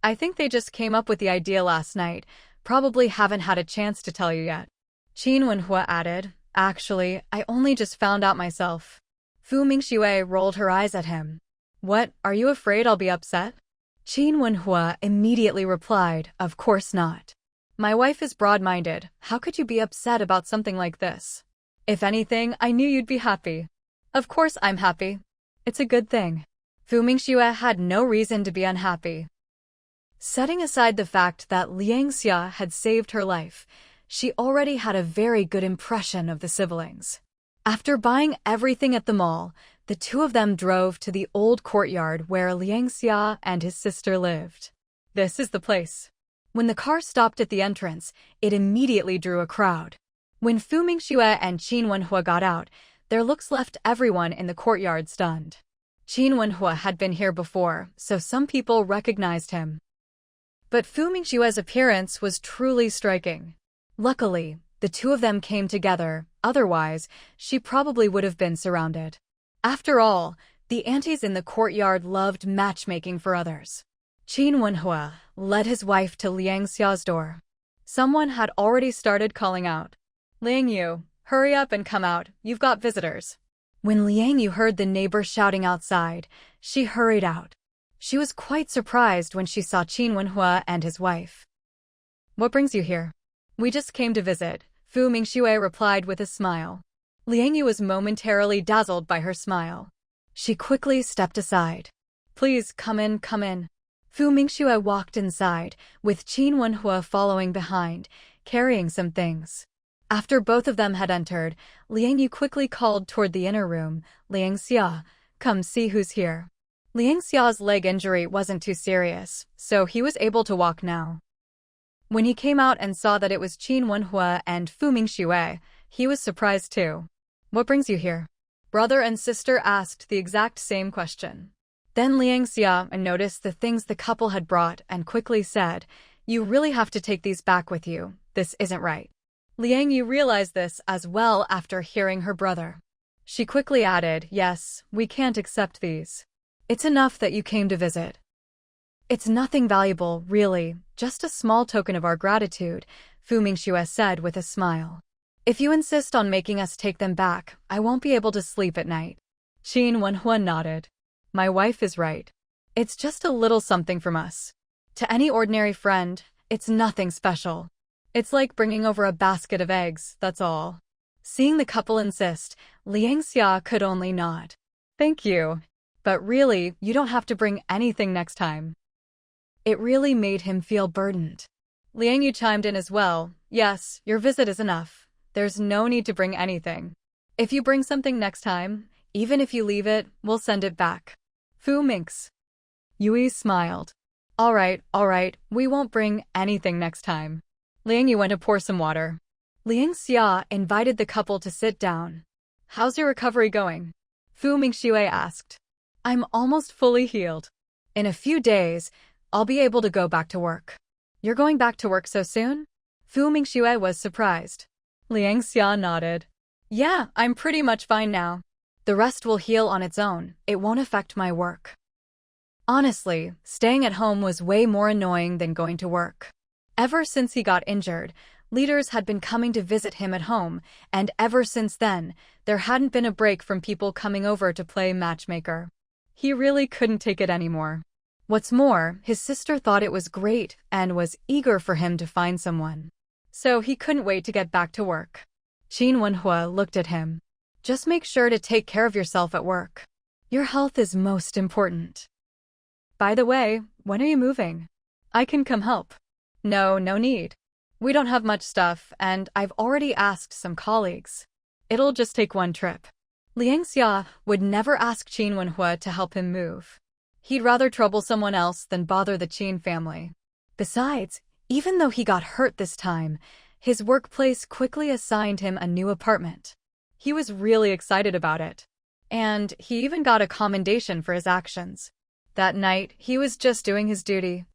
I think they just came up with the idea last night, probably haven't had a chance to tell you yet. Qin Wenhua added, actually, I only just found out myself. Fu Mingxue rolled her eyes at him. What, are you afraid I'll be upset? Qin Wenhua immediately replied, of course not. My wife is broad-minded, how could you be upset about something like this? If anything, I knew you'd be happy. Of course I'm happy. It's a good thing. Fu Mingxue had no reason to be unhappy. Setting aside the fact that Liang Xia had saved her life, she already had a very good impression of the siblings. After buying everything at the mall, the two of them drove to the old courtyard where Liang Xia and his sister lived. This is the place. When the car stopped at the entrance, it immediately drew a crowd. When Fu Mingxue and Qin Wenhua got out, their looks left everyone in the courtyard stunned. Qin Wenhua had been here before, so some people recognized him. But Fu Mingxue's appearance was truly striking. Luckily, the two of them came together, otherwise, she probably would have been surrounded. After all, the aunties in the courtyard loved matchmaking for others. Qin Wenhua led his wife to Liang Xia's door. Someone had already started calling out. Liang Yu, hurry up and come out, you've got visitors. When Liang Yu heard the neighbor shouting outside, she hurried out. She was quite surprised when she saw Qin Wenhua and his wife. What brings you here? We just came to visit, Fu Mingxue replied with a smile. Liang Yu was momentarily dazzled by her smile. She quickly stepped aside. Please, come in, come in. Fu Mingxue walked inside, with Qin Wenhua following behind, carrying some things. After both of them had entered, Liang Yu quickly called toward the inner room, Liang Xia, come see who's here. Liang Xia's leg injury wasn't too serious, so he was able to walk now. When he came out and saw that it was Qin Wenhua and Fu Mingxue, he was surprised too. What brings you here? Brother and sister asked the exact same question. Then Liang Xia noticed the things the couple had brought and quickly said, you really have to take these back with you, this isn't right. Liang Yu realized this as well after hearing her brother. She quickly added, yes, we can't accept these. It's enough that you came to visit. It's nothing valuable, really, just a small token of our gratitude, Fu Mingxue said with a smile. If you insist on making us take them back, I won't be able to sleep at night. Qin Wenhua nodded. My wife is right. It's just a little something from us. To any ordinary friend, it's nothing special. It's like bringing over a basket of eggs, that's all. Seeing the couple insist, Liang Xia could only nod. Thank you. But really, you don't have to bring anything next time. It really made him feel burdened. Liang Yu chimed in as well. Yes, your visit is enough. There's no need to bring anything. If you bring something next time, even if you leave it, we'll send it back. Fu Minx. Yui smiled. All right, we won't bring anything next time. Liang Yu went to pour some water. Liang Xia invited the couple to sit down. How's your recovery going? Fu Mingxue asked. I'm almost fully healed. In a few days, I'll be able to go back to work. You're going back to work so soon? Fu Mingxue was surprised. Liang Xia nodded. Yeah, I'm pretty much fine now. The rest will heal on its own. It won't affect my work. Honestly, staying at home was way more annoying than going to work. Ever since he got injured, leaders had been coming to visit him at home, and ever since then, there hadn't been a break from people coming over to play matchmaker. He really couldn't take it anymore. What's more, his sister thought it was great and was eager for him to find someone. So he couldn't wait to get back to work. Qin Wenhua looked at him. Just make sure to take care of yourself at work. Your health is most important. By the way, when are you moving? I can come help. No need. We don't have much stuff, and I've already asked some colleagues. It'll just take one trip. Liang Xia would never ask Qin Wenhua to help him move. He'd rather trouble someone else than bother the Qin family. Besides, Even though he got hurt this time, his workplace quickly assigned him a new apartment. He was really excited about it. And he even got a commendation for his actions. That night, he was just doing his duty.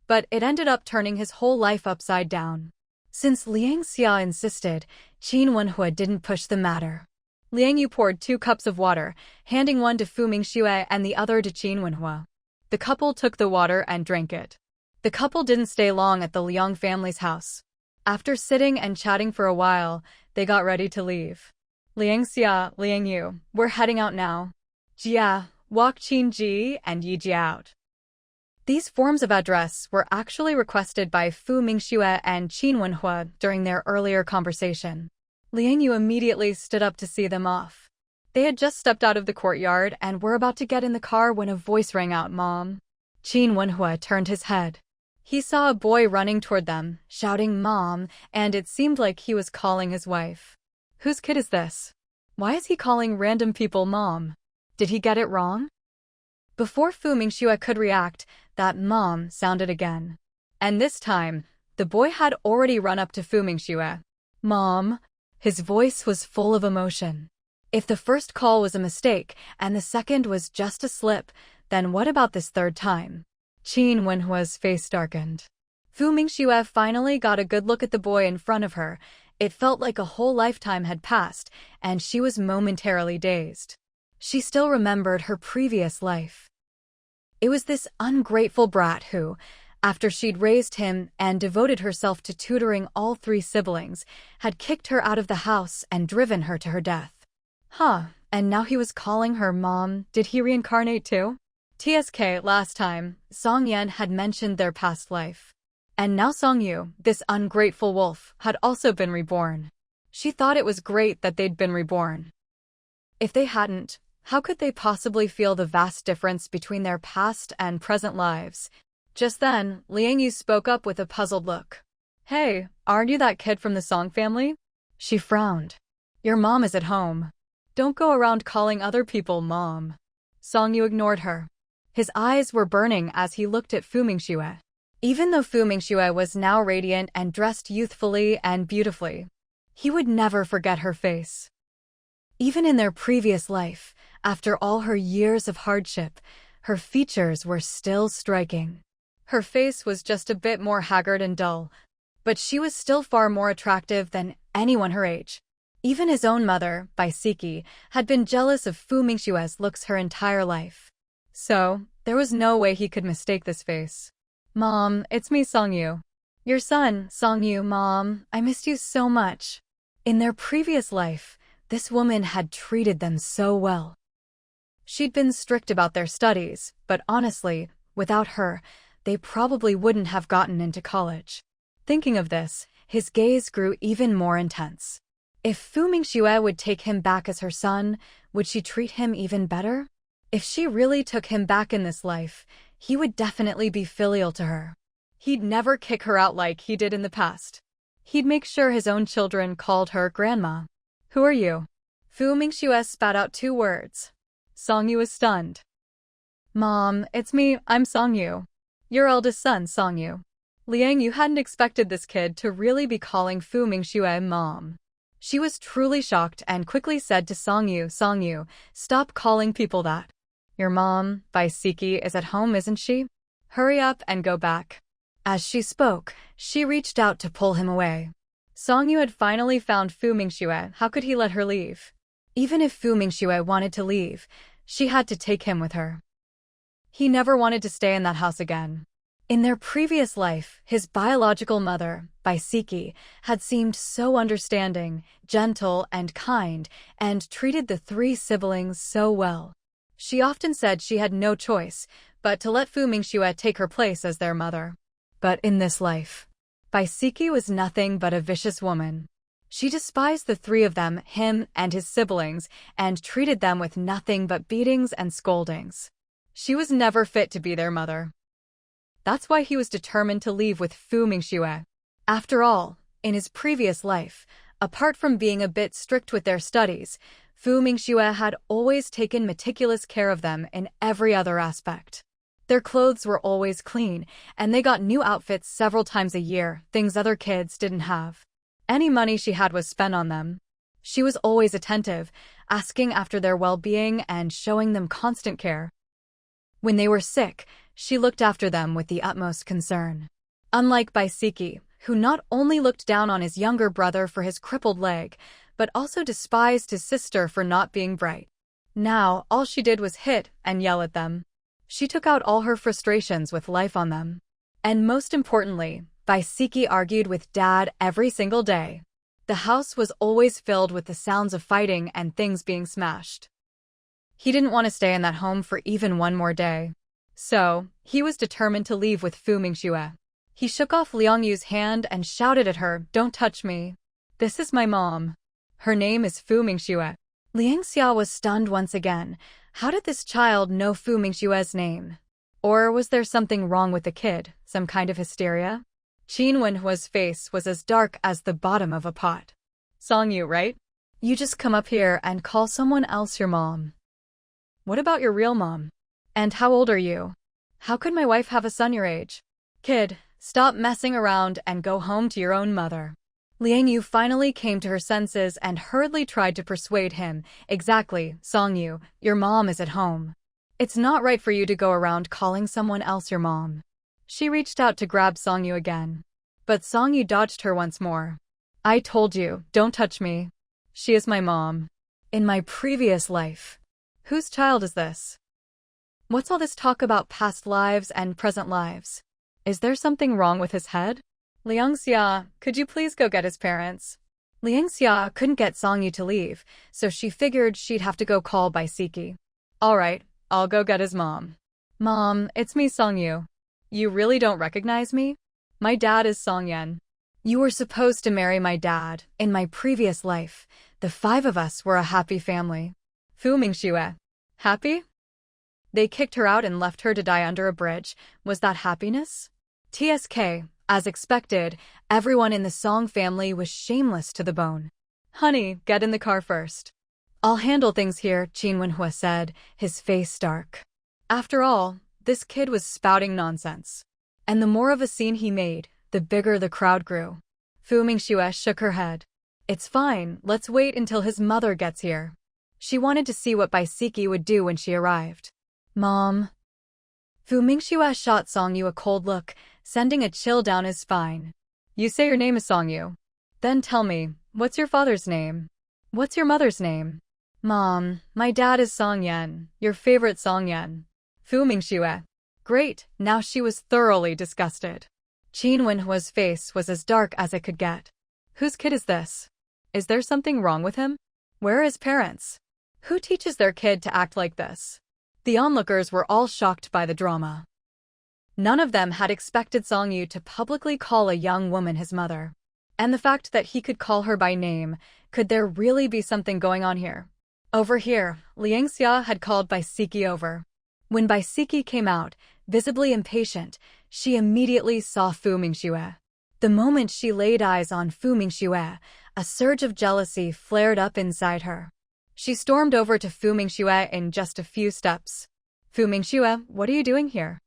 But it ended up turning his whole life upside down. Since Liang Xia insisted, Qin Wenhua didn't push the matter. Liang Yu poured 2 cups of water, handing one to Fu Mingxue and the other to Qin Wenhua. The couple took the water and drank it. The couple didn't stay long at the Liang family's house. After sitting and chatting for a while, they got ready to leave. Liang Xia, Liang Yu, we're heading out now. Jia, walk Qin Ji and Yi Jia out. These forms of address were actually requested by Fu Mingxue and Qin Wenhua during their earlier conversation. Liang Yu immediately stood up to see them off. They had just stepped out of the courtyard and were about to get in the car when a voice rang out, "Mom." Qin Wenhua turned his head. He saw a boy running toward them, shouting "Mom," and it seemed like he was calling his wife. Whose kid is this? Why is he calling random people Mom? Did he get it wrong? Before Fu Mingxue could react, that "Mom" sounded again. And this time, the boy had already run up to Fu Mingxue. "Mom." His voice was full of emotion. If the first call was a mistake and the second was just a slip, then what about this third time? Qin Wenhua's face darkened. Fu Mingxue finally got a good look at the boy in front of her. It felt like a whole lifetime had passed, and she was momentarily dazed. She still remembered her previous life. It was this ungrateful brat who, after she'd raised him and devoted herself to tutoring all 3 siblings, had kicked her out of the house and driven her to her death. And now he was calling her Mom. Did he reincarnate too? TSK, last time, Song Yan had mentioned their past life. And now Song Yu, this ungrateful wolf, had also been reborn. She thought it was great that they'd been reborn. If they hadn't, how could they possibly feel the vast difference between their past and present lives? Just then, Liang Yu spoke up with a puzzled look. "Hey, aren't you that kid from the Song family?" She frowned. "Your mom is at home. Don't go around calling other people Mom." Song Yu ignored her. His eyes were burning as he looked at Fu Mingxue. Even though Fu Mingxue was now radiant and dressed youthfully and beautifully, he would never forget her face. Even in their previous life, after all her years of hardship, her features were still striking. Her face was just a bit more haggard and dull, but she was still far more attractive than anyone her age. Even his own mother, Baisiki, had been jealous of Fu Mingxue's looks her entire life. So, there was no way he could mistake this face. "Mom, it's me, Song Yu. Your son, Song Yu. Mom, I missed you so much." In their previous life, this woman had treated them so well. She'd been strict about their studies, but honestly, without her, they probably wouldn't have gotten into college. Thinking of this, his gaze grew even more intense. If Fu Mingxue would take him back as her son, would she treat him even better? If she really took him back in this life, he would definitely be filial to her. He'd never kick her out like he did in the past. He'd make sure his own children called her Grandma. "Who are you?" Fu Mingxue spat out 2 words. Song Yu was stunned. "Mom, it's me, I'm Song Yu. Your eldest son, Song Yu." Liang Yu hadn't expected this kid to really be calling Fu Mingxue Mom. She was truly shocked and quickly said to Song Yu, "Stop calling people that. Your mom, Baisiki, is at home, isn't she? Hurry up and go back." As she spoke, she reached out to pull him away. Song Yu had finally found Fu Mingxue. How could he let her leave? Even if Fu Mingxue wanted to leave, she had to take him with her. He never wanted to stay in that house again. In their previous life, his biological mother, Baisiki, had seemed so understanding, gentle, and kind, and treated the 3 siblings so well. She often said she had no choice but to let Fu Mingxue take her place as their mother. But in this life, Baisiki was nothing but a vicious woman. She despised the 3 of them, him and his siblings, and treated them with nothing but beatings and scoldings. She was never fit to be their mother. That's why he was determined to leave with Fu Mingxue. After all, in his previous life, apart from being a bit strict with their studies, Fu Mingxue had always taken meticulous care of them in every other aspect. Their clothes were always clean, and they got new outfits several times a year, things other kids didn't have. Any money she had was spent on them. She was always attentive, asking after their well-being and showing them constant care. When they were sick, she looked after them with the utmost concern. Unlike Baisiki, who not only looked down on his younger brother for his crippled leg, but also despised his sister for not being bright. Now, all she did was hit and yell at them. She took out all her frustrations with life on them. And most importantly, Baisiki argued with Dad every single day. The house was always filled with the sounds of fighting and things being smashed. He didn't want to stay in that home for even one more day. So, he was determined to leave with Fu Mingxue. He shook off Liang Yu's hand and shouted at her, "Don't touch me. This is my mom. Her name is Fu Mingxue." Liang Xia was stunned once again. How did this child know Fu Mingxue's name? Or was there something wrong with the kid, some kind of hysteria? Qin Wenhua's face was as dark as the bottom of a pot. "Songyu, right? You just come up here and call someone else your mom. What about your real mom? And how old are you? How could my wife have a son your age? Kid, stop messing around and go home to your own mother." Liang Yu finally came to her senses and hurriedly tried to persuade him. "Exactly, Songyu, your mom is at home. It's not right for you to go around calling someone else your mom." She reached out to grab Songyu again. But Songyu dodged her once more. "I told you, don't touch me. She is my mom. In my previous life. Whose child is this? What's all this talk about past lives and present lives? Is there something wrong with his head? Liang Xia, could you please go get his parents?" Liang Xia couldn't get Songyu to leave, so she figured she'd have to go call Baisiki. "All right, I'll go get his mom." "Mom, it's me, Songyu. You really don't recognize me? My dad is Songyan. You were supposed to marry my dad. In my previous life, the 5 of us were a happy family." Fu Mingxue. Happy? They kicked her out and left her to die under a bridge. Was that happiness? TSK. As expected, everyone in the Song family was shameless to the bone. "Honey, get in the car first. I'll handle things here," Qin Wenhua said, his face dark. After all, this kid was spouting nonsense. And the more of a scene he made, the bigger the crowd grew. Fu Mingxue shook her head. "It's fine, let's wait until his mother gets here." She wanted to see what Baisiki would do when she arrived. "Mom." Fu Mingxue shot Songyu a cold look, sending a chill down his spine. "You say your name is Songyu. Then tell me, what's your father's name? What's your mother's name?" "Mom, my dad is Songyan, your favorite Songyan." Fu Mingxue. Great, now she was thoroughly disgusted. Qin Wenhua's face was as dark as it could get. Whose kid is this? Is there something wrong with him? Where are his parents? Who teaches their kid to act like this? The onlookers were all shocked by the drama. None of them had expected Songyu to publicly call a young woman his mother. And the fact that he could call her by name, could there really be something going on here? Over here, Liang Xia had called Baisiki over. When Baisiki came out, visibly impatient, she immediately saw Fu Mingxue. The moment she laid eyes on Fu Mingxue, a surge of jealousy flared up inside her. She stormed over to Fu Mingxue in just a few steps. "Fu Mingxue, what are you doing here?"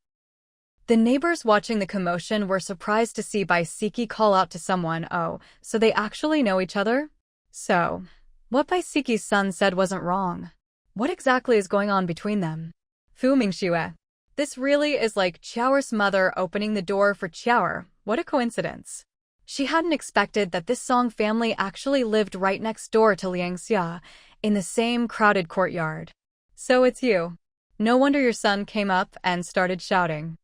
The neighbors watching the commotion were surprised to see Baisiki call out to someone. Oh, so they actually know each other? So, what Baisiki's son said wasn't wrong. What exactly is going on between them? Fu Mingxue. This really is like Qiaoer's mother opening the door for Qiaoer. What a coincidence. She hadn't expected that this Song family actually lived right next door to Liang Xia, in the same crowded courtyard. "So it's you. No wonder your son came up and started shouting.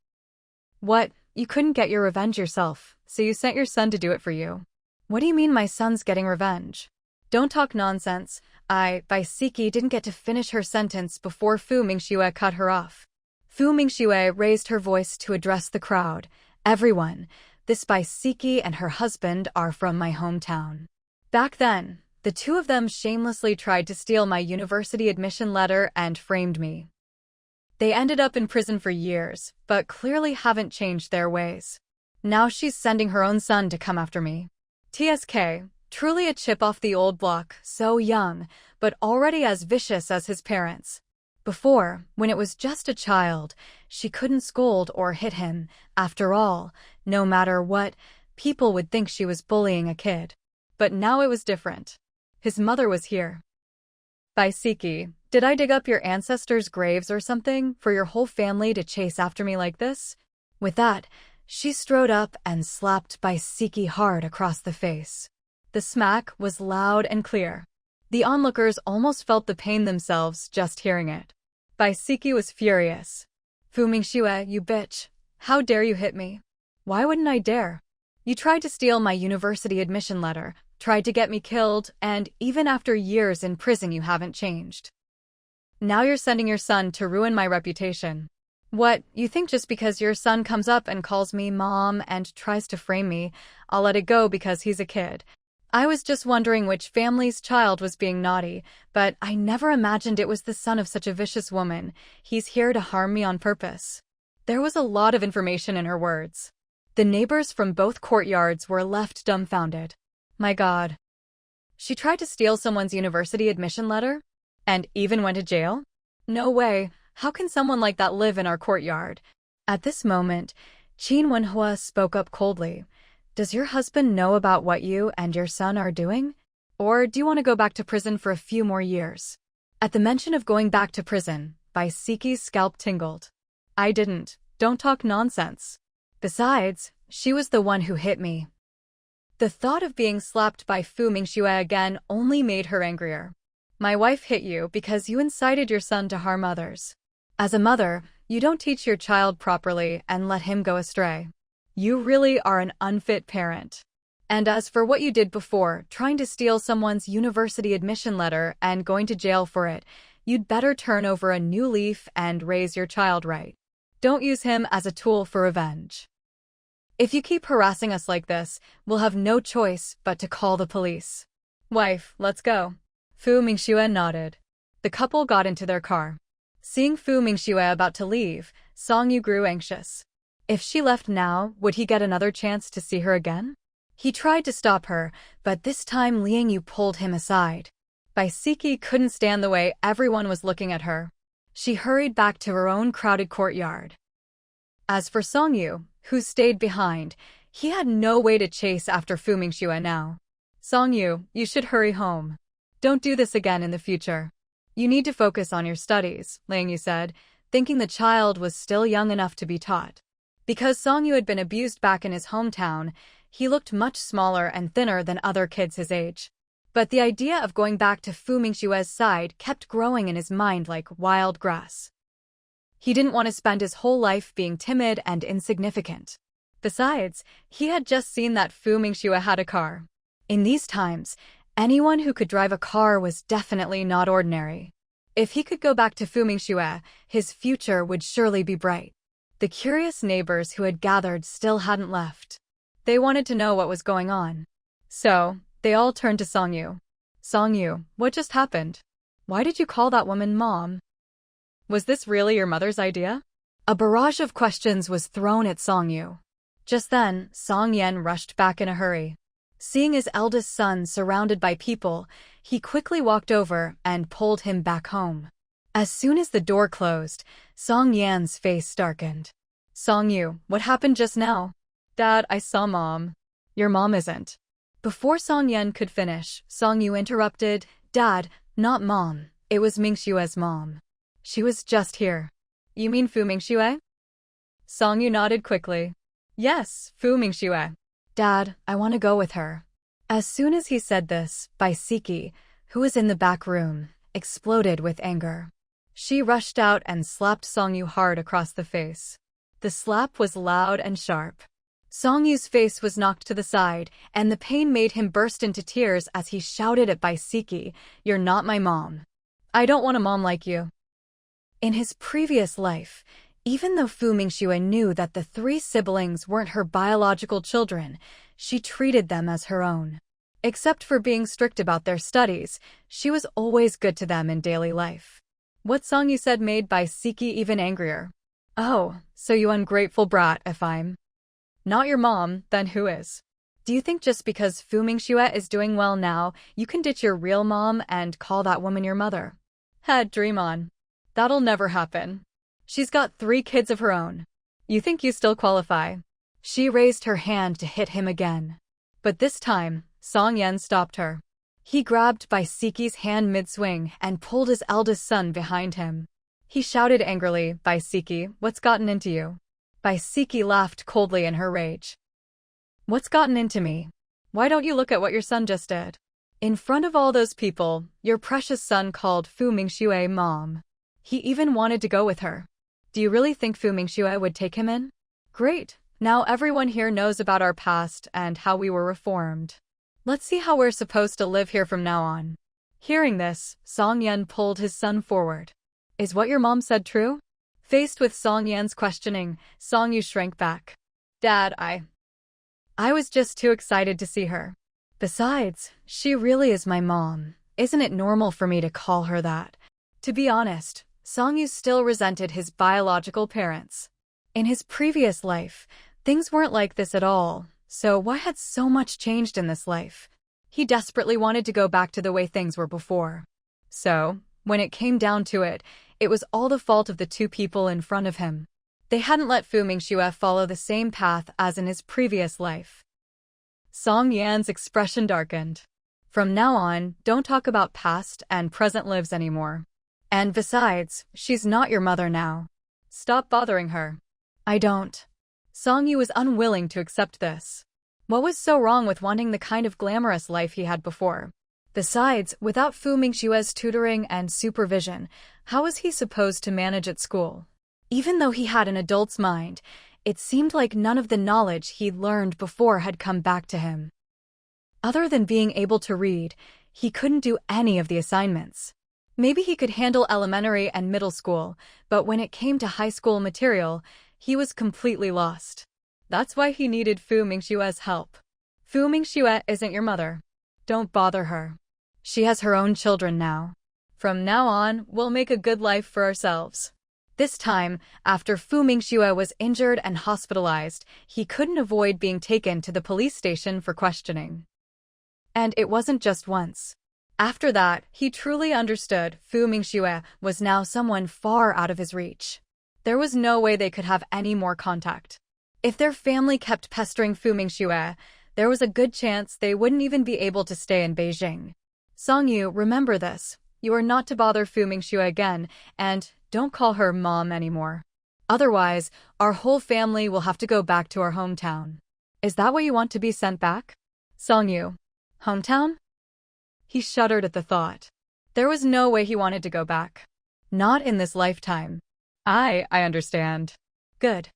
What, you couldn't get your revenge yourself, so you sent your son to do it for you? What do you mean my son's getting revenge? Don't talk nonsense." Baisiki didn't get to finish her sentence before Fu Mingxue cut her off. Fu Mingxue raised her voice to address the crowd. "Everyone, this Baisiki and her husband are from my hometown. Back then, the 2 of them shamelessly tried to steal my university admission letter and framed me. They ended up in prison for years, but clearly haven't changed their ways. Now she's sending her own son to come after me. TSK, truly a chip off the old block, so young, but already as vicious as his parents." Before, when it was just a child, she couldn't scold or hit him. After all, no matter what, people would think she was bullying a kid. But now it was different. His mother was here. Baisiki, did I dig up your ancestors' graves or something for your whole family to chase after me like this? With that, she strode up and slapped Baisiki hard across the face. The smack was loud and clear. The onlookers almost felt the pain themselves just hearing it. Baisiki was furious. Fu Mingxue, you bitch. How dare you hit me? Why wouldn't I dare? You tried to steal my university admission letter, tried to get me killed, and even after years in prison you haven't changed. Now you're sending your son to ruin my reputation. What, you think just because your son comes up and calls me mom and tries to frame me, I'll let it go because he's a kid? I was just wondering which family's child was being naughty, but I never imagined it was the son of such a vicious woman. He's here to harm me on purpose. There was a lot of information in her words. The neighbors from both courtyards were left dumbfounded. My God. She tried to steal someone's university admission letter? And even went to jail? No way. How can someone like that live in our courtyard? At this moment, Qin Wenhua spoke up coldly. Does your husband know about what you and your son are doing? Or do you want to go back to prison for a few more years? At the mention of going back to prison, Baisiki's scalp tingled. I didn't. Don't talk nonsense. Besides, she was the one who hit me. The thought of being slapped by Fu Mingxue again only made her angrier. My wife hit you because you incited your son to harm others. As a mother, you don't teach your child properly and let him go astray. You really are an unfit parent. And as for what you did before, trying to steal someone's university admission letter and going to jail for it, you'd better turn over a new leaf and raise your child right. Don't use him as a tool for revenge. If you keep harassing us like this, we'll have no choice but to call the police. Wife, let's go. Fu Mingxue nodded. The couple got into their car. Seeing Fu Mingxue about to leave, Song Yu grew anxious. If she left now, would he get another chance to see her again? He tried to stop her, but this time Liang Yu pulled him aside. Baisiki couldn't stand the way everyone was looking at her. She hurried back to her own crowded courtyard. As for Song Yu, who stayed behind, he had no way to chase after Fu Mingxue now. Song Yu, you should hurry home. Don't do this again in the future. You need to focus on your studies, Liang Yu said, thinking the child was still young enough to be taught. Because Song Yu had been abused back in his hometown, he looked much smaller and thinner than other kids his age. But the idea of going back to Fu Mingxue's side kept growing in his mind like wild grass. He didn't want to spend his whole life being timid and insignificant. Besides, he had just seen that Fu Mingxue had a car. In these times, anyone who could drive a car was definitely not ordinary. If he could go back to Fu Mingxue, his future would surely be bright. The curious neighbors who had gathered still hadn't left. They wanted to know what was going on. So, they all turned to Song Yu. Song Yu, what just happened? Why did you call that woman Mom? Was this really your mother's idea? A barrage of questions was thrown at Song Yu. Just then, Song Yan rushed back in a hurry. Seeing his eldest son surrounded by people, he quickly walked over and pulled him back home. As soon as the door closed, Song Yan's face darkened. Song Yu, what happened just now? Dad, I saw Mom. Your mom isn't. Before Song Yan could finish, Song Yu interrupted. Dad, not Mom. It was Mingxue's mom. She was just here. You mean Fu Mingxue? Song Yu nodded quickly. Yes, Fu Mingxue. Dad, I want to go with her. As soon as he said this, Baisiki, who was in the back room, exploded with anger. She rushed out and slapped Song Yu hard across the face. The slap was loud and sharp. Song Yu's face was knocked to the side, and the pain made him burst into tears as he shouted at Baisiki, "You're not my mom. I don't want a mom like you." In his previous life, even though Fu Mingxue knew that the three siblings weren't her biological children, she treated them as her own. Except for being strict about their studies, she was always good to them in daily life. What Song Yu said made Baisiki even angrier. Oh, so you ungrateful brat, if I'm not your mom, then who is? Do you think just because Fu Mingxue is doing well now, you can ditch your real mom and call that woman your mother? Dream on. That'll never happen. She's got 3 kids of her own. You think you still qualify? She raised her hand to hit him again. But this time, Song Yan stopped her. He grabbed Bai Siki's hand mid-swing and pulled his eldest son behind him. He shouted angrily, Bai Siki, what's gotten into you? Bai Siki laughed coldly in her rage. What's gotten into me? Why don't you look at what your son just did? In front of all those people, your precious son called Fu Mingxue mom. He even wanted to go with her. Do you really think Fu Mingxue would take him in? Great, now everyone here knows about our past and how we were reformed. Let's see how we're supposed to live here from now on. Hearing this, Song Yan pulled his son forward. Is what your mom said true? Faced with Song Yan's questioning, Song Yu shrank back. Dad, I was just too excited to see her. Besides, she really is my mom. Isn't it normal for me to call her that? To be honest, Song Yu still resented his biological parents. In his previous life, things weren't like this at all, so why had so much changed in this life? He desperately wanted to go back to the way things were before. So, when it came down to it, it was all the fault of the 2 people in front of him. They hadn't let Fu Mingxue follow the same path as in his previous life. Song Yan's expression darkened. From now on, don't talk about past and present lives anymore. And besides, she's not your mother now. Stop bothering her. I don't. Song Yu was unwilling to accept this. What was so wrong with wanting the kind of glamorous life he had before? Besides, without Fu Mingxue's tutoring and supervision, how was he supposed to manage at school? Even though he had an adult's mind, it seemed like none of the knowledge he'd learned before had come back to him. Other than being able to read, he couldn't do any of the assignments. Maybe he could handle elementary and middle school, but when it came to high school material, he was completely lost. That's why he needed Fu Mingxue's help. Fu Mingxue isn't your mother. Don't bother her. She has her own children now. From now on, we'll make a good life for ourselves. This time, after Fu Mingxue was injured and hospitalized, he couldn't avoid being taken to the police station for questioning. And it wasn't just once. After that, he truly understood Fu Mingxue was now someone far out of his reach. There was no way they could have any more contact. If their family kept pestering Fu Mingxue, there was a good chance they wouldn't even be able to stay in Beijing. Song Yu, remember this. You are not to bother Fu Mingxue again, and don't call her mom anymore. Otherwise, our whole family will have to go back to our hometown. Is that why you want to be sent back? Song Yu. Hometown? He shuddered at the thought. There was no way he wanted to go back. Not in this lifetime. I understand. Good.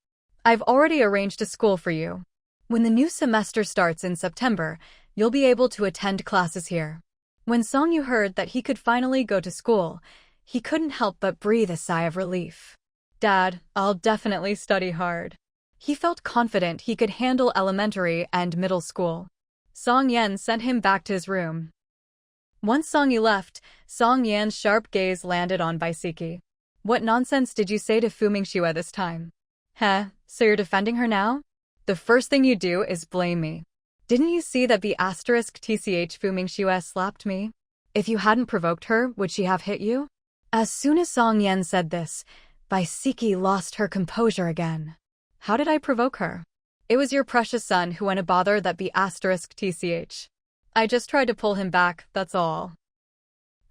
I've already arranged a school for you. When the new semester starts in September, you'll be able to attend classes here. When Song Yu heard that he could finally go to school, he couldn't help but breathe a sigh of relief. Dad, I'll definitely study hard. He felt confident he could handle elementary and middle school. Song Yan sent him back to his room. Once Song Yu left, Song Yan's sharp gaze landed on Bai Siki. What nonsense did you say to Fu Mingxue this time? So you're defending her now? The first thing you do is blame me. Didn't you see that B*TCH Fu Mingxue slapped me? If you hadn't provoked her, would she have hit you? As soon as Song Yan said this, Bai Siki lost her composure again. How did I provoke her? It was your precious son who went a bother that B*TCH. I just tried to pull him back, that's all.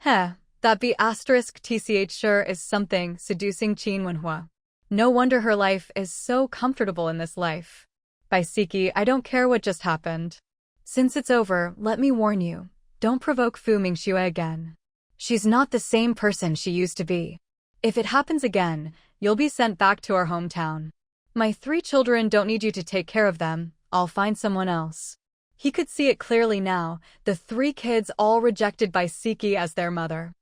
That B*TCH sure is something, seducing Qin Wenhua. No wonder her life is so comfortable in this life. Bai Siki, I don't care what just happened. Since it's over, let me warn you, don't provoke Fu Mingxue again. She's not the same person she used to be. If it happens again, you'll be sent back to our hometown. My 3 children don't need you to take care of them, I'll find someone else. He could see it clearly now, the 3 kids all rejected Bai Siki as their mother.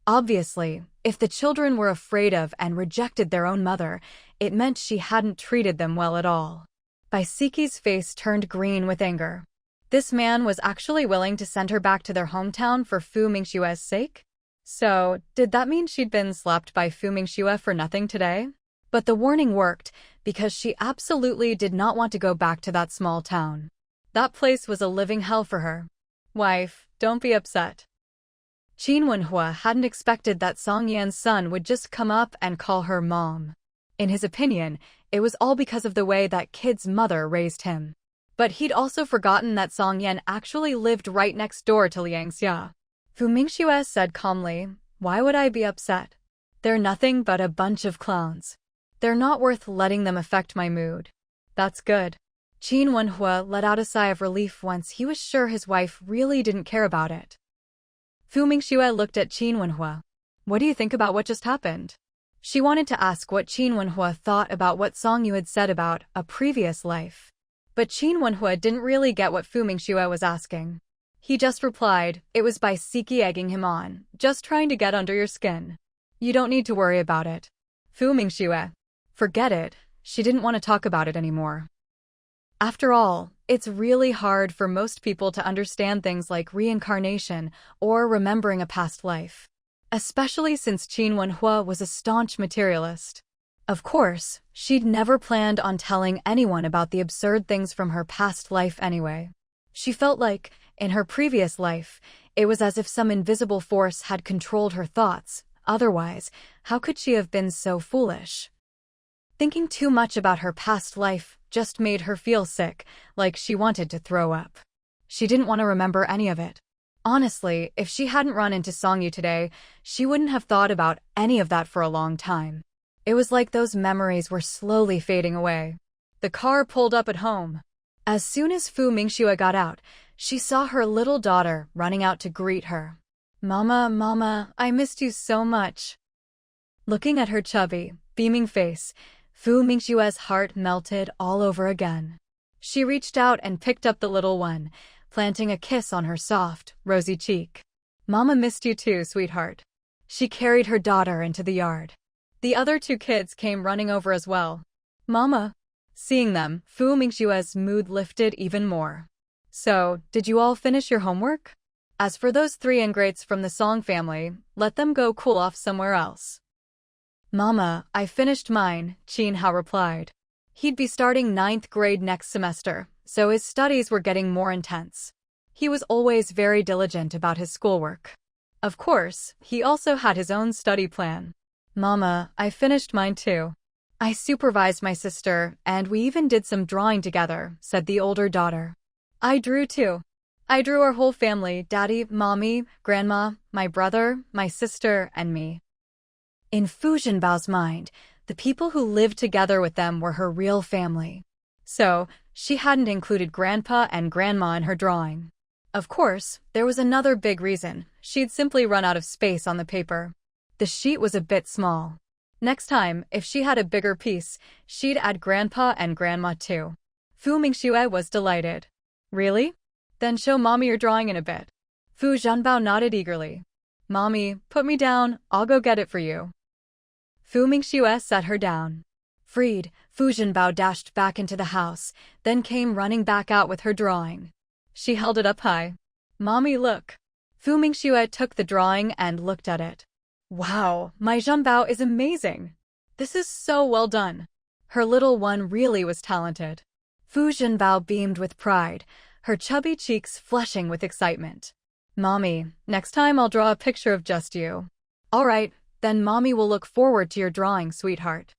Obviously, if the children were afraid of and rejected their own mother, it meant she hadn't treated them well at all. Bai Siki's face turned green with anger. This man was actually willing to send her back to their hometown for Fu Mingxue's sake? So, did that mean she'd been slapped by Fu Mingxue for nothing today? But the warning worked, because she absolutely did not want to go back to that small town. That place was a living hell for her. Wife, don't be upset. Qin Wenhua hadn't expected that Song Yan's son would just come up and call her mom. In his opinion, it was all because of the way that kid's mother raised him. But he'd also forgotten that Song Yan actually lived right next door to Liang Xia. Fu Mingxue said calmly, "Why would I be upset? They're nothing but a bunch of clowns. They're not worth letting them affect my mood." "That's good." Qin Wenhua let out a sigh of relief once he was sure his wife really didn't care about it. Fu Mingxue looked at Qin Wenhua. "What do you think about what just happened?" She wanted to ask what Qin Wenhua thought about what Song Yu had said about a previous life. But Qin Wenhua didn't really get what Fu Mingxue was asking. He just replied, "It was by Siki egging him on, just trying to get under your skin. You don't need to worry about it." Fu Mingxue. Forget it, she didn't want to talk about it anymore. After all, it's really hard for most people to understand things like reincarnation or remembering a past life. Especially since Qin Wenhua was a staunch materialist. Of course, she'd never planned on telling anyone about the absurd things from her past life anyway. She felt like, in her previous life, it was as if some invisible force had controlled her thoughts. Otherwise, how could she have been so foolish? Thinking too much about her past life just made her feel sick, like she wanted to throw up. She didn't want to remember any of it. Honestly, if she hadn't run into Song Yu today, she wouldn't have thought about any of that for a long time. It was like those memories were slowly fading away. The car pulled up at home. As soon as Fu Mingxue got out, she saw her little daughter running out to greet her. "Mama, Mama, I missed you so much." Looking at her chubby, beaming face, Fu Mingxue's heart melted all over again. She reached out and picked up the little one, planting a kiss on her soft, rosy cheek. "Mama missed you too, sweetheart." She carried her daughter into the yard. The other two kids came running over as well. "Mama." Seeing them, Fu Mingxue's mood lifted even more. "So, did you all finish your homework? As for those 3 ingrates from the Song family, let them go cool off somewhere else." "Mama, I finished mine," Qin Hao replied. He'd be starting 9th grade next semester, so his studies were getting more intense. He was always very diligent about his schoolwork. Of course, he also had his own study plan. "Mama, I finished mine too. I supervised my sister, and we even did some drawing together," said the older daughter. "I drew too. I drew our whole family, Daddy, Mommy, Grandma, my brother, my sister, and me." In Fu Zhenbao's mind, the people who lived together with them were her real family. So, she hadn't included Grandpa and Grandma in her drawing. Of course, there was another big reason. She'd simply run out of space on the paper. The sheet was a bit small. Next time, if she had a bigger piece, she'd add Grandpa and Grandma too. Fu Mingxue was delighted. "Really? Then show Mommy your drawing in a bit." Fu Zhenbao nodded eagerly. "Mommy, put me down, I'll go get it for you." Fu Mingxue set her down. Freed, Fu Zhenbao dashed back into the house, then came running back out with her drawing. She held it up high. "Mommy, look." Fu Mingxue took the drawing and looked at it. "Wow, my Zhenbao is amazing. This is so well done." Her little one really was talented. Fu Zhenbao beamed with pride, her chubby cheeks flushing with excitement. "Mommy, next time I'll draw a picture of just you." "All right, then Mommy will look forward to your drawing, sweetheart.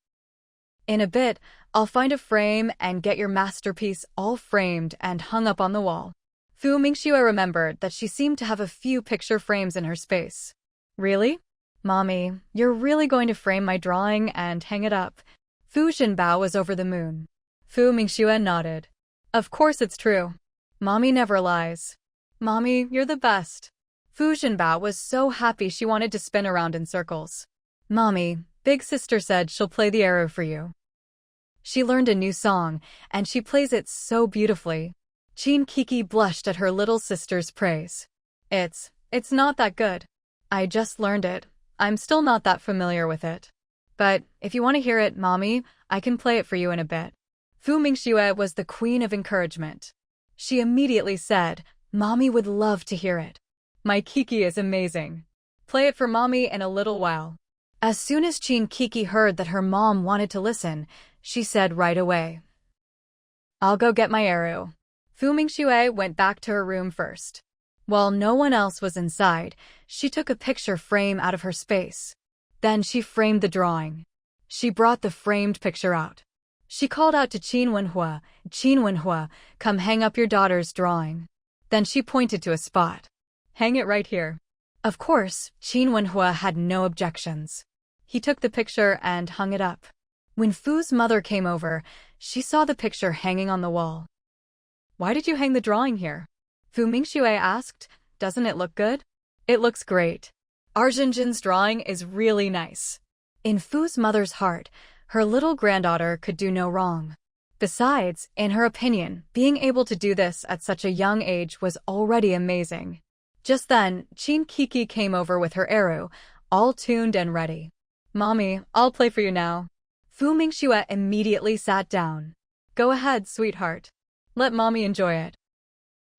In a bit, I'll find a frame and get your masterpiece all framed and hung up on the wall." Fu Mingxue remembered that she seemed to have a few picture frames in her space. "Really? Mommy, you're really going to frame my drawing and hang it up?" Fu Zhenbao was over the moon. Fu Mingxue nodded. "Of course it's true. Mommy never lies. Mommy, you're the best." Fu Zhenbao was so happy she wanted to spin around in circles. "Mommy, Big Sister said she'll play the arrow for you. She learned a new song, and she plays it so beautifully." Qin Kiki blushed at her little sister's praise. It's not that good. I just learned it. I'm still not that familiar with it. But if you want to hear it, Mommy, I can play it for you in a bit." Fu Mingxue was the queen of encouragement. She immediately said, "Mommy would love to hear it. My Kiki is amazing. Play it for Mommy in a little while." As soon as Qin Kiki heard that her mom wanted to listen, she said right away, "I'll go get my arrow." Fu Mingxue went back to her room first. While no one else was inside, she took a picture frame out of her space. Then she framed the drawing. She brought the framed picture out. She called out to Qin Wenhua, come hang up your daughter's drawing. Then she pointed to a spot. Hang it right here. Of course, Qin Wenhua had no objections. He took the picture and hung it up. When Fu's mother came over, she saw the picture hanging on the wall. Why did you hang the drawing here? Fu Mingxue asked. Doesn't it look good? It looks great. Arjinjin's drawing is really nice. In Fu's mother's heart, her little granddaughter could do no wrong. Besides, in her opinion, being able to do this at such a young age was already amazing. Just then, Qin Kiki came over with her arrow, all tuned and ready. Mommy, I'll play for you now. Fu Mingxue immediately sat down. Go ahead, sweetheart. Let mommy enjoy it.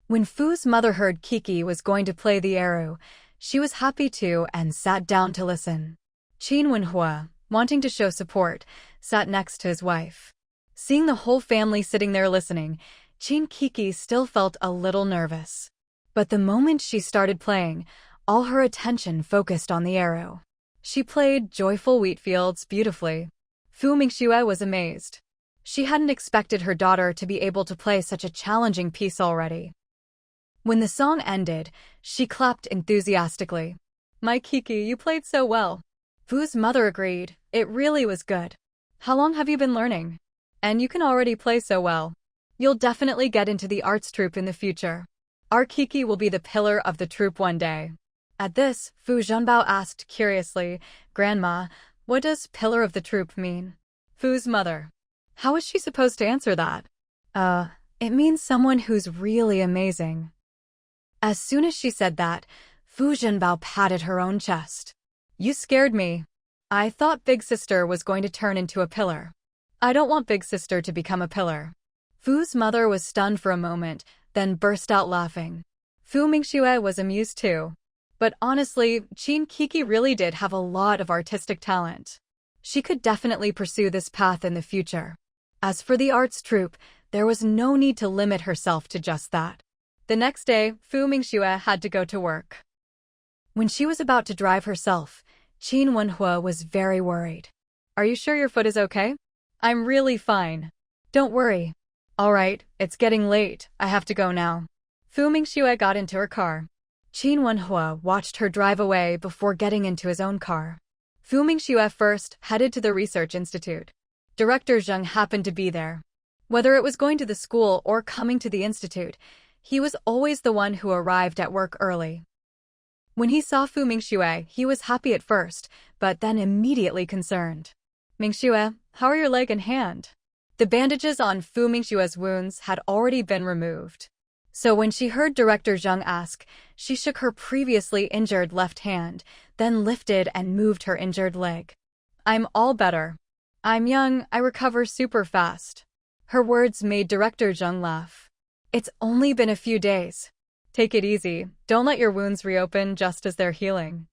When Fu's mother heard Kiki was going to play the arrow, she was happy too and sat down to listen. Qin Wenhua, wanting to show support, sat next to his wife. Seeing the whole family sitting there listening, Qin Kiki still felt a little nervous. But the moment she started playing, all her attention focused on the arrow. She played Joyful Wheatfields beautifully. Fu Mingxue was amazed. She hadn't expected her daughter to be able to play such a challenging piece already. When the song ended, she clapped enthusiastically. My Kiki, you played so well. Fu's mother agreed. It really was good. How long have you been learning? And you can already play so well. You'll definitely get into the arts troupe in the future. Our Kiki will be the pillar of the troupe one day. At this, Fu Zhenbao asked curiously, Grandma, what does pillar of the troupe mean? Fu's mother. How is she supposed to answer that? It means someone who's really amazing. As soon as she said that, Fu Zhenbao patted her own chest. You scared me. I thought Big Sister was going to turn into a pillar. I don't want Big Sister to become a pillar. Fu's mother was stunned for a moment, then burst out laughing. Fu Mingxue was amused too. But honestly, Qin Kiki really did have a lot of artistic talent. She could definitely pursue this path in the future. As for the arts troupe, there was no need to limit herself to just that. The next day, Fu Mingxue had to go to work. When she was about to drive herself, Qin Wenhua was very worried. Are you sure your foot is okay? I'm really fine. Don't worry. All right, it's getting late. I have to go now. Fu Mingxue got into her car. Qin Wenhua watched her drive away before getting into his own car. Fu Mingxue first headed to the research institute. Director Zheng happened to be there. Whether it was going to the school or coming to the institute, he was always the one who arrived at work early. When he saw Fu Mingxue, he was happy at first, but then immediately concerned. Mingxue, how are your leg and hand? The bandages on Fu Mingxue's wounds had already been removed. So when she heard Director Zheng ask, she shook her previously injured left hand, then lifted and moved her injured leg. I'm all better. I'm young, I recover super fast. Her words made Director Zheng laugh. It's only been a few days. Take it easy, don't let your wounds reopen just as they're healing.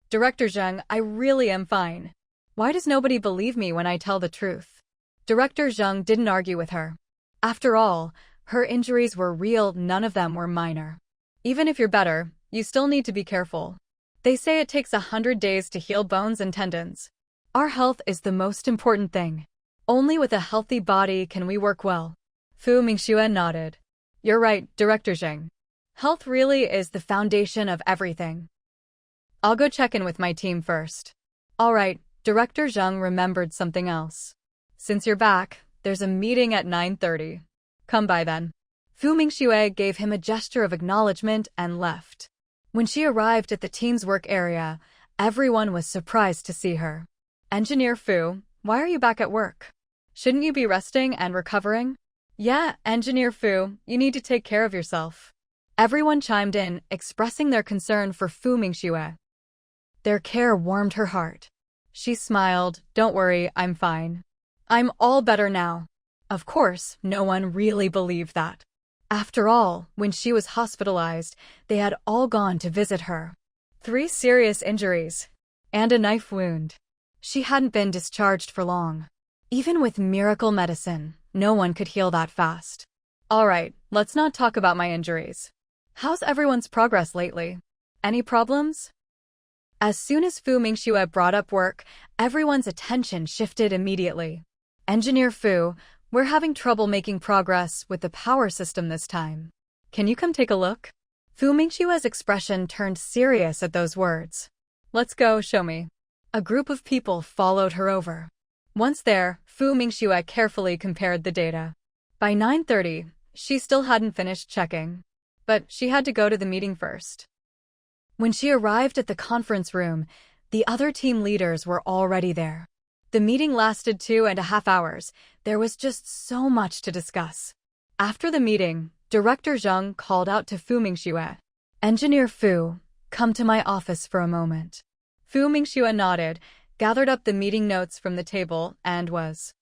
Director Zheng, I really am fine. Why does nobody believe me when I tell the truth? Director Zheng didn't argue with her. After all, her injuries were real, none of them were minor. Even if you're better, you still need to be careful. They say it takes 100 days to heal bones and tendons. Our health is the most important thing. Only with a healthy body can we work well. Fu Mingxue nodded. You're right, Director Zheng. Health really is the foundation of everything. I'll go check in with my team first. All right, Director Zheng remembered something else. Since you're back, there's a meeting at 9:30. Come by then. Fu Mingxue gave him a gesture of acknowledgement and left. When she arrived at the team's work area, everyone was surprised to see her. Engineer Fu, why are you back at work? Shouldn't you be resting and recovering? Yeah, Engineer Fu, you need to take care of yourself. Everyone chimed in, expressing their concern for Fu Mingxue. Their care warmed her heart. She smiled, don't worry, I'm fine. I'm all better now. Of course, no one really believed that. After all, when she was hospitalized, they had all gone to visit her. 3 serious injuries. And a knife wound. She hadn't been discharged for long. Even with miracle medicine, no one could heal that fast. All right, let's not talk about my injuries. How's everyone's progress lately? Any problems? As soon as Fu Mingxue brought up work, everyone's attention shifted immediately. Engineer Fu, we're having trouble making progress with the power system this time. Can you come take a look? Fu Mingxue's expression turned serious at those words. Let's go, show me. A group of people followed her over. Once there, Fu Mingxue carefully compared the data. By 9:30, she still hadn't finished checking. But she had to go to the meeting first. When she arrived at the conference room, the other team leaders were already there. The meeting lasted 2.5 hours. There was just so much to discuss. After the meeting, Director Zheng called out to Fu Mingxue. Engineer Fu, come to my office for a moment. Fu Mingxue nodded, gathered up the meeting notes from the table, and was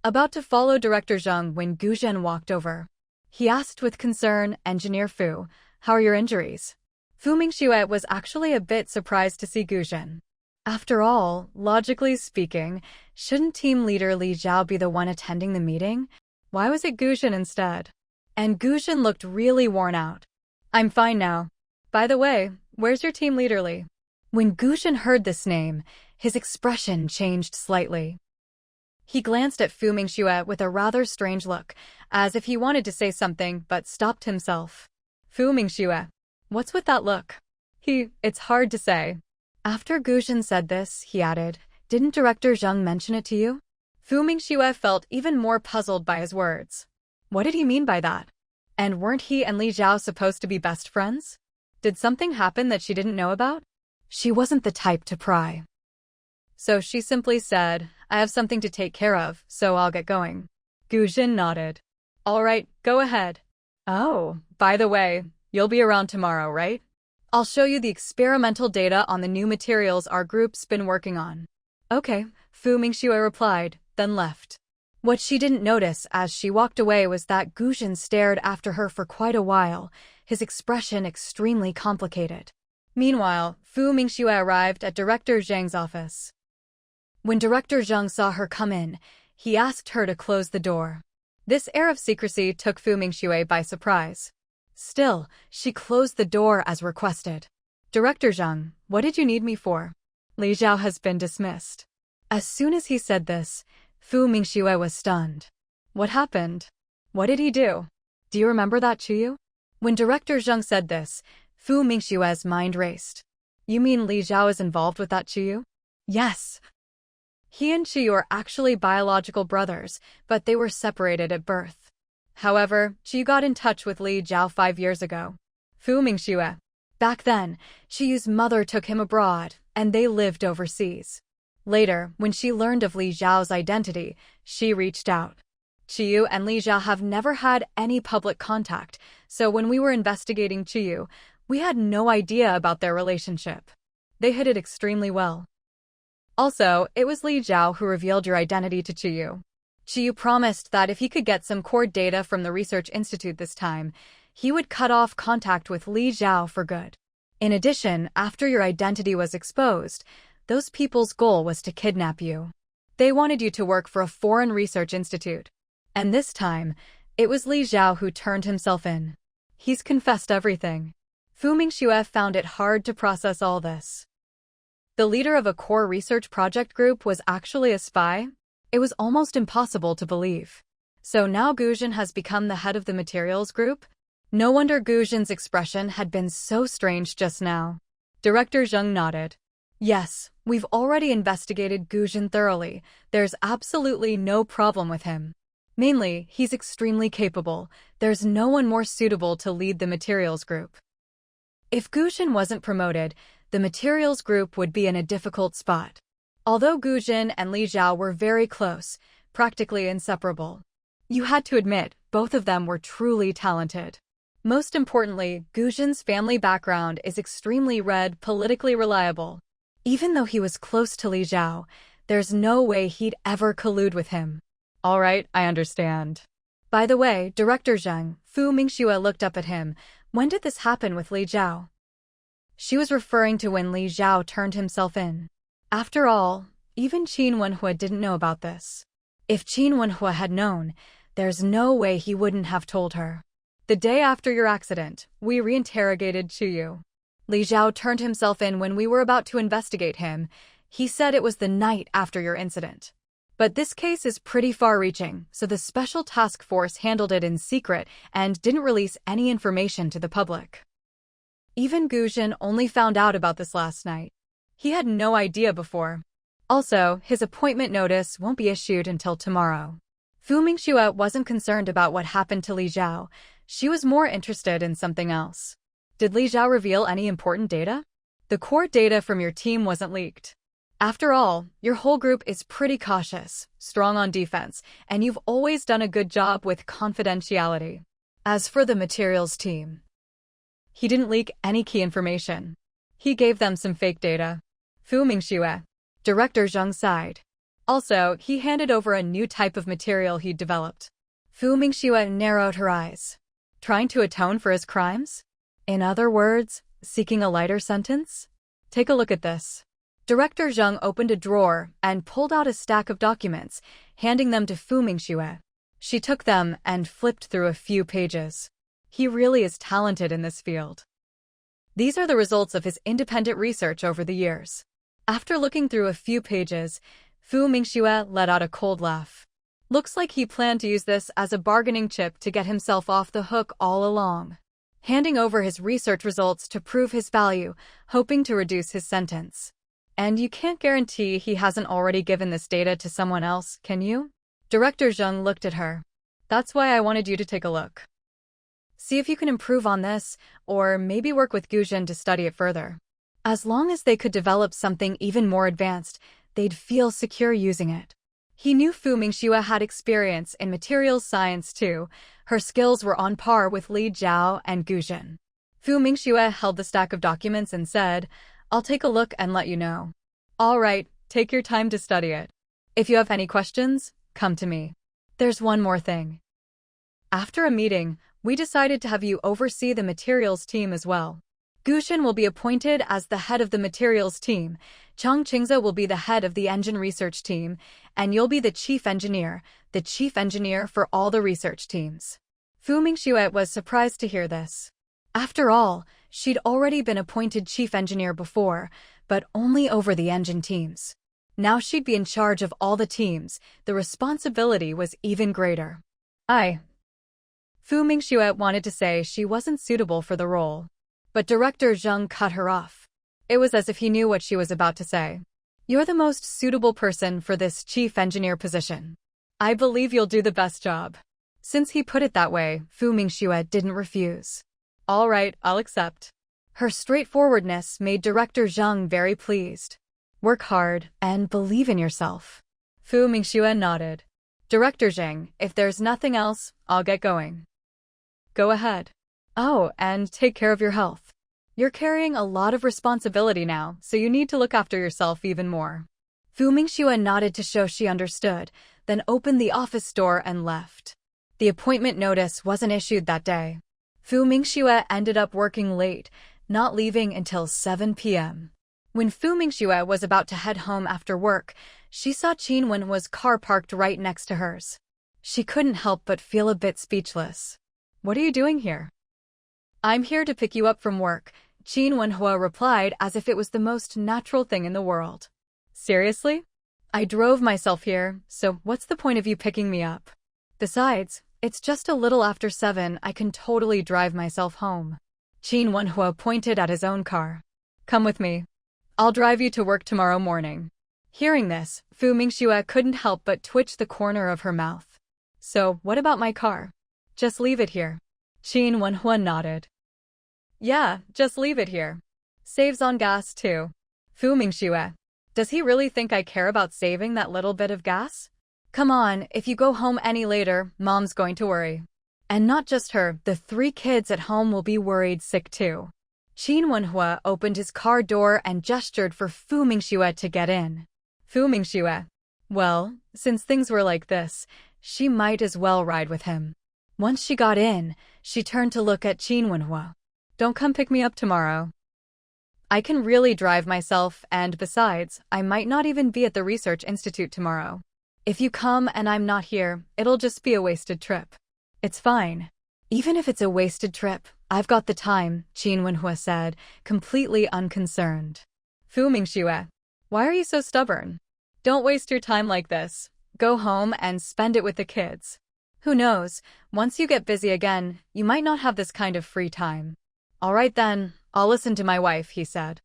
about to follow Director Zheng when Gu Zhen walked over. He asked with concern, Engineer Fu, how are your injuries? Fu Mingxue was actually a bit surprised to see Gu Zhen. After all, logically speaking, shouldn't team leader Li Zhao be the one attending the meeting? Why was it Gu Zhen instead? And Gu Zhen looked really worn out. I'm fine now. By the way, where's your team leader Li? When Gu Zhen heard this name, his expression changed slightly. He glanced at Fu Mingxue with a rather strange look, as if he wanted to say something but stopped himself. Fu Mingxue, what's with that look? It's hard to say. After Gu Zhen said this, he added, didn't Director Zheng mention it to you? Fu Mingxue felt even more puzzled by his words. What did he mean by that? And weren't he and Li Zhao supposed to be best friends? Did something happen that she didn't know about? She wasn't the type to pry. So she simply said, I have something to take care of, so I'll get going. Gu Zhen nodded. All right, go ahead. Oh, by the way, you'll be around tomorrow, right? I'll show you the experimental data on the new materials our group's been working on. Okay, Fu Mingxue replied, then left. What she didn't notice as she walked away was that Gu Zhen stared after her for quite a while, his expression extremely complicated. Meanwhile, Fu Mingxue arrived at Director Zheng's office. When Director Zheng saw her come in, he asked her to close the door. This air of secrecy took Fu Mingxue by surprise. Still, she closed the door as requested. Director Zheng, what did you need me for? Li Zhao has been dismissed. As soon as he said this, Fu Mingxue was stunned. What happened? What did he do? Do you remember that, Chuyu? When Director Zheng said this, Fu Mingxue's mind raced. You mean Li Zhao is involved with that, Chuyu? Yes. He and Chuyu are actually biological brothers, but they were separated at birth. However, Chuyu got in touch with Li Zhao 5 years ago. Fu Mingxue. Back then, Chiyu's mother took him abroad, and they lived overseas. Later, when she learned of Li Zhao's identity, she reached out. Chuyu and Li Zhao have never had any public contact, so when we were investigating Chuyu, we had no idea about their relationship. They hid it extremely well. Also, it was Li Zhao who revealed your identity to Chuyu. Chuyu promised that if he could get some core data from the Research Institute this time, he would cut off contact with Li Zhao for good. In addition, after your identity was exposed, those people's goal was to kidnap you. They wanted you to work for a foreign research institute. And this time, it was Li Zhao who turned himself in. He's confessed everything. Fu Mingxue found it hard to process all this. The leader of a core research project group was actually a spy? It was almost impossible to believe. So now Gu Zhen has become the head of the materials group? No wonder Gu Zhen's expression had been so strange just now. Director Zheng nodded. Yes, we've already investigated Gu Zhen thoroughly. There's absolutely no problem with him. Mainly, he's extremely capable. There's no one more suitable to lead the materials group. If Gu Zhen wasn't promoted, the materials group would be in a difficult spot. Although Gu Zhen and Li Zhao were very close, practically inseparable, you had to admit both of them were truly talented. Most importantly, Gu Zhen's family background is extremely politically reliable. Even though he was close to Li Zhao, there's no way he'd ever collude with him. All right, I understand. By the way, Director Zheng, Fu Mingxue looked up at him. When did this happen with Li Zhao? She was referring to when Li Zhao turned himself in. After all, even Qin Wenhua didn't know about this. If Qin Wenhua had known, there's no way he wouldn't have told her. The day after your accident, we reinterrogated Chuyu. Li Zhao turned himself in when we were about to investigate him. He said it was the night after your incident. But this case is pretty far-reaching, so the special task force handled it in secret and didn't release any information to the public. Even Guzhen only found out about this last night. He had no idea before. Also, his appointment notice won't be issued until tomorrow. Fu Mingxue wasn't concerned about what happened to Li Zhao. She was more interested in something else. Did Li Zhao reveal any important data? The core data from your team wasn't leaked. After all, your whole group is pretty cautious, strong on defense, and you've always done a good job with confidentiality. As for the materials team, he didn't leak any key information. He gave them some fake data. Fu Mingxue, Director Zheng sighed. Also, he handed over a new type of material he'd developed. Fu Mingxue narrowed her eyes. Trying to atone for his crimes? In other words, seeking a lighter sentence? Take a look at this. Director Zheng opened a drawer and pulled out a stack of documents, handing them to Fu Mingxue. She took them and flipped through a few pages. He really is talented in this field. These are the results of his independent research over the years. After looking through a few pages, Fu Mingxue let out a cold laugh. Looks like he planned to use this as a bargaining chip to get himself off the hook all along. Handing over his research results to prove his value, hoping to reduce his sentence. And you can't guarantee he hasn't already given this data to someone else, can you? Director Zheng looked at her. That's why I wanted you to take a look. See if you can improve on this, or maybe work with Guzhen to study it further. As long as they could develop something even more advanced, they'd feel secure using it. He knew Fu Mingxue had experience in materials science too. Her skills were on par with Li Zhao and Guzhen. Fu Mingxue held the stack of documents and said, I'll take a look and let you know. All right, take your time to study it. If you have any questions, come to me. There's one more thing. After a meeting, we decided to have you oversee the materials team as well. Guzhen will be appointed as the head of the materials team, Chang Qingze will be the head of the engine research team, and you'll be the chief engineer for all the research teams. Fu Mingxue was surprised to hear this. After all, she'd already been appointed chief engineer before, but only over the engine teams. Now she'd be in charge of all the teams. The responsibility was even greater. Fu Mingxue wanted to say she wasn't suitable for the role. But Director Zheng cut her off. It was as if he knew what she was about to say. You're the most suitable person for this chief engineer position. I believe you'll do the best job. Since he put it that way, Fu Mingxue didn't refuse. All right, I'll accept. Her straightforwardness made Director Zheng very pleased. Work hard and believe in yourself. Fu Mingxue nodded. Director Zheng, if there's nothing else, I'll get going. Go ahead. Oh, and take care of your health. You're carrying a lot of responsibility now, so you need to look after yourself even more. Fu Mingxue nodded to show she understood, then opened the office door and left. The appointment notice wasn't issued that day. Fu Mingxue ended up working late, not leaving until 7 p.m. When Fu Mingxue was about to head home after work, she saw Qin Wenhua's car parked right next to hers. She couldn't help but feel a bit speechless. What are you doing here? I'm here to pick you up from work, Qin Wenhua replied as if it was the most natural thing in the world. Seriously? I drove myself here, so what's the point of you picking me up? Besides, it's just a little after 7, I can totally drive myself home. Qin Wenhua pointed at his own car. Come with me. I'll drive you to work tomorrow morning. Hearing this, Fu Mingxue couldn't help but twitch the corner of her mouth. So, what about my car? Just leave it here. Qin Wenhua nodded. Yeah, just leave it here. Saves on gas too. Fu Mingxue. Does he really think I care about saving that little bit of gas? Come on, if you go home any later, Mom's going to worry. And not just her, the 3 kids at home will be worried sick too. Qin Wenhua opened his car door and gestured for Fu Mingxue to get in. Fu Mingxue. Well, since things were like this, she might as well ride with him. Once she got in, she turned to look at Qin Wenhua. Don't come pick me up tomorrow. I can really drive myself, and besides, I might not even be at the Research Institute tomorrow. If you come and I'm not here, it'll just be a wasted trip. It's fine. Even if it's a wasted trip, I've got the time, Qin Wenhua said, completely unconcerned. Fu Mingxue, why are you so stubborn? Don't waste your time like this. Go home and spend it with the kids. Who knows, once you get busy again, you might not have this kind of free time. All right then, I'll listen to my wife, he said.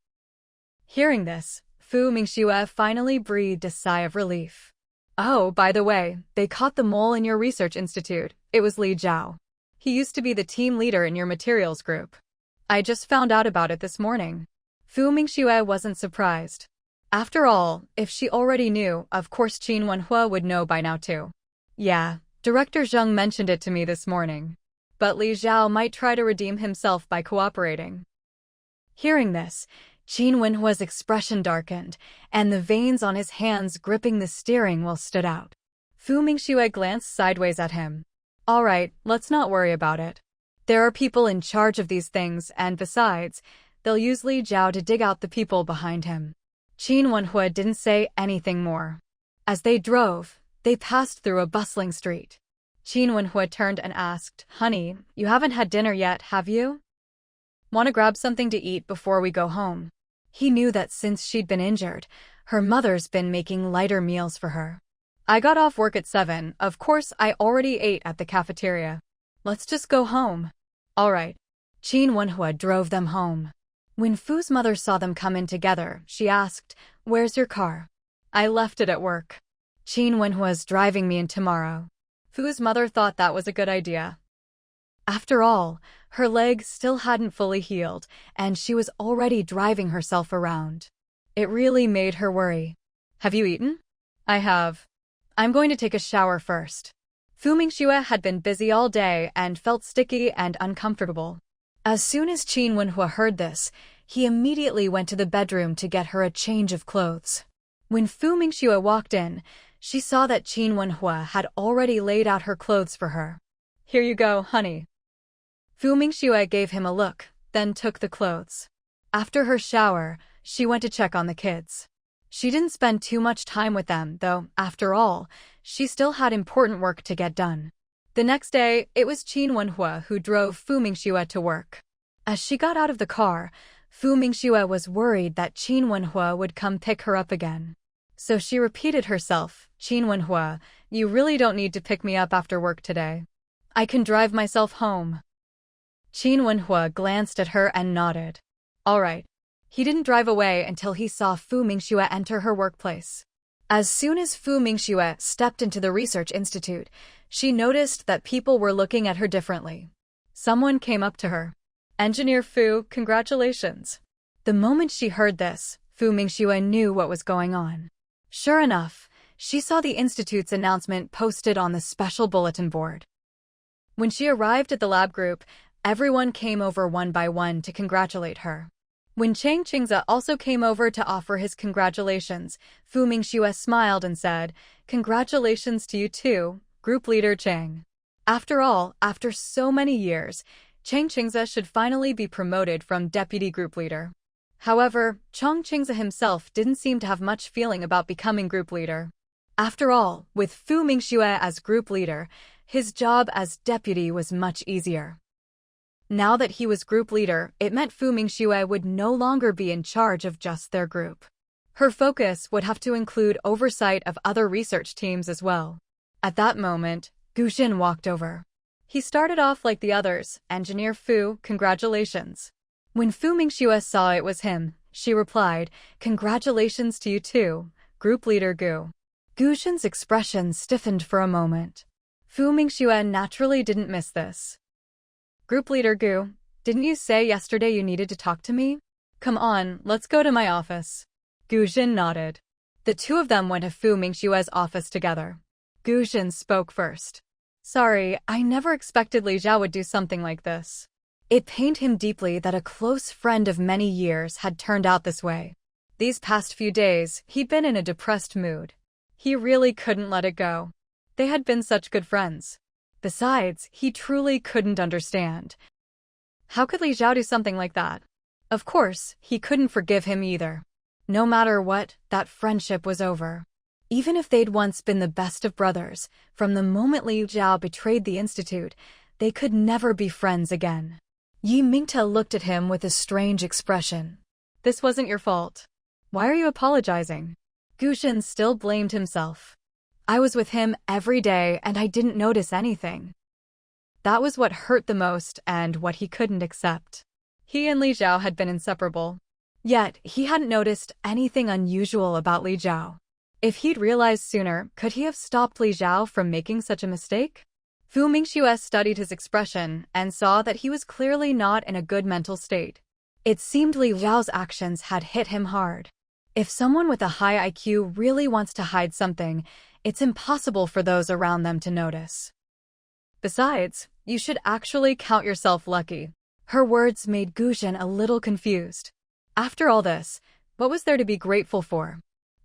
Hearing this, Fu Mingxue finally breathed a sigh of relief. Oh, by the way, they caught the mole in your research institute. It was Li Zhao. He used to be the team leader in your materials group. I just found out about it this morning. Fu Mingxue wasn't surprised. After all, if she already knew, of course Qin Wenhua would know by now too. Yeah, Director Zheng mentioned it to me this morning. But Li Zhao might try to redeem himself by cooperating. Hearing this, Qin Wenhua's expression darkened, and the veins on his hands gripping the steering wheel stood out. Fu Mingxue glanced sideways at him. All right, let's not worry about it. There are people in charge of these things, and besides, they'll use Li Zhao to dig out the people behind him. Qin Wenhua didn't say anything more. As they drove, they passed through a bustling street. Qin Wenhua turned and asked, Honey, you haven't had dinner yet, have you? Want to grab something to eat before we go home? He knew that since she'd been injured, her mother's been making lighter meals for her. I got off work at 7, of course I already ate at the cafeteria. Let's just go home. All right. Qin Wenhua drove them home. When Fu's mother saw them come in together, she asked, Where's your car? I left it at work. Qin Wenhua's driving me in tomorrow. Fu's mother thought that was a good idea. After all, her leg still hadn't fully healed, and she was already driving herself around. It really made her worry. Have you eaten? I have. I'm going to take a shower first. Fu Mingxue had been busy all day and felt sticky and uncomfortable. As soon as Qin Wenhua heard this, he immediately went to the bedroom to get her a change of clothes. When Fu Mingxue walked in, she saw that Qin Wenhua had already laid out her clothes for her. Here you go, honey. Fu Mingxue gave him a look, then took the clothes. After her shower, she went to check on the kids. She didn't spend too much time with them, though, after all, she still had important work to get done. The next day, it was Qin Wenhua who drove Fu Mingxue to work. As she got out of the car, Fu Mingxue was worried that Qin Wenhua would come pick her up again. So she repeated herself, Qin Wenhua, you really don't need to pick me up after work today. I can drive myself home. Qin Wenhua glanced at her and nodded. All right. He didn't drive away until he saw Fu Mingxue enter her workplace. As soon as Fu Mingxue stepped into the research institute, she noticed that people were looking at her differently. Someone came up to her. Engineer Fu, congratulations. The moment she heard this, Fu Mingxue knew what was going on. Sure enough, she saw the institute's announcement posted on the special bulletin board. When she arrived at the lab group, everyone came over one by one to congratulate her. When Chang Qingze also came over to offer his congratulations, Fu Mingxue smiled and said, Congratulations to you too, Group Leader Chang. After all, after so many years, Chang Qingze should finally be promoted from Deputy Group Leader. However, Chang Qingze himself didn't seem to have much feeling about becoming Group Leader. After all, with Fu Mingxue as Group Leader, his job as Deputy was much easier. Now that he was group leader, it meant Fu Mingxue would no longer be in charge of just their group. Her focus would have to include oversight of other research teams as well. At that moment, Gu Xin walked over. He started off like the others, Engineer Fu, congratulations. When Fu Mingxue saw it was him, she replied, Congratulations to you too, Group Leader Gu. Gu Xin's expression stiffened for a moment. Fu Mingxue naturally didn't miss this. Group Leader Gu, didn't you say yesterday you needed to talk to me? Come on, let's go to my office. Gu Xin nodded. The two of them went to Fu Mingxue's office together. Gu Xin spoke first. Sorry, I never expected Li Zhao would do something like this. It pained him deeply that a close friend of many years had turned out this way. These past few days, he'd been in a depressed mood. He really couldn't let it go. They had been such good friends. Besides, he truly couldn't understand. How could Li Zhao do something like that? Of course, he couldn't forgive him either. No matter what, that friendship was over. Even if they'd once been the best of brothers, from the moment Li Zhao betrayed the institute, they could never be friends again. Mingxue looked at him with a strange expression. This wasn't your fault. Why are you apologizing? Guzhen still blamed himself. I was with him every day and I didn't notice anything. That was what hurt the most and what he couldn't accept. He and Li Zhao had been inseparable. Yet, he hadn't noticed anything unusual about Li Zhao. If he'd realized sooner, could he have stopped Li Zhao from making such a mistake? Mingxue studied his expression and saw that he was clearly not in a good mental state. It seemed Li Zhao's actions had hit him hard. If someone with a high IQ really wants to hide something, it's impossible for those around them to notice. Besides, you should actually count yourself lucky. Her words made Guzhen a little confused. After all this, what was there to be grateful for?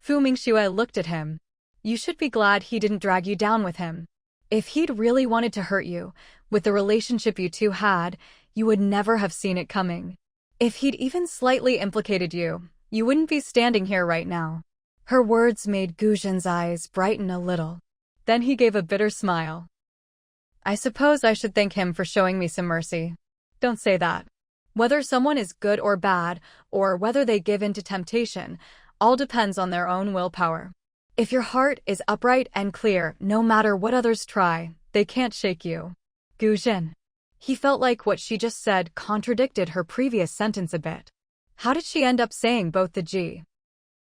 Mingxue looked at him. You should be glad he didn't drag you down with him. If he'd really wanted to hurt you, with the relationship you two had, you would never have seen it coming. If he'd even slightly implicated you, you wouldn't be standing here right now. Her words made Guzhen's eyes brighten a little. Then he gave a bitter smile. I suppose I should thank him for showing me some mercy. Don't say that. Whether someone is good or bad, or whether they give in to temptation, all depends on their own willpower. If your heart is upright and clear, no matter what others try, they can't shake you. Guzhen. He felt like what she just said contradicted her previous sentence a bit. How did she end up saying both the G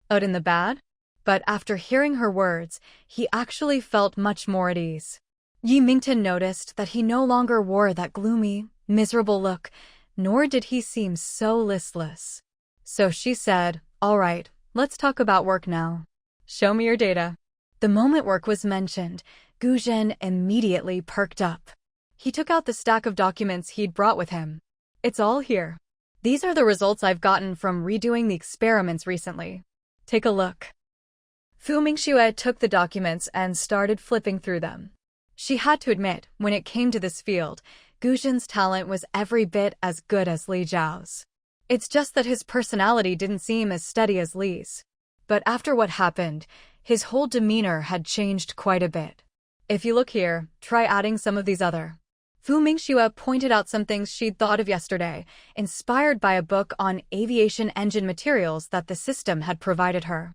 out in the bad? But after hearing her words, he actually felt much more at ease. Mingxue noticed that he no longer wore that gloomy, miserable look, nor did he seem so listless. So she said, all right, let's talk about work now. Show me your data. The moment work was mentioned, Guzhen immediately perked up. He took out the stack of documents he'd brought with him. It's all here. These are the results I've gotten from redoing the experiments recently. Take a look. Mingxue took the documents and started flipping through them. She had to admit, when it came to this field, Guzhen's talent was every bit as good as Li Zhao's. It's just that his personality didn't seem as steady as Li's. But after what happened, his whole demeanor had changed quite a bit. If you look here, try adding some of these other. Mingxue pointed out some things she'd thought of yesterday, inspired by a book on aviation engine materials that the system had provided her.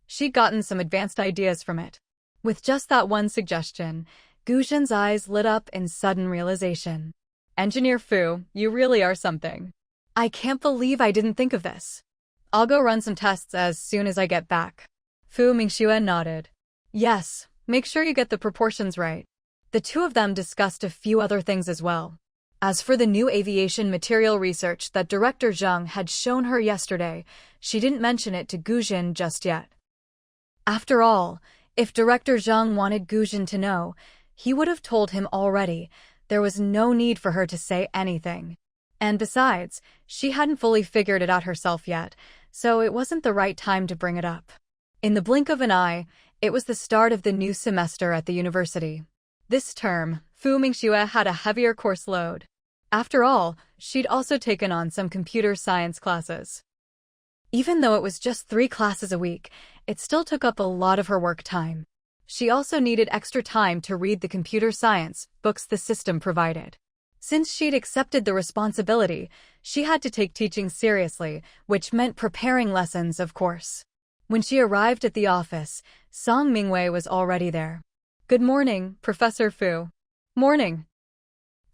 She'd gotten some advanced ideas from it. With just that one suggestion, Guzhen's eyes lit up in sudden realization. Engineer Fu, you really are something. I can't believe I didn't think of this. I'll go run some tests as soon as I get back. Mingxue nodded. Yes, make sure you get the proportions right. The two of them discussed a few other things as well. As for the new aviation material research that Director Zheng had shown her yesterday, she didn't mention it to Guzhen just yet. After all, if Director Zheng wanted Guzhen to know, he would have told him already. There was no need for her to say anything. And besides, she hadn't fully figured it out herself yet, so it wasn't the right time to bring it up. In the blink of an eye, it was the start of the new semester at the university. This term, Mingxue had a heavier course load. After all, she'd also taken on some computer science classes. Even though it was just 3 classes a week, it still took up a lot of her work time. She also needed extra time to read the computer science books the system provided. Since she'd accepted the responsibility, she had to take teaching seriously, which meant preparing lessons, of course. When she arrived at the office, Song Mingwei was already there. Good morning, Professor Fu. Morning.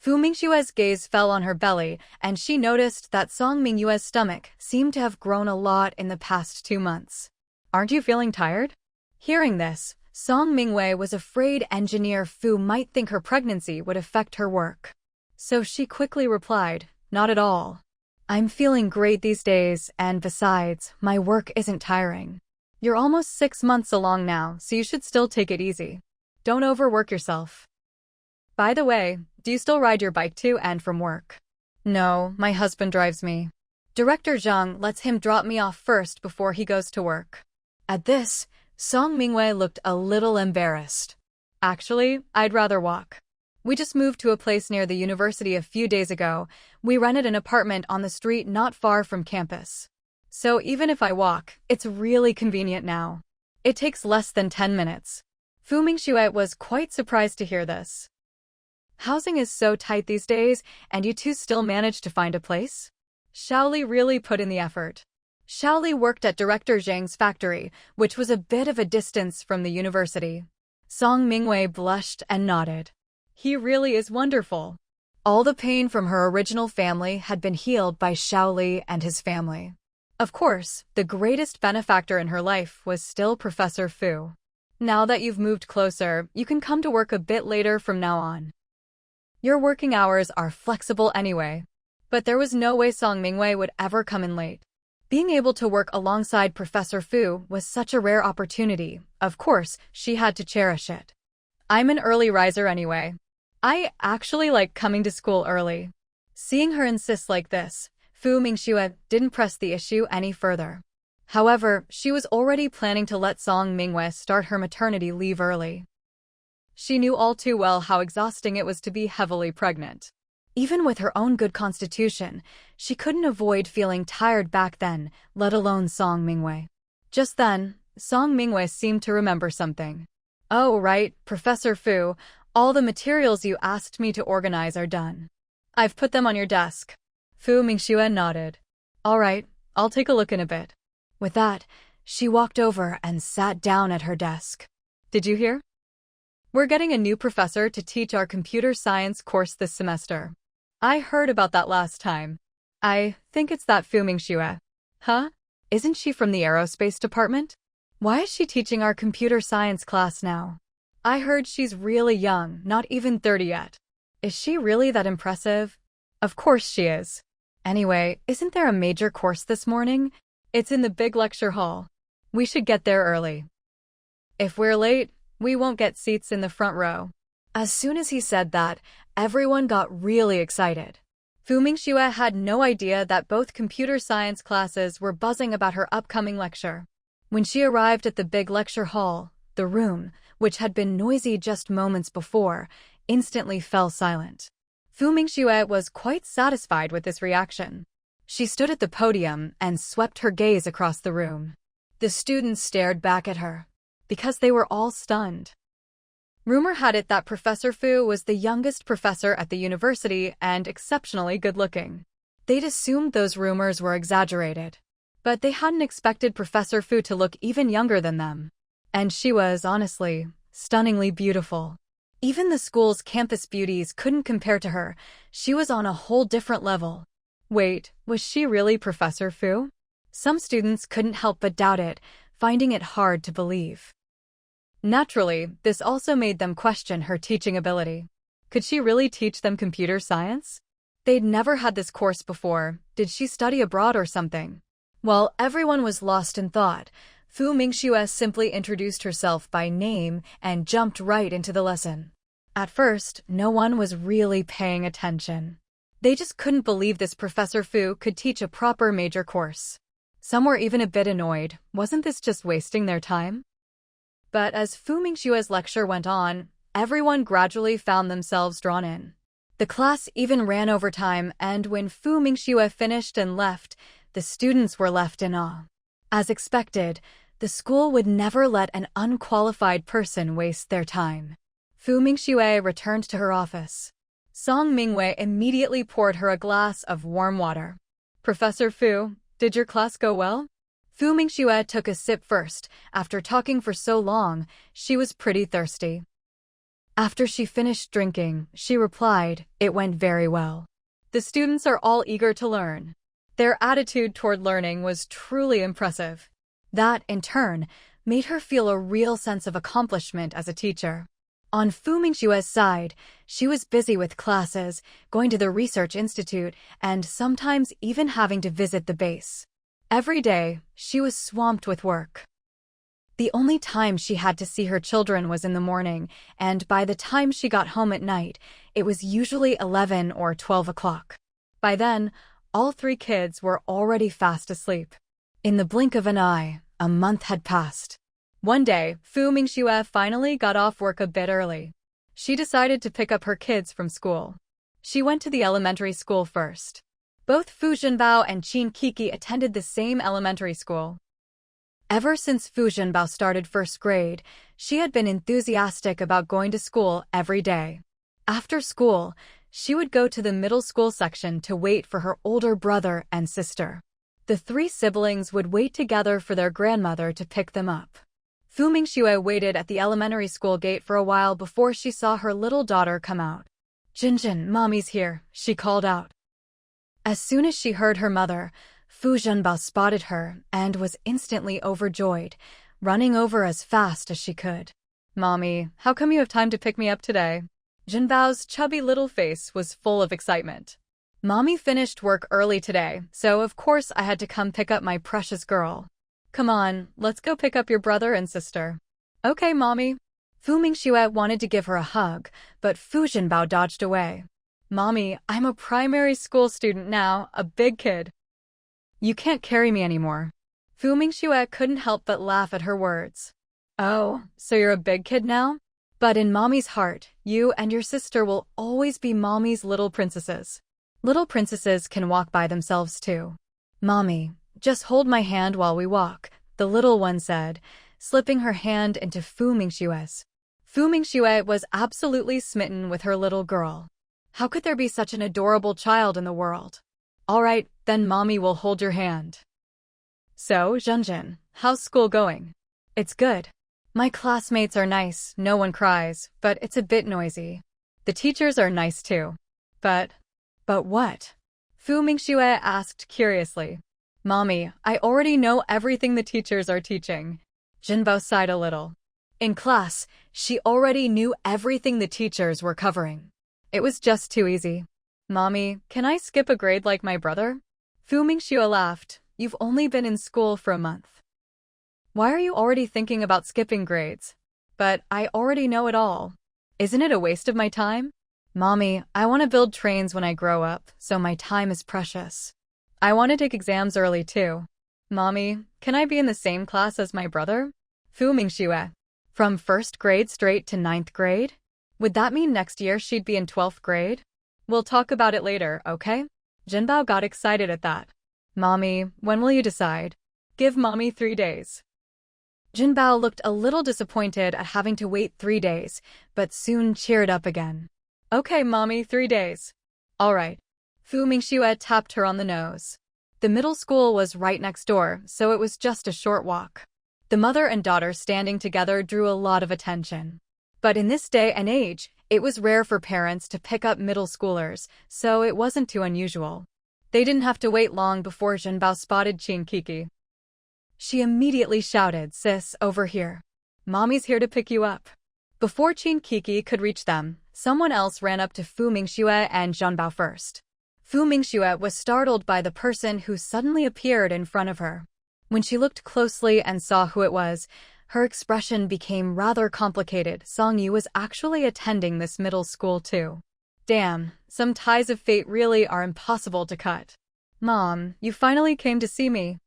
Mingxue's gaze fell on her belly, and she noticed that Song Mingyue's stomach seemed to have grown a lot in the past 2 months. Aren't you feeling tired? Hearing this, Song Mingwei was afraid Engineer Fu might think her pregnancy would affect her work. So she quickly replied, not at all. I'm feeling great these days, and besides, my work isn't tiring. You're almost 6 months along now, so you should still take it easy. Don't overwork yourself. By the way, do you still ride your bike to and from work? No, my husband drives me. Director Zhang lets him drop me off first before he goes to work. At this, Song Mingwei looked a little embarrassed. Actually, I'd rather walk. We just moved to a place near the university a few days ago. We rented an apartment on the street not far from campus. So even if I walk, it's really convenient now. It takes less than 10 minutes. Mingxue was quite surprised to hear this. Housing is so tight these days, and you two still manage to find a place? Xiaoli really put in the effort. Xiaoli worked at Director Zhang's factory, which was a bit of a distance from the university. Song Mingxue blushed and nodded. He really is wonderful. All the pain from her original family had been healed by Xiaoli and his family. Of course, the greatest benefactor in her life was still Professor Fu. Now that you've moved closer, you can come to work a bit later from now on. Your working hours are flexible anyway. But there was no way Song Mingxue would ever come in late. Being able to work alongside Professor Fu was such a rare opportunity. Of course, she had to cherish it. I'm an early riser anyway. I actually like coming to school early. Seeing her insist like this, Fu Mingxue didn't press the issue any further. However, she was already planning to let Song Mingxue start her maternity leave early. She knew all too well how exhausting it was to be heavily pregnant. Even with her own good constitution, she couldn't avoid feeling tired back then, let alone Song Mingxue. Just then, Song Mingxue seemed to remember something. Oh, right, Professor Fu, all the materials you asked me to organize are done. I've put them on your desk. Fu Mingxue nodded. All right, I'll take a look in a bit. With that, she walked over and sat down at her desk. Did you hear? We're getting a new professor to teach our computer science course this semester. I heard about that last time. I think it's that Fu Mingxue. Huh? Isn't she from the aerospace department? Why is she teaching our computer science class now? I heard she's really young, not even 30 yet. Is she really that impressive? Of course she is. Anyway, isn't there a major course this morning? It's in the big lecture hall. We should get there early. If we're late, we won't get seats in the front row. As soon as he said that, everyone got really excited. Fu Mingxue had no idea that both computer science classes were buzzing about her upcoming lecture. When she arrived at the big lecture hall, the room, which had been noisy just moments before, instantly fell silent. Fu Mingxue was quite satisfied with this reaction. She stood at the podium and swept her gaze across the room. The students stared back at her, because they were all stunned. Rumor had it that Professor Fu was the youngest professor at the university and exceptionally good-looking. They'd assumed those rumors were exaggerated, but they hadn't expected Professor Fu to look even younger than them. And she was, honestly, stunningly beautiful. Even the school's campus beauties couldn't compare to her. She was on a whole different level. Wait, was she really Professor Fu? Some students couldn't help but doubt it, finding it hard to believe. Naturally, this also made them question her teaching ability. Could she really teach them computer science? They'd never had this course before. Did she study abroad or something? While everyone was lost in thought, Fu Mingxue simply introduced herself by name and jumped right into the lesson. At first, no one was really paying attention. They just couldn't believe this Professor Fu could teach a proper major course. Some were even a bit annoyed. Wasn't this just wasting their time? But as Fu Mingxue's lecture went on, everyone gradually found themselves drawn in. The class even ran over time, and when Fu Mingxue finished and left, the students were left in awe. As expected, the school would never let an unqualified person waste their time. Fu Mingxue returned to her office. Song Mingxue immediately poured her a glass of warm water. Professor Fu, did your class go well? Fu Mingxue took a sip first. After talking for so long, she was pretty thirsty. After she finished drinking, she replied, "It went very well. The students are all eager to learn." Their attitude toward learning was truly impressive. That, in turn, made her feel a real sense of accomplishment as a teacher. On Fu Mingxue's side, she was busy with classes, going to the research institute, and sometimes even having to visit the base. Every day, she was swamped with work. The only time she had to see her children was in the morning, and by the time she got home at night, it was usually 11 or 12 o'clock. By then, all 3 kids were already fast asleep. In the blink of an eye, a month had passed. One day, Fu Mingxue finally got off work a bit early. She decided to pick up her kids from school. She went to the elementary school first. Both Fu Zhenbao and Qin Kiki attended the same elementary school. Ever since Fu Zhenbao started first grade, she had been enthusiastic about going to school every day. After school, she would go to the middle school section to wait for her older brother and sister. The three siblings would wait together for their grandmother to pick them up. Mingxue waited at the elementary school gate for a while before she saw her little daughter come out. "Jinjin, mommy's here," she called out. As soon as she heard her mother, Fu Zhenbao spotted her and was instantly overjoyed, running over as fast as she could. "Mommy, how come you have time to pick me up today?" Zhenbao's chubby little face was full of excitement. "Mommy finished work early today, so of course I had to come pick up my precious girl. Come on, let's go pick up your brother and sister." "Okay, Mommy." Mingxue wanted to give her a hug, but Fu Zhenbao dodged away. "Mommy, I'm a primary school student now, a big kid. You can't carry me anymore." Mingxue couldn't help but laugh at her words. "Oh, so you're a big kid now? But in Mommy's heart, you and your sister will always be Mommy's little princesses. Little princesses can walk by themselves too. Mommy, just hold my hand while we walk," the little one said, slipping her hand into Mingxue's. Mingxue was absolutely smitten with her little girl. How could there be such an adorable child in the world? "All right, then Mommy will hold your hand." "So, Zhenjin, how's school going?" "It's good. My classmates are nice, no one cries, but it's a bit noisy. The teachers are nice too." But what?" Mingxue asked curiously. "Mommy, I already know everything the teachers are teaching." Jinbao sighed a little. In class, she already knew everything the teachers were covering. It was just too easy. "Mommy, can I skip a grade like my brother?" Mingxue laughed. "You've only been in school for a month. Why are you already thinking about skipping grades?" "But I already know it all. Isn't it a waste of my time?" "Mommy, I want to build trains when I grow up, so my time is precious. I want to take exams early too." "Mommy, can I be in the same class as my brother?" Mingxue. "From first grade straight to ninth grade? Would that mean next year she'd be in 12th grade? We'll talk about it later, okay?" Jinbao got excited at that. "Mommy, when will you decide?" "Give Mommy 3 days." Jinbao looked a little disappointed at having to wait 3 days, but soon cheered up again. "Okay, Mommy, 3 days." "All right." Mingxue tapped her on the nose. The middle school was right next door, so it was just a short walk. The mother and daughter standing together drew a lot of attention. But in this day and age, it was rare for parents to pick up middle schoolers, so it wasn't too unusual. They didn't have to wait long before Zhenbao spotted Qin Kiki. She immediately shouted, "Sis, over here. Mommy's here to pick you up." Before Qin Kiki could reach them, someone else ran up to Mingxue and Zhenbao first. Mingxue was startled by the person who suddenly appeared in front of her. When she looked closely and saw who it was, her expression became rather complicated. Songyu was actually attending this middle school too. Damn, some ties of fate really are impossible to cut. "Mom, you finally came to see me."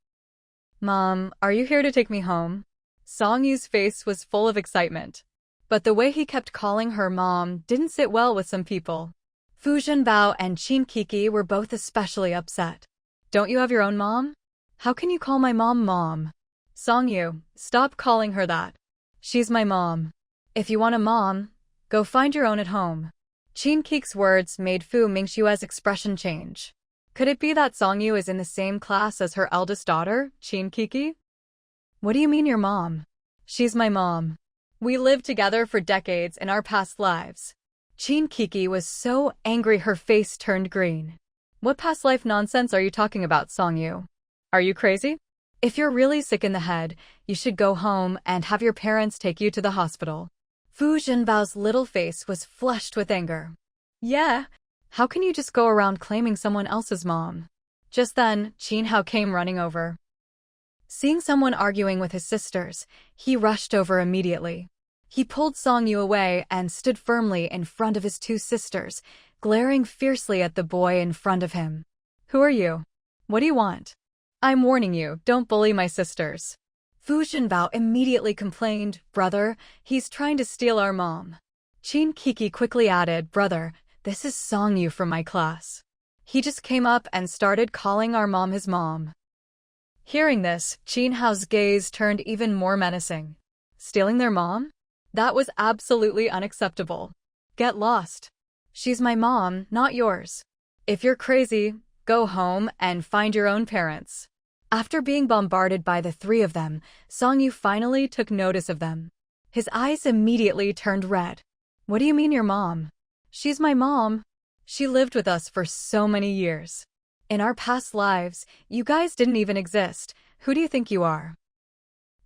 "Mom, are you here to take me home?" Songyu's face was full of excitement. But the way he kept calling her mom didn't sit well with some people. Fu Zhenbao and Qin Kiki were both especially upset. "Don't you have your own mom? How can you call my mom Mom?" "Songyu, stop calling her that. She's my mom. If you want a mom, go find your own at home." Qin Kiki's words made Mingxue's expression change. Could it be that Songyu is in the same class as her eldest daughter, Qin Kiki? "What do you mean your mom?" "She's my mom. We lived together for decades in our past lives." Qin Kiki was so angry her face turned green. "What past life nonsense are you talking about, Songyu? Are you crazy? If you're really sick in the head, you should go home and have your parents take you to the hospital." Fu Zhenbao's little face was flushed with anger. "Yeah, how can you just go around claiming someone else's mom?" Just then, Qin Hao came running over. Seeing someone arguing with his sisters, he rushed over immediately. He pulled Songyu away and stood firmly in front of his two sisters, glaring fiercely at the boy in front of him. "Who are you? What do you want? I'm warning you, don't bully my sisters." Fu Zhenbao immediately complained, "Brother, he's trying to steal our mom." Qin Kiki quickly added, "Brother, this is Songyu from my class. He just came up and started calling our mom his mom." Hearing this, Qin Hao's gaze turned even more menacing. Stealing their mom? That was absolutely unacceptable. Get lost. She's my mom, not yours. If you're crazy, go home and find your own parents. After being bombarded by the three of them, Songyu finally took notice of them. His eyes immediately turned red. What do you mean your mom? She's my mom. She lived with us for so many years. In our past lives, you guys didn't even exist. Who do you think you are?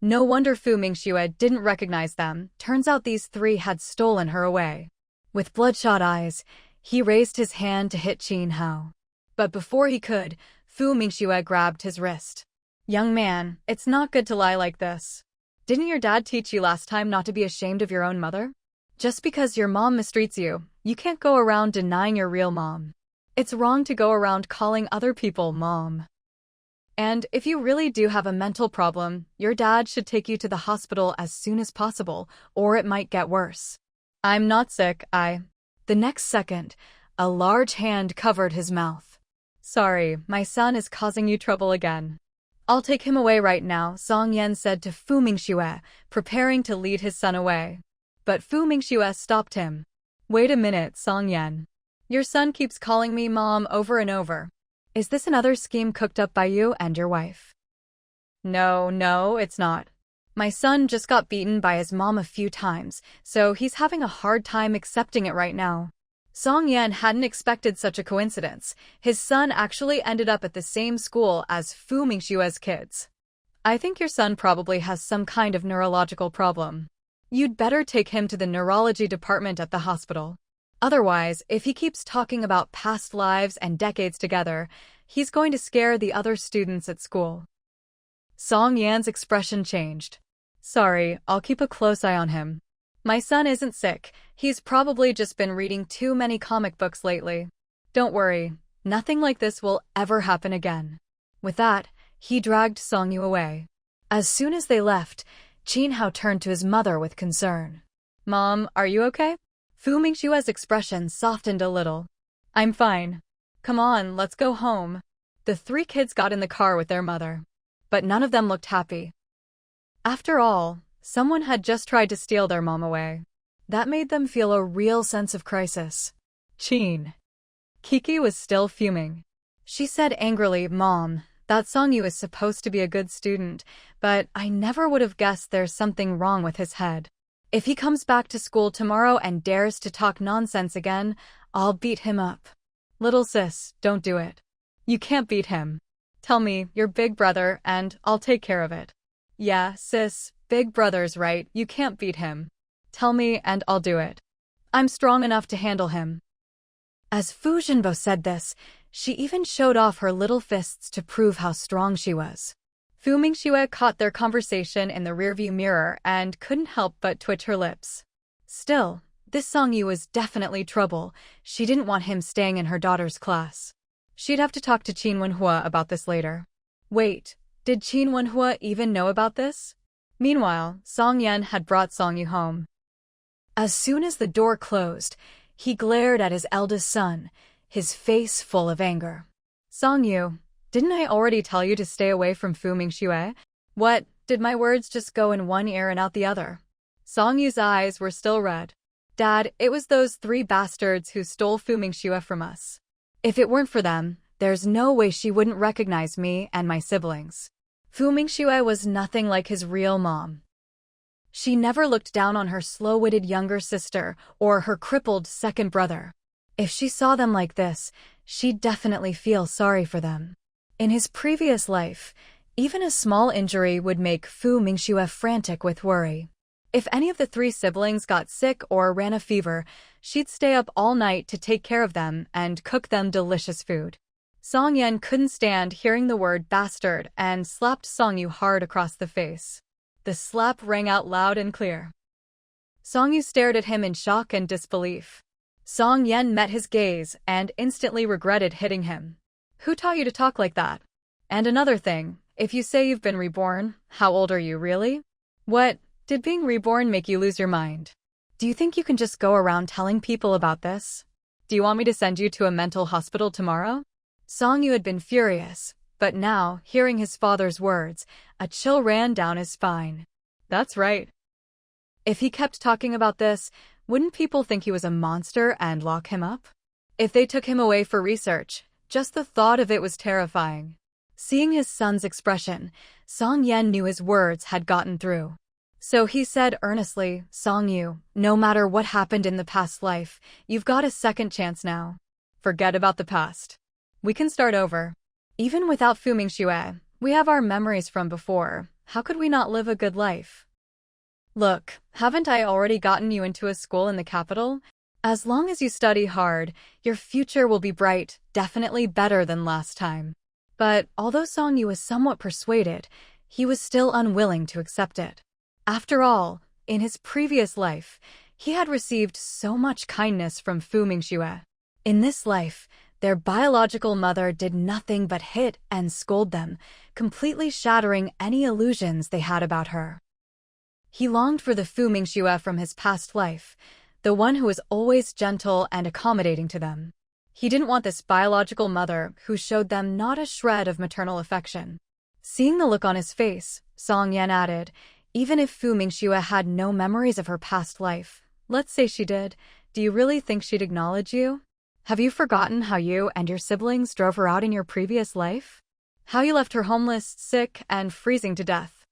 No wonder Fu Mingxue didn't recognize them. Turns out these three had stolen her away. With bloodshot eyes, he raised his hand to hit Qin Hao. But before he could, Fu Mingxue grabbed his wrist. Young man, it's not good to lie like this. Didn't your dad teach you last time not to be ashamed of your own mother? Just because your mom mistreats you, you can't go around denying your real mom. It's wrong to go around calling other people mom. And if you really do have a mental problem, your dad should take you to the hospital as soon as possible, or it might get worse. I'm not sick, The next second, a large hand covered his mouth. Sorry, my son is causing you trouble again. I'll take him away right now, Song Yan said to Fu Mingxue, preparing to lead his son away. But Fu Mingxue stopped him. Wait a minute, Song Yan. Your son keeps calling me mom over and over. Is this another scheme cooked up by you and your wife? No, it's not. My son just got beaten by his mom a few times, so he's having a hard time accepting it right now. Song Yan hadn't expected such a coincidence. His son actually ended up at the same school as Fu Mingxue's kids. I think your son probably has some kind of neurological problem. You'd better take him to the neurology department at the hospital. Otherwise, if he keeps talking about past lives and decades together, he's going to scare the other students at school. Song Yan's expression changed. Sorry, I'll keep a close eye on him. My son isn't sick. He's probably just been reading too many comic books lately. Don't worry, nothing like this will ever happen again. With that, he dragged Songyu away. As soon as they left, Qin Hao turned to his mother with concern. Mom, are you okay? Fu Mingxue's expression softened a little. I'm fine. Come on, let's go home. The three kids got in the car with their mother. But none of them looked happy. After all, someone had just tried to steal their mom away. That made them feel a real sense of crisis. Qin. Kiki was still fuming. She said angrily, Mom, that Songyu is supposed to be a good student, but I never would have guessed there's something wrong with his head. If he comes back to school tomorrow and dares to talk nonsense again, I'll beat him up. Little sis, don't do it. You can't beat him. Tell me, you're big brother, and I'll take care of it. Yeah, sis, big brother's right, you can't beat him. Tell me and I'll do it. I'm strong enough to handle him. As Fu Jinbo said this, she even showed off her little fists to prove how strong she was. Fu Mingxue caught their conversation in the rearview mirror and couldn't help but twitch her lips. Still, this Songyu was definitely trouble. She didn't want him staying in her daughter's class. She'd have to talk to Qin Wenhua about this later. Wait, did Qin Wenhua even know about this? Meanwhile, Song Yan had brought Songyu home. As soon as the door closed, he glared at his eldest son, his face full of anger. Songyu, didn't I already tell you to stay away from Fu Mingxue? What, did my words just go in one ear and out the other? Songyu's eyes were still red. Dad, it was those three bastards who stole Fu Mingxue from us. If it weren't for them, there's no way she wouldn't recognize me and my siblings. Fu Mingxue was nothing like his real mom. She never looked down on her slow-witted younger sister or her crippled second brother. If she saw them like this, she'd definitely feel sorry for them. In his previous life, even a small injury would make Fu Mingxue frantic with worry. If any of the three siblings got sick or ran a fever, she'd stay up all night to take care of them and cook them delicious food. Song Yan couldn't stand hearing the word bastard and slapped Songyu hard across the face. The slap rang out loud and clear. Songyu stared at him in shock and disbelief. Song Yan met his gaze and instantly regretted hitting him. Who taught you to talk like that? And another thing, if you say you've been reborn, how old are you really? What, did being reborn make you lose your mind? Do you think you can just go around telling people about this? Do you want me to send you to a mental hospital tomorrow? Songyu had been furious, but now, hearing his father's words, a chill ran down his spine. That's right. If he kept talking about this, Wouldn't people think he was a monster and lock him up? If they took him away for research, just the thought of it was terrifying. Seeing his son's expression, Song Yan knew his words had gotten through. So he said earnestly, "Song Yu, no matter what happened in the past life, you've got a second chance now. Forget about the past. We can start over. Even without Fu Mingxue, we have our memories from before. How could we not live a good life? Look, haven't I already gotten you into a school in the capital? As long as you study hard, your future will be bright, definitely better than last time." But although Song Yu was somewhat persuaded, he was still unwilling to accept it. After all, in his previous life, he had received so much kindness from Fu Mingxue. In this life, their biological mother did nothing but hit and scold them, completely shattering any illusions they had about her. He longed for the Fu Mingxue from his past life, the one who was always gentle and accommodating to them. He didn't want this biological mother who showed them not a shred of maternal affection. Seeing the look on his face, Song Yan added, "Even if Fu Mingxue had no memories of her past life, let's say she did, do you really think she'd acknowledge you? Have you forgotten how you and your siblings drove her out in your previous life? How you left her homeless, sick, and freezing to death?"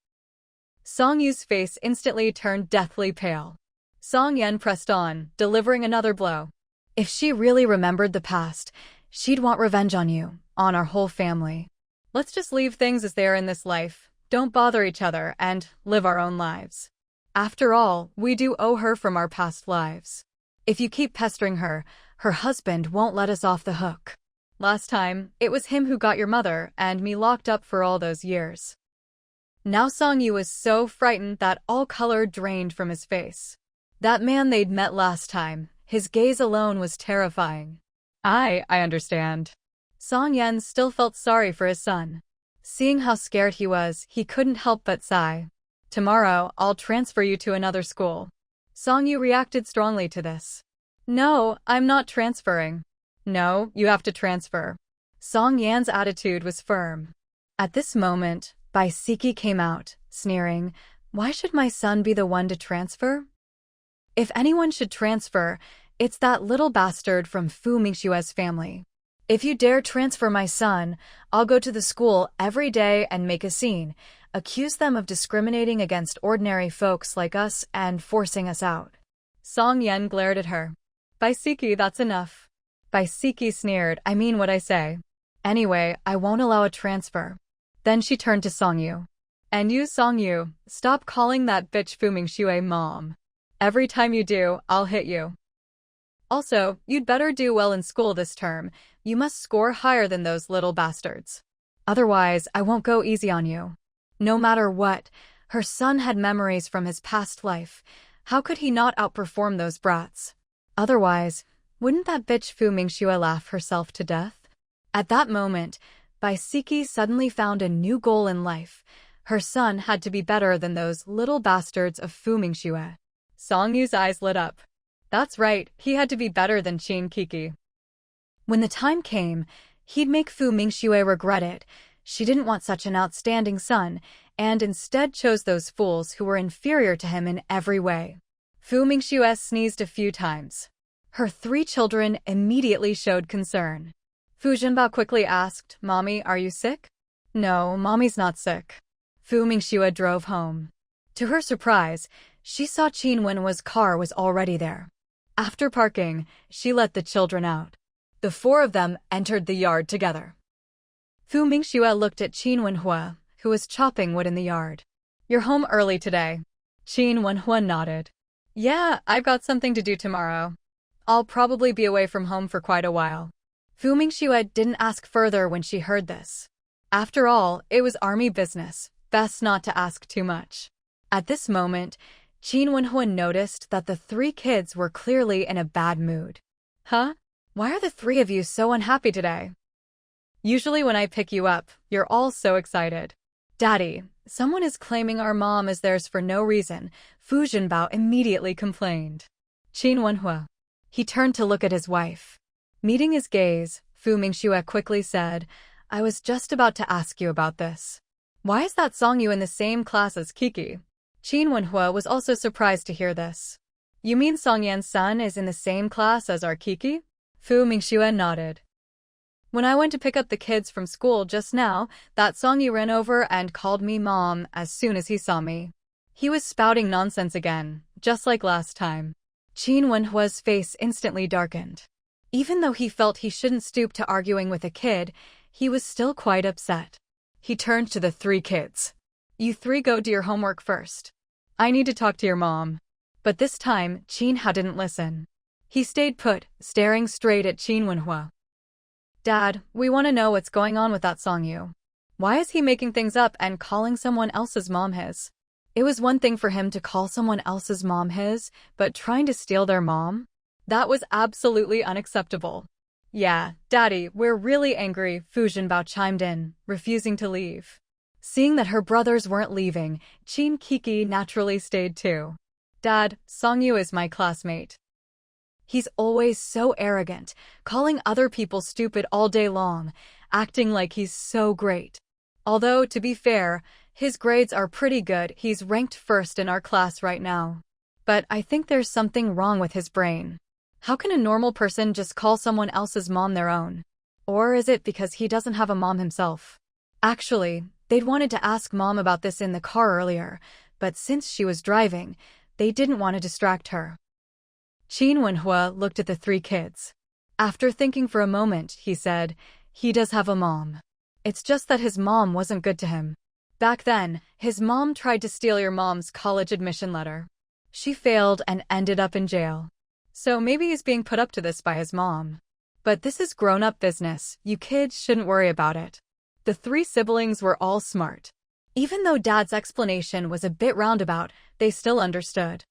Song Yu's face instantly turned deathly pale. Song Yan pressed on, delivering another blow. "If she really remembered the past, she'd want revenge on you, on our whole family. Let's just leave things as they are in this life, don't bother each other, and live our own lives. After all, we do owe her from our past lives. If you keep pestering her, her husband won't let us off the hook. Last time, it was him who got your mother and me locked up for all those years." Now Song Yu was so frightened that all color drained from his face. That man they'd met last time, his gaze alone was terrifying. I understand." Song Yan still felt sorry for his son. Seeing how scared he was, he couldn't help but sigh. "Tomorrow, I'll transfer you to another school." Song Yu reacted strongly to this. "No, I'm not transferring." "No, you have to transfer." Song Yan's attitude was firm. At this moment, Bai Siki came out, sneering, "Why should my son be the one to transfer? If anyone should transfer, it's that little bastard from Fu Mingxue's family. If you dare transfer my son, I'll go to the school every day and make a scene, accuse them of discriminating against ordinary folks like us and forcing us out." Song Yan glared at her. "Bai Siki, that's enough." Bai Siki sneered, "I mean what I say. Anyway, I won't allow a transfer." Then she turned to Song Yu. "And you, Song Yu, stop calling that bitch Fu Mingxue mom. Every time you do, I'll hit you. Also, you'd better do well in school this term. You must score higher than those little bastards. Otherwise, I won't go easy on you." No matter what, her son had memories from his past life. How could he not outperform those brats? Otherwise, wouldn't that bitch Fu Mingxue laugh herself to death? At that moment, Bai Siki suddenly found a new goal in life. Her son had to be better than those little bastards of Fu Mingxue. Song Yu's eyes lit up. That's right, he had to be better than Qin Kiki. When the time came, he'd make Fu Mingxue regret it. She didn't want such an outstanding son, and instead chose those fools who were inferior to him in every way. Fu Mingxue sneezed a few times. Her 3 children immediately showed concern. Fu Zhenbao quickly asked, "Mommy, are you sick?" "No, Mommy's not sick." Fu Mingxue drove home. To her surprise, she saw Qin Wenhua's car was already there. After parking, she let the children out. The 4 of them entered the yard together. Fu Mingxue looked at Qin Wenhua, who was chopping wood in the yard. "You're home early today." Qin Wenhua nodded. "Yeah, I've got something to do tomorrow. I'll probably be away from home for quite a while." Fu Mingxue didn't ask further when she heard this. After all, it was army business, best not to ask too much. At this moment, Qin Wenhua noticed that the 3 kids were clearly in a bad mood. "Huh? Why are the 3 of you so unhappy today? Usually when I pick you up, you're all so excited." "Daddy, someone is claiming our mom is theirs for no reason," Fu Zhenbao immediately complained. Qin Wenhua. He turned to look at his wife. Meeting his gaze, Fu Mingxue quickly said, "I was just about to ask you about this. Why is that Song Yu in the same class as Kiki?" Qin Wenhua was also surprised to hear this. You mean Songyan's son is in the same class as our Kiki? Fu Mingxue nodded. When I went to pick up the kids from school just now, that Songyu ran over and called me mom as soon as he saw me. He was spouting nonsense again, just like last time. Qin Wenhua's face instantly darkened. Even though he felt he shouldn't stoop to arguing with a kid, he was still quite upset. He turned to the three kids. You three go do your homework first. I need to talk to your mom. But this time, Qin didn't listen. He stayed put, staring straight at Qin Wenhua. Dad, we want to know what's going on with that Songyu. Why is he making things up and calling someone else's mom his? It was one thing for him to call someone else's mom his, but trying to steal their mom? That was absolutely unacceptable. Yeah, Daddy, we're really angry, Fu Jinbao chimed in, refusing to leave. Seeing that her brothers weren't leaving, Qin Kiki naturally stayed too. Dad, Songyu is my classmate. He's always so arrogant, calling other people stupid all day long, acting like he's so great. Although, to be fair, his grades are pretty good. He's ranked first in our class right now. But I think there's something wrong with his brain. How can a normal person just call someone else's mom their own? Or is it because he doesn't have a mom himself? Actually, they'd wanted to ask Mom about this in the car earlier, but since she was driving, they didn't want to distract her. Qin Wenhua looked at the three kids. After thinking for a moment, he said, he does have a mom. It's just that his mom wasn't good to him. Back then, his mom tried to steal your mom's college admission letter. She failed and ended up in jail. So maybe he's being put up to this by his mom. But this is grown-up business. You kids shouldn't worry about it. The three siblings were all smart. Even though Dad's explanation was a bit roundabout, they still understood.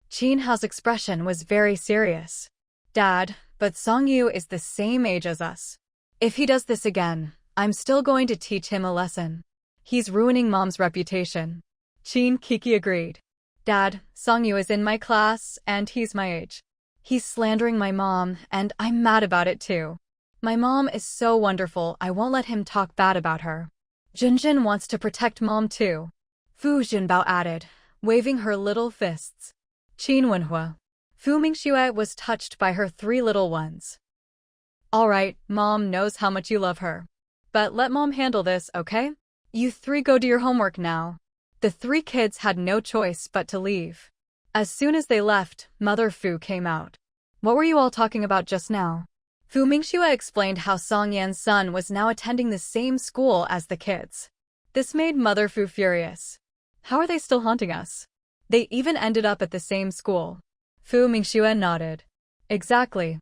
Qin Hao's expression was very serious. Dad, but Songyu is the same age as us. If he does this again, I'm still going to teach him a lesson. He's ruining Mom's reputation. Qin Kiki agreed. Dad, Songyu is in my class, and he's my age. He's slandering my mom, and I'm mad about it too. My mom is so wonderful, I won't let him talk bad about her. Junjun wants to protect Mom too. Fu Jinbao added, waving her little fists. Qin Wenhua. Fu Mingxue was touched by her three little ones. All right, Mom knows how much you love her. But let Mom handle this, okay? You three go do your homework now. The three kids had no choice but to leave. As soon as they left, Mother Fu came out. What were you all talking about just now? Fu Mingxue explained how Songyan's son was now attending the same school as the kids. This made Mother Fu furious. How are they still haunting us? They even ended up at the same school. Fu Mingxue nodded. Exactly.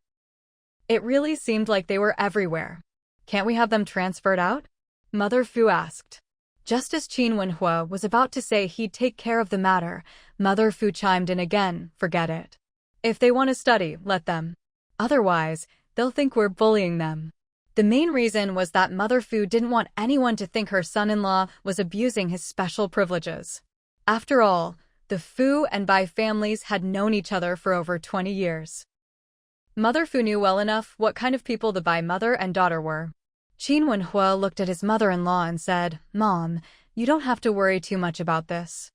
It really seemed like they were everywhere. Can't we have them transferred out? Mother Fu asked. Just as Qin Wenhua was about to say he'd take care of the matter, Mother Fu chimed in again, forget it. If they want to study, let them. Otherwise, they'll think we're bullying them. The main reason was that Mother Fu didn't want anyone to think her son-in-law was abusing his special privileges. After all, the Fu and Bai families had known each other for over 20 years. Mother Fu knew well enough what kind of people the Bai mother and daughter were. Qin Wenhua looked at his mother-in-law and said, Mom, you don't have to worry too much about this.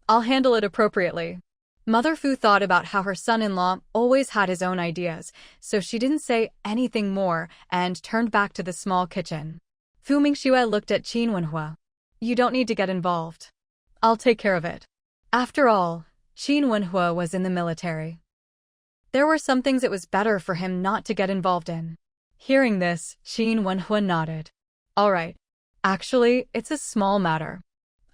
I'll handle it appropriately. Mother Fu thought about how her son-in-law always had his own ideas, so she didn't say anything more and turned back to the small kitchen. Fu Mingxue looked at Qin Wenhua. You don't need to get involved. I'll take care of it. After all, Qin Wenhua was in the military. There were some things it was better for him not to get involved in. Hearing this, Qin Wenhua nodded. All right. Actually, it's a small matter.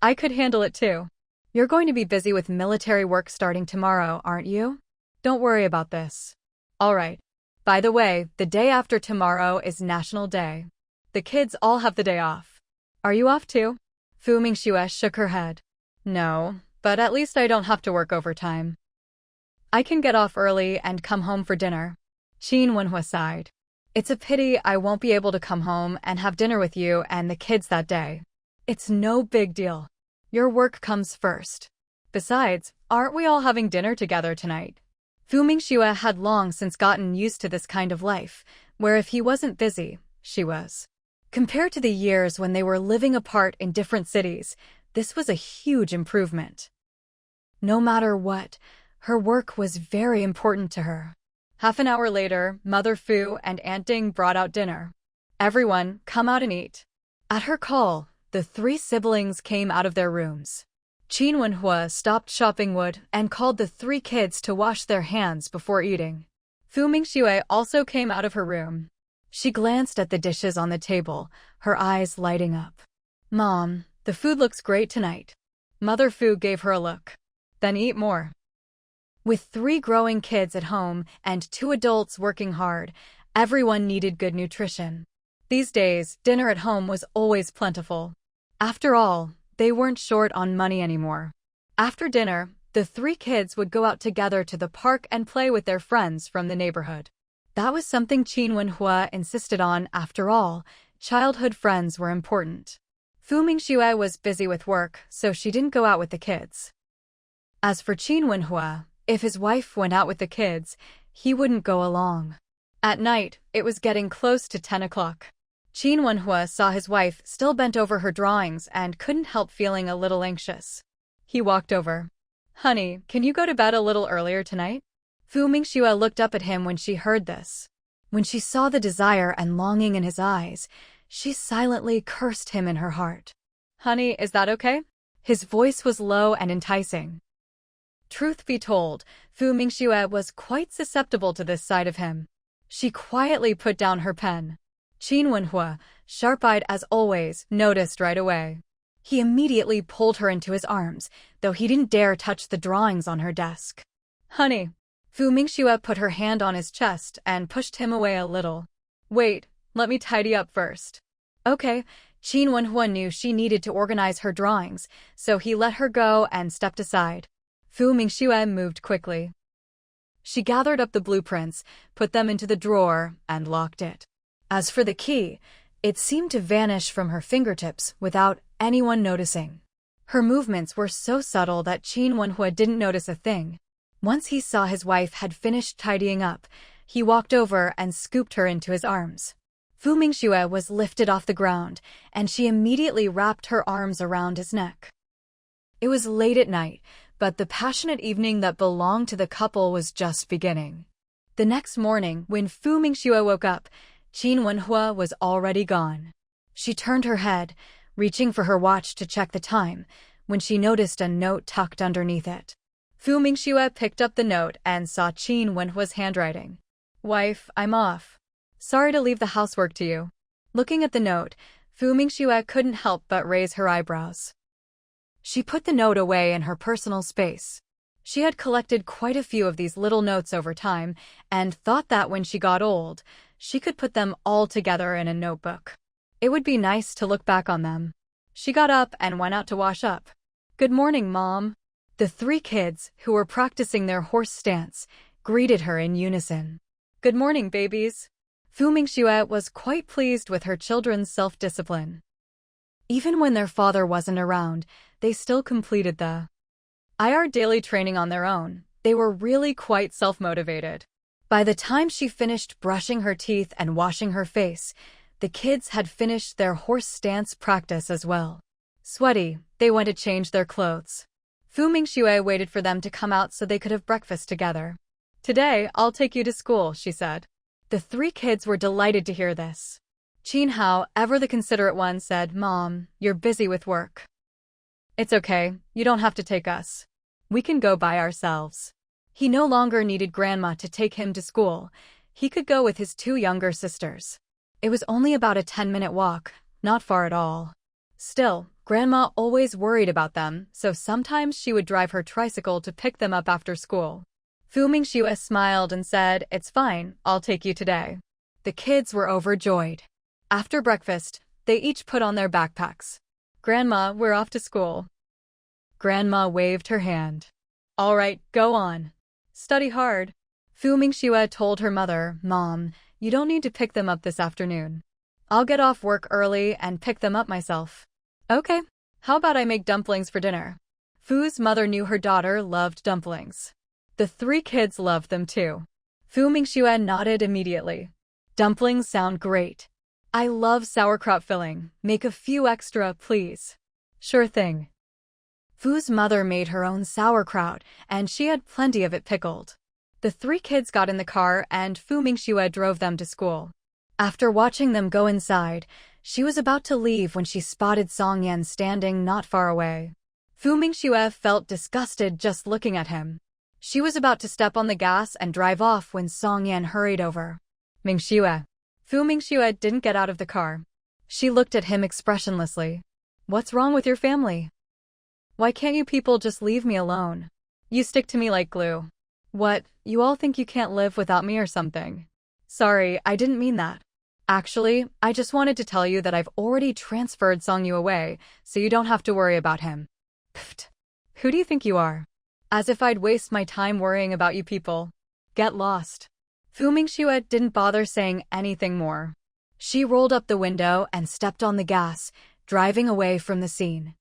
I could handle it too. You're going to be busy with military work starting tomorrow, aren't you? Don't worry about this. All right. By the way, the day after tomorrow is National Day. The kids all have the day off. Are you off too? Fu Mingxue shook her head. No, but at least I don't have to work overtime. I can get off early and come home for dinner. Qin Wenhua sighed. It's a pity I won't be able to come home and have dinner with you and the kids that day. It's no big deal. Your work comes first. Besides, aren't we all having dinner together tonight? Fu Mingxue had long since gotten used to this kind of life, where if he wasn't busy, she was. Compared to the years when they were living apart in different cities, this was a huge improvement. No matter what, Her work was very important to her. Half an hour later, Mother Fu and Aunt Ding brought out dinner. Everyone, come out and eat. At her call, the three siblings came out of their rooms. Qin Wenhua stopped chopping wood and called the three kids to wash their hands before eating. Fu Mingxue also came out of her room. She glanced at the dishes on the table, her eyes lighting up. Mom, the food looks great tonight. Mother Fu gave her a look. Then eat more. With 3 growing kids at home and 2 adults working hard, everyone needed good nutrition. These days, dinner at home was always plentiful. After all, they weren't short on money anymore. After dinner, the 3 kids would go out together to the park and play with their friends from the neighborhood. That was something Qin Wenhua insisted on. After all, childhood friends were important. Fu Mingxue was busy with work, so she didn't go out with the kids. As for Qin Wenhua, if his wife went out with the kids, he wouldn't go along. At night, it was getting close to 10 o'clock. Qin Wenhua saw his wife still bent over her drawings and couldn't help feeling a little anxious. He walked over. Honey, can you go to bed a little earlier tonight? Fu Mingxue looked up at him when she heard this. When she saw the desire and longing in his eyes, she silently cursed him in her heart. Honey, is that okay? His voice was low and enticing. Truth be told, Fu Mingxue was quite susceptible to this side of him. She quietly put down her pen. Qin Wenhua, sharp-eyed as always, noticed right away. He immediately pulled her into his arms, though he didn't dare touch the drawings on her desk. Honey. Fu Mingxue put her hand on his chest and pushed him away a little. Wait, let me tidy up first. Okay. Qin Wenhua knew she needed to organize her drawings, so he let her go and stepped aside. Fu Mingxue moved quickly. She gathered up the blueprints, put them into the drawer, and locked it. As for the key, it seemed to vanish from her fingertips without anyone noticing. Her movements were so subtle that Qin Wenhua didn't notice a thing. Once he saw his wife had finished tidying up, he walked over and scooped her into his arms. Fu Mingxue was lifted off the ground, and she immediately wrapped her arms around his neck. It was late at night, but the passionate evening that belonged to the couple was just beginning. The next morning, when Fu Mingxue woke up, Qin Wenhua was already gone. She turned her head, reaching for her watch to check the time, when she noticed a note tucked underneath it. Fu Mingxue picked up the note and saw Qin Wenhua's handwriting. Wife, I'm off. Sorry to leave the housework to you. Looking at the note, Fu Mingxue couldn't help but raise her eyebrows. She put the note away in her personal space. She had collected quite a few of these little notes over time and thought that when she got old, she could put them all together in a notebook. It would be nice to look back on them. She got up and went out to wash up. Good morning, Mom. The 3 kids, who were practicing their horse stance, greeted her in unison. Good morning, babies. Fu Mingxue was quite pleased with her children's self-discipline. Even when their father wasn't around, they still completed the IR daily training on their own. They were really quite self-motivated. By the time she finished brushing her teeth and washing her face, the kids had finished their horse stance practice as well. Sweaty, they went to change their clothes. Fu Mingxue waited for them to come out so they could have breakfast together. Today, I'll take you to school, she said. The 3 kids were delighted to hear this. Qin Hao, ever the considerate one, said, Mom, you're busy with work. It's okay, you don't have to take us. We can go by ourselves. He no longer needed Grandma to take him to school. He could go with his 2 younger sisters. It was only about a 10-minute walk, not far at all. Still, Grandma always worried about them, so sometimes she would drive her tricycle to pick them up after school. Fu Mingxue smiled and said, It's fine, I'll take you today. The kids were overjoyed. After breakfast, they each put on their backpacks. Grandma, we're off to school. Grandma waved her hand. All right, go on. Study hard. Fu Mingxue told her mother, Mom, you don't need to pick them up this afternoon. I'll get off work early and pick them up myself. Okay, how about I make dumplings for dinner? Fu's mother knew her daughter loved dumplings. The 3 kids loved them too. Fu Mingxue nodded immediately. Dumplings sound great. I love sauerkraut filling. Make a few extra, please. Sure thing. Fu's mother made her own sauerkraut, and she had plenty of it pickled. The 3 kids got in the car and Fu Mingxue drove them to school. After watching them go inside, she was about to leave when she spotted Song Yan standing not far away. Fu Mingxue felt disgusted just looking at him. She was about to step on the gas and drive off when Song Yan hurried over. Mingxue. Fu Mingxue didn't get out of the car. She looked at him expressionlessly. What's wrong with your family? Why can't you people just leave me alone? You stick to me like glue. What, you all think you can't live without me or something? Sorry, I didn't mean that. Actually, I just wanted to tell you that I've already transferred Songyu away, so you don't have to worry about him. Pfft. Who do you think you are? As if I'd waste my time worrying about you people. Get lost. Fu Mingxue didn't bother saying anything more. She rolled up the window and stepped on the gas, driving away from the scene.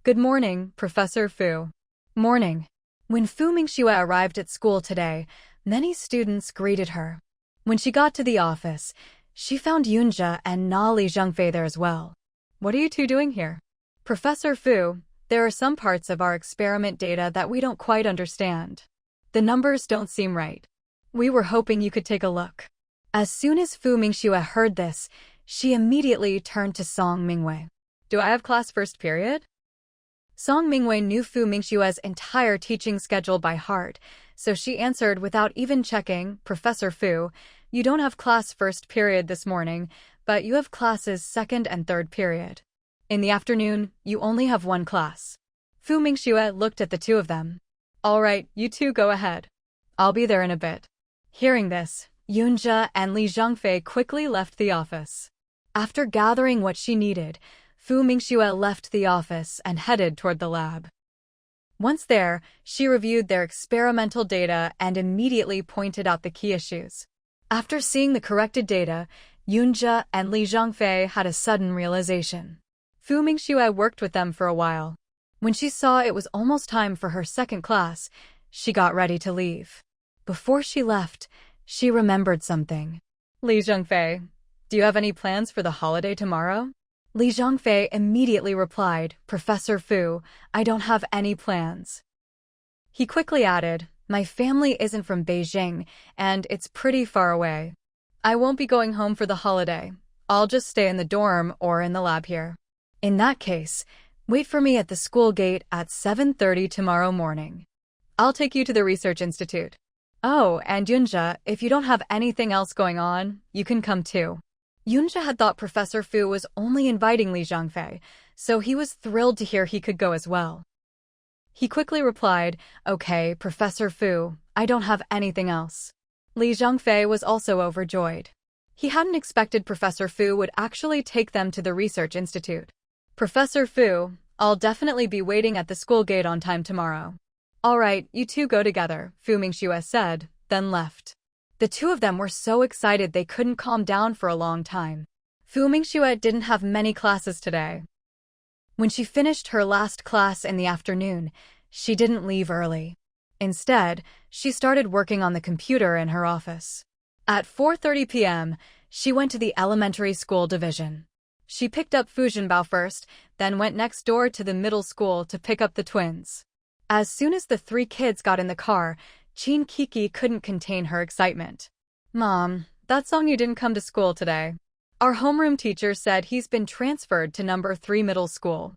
Good morning, Professor Fu. Morning. When Fu Mingxue arrived at school today, many students greeted her. When she got to the office, she found Yunjia and Li Zhengfei there as well. What are you two doing here? Professor Fu, there are some parts of our experiment data that we don't quite understand. The numbers don't seem right. We were hoping you could take a look. As soon as Fu Mingxue heard this, she immediately turned to Song Mingwei. Do I have class first period? Song Mingwei knew Fu Mingxue's entire teaching schedule by heart, so she answered without even checking, Professor Fu, you don't have class first period this morning, but you have classes second and third period. In the afternoon, you only have 1 class. Fu Mingxue looked at the 2 of them. All right, you 2 go ahead. I'll be there in a bit. Hearing this, Yunjia and Li Zhengfei quickly left the office. After gathering what she needed, Fu Mingxue left the office and headed toward the lab. Once there, she reviewed their experimental data and immediately pointed out the key issues. After seeing the corrected data, Yunjia and Li Zhengfei had a sudden realization. Fu Mingxue worked with them for a while. When she saw it was almost time for her second class, she got ready to leave. Before she left, she remembered something. Li Zhengfei, do you have any plans for the holiday tomorrow? Li Zhengfei immediately replied, Professor Fu, I don't have any plans. He quickly added, my family isn't from Beijing, and it's pretty far away. I won't be going home for the holiday. I'll just stay in the dorm or in the lab here. In that case, wait for me at the school gate at 7:30 tomorrow morning. I'll take you to the research institute. Oh, and Yunjia, if you don't have anything else going on, you can come too. Yunjia had thought Professor Fu was only inviting Li Zhengfei, so he was thrilled to hear he could go as well. He quickly replied, Okay, Professor Fu, I don't have anything else. Li Zhengfei was also overjoyed. He hadn't expected Professor Fu would actually take them to the research institute. Professor Fu, I'll definitely be waiting at the school gate on time tomorrow. All right, you 2 go together, Fu Mingxue said, then left. The 2 of them were so excited they couldn't calm down for a long time. Fu Mingxue didn't have many classes today. When she finished her last class in the afternoon, she didn't leave early. Instead, she started working on the computer in her office. At 4:30 p.m., she went to the elementary school division. She picked up Fu Zhenbao first, then went next door to the middle school to pick up the twins. As soon as the 3 kids got in the car, Qin Kiki couldn't contain her excitement. Mom, that Songyu didn't come to school today. Our homeroom teacher said he's been transferred to number 3 middle school.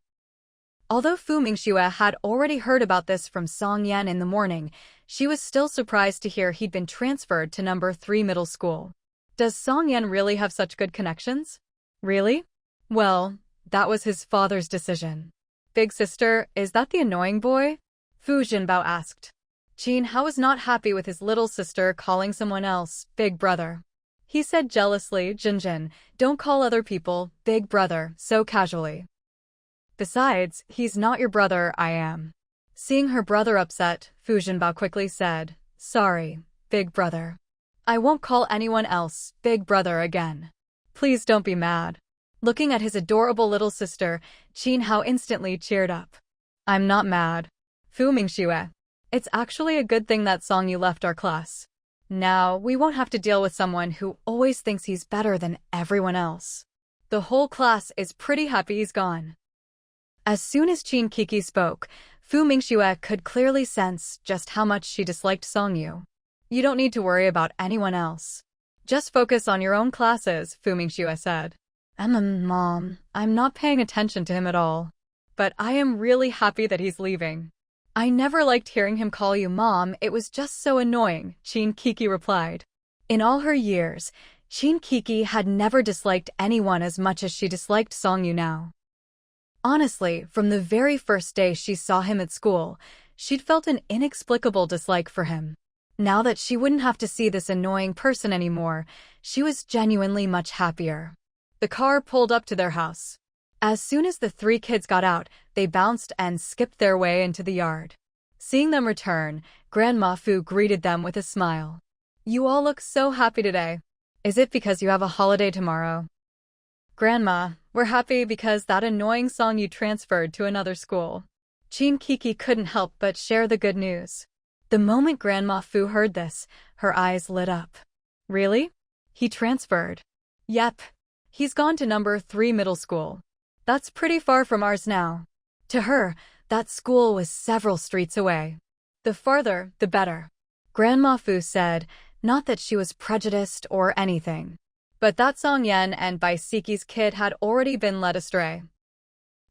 Although Fu Mingxue had already heard about this from Song Yan in the morning, she was still surprised to hear he'd been transferred to number 3 middle school. Does Song Yan really have such good connections? Really? Well, that was his father's decision. Big sister, is that the annoying boy? Fu Zhenbao asked. Qin Hao was not happy with his little sister calling someone else big brother. He said jealously, Jinjin, don't call other people big brother so casually. Besides, he's not your brother, I am. Seeing her brother upset, Fu Zhenbao quickly said, sorry, big brother. I won't call anyone else big brother again. Please don't be mad. Looking at his adorable little sister, Qin Hao instantly cheered up. I'm not mad. Fu Mingxue. It's actually a good thing that Songyu left our class. Now, we won't have to deal with someone who always thinks he's better than everyone else. The whole class is pretty happy he's gone. As soon as Qin Kiki spoke, Fu Mingxue could clearly sense just how much she disliked Song Yu. You don't need to worry about anyone else. Just focus on your own classes, Fu Mingxue said. Mom, I'm not paying attention to him at all. But I am really happy that he's leaving. I never liked hearing him call you Mom, it was just so annoying, Qin Kiki replied. In all her years, Qin Kiki had never disliked anyone as much as she disliked Song Yu now. Honestly, from the very first day she saw him at school, she'd felt an inexplicable dislike for him. Now that she wouldn't have to see this annoying person anymore, she was genuinely much happier. The car pulled up to their house. As soon as the three kids got out, they bounced and skipped their way into the yard. Seeing them return, Grandma Fu greeted them with a smile. You all look so happy today. Is it because you have a holiday tomorrow? Grandma, we're happy because that annoying Song Yu transferred to another school. Qin Kiki couldn't help but share the good news. The moment Grandma Fu heard this, her eyes lit up. Really? He transferred? Yep. He's gone to number 3 middle school. That's pretty far from ours now. To her, that school was several streets away. The farther, the better. Grandma Fu said, not that she was prejudiced or anything. But that Song Yan and Baisiki's kid had already been led astray.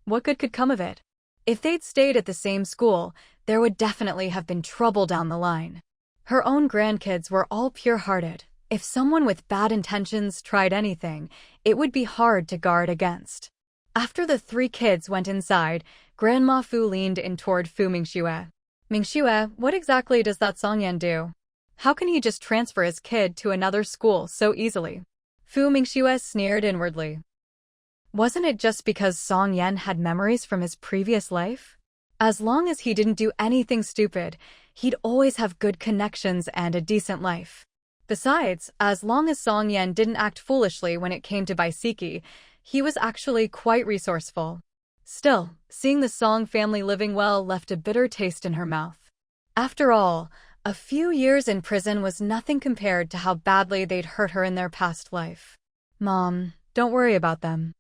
What good could come of it? If they'd stayed at the same school, there would definitely have been trouble down the line. Her own grandkids were all pure-hearted. If someone with bad intentions tried anything, it would be hard to guard against. After the three kids went inside, Grandma Fu leaned in toward Fu Mingxue. Mingxue, what exactly does that Song Yan do? How can he just transfer his kid to another school so easily? Fu Mingxue sneered inwardly. Wasn't it just because Song Yan had memories from his previous life? As long as he didn't do anything stupid, he'd always have good connections and a decent life. Besides, as long as Song Yan didn't act foolishly when it came to Baisiki, he was actually quite resourceful. Still, seeing the Song family living well left a bitter taste in her mouth. After all, a few years in prison was nothing compared to how badly they'd hurt her in their past life. Mom, don't worry about them.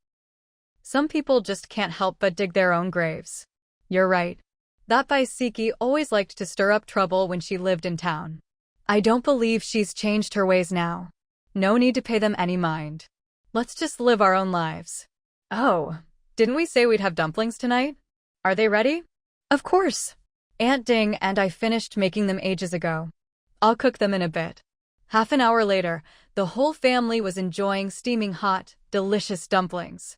Some people just can't help but dig their own graves. You're right. That Baisiki always liked to stir up trouble when she lived in town. I don't believe she's changed her ways now. No need to pay them any mind. Let's just live our own lives. Oh, didn't we say we'd have dumplings tonight? Are they ready? Of course. Aunt Ding and I finished making them ages ago. I'll cook them in a bit. Half an hour later, the whole family was enjoying steaming hot, delicious dumplings.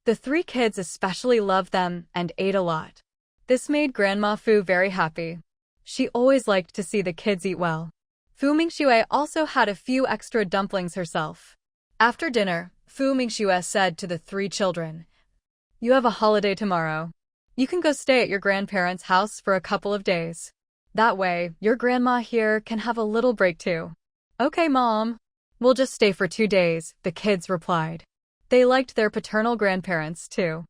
The three kids especially loved them and ate a lot. This made Grandma Fu very happy. She always liked to see the kids eat well. Fu Mingxue also had a few extra dumplings herself. After dinner, Fu Mingxue said to the three children, "You have a holiday tomorrow. You can go stay at your grandparents' house for a couple of days. That way, your grandma here can have a little break too." "Okay, Mom. We'll just stay for 2 days," the kids replied. They liked their paternal grandparents too.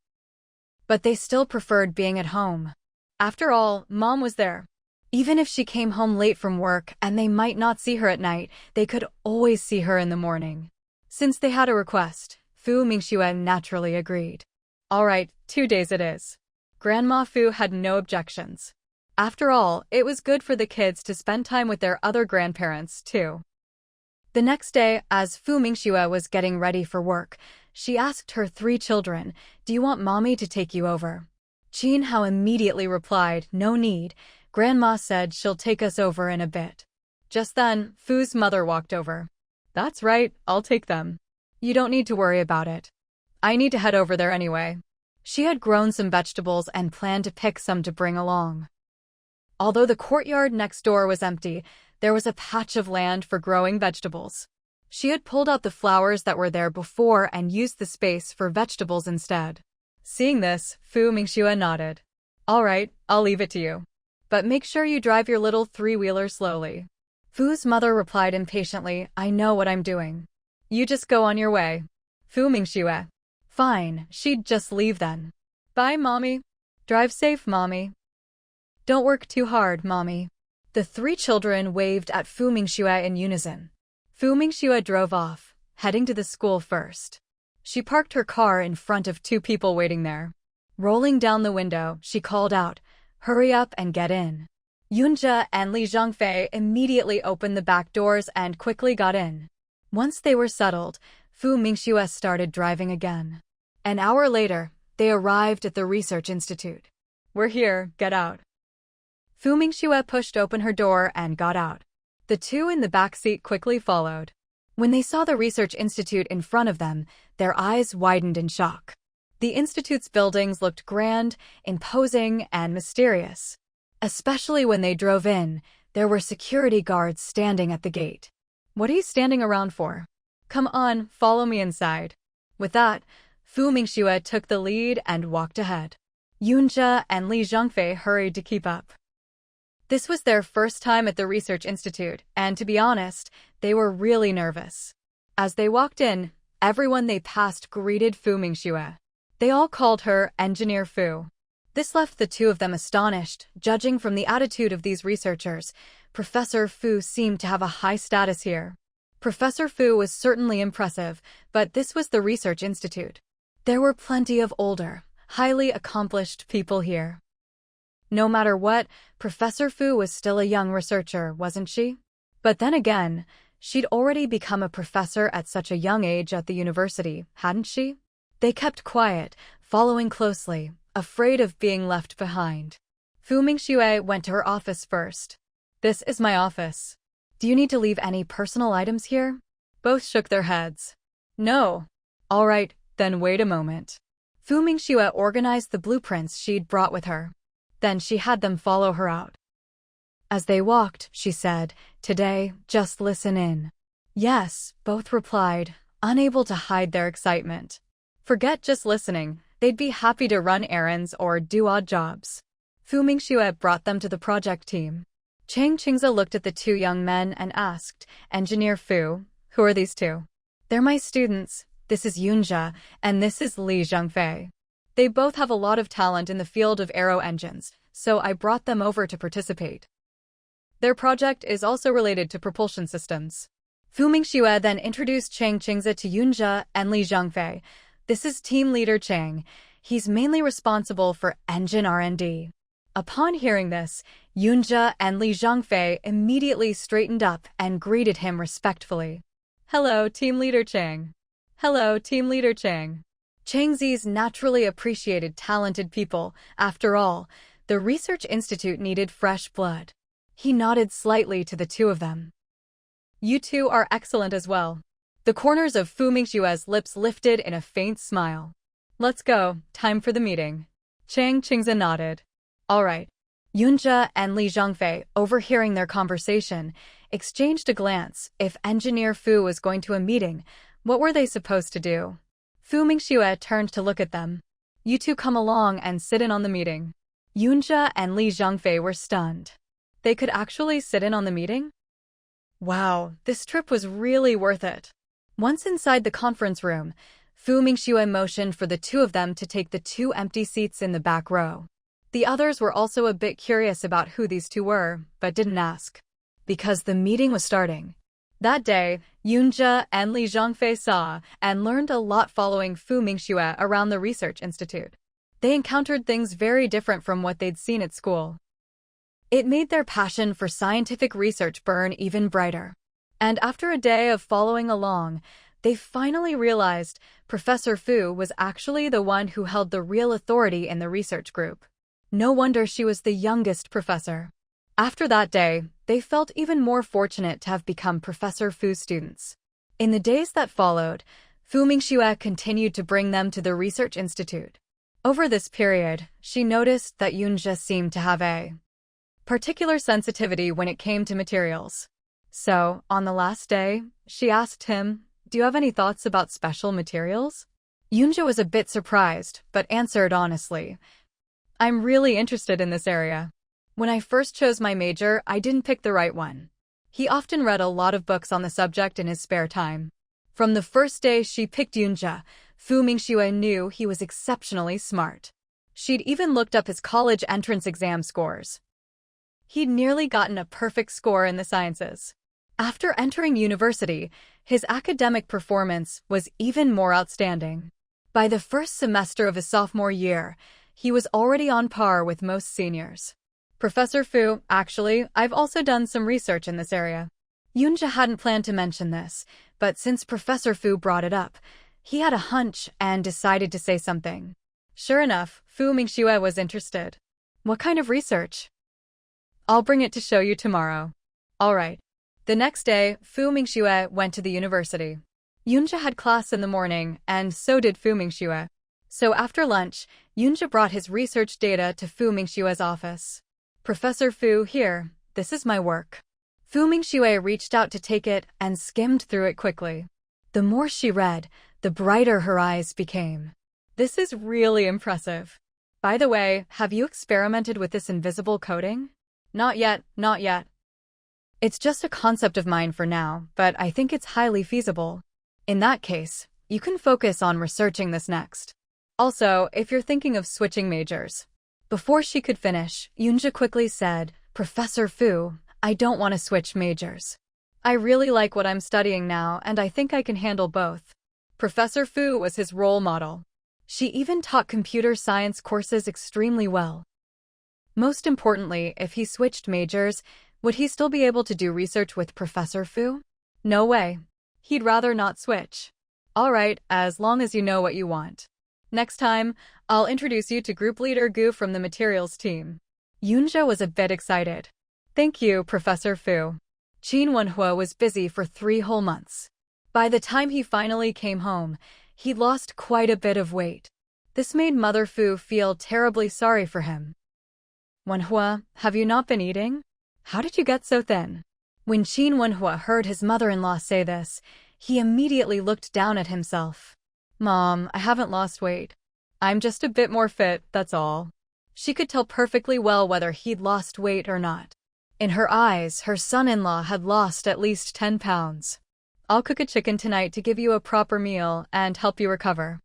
But they still preferred being at home. After all, Mom was there. Even if she came home late from work and they might not see her at night, they could always see her in the morning. Since they had a request, Fu Mingxue naturally agreed. All right, 2 days it is. Grandma Fu had no objections. After all, it was good for the kids to spend time with their other grandparents too. The next day, as Fu Mingxue was getting ready for work, she asked her three children, "Do you want Mommy to take you over?" Qin Hao immediately replied, "No need. Grandma said she'll take us over in a bit." Just then, Fu's mother walked over. "That's right, I'll take them. You don't need to worry about it. I need to head over there anyway." She had grown some vegetables and planned to pick some to bring along. Although the courtyard next door was empty, there was a patch of land for growing vegetables. She had pulled out the flowers that were there before and used the space for vegetables instead. Seeing this, Fu Mingxue nodded. "All right, I'll leave it to you. But make sure you drive your little three-wheeler slowly." Fu's mother replied impatiently, "I know what I'm doing. You just go on your way." Fu Mingxue. Fine, she'd just leave then. "Bye, Mommy. Drive safe, Mommy." "Don't work too hard, Mommy." The three children waved at Fu Mingxue in unison. Fu Mingxue drove off, heading to the school first. She parked her car in front of two people waiting there. Rolling down the window, she called out, "Hurry up and get in." Yunjia and Li Zhongfei immediately opened the back doors and quickly got in. Once they were settled, Fu Mingxue started driving again. An hour later, they arrived at the research institute. "We're here, get out." Fu Mingxue pushed open her door and got out. The two in the back seat quickly followed. When they saw the research institute in front of them, their eyes widened in shock. The institute's buildings looked grand, imposing, and mysterious. Especially when they drove in, there were security guards standing at the gate. "What are you standing around for? Come on, follow me inside." With that, Fu Mingxue took the lead and walked ahead. Yunjia and Li Zhongfei hurried to keep up. This was their first time at the research institute, and to be honest, they were really nervous. As they walked in, everyone they passed greeted Fu Mingxue. They all called her Engineer Fu. This left the two of them astonished. Judging from the attitude of these researchers, Professor Fu seemed to have a high status here. Professor Fu was certainly impressive, but this was the research institute. There were plenty of older, highly accomplished people here. No matter what, Professor Fu was still a young researcher, wasn't she? But then again, she'd already become a professor at such a young age at the university, hadn't she? They kept quiet, following closely, afraid of being left behind. Fu Mingxue went to her office first. "This is my office. Do you need to leave any personal items here?" Both shook their heads. "No." "All right, then wait a moment." Fu Mingxue organized the blueprints she'd brought with her. Then she had them follow her out. As they walked, she said, "Today, just listen in." "Yes," both replied, unable to hide their excitement. Forget just listening, they'd be happy to run errands or do odd jobs. Fu Mingxue brought them to the project team. Chang Qingze looked at the two young men and asked, "Engineer Fu, who are these two?" "They're my students. This is Yunjia, and this is Li Zhongfei. They both have a lot of talent in the field of aero engines, so I brought them over to participate. Their project is also related to propulsion systems." Fu Mingxue then introduced Chang Qingze to Yunjia and Li Zhongfei. "This is team leader Chang. He's mainly responsible for engine R&D. Upon hearing this, Yunjia and Li Zhongfei immediately straightened up and greeted him respectfully. "Hello, team leader Chang." "Hello, team leader Chang." Chang Zi's naturally appreciated talented people. After all, the research institute needed fresh blood. He nodded slightly to the two of them. "You two are excellent as well." The corners of Fu Mingxue's lips lifted in a faint smile. "Let's go, time for the meeting." Chang Qingze nodded. "All right." Yunjia and Li Zhongfei, overhearing their conversation, exchanged a glance. If Engineer Fu was going to a meeting, what were they supposed to do? Fu Mingxue turned to look at them. "You two come along and sit in on the meeting." Yunjia and Li Zhongfei were stunned. They could actually sit in on the meeting? Wow, this trip was really worth it. Once inside the conference room, Fu Mingxue motioned for the two of them to take the two empty seats in the back row. The others were also a bit curious about who these two were, but didn't ask. Because the meeting was starting. That day, Yunjia and Li Zhongfei saw and learned a lot following Fu Mingxue around the research institute. They encountered things very different from what they'd seen at school. It made their passion for scientific research burn even brighter. And after a day of following along, they finally realized Professor Fu was actually the one who held the real authority in the research group. No wonder she was the youngest professor. After that day, they felt even more fortunate to have become Professor Fu's students. In the days that followed, Fu Mingxue continued to bring them to the research institute. Over this period, she noticed that Yunjia seemed to have a particular sensitivity when it came to materials. So, on the last day, she asked him, "Do you have any thoughts about special materials?" Yunjia was a bit surprised, but answered honestly, "I'm really interested in this area. When I first chose my major, I didn't pick the right one." He often read a lot of books on the subject in his spare time. From the first day she picked Yunjia, Fu Mingxue knew he was exceptionally smart. She'd even looked up his college entrance exam scores. He'd nearly gotten a perfect score in the sciences. After entering university, his academic performance was even more outstanding. By the first semester of his sophomore year, he was already on par with most seniors. Professor Fu, actually, I've also done some research in this area. Yunja hadn't planned to mention this, but since Professor Fu brought it up, he had a hunch and decided to say something. Sure enough, Fu Mingxue was interested. What kind of research? I'll bring it to show you tomorrow. All right. The next day, Fu Mingxue went to the university. Yunja had class in the morning, and so did Fu Mingxue. So after lunch, Yunja brought his research data to Fu Mingxue's office. Professor Fu, here, this is my work. Fu Mingxue reached out to take it and skimmed through it quickly. The more she read, the brighter her eyes became. This is really impressive. By the way, have you experimented with this invisible coating? Not yet, not yet. It's just a concept of mine for now, but I think it's highly feasible. In that case, you can focus on researching this next. Also, if you're thinking of switching majors. Before she could finish, Yunja quickly said, Professor Fu, I don't want to switch majors. I really like what I'm studying now, and I think I can handle both. Professor Fu was his role model. She even taught computer science courses extremely well. Most importantly, if he switched majors, would he still be able to do research with Professor Fu? No way. He'd rather not switch. All right, as long as you know what you want. Next time, I'll introduce you to group leader Gu from the materials team. Yunja was a bit excited. Thank you, Professor Fu. Qin Wenhua was busy for 3 whole months. By the time he finally came home, he'd lost quite a bit of weight. This made Mother Fu feel terribly sorry for him. Wenhua, have you not been eating? How did you get so thin? When Qin Wenhua heard his mother-in-law say this, he immediately looked down at himself. Mom, I haven't lost weight. I'm just a bit more fit, that's all. She could tell perfectly well whether he'd lost weight or not. In her eyes, her son-in-law had lost at least 10 pounds. I'll cook a chicken tonight to give you a proper meal and help you recover.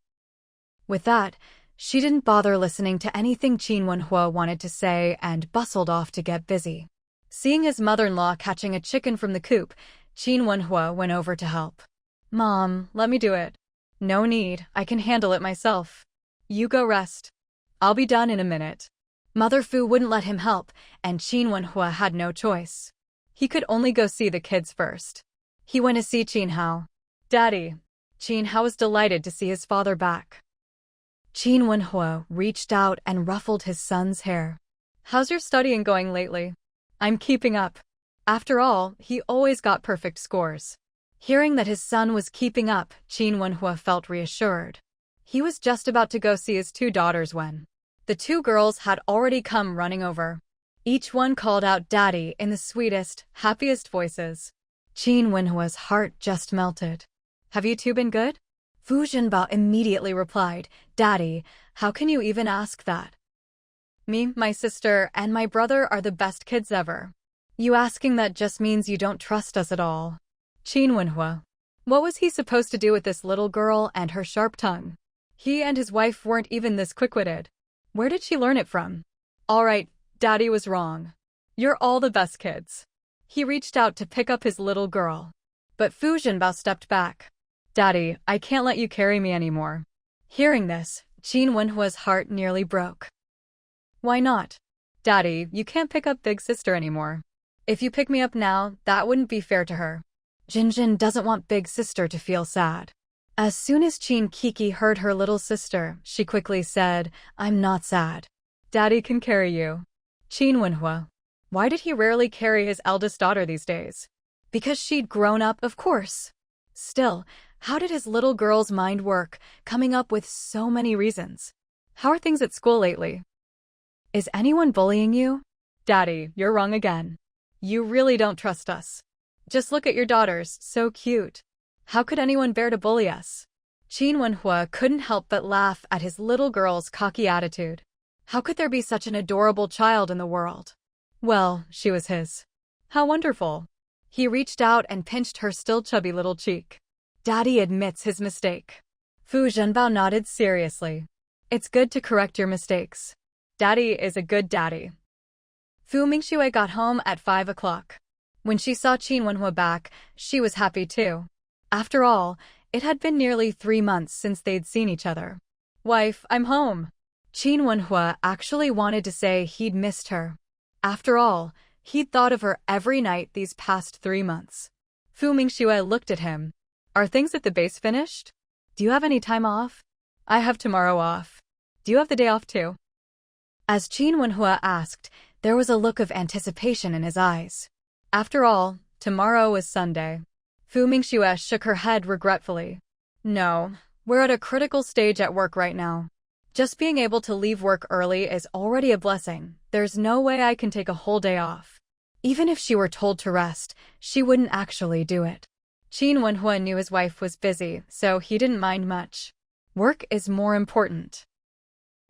With that, she didn't bother listening to anything Qin Wenhua wanted to say and bustled off to get busy. Seeing his mother-in-law catching a chicken from the coop, Qin Wenhua went over to help. Mom, let me do it. No need, I can handle it myself. You go rest. I'll be done in a minute. Mother Fu wouldn't let him help, and Qin Wenhua had no choice. He could only go see the kids first. He went to see Qin Hao. Daddy. Qin Hao was delighted to see his father back. Qin Wenhua reached out and ruffled his son's hair. How's your studying going lately? I'm keeping up. After all, he always got perfect scores. Hearing that his son was keeping up, Qin Wenhua felt reassured. He was just about to go see his 2 daughters when the 2 girls had already come running over. Each one called out Daddy in the sweetest, happiest voices. Qin Wenhua's heart just melted. Have you 2 been good? Fu Zhenbao immediately replied, Daddy, how can you even ask that? Me, my sister, and my brother are the best kids ever. You asking that just means you don't trust us at all. Qin Wenhua. What was he supposed to do with this little girl and her sharp tongue? He and his wife weren't even this quick-witted. Where did she learn it from? All right, Daddy was wrong. You're all the best kids. He reached out to pick up his little girl. But Fu Zhenbao stepped back. Daddy, I can't let you carry me anymore. Hearing this, Qin Wenhua's heart nearly broke. Why not? Daddy, you can't pick up big sister anymore. If you pick me up now, that wouldn't be fair to her. Jinjin doesn't want big sister to feel sad. As soon as Qin Kiki heard her little sister, she quickly said, I'm not sad. Daddy can carry you. Qin Wenhua. Why did he rarely carry his eldest daughter these days? Because she'd grown up, of course. Still, how did his little girl's mind work, coming up with so many reasons? How are things at school lately? Is anyone bullying you? Daddy, you're wrong again. You really don't trust us. Just look at your daughters, so cute. How could anyone bear to bully us? Qin Wenhua couldn't help but laugh at his little girl's cocky attitude. How could there be such an adorable child in the world? Well, she was his. How wonderful. He reached out and pinched her still chubby little cheek. Daddy admits his mistake. Fu Zhenbao nodded seriously. It's good to correct your mistakes. Daddy is a good daddy. Fu Mingxue got home at 5 o'clock. When she saw Qin Wenhua back, she was happy too. After all, it had been nearly 3 months since they'd seen each other. Wife, I'm home. Qin Wenhua actually wanted to say he'd missed her. After all, he'd thought of her every night these past 3 months. Fu Mingxue looked at him. Are things at the base finished? Do you have any time off? I have tomorrow off. Do you have the day off too? As Qin Wenhua asked, there was a look of anticipation in his eyes. After all, tomorrow is Sunday. Fu Mingxue shook her head regretfully. No, we're at a critical stage at work right now. Just being able to leave work early is already a blessing. There's no way I can take a whole day off. Even if she were told to rest, she wouldn't actually do it. Qin Wenhua knew his wife was busy, so he didn't mind much. Work is more important.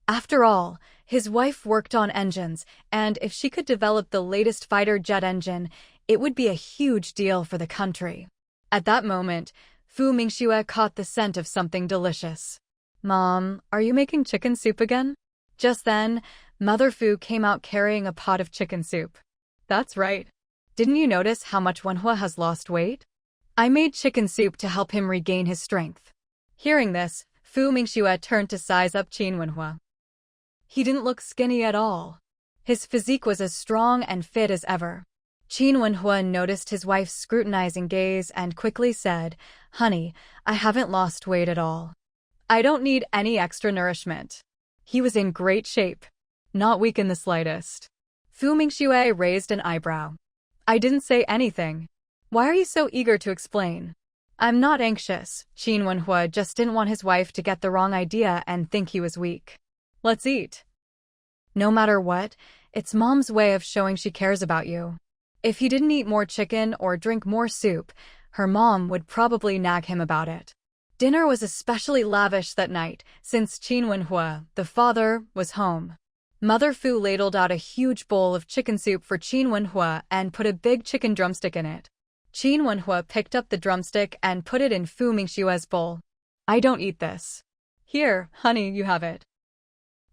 After all, his wife worked on engines, and if she could develop the latest fighter jet engine, it would be a huge deal for the country. At that moment, Fu Mingxue caught the scent of something delicious. Mom, are you making chicken soup again? Just then, Mother Fu came out carrying a pot of chicken soup. That's right. Didn't you notice how much Wenhua has lost weight? I made chicken soup to help him regain his strength. Hearing this, Fu Mingxue turned to size up Qin Wenhua. He didn't look skinny at all. His physique was as strong and fit as ever. Qin Wenhua noticed his wife's scrutinizing gaze and quickly said, Honey, I haven't lost weight at all. I don't need any extra nourishment. He was in great shape. Not weak in the slightest. Fu Mingxue raised an eyebrow. I didn't say anything. Why are you so eager to explain? I'm not anxious. Qin Wenhua just didn't want his wife to get the wrong idea and think he was weak. Let's eat. No matter what, it's Mom's way of showing she cares about you. If he didn't eat more chicken or drink more soup, her mom would probably nag him about it. Dinner was especially lavish that night, since Qin Wenhua, the father, was home. Mother Fu ladled out a huge bowl of chicken soup for Qin Wenhua and put a big chicken drumstick in it. Qin Wenhua picked up the drumstick and put it in Fu Mingxue's bowl. I don't eat this. Here, honey, you have it.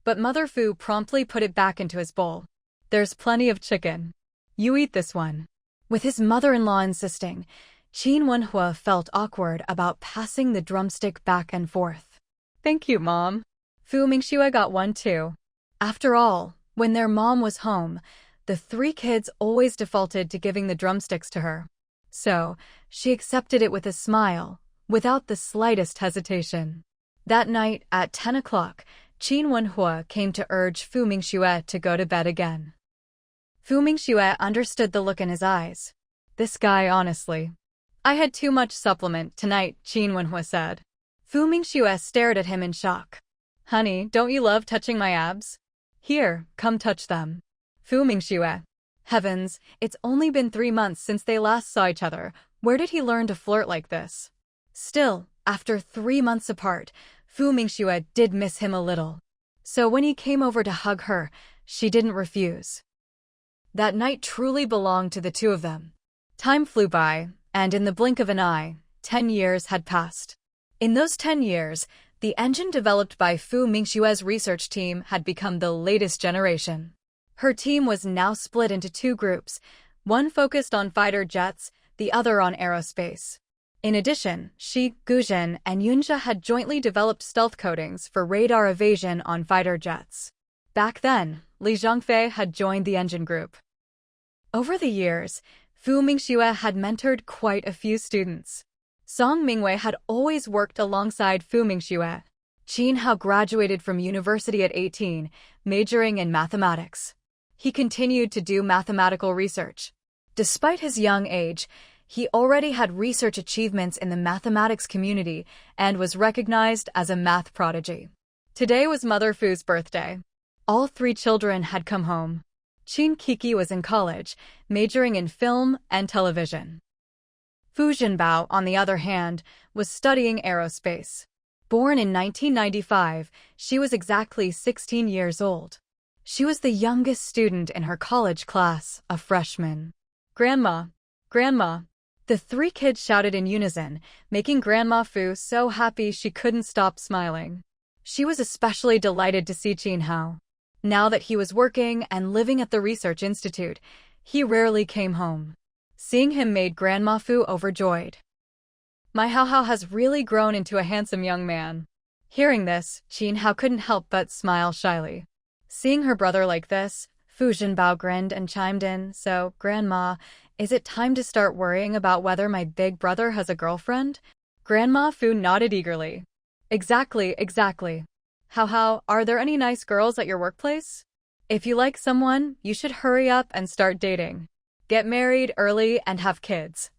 But Mother Fu promptly put it back into his bowl. There's plenty of chicken. You eat this one. With his mother-in-law insisting, Qin Wenhua felt awkward about passing the drumstick back and forth. Thank you, Mom. Fu Mingxue got one too. After all, when their mom was home, the 3 kids always defaulted to giving the drumsticks to her. So, she accepted it with a smile, without the slightest hesitation. That night, at 10 o'clock, Qin Wenhua came to urge Fu Mingxue to go to bed again. Fu Mingxue understood the look in his eyes. This guy, honestly. I had too much supplement tonight, Qin Wenhua said. Fu Mingxue stared at him in shock. Honey, don't you love touching my abs? Here, come touch them. Fu Mingxue. Heavens, it's only been 3 months since they last saw each other. Where did he learn to flirt like this? Still, after 3 months apart, Fu Mingxue did miss him a little. So when he came over to hug her, she didn't refuse. That night truly belonged to the two of them. Time flew by, and in the blink of an eye, 10 years had passed. In those 10 years, the engine developed by Fu Mingxue's research team had become the latest generation. Her team was now split into 2 groups, one focused on fighter jets, the other on aerospace. In addition, she, Guzhen, and Yunjia had jointly developed stealth coatings for radar evasion on fighter jets. Back then, Li Zhongfei had joined the engine group. Over the years, Fu Mingxue had mentored quite a few students. Song Mingwei had always worked alongside Fu Mingxue. Qin Hao graduated from university at 18, majoring in mathematics. He continued to do mathematical research. Despite his young age, he already had research achievements in the mathematics community and was recognized as a math prodigy. Today was Mother Fu's birthday. All 3 children had come home. Qin Kiki was in college, majoring in film and television. Fu Zhenbao, on the other hand, was studying aerospace. Born in 1995, she was exactly 16 years old. She was the youngest student in her college class, a freshman. Grandma! Grandma! The 3 kids shouted in unison, making Grandma Fu so happy she couldn't stop smiling. She was especially delighted to see Qin Hao. Now that he was working and living at the research institute, he rarely came home. Seeing him made Grandma Fu overjoyed. My Hao Hao has really grown into a handsome young man. Hearing this, Qin Hao couldn't help but smile shyly. Seeing her brother like this, Fu Zhenbao grinned and chimed in, "So, Grandma, is it time to start worrying about whether my big brother has a girlfriend?" Grandma Fu nodded eagerly. Exactly. How, are there any nice girls at your workplace? If you like someone, you should hurry up and start dating. Get married early and have kids.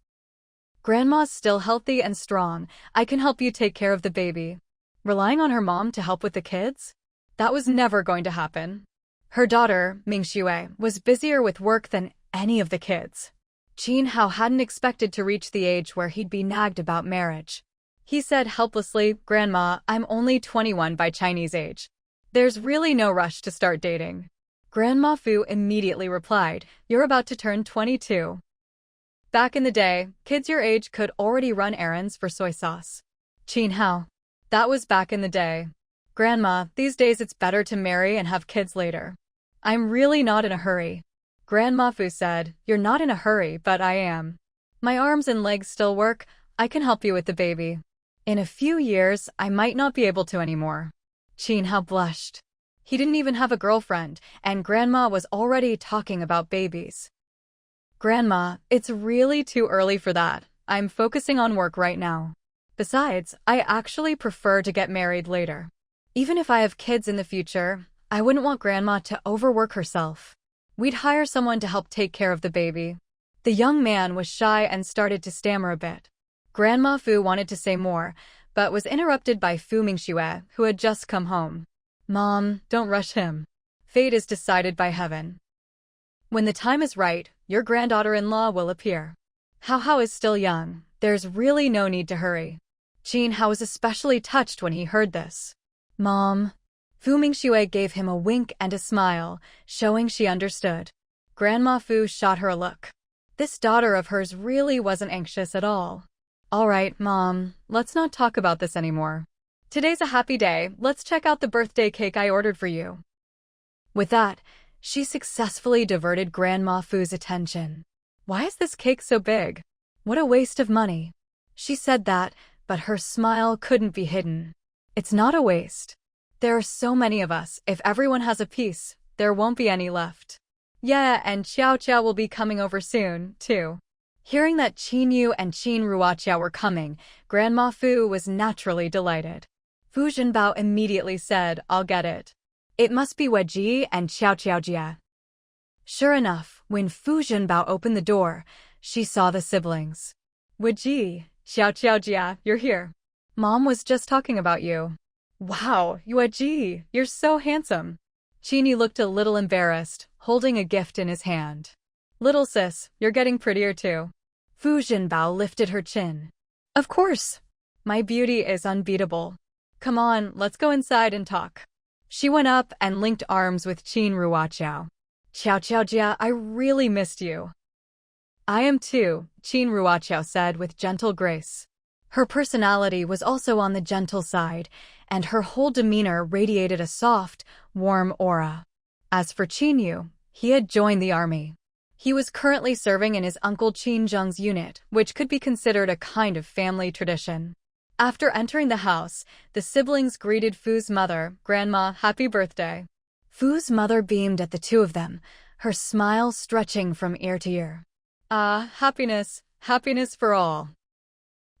Grandma's still healthy and strong. I can help you take care of the baby. Relying on her mom to help with the kids? That was never going to happen. Her daughter, Mingxue, was busier with work than any of the kids. Qin Hao hadn't expected to reach the age where he'd be nagged about marriage. He said helplessly, "Grandma, I'm only 21 by Chinese age. There's really no rush to start dating." Grandma Fu immediately replied, "You're about to turn 22. Back in the day, kids your age could already run errands for soy sauce." Qin Hao. That was back in the day. Grandma, these days it's better to marry and have kids later. I'm really not in a hurry. Grandma Fu said, "You're not in a hurry, but I am. My arms and legs still work. I can help you with the baby. In a few years, I might not be able to anymore." Qin Hao blushed. He didn't even have a girlfriend, and Grandma was already talking about babies. "Grandma, it's really too early for that. I'm focusing on work right now. Besides, I actually prefer to get married later. Even if I have kids in the future, I wouldn't want Grandma to overwork herself. We'd hire someone to help take care of the baby." The young man was shy and started to stammer a bit. Grandma Fu wanted to say more, but was interrupted by Fu Mingxue, who had just come home. "Mom, don't rush him. Fate is decided by heaven. When the time is right, your granddaughter-in-law will appear. Hao is still young. There's really no need to hurry." Qin Hao was especially touched when he heard this. "Mom." Fu Mingxue gave him a wink and a smile, showing she understood. Grandma Fu shot her a look. This daughter of hers really wasn't anxious at all. "All right, Mom, let's not talk about this anymore. Today's a happy day. Let's check out the birthday cake I ordered for you." With that, she successfully diverted Grandma Fu's attention. "Why is this cake so big? What a waste of money." She said that, but her smile couldn't be hidden. "It's not a waste. There are so many of us. If everyone has a piece, there won't be any left. Yeah, and Xiao Xiao will be coming over soon, too." Hearing that Qin Yu and Qin Ruoqiao were coming, Grandma Fu was naturally delighted. Fu Zhenbao immediately said, "I'll get it. It must be Weji and Xiao Xiaojia." Sure enough, when Fu Zhenbao opened the door, she saw the siblings. "Weji, Xiao Xiaojia, you're here. Mom was just talking about you." "Wow, Weji, you're so handsome." Qin Yu looked a little embarrassed, holding a gift in his hand. "Little sis, you're getting prettier too." Fu Zhenbao lifted her chin. "Of course. My beauty is unbeatable. Come on, let's go inside and talk." She went up and linked arms with Qin Ruoqiao. "Xiao Xiaojia, I really missed you." "I am too," Qin Ruoqiao said with gentle grace. Her personality was also on the gentle side, and her whole demeanor radiated a soft, warm aura. As for Qin Yu, he had joined the army. He was currently serving in his uncle Qin Zheng's unit, which could be considered a kind of family tradition. After entering the house, the siblings greeted Fu's mother, "Grandma, happy birthday." Fu's mother beamed at the two of them, her smile stretching from ear to ear. Happiness for all."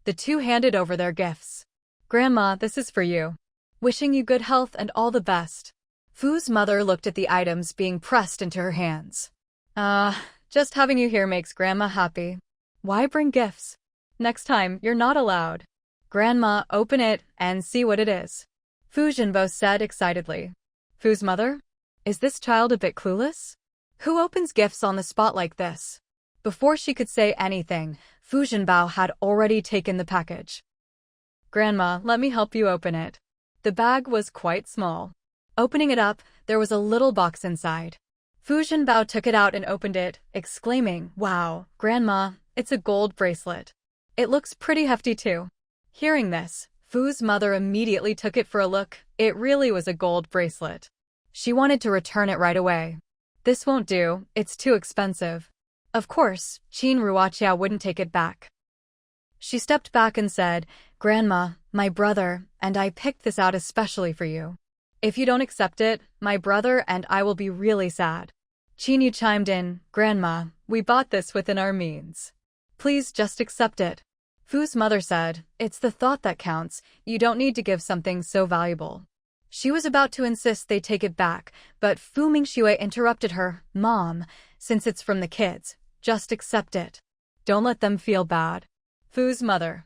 The two handed over their gifts. "Grandma, this is for you. Wishing you good health and all the best." Fu's mother looked at the items being pressed into her hands. Just having you here makes Grandma happy. Why bring gifts? Next time, you're not allowed." "Grandma, open it and see what it is," Fu Zhenbao said excitedly. Fu's mother? Is this child a bit clueless? Who opens gifts on the spot like this? Before she could say anything, Fu Zhenbao had already taken the package. "Grandma, let me help you open it." The bag was quite small. Opening it up, there was a little box inside. Fu Zhenbao took it out and opened it, exclaiming, "Wow, Grandma, it's a gold bracelet. It looks pretty hefty too." Hearing this, Fu's mother immediately took it for a look. It really was a gold bracelet. She wanted to return it right away. "This won't do, it's too expensive." Of course, Qin Ruoqiao wouldn't take it back. She stepped back and said, "Grandma, my brother and I picked this out especially for you. If you don't accept it, my brother and I will be really sad." Qinyu chimed in, "Grandma, we bought this within our means. Please just accept it." Fu's mother said, "It's the thought that counts, you don't need to give something so valuable." She was about to insist they take it back, but Fu Mingxue interrupted her, "Mom, since it's from the kids, just accept it. Don't let them feel bad." Fu's mother.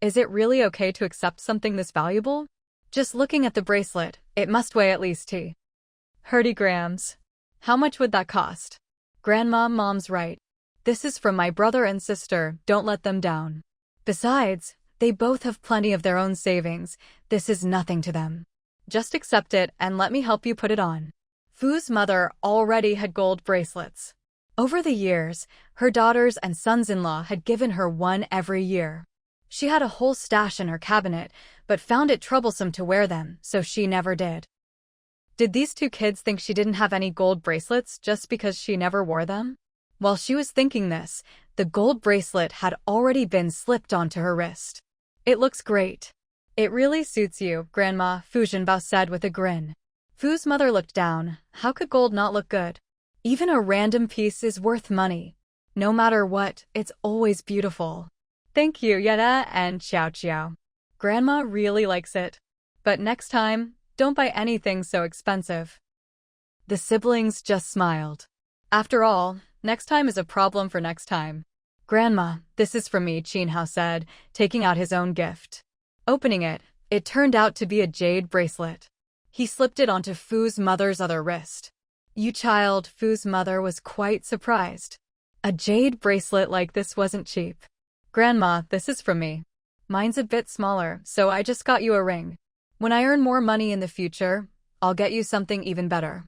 "Is it really okay to accept something this valuable? Just looking at the bracelet, it must weigh at least 30 grams. How much would that cost?" "Grandma, Mom's right. This is from my brother and sister, don't let them down. Besides, they both have plenty of their own savings, this is nothing to them. Just accept it and let me help you put it on." Fu's mother already had gold bracelets. Over the years, her daughters and sons-in-law had given her one every year. She had a whole stash in her cabinet, but found it troublesome to wear them, so she never did. Did these two kids think she didn't have any gold bracelets just because she never wore them? While she was thinking this, the gold bracelet had already been slipped onto her wrist. "It looks great. It really suits you, Grandma," Fu Zhenbao said with a grin. Fu's mother looked down. How could gold not look good? Even a random piece is worth money. No matter what, it's always beautiful. "Thank you, Yada and Xiao Xiao. Grandma really likes it. But next time, don't buy anything so expensive." The siblings just smiled. After all, next time is a problem for next time. "Grandma, this is from me," Qin Hao said, taking out his own gift. Opening it, it turned out to be a jade bracelet. He slipped it onto Fu's mother's other wrist. "You child," Fu's mother was quite surprised. A jade bracelet like this wasn't cheap. "Grandma, this is from me. Mine's a bit smaller, so I just got you a ring. When I earn more money in the future, I'll get you something even better."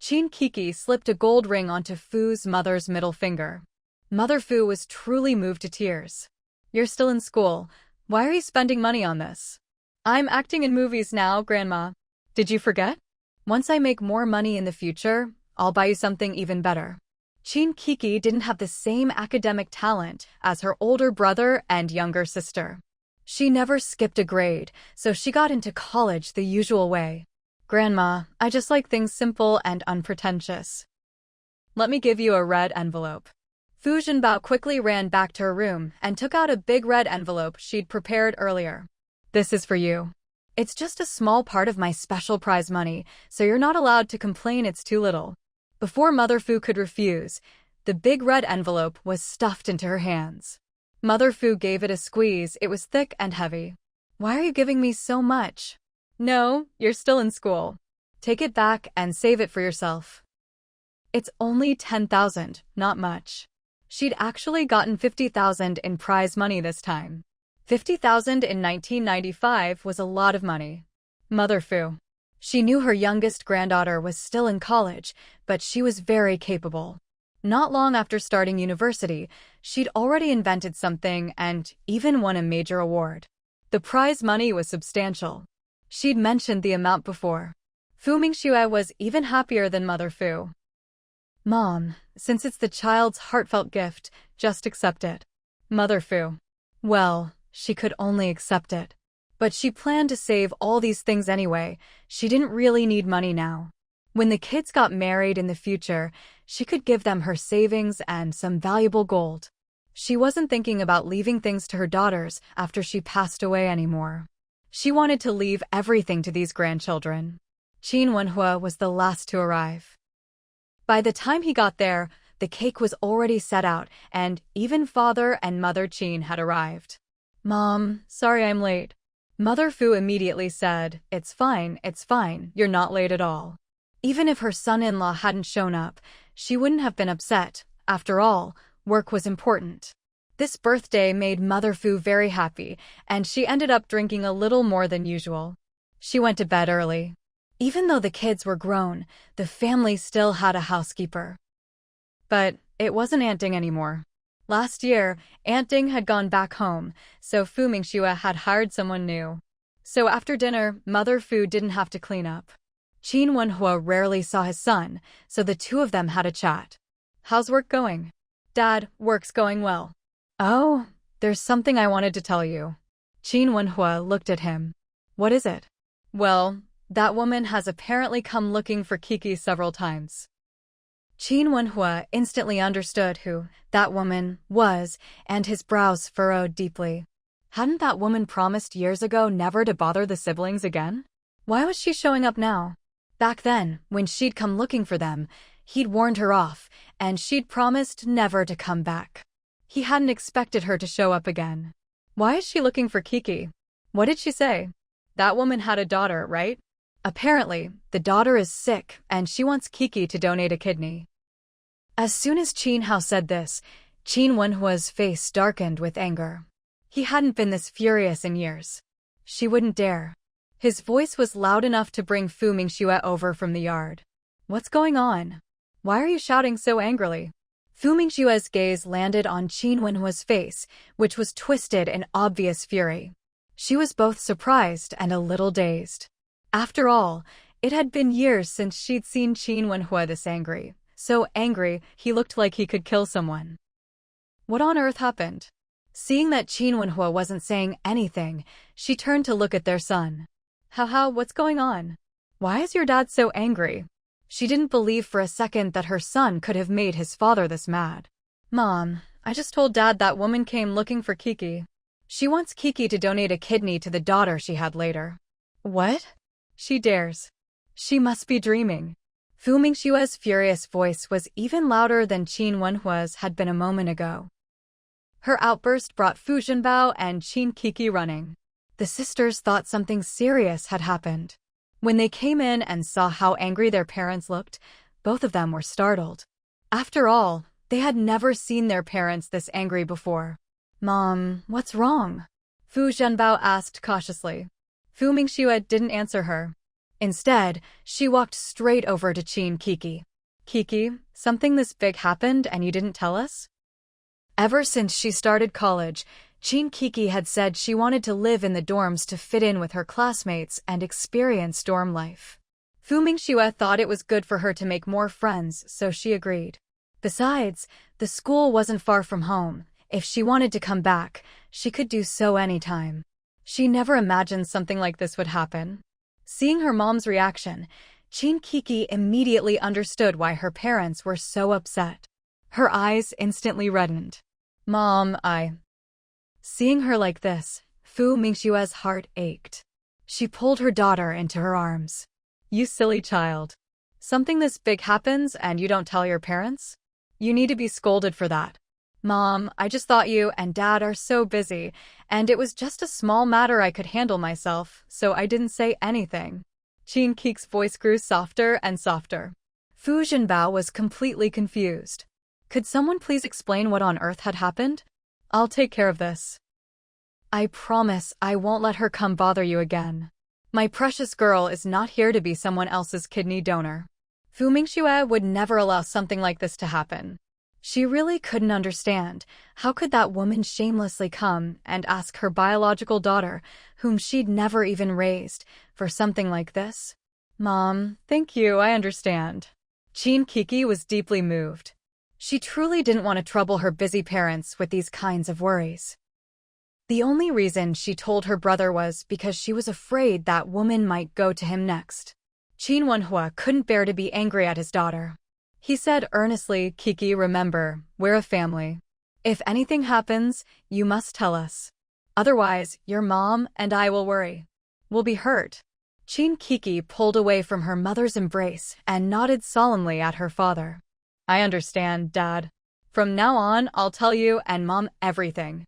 Qin Kiki slipped a gold ring onto Fu's mother's middle finger. Mother Fu was truly moved to tears. "You're still in school. Why are you spending money on this?" "I'm acting in movies now, Grandma. Did you forget? Once I make more money in the future, I'll buy you something even better." Qin Kiki didn't have the same academic talent as her older brother and younger sister. She never skipped a grade, so she got into college the usual way. "Grandma, I just like things simple and unpretentious. Let me give you a red envelope." Fu Zhenbao quickly ran back to her room and took out a big red envelope she'd prepared earlier. "This is for you. It's just a small part of my special prize money, so you're not allowed to complain it's too little." Before Mother Fu could refuse, the big red envelope was stuffed into her hands. Mother Fu gave it a squeeze. It was thick and heavy. "Why are you giving me so much?" "No, you're still in school. Take it back and save it for yourself." It's only 10,000, not much. She'd actually gotten 50,000 in prize money this time. 50,000 in 1995 was a lot of money. Mother Fu. She knew her youngest granddaughter was still in college, but she was very capable. Not long after starting university, she'd already invented something and even won a major award. The prize money was substantial. She'd mentioned the amount before. Fu Mingxue was even happier than Mother Fu. "Mom, since it's the child's heartfelt gift, just accept it." Mother Fu. Well, she could only accept it. But she planned to save all these things anyway. She didn't really need money now. When the kids got married in the future, she could give them her savings and some valuable gold. She wasn't thinking about leaving things to her daughters after she passed away anymore. She wanted to leave everything to these grandchildren. Qin Wenhua was the last to arrive. By the time he got there, the cake was already set out, and even Father and Mother Qin had arrived. "Mom, sorry I'm late." Mother Fu immediately said, it's fine, you're not late at all." Even if her son-in-law hadn't shown up, she wouldn't have been upset. After all, work was important. This birthday made Mother Fu very happy, and she ended up drinking a little more than usual. She went to bed early. Even though the kids were grown, the family still had a housekeeper. But it wasn't Aunt Ding anymore. Last year, Aunt Ding had gone back home, so Fu Mingxue had hired someone new. So after dinner, Mother Fu didn't have to clean up. Qin Wenhua rarely saw his son, so the two of them had a chat. "How's work going?" "Dad, work's going well." "Oh, There's something I wanted to tell you. Qin Wenhua looked at him. What is it? Well, that woman has apparently come looking for Kiki several times. Qin Wenhua instantly understood who that woman was, and his brows furrowed deeply. Hadn't that woman promised years ago never to bother the siblings again? Why was she showing up now? Back then, when she'd come looking for them, he'd warned her off, and she'd promised never to come back. He hadn't expected her to show up again. Why is she looking for Kiki? What did she say? That woman had a daughter, right? Apparently, the daughter is sick, and she wants Kiki to donate a kidney. As soon as Qin Hao said this, Qin Wenhua's face darkened with anger. He hadn't been this furious in years. She wouldn't dare. His voice was loud enough to bring Fu Mingxue over from the yard. What's going on? Why are you shouting so angrily? Fu Mingxue's gaze landed on Qin Wenhua's face, which was twisted in obvious fury. She was both surprised and a little dazed. After all, it had been years since she'd seen Qin Wenhua this angry. So angry, he looked like he could kill someone. What on earth happened? Seeing that Qin Wenhua wasn't saying anything, she turned to look at their son. What's going on? Why is your dad so angry? She didn't believe for a second that her son could have made his father this mad. Mom, I just told Dad that woman came looking for Kiki. She wants Kiki to donate a kidney to the daughter she had later. What? She dares. She must be dreaming. Fu Mingxue's furious voice was even louder than Qin Wenhua's had been a moment ago. Her outburst brought Fu Zhenbao and Qin Kiki running. The sisters thought something serious had happened. When they came in and saw how angry their parents looked, both of them were startled. After all, they had never seen their parents this angry before. Mom, what's wrong? Fu Zhenbao asked cautiously. Fu Mingxue didn't answer her. Instead, she walked straight over to Qin Kiki. Kiki, something this big happened and you didn't tell us? Ever since she started college, Qin Kiki had said she wanted to live in the dorms to fit in with her classmates and experience dorm life. Fu Mingxue thought it was good for her to make more friends, so she agreed. Besides, the school wasn't far from home. If she wanted to come back, she could do so anytime. She never imagined something like this would happen. Seeing her mom's reaction, Qin Kiki immediately understood why her parents were so upset. Her eyes instantly reddened. Mom, Seeing her like this, Fu Mingxue's heart ached. She pulled her daughter into her arms. You silly child. Something this big happens and you don't tell your parents? You need to be scolded for that. Mom, I just thought you and Dad are so busy, and it was just a small matter I could handle myself, so I didn't say anything. Qin Kiki's voice grew softer and softer. Fu Zhenbao was completely confused. Could someone please explain what on earth had happened? I'll take care of this. I promise I won't let her come bother you again. My precious girl is not here to be someone else's kidney donor. Fu Mingxue would never allow something like this to happen. She really couldn't understand. How could that woman shamelessly come and ask her biological daughter, whom she'd never even raised, for something like this? Mom, thank you, I understand. Qin Kiki was deeply moved. She truly didn't want to trouble her busy parents with these kinds of worries. The only reason she told her brother was because she was afraid that woman might go to him next. Qin Wenhua couldn't bear to be angry at his daughter. He said earnestly, Kiki, remember, we're a family. If anything happens, you must tell us. Otherwise, your mom and I will worry. We'll be hurt. Qin Kiki pulled away from her mother's embrace and nodded solemnly at her father. I understand, Dad. From now on, I'll tell you and Mom everything.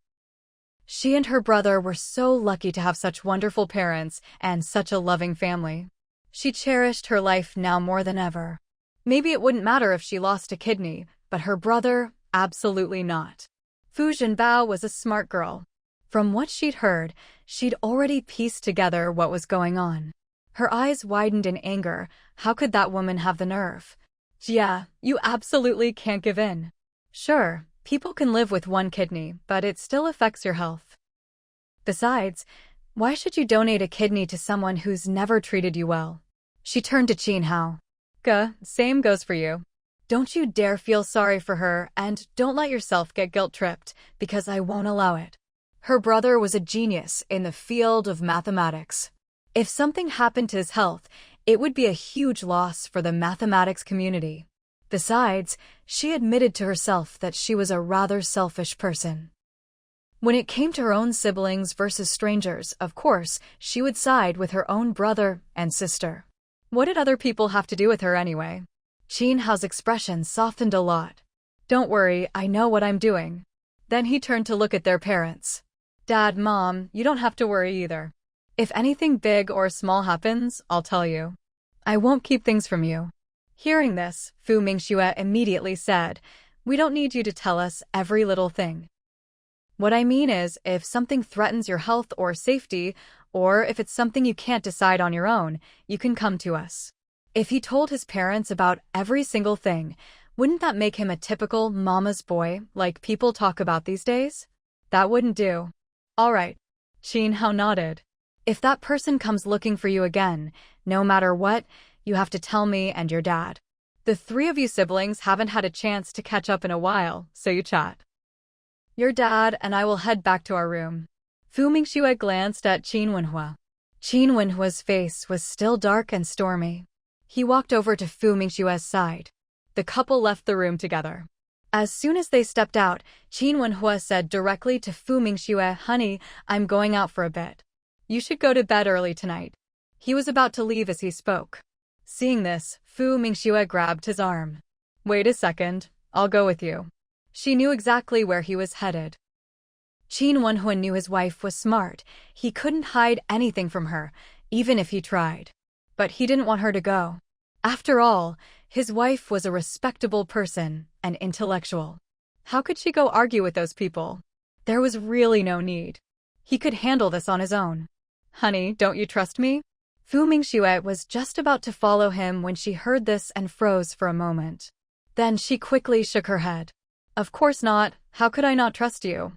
She and her brother were so lucky to have such wonderful parents and such a loving family. She cherished her life now more than ever. Maybe it wouldn't matter if she lost a kidney, but her brother, absolutely not. Fu Zhenbao was a smart girl. From what she'd heard, she'd already pieced together what was going on. Her eyes widened in anger. How could that woman have the nerve? Yeah, you absolutely can't give in. Sure, people can live with one kidney, but it still affects your health. Besides, why should you donate a kidney to someone who's never treated you well? She turned to Qin Hao. Same goes for you. Don't you dare feel sorry for her, and don't let yourself get guilt-tripped, because I won't allow it. Her brother was a genius in the field of mathematics. If something happened to his health, it would be a huge loss for the mathematics community. Besides, she admitted to herself that she was a rather selfish person. When it came to her own siblings versus strangers, of course, she would side with her own brother and sister. What did other people have to do with her anyway? Qin Hao's expression softened a lot. Don't worry, I know what I'm doing. Then he turned to look at their parents. Dad, Mom, you don't have to worry either. If anything big or small happens, I'll tell you. I won't keep things from you. Hearing this, Fu Mingxue immediately said, We don't need you to tell us every little thing. What I mean is, if something threatens your health or safety, or if it's something you can't decide on your own, you can come to us. If he told his parents about every single thing, wouldn't that make him a typical mama's boy like people talk about these days? That wouldn't do. All right. Qin Hao nodded. If that person comes looking for you again, no matter what, you have to tell me and your dad. The three of you siblings haven't had a chance to catch up in a while, so you chat. Your dad and I will head back to our room. Fu Mingxue glanced at Qin Wenhua. Qin Wenhua's face was still dark and stormy. He walked over to Fu Mingxue's side. The couple left the room together. As soon as they stepped out, Qin Wenhua said directly to Fu Mingxue, Honey, I'm going out for a bit. You should go to bed early tonight. He was about to leave as he spoke. Seeing this, Fu Mingxue grabbed his arm. Wait a second, I'll go with you. She knew exactly where he was headed. Qin Wenhua knew his wife was smart. He couldn't hide anything from her, even if he tried. But he didn't want her to go. After all, his wife was a respectable person, an intellectual. How could she go argue with those people? There was really no need. He could handle this on his own. Honey, don't you trust me? Fu Mingxue was just about to follow him when she heard this and froze for a moment. Then she quickly shook her head. Of course not, how could I not trust you?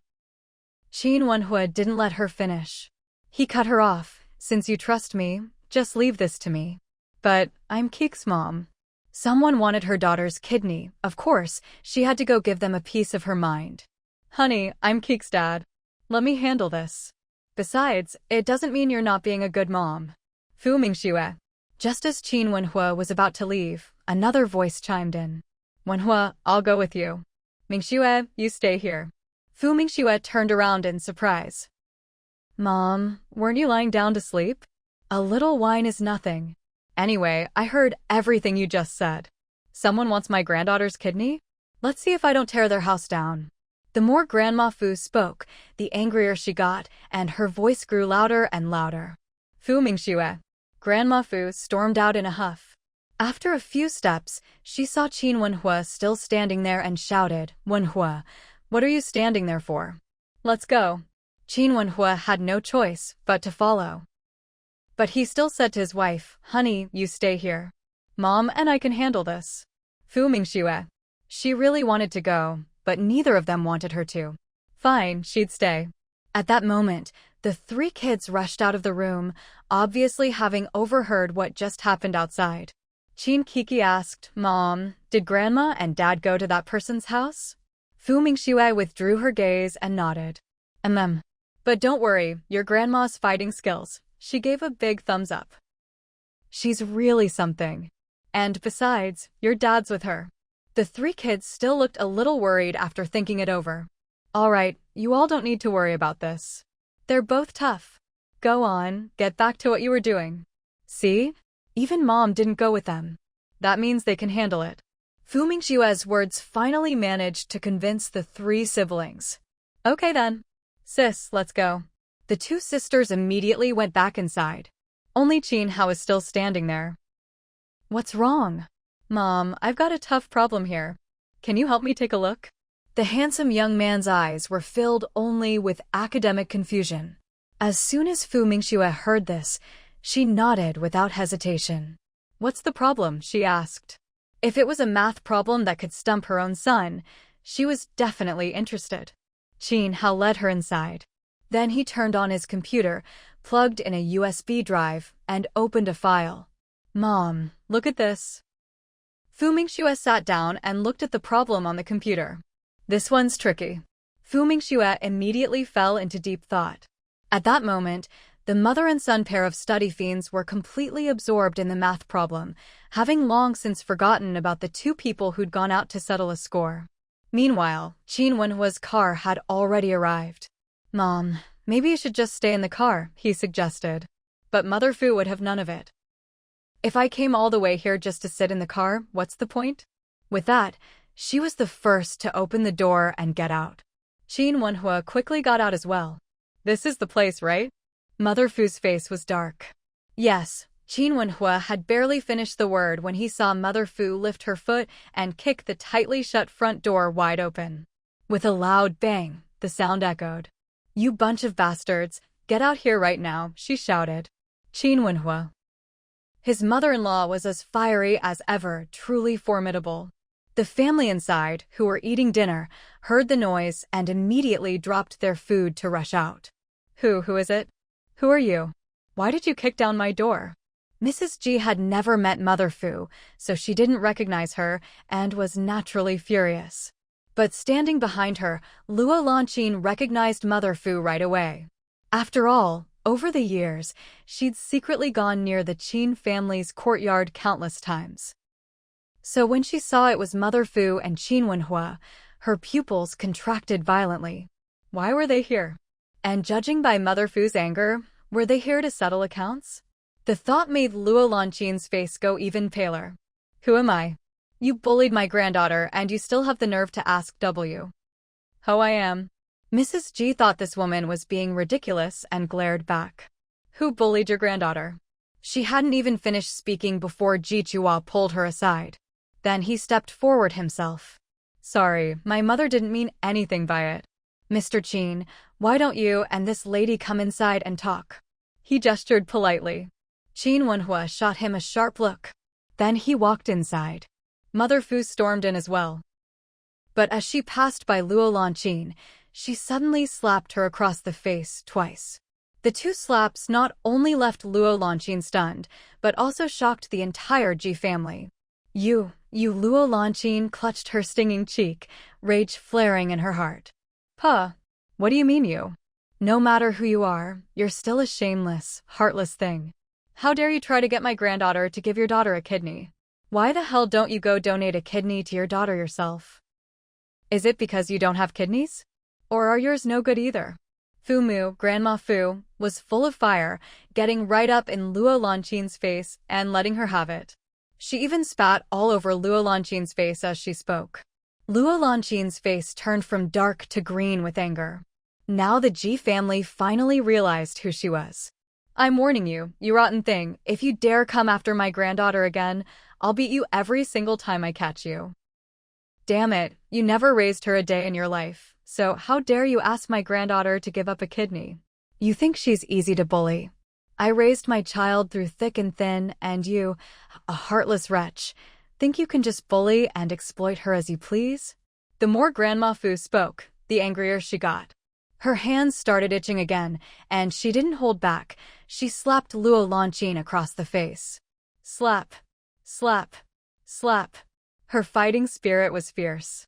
Qin Wenhua didn't let her finish. He cut her off. Since you trust me, just leave this to me. But I'm Keek's mom. Someone wanted her daughter's kidney. Of course, she had to go give them a piece of her mind. Honey, I'm Keek's dad. Let me handle this. Besides, it doesn't mean you're not being a good mom. Fu Mingxue. Just as Qin Wenhua was about to leave, another voice chimed in. Wenhua, I'll go with you. Mingxue, you stay here. Fu Mingxue turned around in surprise. Mom, weren't you lying down to sleep? A little wine is nothing. Anyway, I heard everything you just said. Someone wants my granddaughter's kidney? Let's see if I don't tear their house down. The more Grandma Fu spoke, the angrier she got, and her voice grew louder and louder. Fu Mingxue. Grandma Fu stormed out in a huff. After a few steps, she saw Qin Wenhua still standing there and shouted, Wenhua, what are you standing there for? Let's go. Qin Wenhua had no choice but to follow. But he still said to his wife, Honey, you stay here. Mom and I can handle this. Fu Mingxue. She really wanted to go, but neither of them wanted her to. Fine, she'd stay. At that moment, the three kids rushed out of the room, obviously having overheard what just happened outside. Qin Kiki asked, Mom, did Grandma and Dad go to that person's house? Fu Mingxue withdrew her gaze and nodded. But don't worry, your grandma's fighting skills. She gave a big thumbs up. She's really something. And besides, your dad's with her. The three kids still looked a little worried after thinking it over. All right, you all don't need to worry about this. They're both tough. Go on, get back to what you were doing. See? Even Mom didn't go with them. That means they can handle it. Fu Mingxue's words finally managed to convince the three siblings. Okay then. Sis, let's go. The two sisters immediately went back inside. Only Qin Hao is still standing there. What's wrong? Mom, I've got a tough problem here. Can you help me take a look? The handsome young man's eyes were filled only with academic confusion. As soon as Fu Mingxue heard this, she nodded without hesitation. What's the problem? She asked. If it was a math problem that could stump her own son, she was definitely interested. Qin Hao led her inside. Then he turned on his computer, plugged in a USB drive, and opened a file. Mom, look at this. Fu Mingxue sat down and looked at the problem on the computer. This one's tricky. Mingxue immediately fell into deep thought. At that moment, the mother and son pair of study fiends were completely absorbed in the math problem, having long since forgotten about the two people who'd gone out to settle a score. Meanwhile, Qin Wenhua's car had already arrived. "Mom, maybe you should just stay in the car," he suggested. But Mother Fu would have none of it. "If I came all the way here just to sit in the car, what's the point?" With that, she was the first to open the door and get out. Qin Wenhua quickly got out as well. "This is the place, right?" Mother Fu's face was dark. Yes, Qin Wenhua had barely finished the word when he saw Mother Fu lift her foot and kick the tightly shut front door wide open. With a loud bang, the sound echoed. "You bunch of bastards, get out here right now," she shouted. Qin Wenhua. His mother-in-law was as fiery as ever, truly formidable. The family inside, who were eating dinner, heard the noise and immediately dropped their food to rush out. Who is it? Who are you? Why did you kick down my door?" Mrs. G had never met Mother Fu, so she didn't recognize her and was naturally furious. But standing behind her, Luo Lanqin recognized Mother Fu right away. After all, over the years, she'd secretly gone near the Qin family's courtyard countless times. So when she saw it was Mother Fu and Qin Wenhua, her pupils contracted violently. Why were they here? And judging by Mother Fu's anger, were they here to settle accounts? The thought made Luo Lanqin's face go even paler. "Who am I? You bullied my granddaughter and you still have the nerve to ask W. Ho I am." Mrs. G thought this woman was being ridiculous and glared back. "Who bullied your granddaughter?" She hadn't even finished speaking before Ji Chua pulled her aside. Then he stepped forward himself. "Sorry, my mother didn't mean anything by it. Mr. Qin, why don't you and this lady come inside and talk?" He gestured politely. Qin Wenhua shot him a sharp look. Then he walked inside. Mother Fu stormed in as well. But as she passed by Luo Lanqin, she suddenly slapped her across the face twice. The two slaps not only left Luo Lanqin stunned, but also shocked the entire Ji family. You Luo Lanqin clutched her stinging cheek, rage flaring in her heart. "Puh, what do you mean you? No matter who you are, you're still a shameless, heartless thing. How dare you try to get my granddaughter to give your daughter a kidney? Why the hell don't you go donate a kidney to your daughter yourself? Is it because you don't have kidneys? Or are yours no good either?" Fu Mu, Grandma Fu, was full of fire, getting right up in Luo Lanqin's face and letting her have it. She even spat all over Luo Lanqin's face as she spoke. Luo Lanqin's face turned from dark to green with anger. Now the Ji family finally realized who she was. "I'm warning you, you rotten thing, if you dare come after my granddaughter again, I'll beat you every single time I catch you. Damn it, you never raised her a day in your life, so how dare you ask my granddaughter to give up a kidney? You think she's easy to bully? I raised my child through thick and thin, and you, a heartless wretch, think you can just bully and exploit her as you please?" The more Grandma Fu spoke, the angrier she got. Her hands started itching again, and she didn't hold back. She slapped Luo Lanqin across the face. Slap, slap, slap. Her fighting spirit was fierce.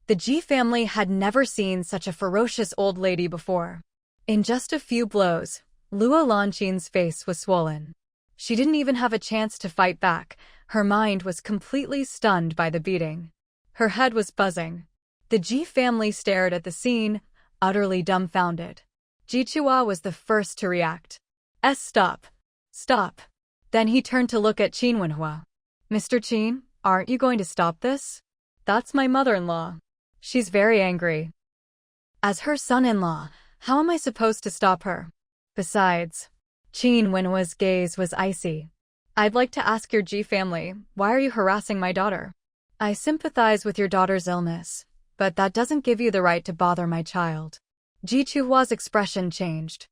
The Ji family had never seen such a ferocious old lady before. In just a few blows, Luo Lanqin's face was swollen. She didn't even have a chance to fight back. Her mind was completely stunned by the beating. Her head was buzzing. The Ji family stared at the scene, utterly dumbfounded. Ji Chua was the first to react. Stop. Stop. Then he turned to look at Qin Wenhua. "Mr. Qin, aren't you going to stop this? That's my mother-in-law. She's very angry. As her son-in-law, how am I supposed to stop her? Besides," Qin Wenhua's gaze was icy. "I'd like to ask your Ji family, why are you harassing my daughter? I sympathize with your daughter's illness, but that doesn't give you the right to bother my child." Ji Chuhua's expression changed.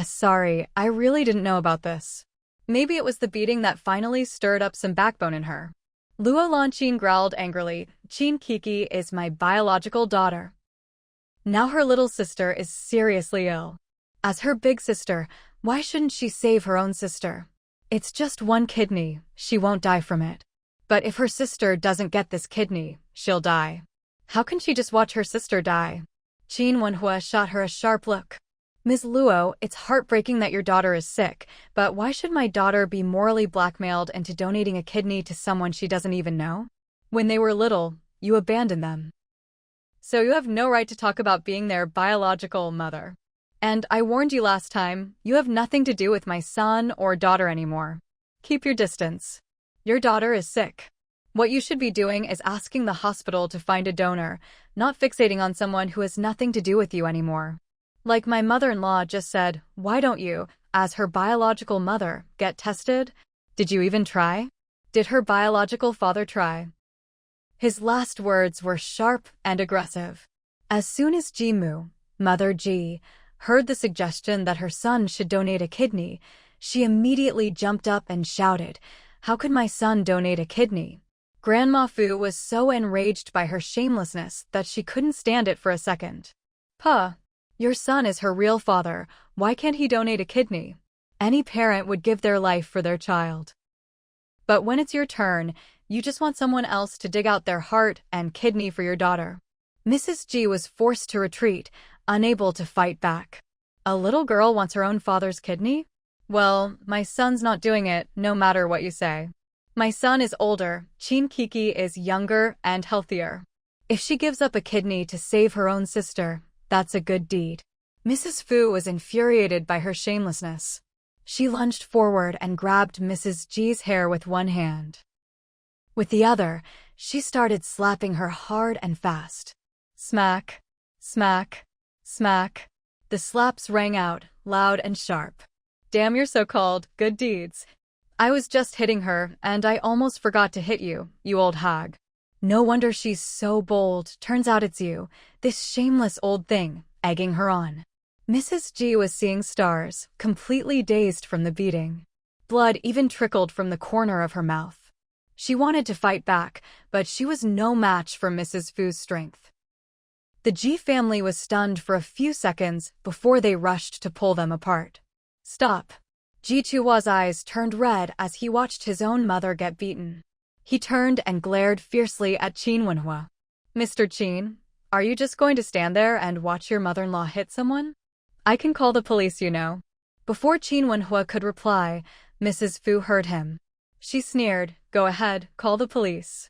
Sorry, I really didn't know about this. Maybe it was the beating that finally stirred up some backbone in her." Luo Lanqin growled angrily. "Qin Kiki is my biological daughter. Now her little sister is seriously ill. As her big sister, why shouldn't she save her own sister? It's just one kidney, she won't die from it. But if her sister doesn't get this kidney, she'll die. How can she just watch her sister die? Qin Wenhua shot her a sharp look. Ms. Luo, it's heartbreaking that your daughter is sick, but why should my daughter be morally blackmailed into donating a kidney to someone she doesn't even know? When they were little, you abandoned them. So you have no right to talk about being their biological mother. And I warned you last time, you have nothing to do with my son or daughter anymore. Keep your distance. Your daughter is sick. What you should be doing is asking the hospital to find a donor, not fixating on someone who has nothing to do with you anymore. Like my mother-in-law just said, why don't you, as her biological mother, get tested? Did you even try? Did her biological father try? His last words were sharp and aggressive. As soon as Ji Mu, Mother Ji, heard the suggestion that her son should donate a kidney, she immediately jumped up and shouted, "How could my son donate a kidney?" Grandma Fu was so enraged by her shamelessness that she couldn't stand it for a second. "Puh, your son is her real father, why can't he donate a kidney? Any parent would give their life for their child. But when it's your turn, you just want someone else to dig out their heart and kidney for your daughter." Mrs. Ji was forced to retreat, unable to fight back. A little girl wants her own father's kidney? Well, my son's not doing it, no matter what you say. My son is older, Qin Kiki is younger and healthier. If she gives up a kidney to save her own sister, that's a good deed. Mrs. Fu was infuriated by her shamelessness. She lunged forward and grabbed Mrs. Ji's hair with one hand. With the other, she started slapping her hard and fast. Smack, smack, smack. The slaps rang out, loud and sharp. Damn your so-called good deeds. I was just hitting her, and I almost forgot to hit you, you old hag. No wonder she's so bold, turns out it's you, this shameless old thing, egging her on. Mrs. Ji was seeing stars, completely dazed from the beating. Blood even trickled from the corner of her mouth. She wanted to fight back, but she was no match for Mrs. Fu's strength. The Ji family was stunned for a few seconds before they rushed to pull them apart. Stop. Ji Chua's eyes turned red as he watched his own mother get beaten. He turned and glared fiercely at Qin Wenhua. Mr. Qin, are you just going to stand there and watch your mother-in-law hit someone? I can call the police, you know. Before Qin Wenhua could reply, Mrs. Fu heard him. She sneered, go ahead, call the police.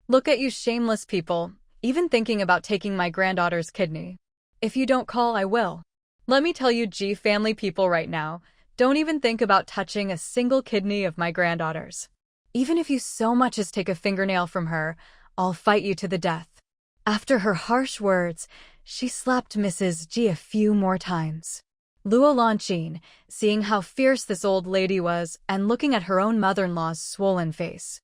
Look at you shameless people, even thinking about taking my granddaughter's kidney. If you don't call, I will. Let me tell you Ji family people right now, don't even think about touching a single kidney of my granddaughter's. Even if you so much as take a fingernail from her, I'll fight you to the death. After her harsh words, she slapped Mrs. Ji a few more times. Luo Lanqin, seeing how fierce this old lady was and looking at her own mother-in-law's swollen face,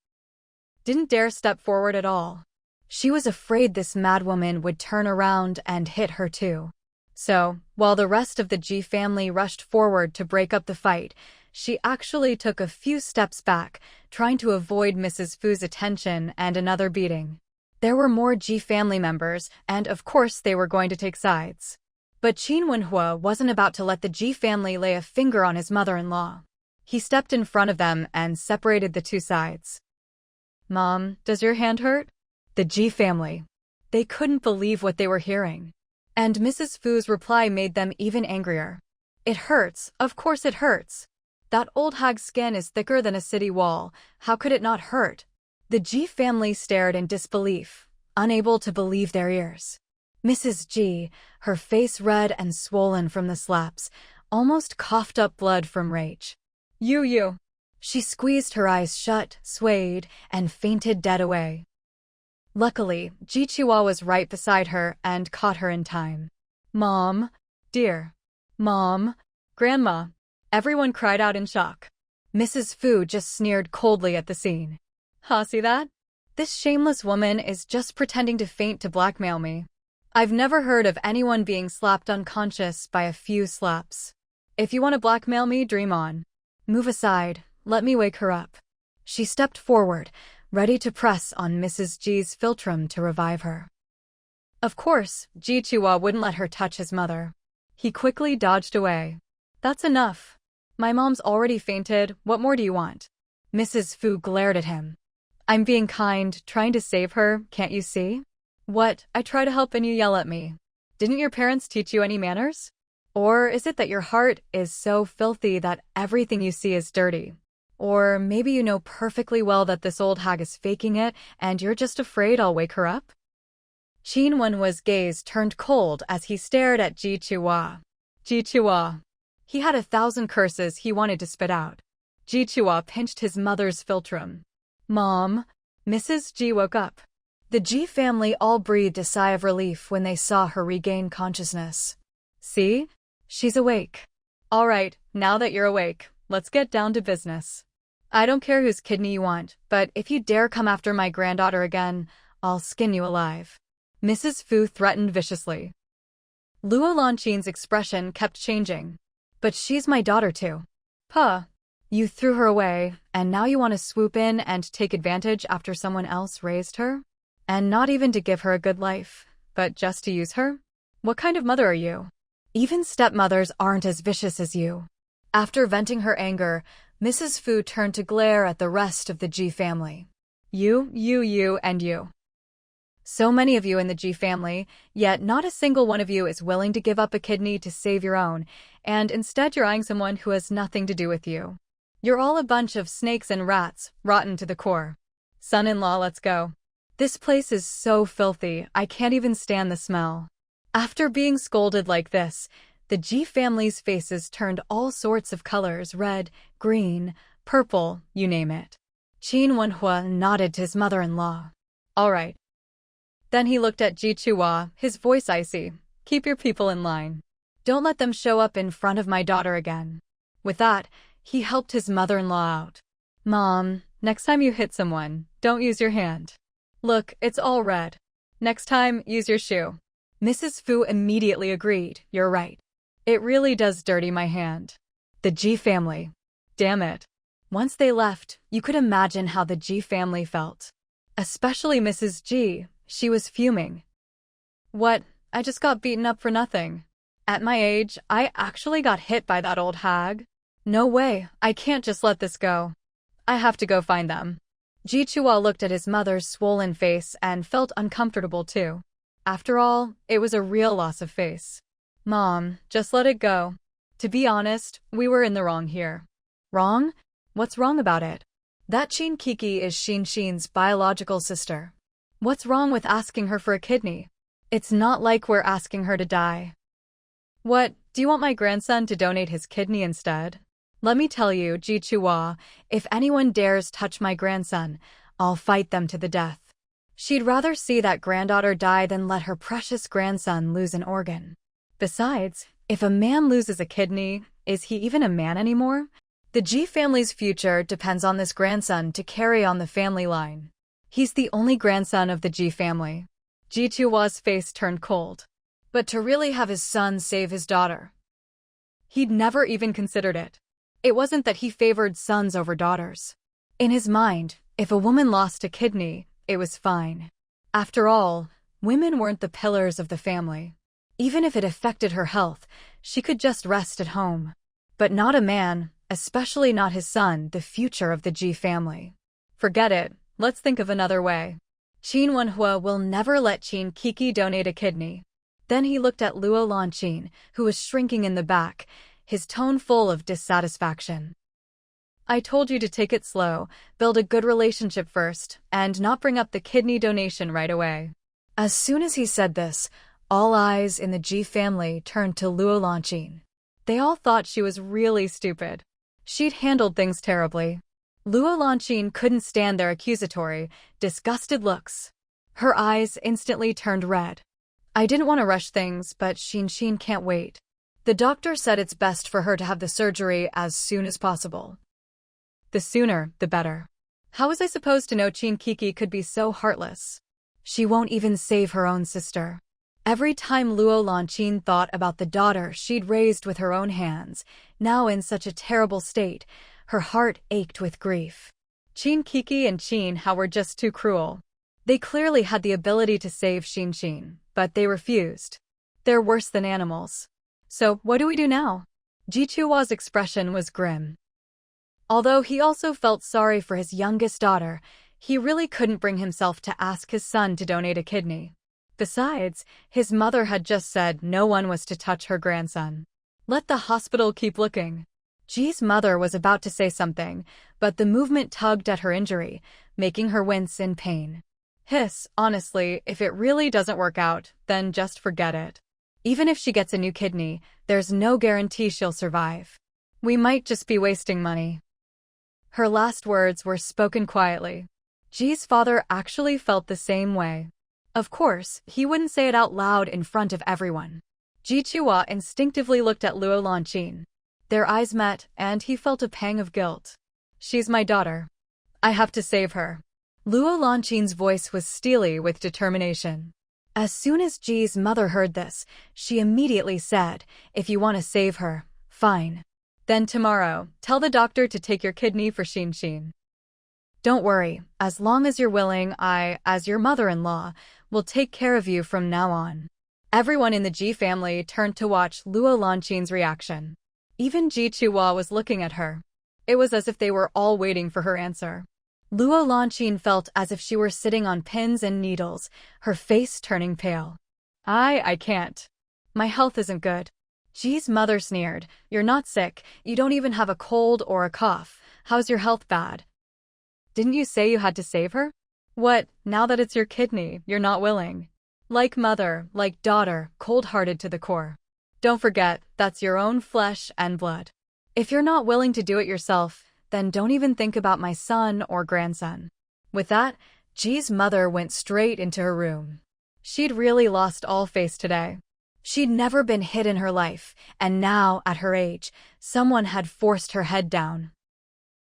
didn't dare step forward at all. She was afraid this madwoman would turn around and hit her too. So, while the rest of the Ji family rushed forward to break up the fight, she actually took a few steps back, trying to avoid Mrs. Fu's attention and another beating. There were more Ji family members, and of course they were going to take sides. But Qin Wenhua wasn't about to let the Ji family lay a finger on his mother-in-law. He stepped in front of them and separated the two sides. Mom, does your hand hurt? The Ji family. They couldn't believe what they were hearing. And Mrs. Fu's reply made them even angrier. It hurts, of course it hurts. That old hag's skin is thicker than a city wall, how could it not hurt? The Ji family stared in disbelief, unable to believe their ears. Mrs. Ji, her face red and swollen from the slaps, almost coughed up blood from rage. You. She squeezed her eyes shut, swayed, and fainted dead away. Luckily, Ji Chua was right beside her and caught her in time. Mom, dear. Mom, Grandma. Everyone cried out in shock. Mrs. Fu just sneered coldly at the scene. Ha, see that? This shameless woman is just pretending to faint to blackmail me. I've never heard of anyone being slapped unconscious by a few slaps. If you want to blackmail me, dream on. Move aside, let me wake her up. She stepped forward, ready to press on Mrs. Ji's philtrum to revive her. Of course, Ji Chua wouldn't let her touch his mother. He quickly dodged away. That's enough. My mom's already fainted, what more do you want? Mrs. Fu glared at him. I'm being kind, trying to save her, can't you see? What, I try to help and you yell at me. Didn't your parents teach you any manners? Or is it that your heart is so filthy that everything you see is dirty? Or maybe you know perfectly well that this old hag is faking it and you're just afraid I'll wake her up? Qin Wenhua's gaze turned cold as he stared at Ji Chua. Ji Chua. He had 1,000 curses he wanted to spit out. Ji Chua pinched his mother's philtrum. Mom. Mrs. Ji woke up. The Ji family all breathed a sigh of relief when they saw her regain consciousness. See? She's awake. All right, now that you're awake, let's get down to business. I don't care whose kidney you want, but if you dare come after my granddaughter again, I'll skin you alive. Mrs. Fu threatened viciously. Luo Lanqin's expression kept changing. But she's my daughter too. Puh. You threw her away, and now you want to swoop in and take advantage after someone else raised her? And not even to give her a good life, but just to use her? What kind of mother are you? Even stepmothers aren't as vicious as you. After venting her anger, Mrs. Fu turned to glare at the rest of the Ji family. You, and you. So many of you in the Ji family, yet not a single one of you is willing to give up a kidney to save your own, and instead you're eyeing someone who has nothing to do with you. You're all a bunch of snakes and rats, rotten to the core. Son-in-law, let's go. This place is so filthy, I can't even stand the smell. After being scolded like this, the Ji family's faces turned all sorts of colors, red, green, purple, you name it. Qin Wenhua nodded to his mother-in-law. All right. Then he looked at Ji Chua, his voice icy. Keep your people in line. Don't let them show up in front of my daughter again. With that, he helped his mother-in-law out. Mom, next time you hit someone, don't use your hand. Look, it's all red. Next time, use your shoe. Mrs. Fu immediately agreed. You're right. It really does dirty my hand. The Ji family. Damn it. Once they left, you could imagine how the Ji family felt. Especially Mrs. Ji. She was fuming. What? I just got beaten up for nothing. At my age, I actually got hit by that old hag. No way, I can't just let this go. I have to go find them. Ji Chua looked at his mother's swollen face and felt uncomfortable too. After all, it was a real loss of face. Mom, just let it go. To be honest, we were in the wrong here. Wrong? What's wrong about it? That Qin Kiki is Xin's biological sister. What's wrong with asking her for a kidney? It's not like we're asking her to die. What, do you want my grandson to donate his kidney instead? Let me tell you, Ji Chua, if anyone dares touch my grandson, I'll fight them to the death. She'd rather see that granddaughter die than let her precious grandson lose an organ. Besides, if a man loses a kidney, is he even a man anymore? The Ji family's future depends on this grandson to carry on the family line. He's the only grandson of the Ji family. Ji Chua's face turned cold. But to really have his son save his daughter. He'd never even considered it. It wasn't that he favored sons over daughters. In his mind, if a woman lost a kidney, it was fine. After all, women weren't the pillars of the family. Even if it affected her health, she could just rest at home. But not a man, especially not his son, the future of the Ji family. Forget it, let's think of another way. Qin Wenhua will never let Qin Kiki donate a kidney. Then he looked at Luo Lanqin, who was shrinking in the back, his tone full of dissatisfaction. I told you to take it slow, build a good relationship first, and not bring up the kidney donation right away. As soon as he said this, all eyes in the Ji family turned to Luo Lanqin. They all thought she was really stupid. She'd handled things terribly. Luo Lanqin couldn't stand their accusatory, disgusted looks. Her eyes instantly turned red. I didn't want to rush things, but Xin can't wait. The doctor said it's best for her to have the surgery as soon as possible. The sooner, the better. How was I supposed to know Qin Kiki could be so heartless? She won't even save her own sister. Every time Luo Lanqin thought about the daughter she'd raised with her own hands, now in such a terrible state, her heart ached with grief. Qin Kiki and Qin Hao were just too cruel. They clearly had the ability to save Xin, but they refused. They're worse than animals. So, what do we do now? Ji Chua's expression was grim. Although he also felt sorry for his youngest daughter, he really couldn't bring himself to ask his son to donate a kidney. Besides, his mother had just said no one was to touch her grandson. Let the hospital keep looking. Ji's mother was about to say something, but the movement tugged at her injury, making her wince in pain. Hiss, honestly, if it really doesn't work out, then just forget it. Even if she gets a new kidney, there's no guarantee she'll survive. We might just be wasting money. Her last words were spoken quietly. Ji's father actually felt the same way. Of course, he wouldn't say it out loud in front of everyone. Ji Chua instinctively looked at Luo Lanqin. Their eyes met, and he felt a pang of guilt. She's my daughter. I have to save her. Luo Lanqin's voice was steely with determination. As soon as Ji's mother heard this, she immediately said, if you want to save her, fine. Then tomorrow, tell the doctor to take your kidney for Xin. Don't worry, as long as you're willing, I, as your mother-in-law, will take care of you from now on. Everyone in the Ji family turned to watch Luo Lanqin's reaction. Even Ji Chua was looking at her. It was as if they were all waiting for her answer. Luo Lanqin felt as if she were sitting on pins and needles, her face turning pale. I can't. My health isn't good. Ji's mother sneered. You're not sick, you don't even have a cold or a cough. How's your health bad? Didn't you say you had to save her? What, now that it's your kidney, you're not willing? Like mother, like daughter, cold-hearted to the core. Don't forget, that's your own flesh and blood. If you're not willing to do it yourself, then don't even think about my son or grandson. With that, Ji's mother went straight into her room. She'd really lost all face today. She'd never been hit in her life, and now, at her age, someone had forced her head down.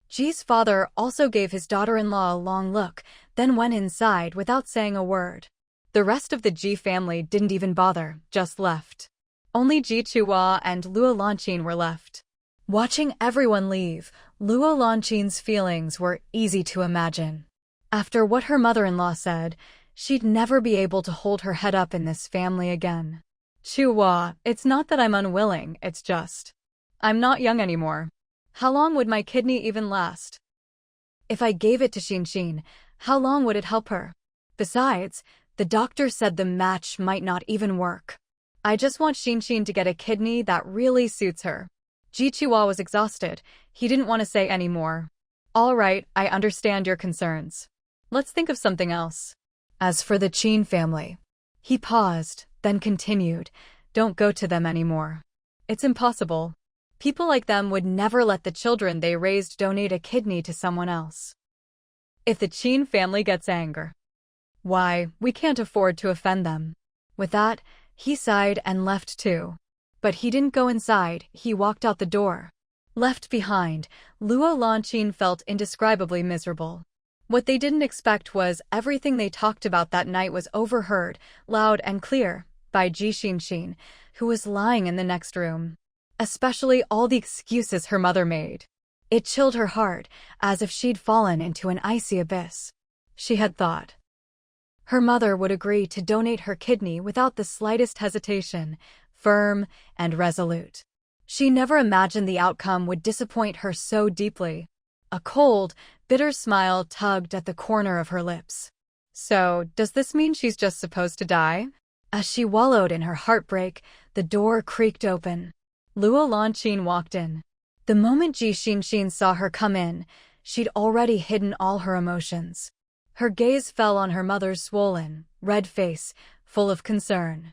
Ji's father also gave his daughter-in-law a long look, then went inside without saying a word. The rest of the Ji family didn't even bother, just left. Only Ji Chua and Luo Lanqin were left. Watching everyone leave, Luo Lanqin's feelings were easy to imagine. After what her mother-in-law said, she'd never be able to hold her head up in this family again. Chua, it's not that I'm unwilling, it's just, I'm not young anymore. How long would my kidney even last? If I gave it to Xin, how long would it help her? Besides, the doctor said the match might not even work. I just want Xin to get a kidney that really suits her. Ji Chua was exhausted. He didn't want to say any more. All right, I understand your concerns. Let's think of something else. As for the Qin family. He paused, then continued, don't go to them anymore. It's impossible. People like them would never let the children they raised donate a kidney to someone else. If the Qin family gets anger, why, we can't afford to offend them. With that, he sighed and left too. But he didn't go inside, he walked out the door. Left behind, Luo Lanqin felt indescribably miserable. What they didn't expect was everything they talked about that night was overheard, loud and clear, by Ji Xin, who was lying in the next room. Especially all the excuses her mother made. It chilled her heart, as if she'd fallen into an icy abyss. She had thought her mother would agree to donate her kidney without the slightest hesitation, firm and resolute. She never imagined the outcome would disappoint her so deeply. A cold, bitter smile tugged at the corner of her lips. So, does this mean she's just supposed to die? As she wallowed in her heartbreak, the door creaked open. Luo Lanqin walked in. The moment Ji Xin saw her come in, she'd already hidden all her emotions. Her gaze fell on her mother's swollen, red face, full of concern.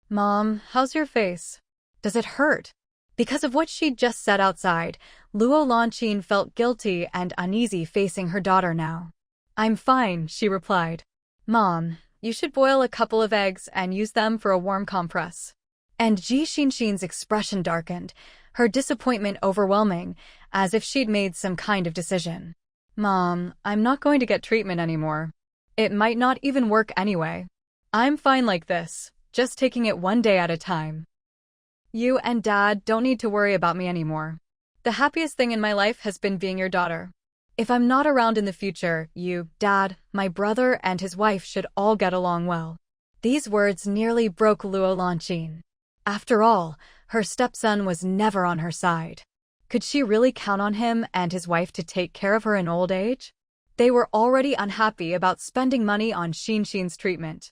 Mom, how's your face? Does it hurt? Because of what she'd just said outside, Luo Lanqin felt guilty and uneasy facing her daughter now. I'm fine, she replied. Mom, you should boil a couple of eggs and use them for a warm compress. And Ji Xin's expression darkened, her disappointment overwhelming, as if she'd made some kind of decision. Mom, I'm not going to get treatment anymore. It might not even work anyway. I'm fine like this, just taking it one day at a time. You and Dad don't need to worry about me anymore. The happiest thing in my life has been being your daughter. If I'm not around in the future, you, Dad, my brother and his wife should all get along well. These words nearly broke Luo Lanqin. After all, her stepson was never on her side. Could she really count on him and his wife to take care of her in old age? They were already unhappy about spending money on Xin's treatment.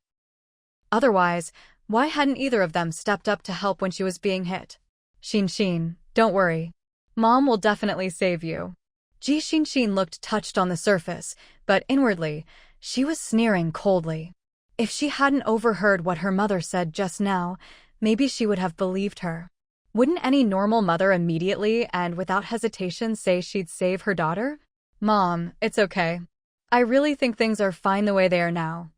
Otherwise, why hadn't either of them stepped up to help when she was being hit? Xin, don't worry. Mom will definitely save you. Xin looked touched on the surface, but inwardly, she was sneering coldly. If she hadn't overheard what her mother said just now, maybe she would have believed her. Wouldn't any normal mother immediately and without hesitation say she'd save her daughter? Mom, it's okay. I really think things are fine the way they are now.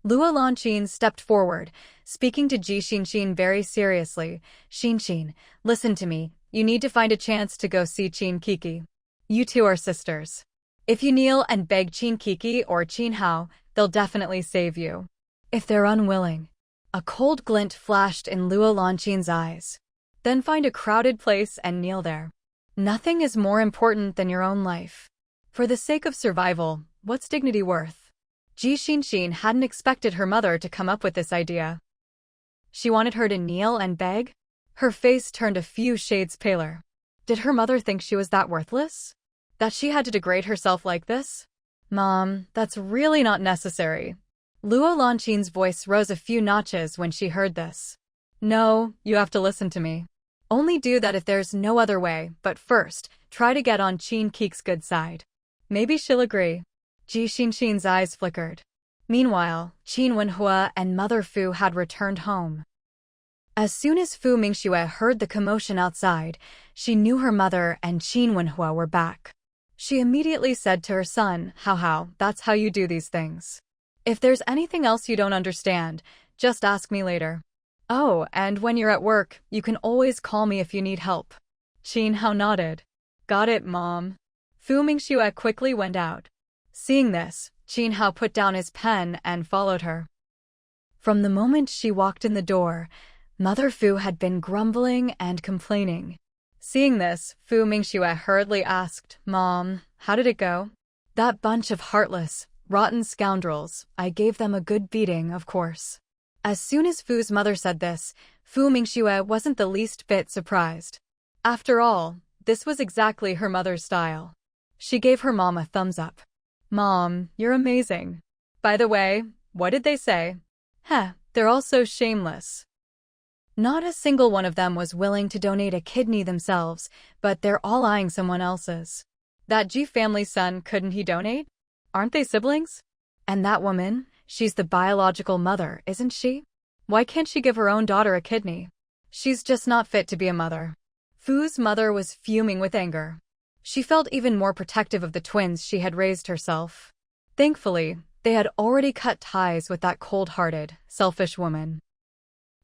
Luo Lanqin stepped forward, speaking to Xin very seriously. Xin, listen to me. You need to find a chance to go see Qin Kiki. You two are sisters. If you kneel and beg Qin Kiki or Qin Hao, they'll definitely save you. If they're unwilling. A cold glint flashed in Luo Lanqin's eyes. Then find a crowded place and kneel there. Nothing is more important than your own life. For the sake of survival, what's dignity worth? Xin hadn't expected her mother to come up with this idea. She wanted her to kneel and beg? Her face turned a few shades paler. Did her mother think she was that worthless? That she had to degrade herself like this? Mom, that's really not necessary. Luo Lanqin's voice rose a few notches when she heard this. No, you have to listen to me. Only do that if there's no other way, but first, try to get on Qin Kiki's good side. Maybe she'll agree. Xin's eyes flickered. Meanwhile, Qin Wenhua and Mother Fu had returned home. As soon as Fu Mingxue heard the commotion outside, she knew her mother and Qin Wenhua were back. She immediately said to her son, How, that's how you do these things. If there's anything else you don't understand, just ask me later. Oh, and when you're at work, you can always call me if you need help. Qin Hao nodded. Got it, Mom. Fu Mingxue quickly went out. Seeing this, Qin Hao put down his pen and followed her. From the moment she walked in the door, Mother Fu had been grumbling and complaining. Seeing this, Fu Mingxue hurriedly asked, Mom, how did it go? That bunch of heartless, rotten scoundrels, I gave them a good beating, of course. As soon as Fu's mother said this, Fu Mingxue wasn't the least bit surprised. After all, this was exactly her mother's style. She gave her mom a thumbs up. Mom, you're amazing. By the way, what did they say? They're all so shameless. Not a single one of them was willing to donate a kidney themselves, but they're all eyeing someone else's. That Ji family's son, couldn't he donate? Aren't they siblings? And that woman, she's the biological mother, isn't she? Why can't she give her own daughter a kidney? She's just not fit to be a mother. Fu's mother was fuming with anger. She felt even more protective of the twins she had raised herself. Thankfully, they had already cut ties with that cold-hearted, selfish woman.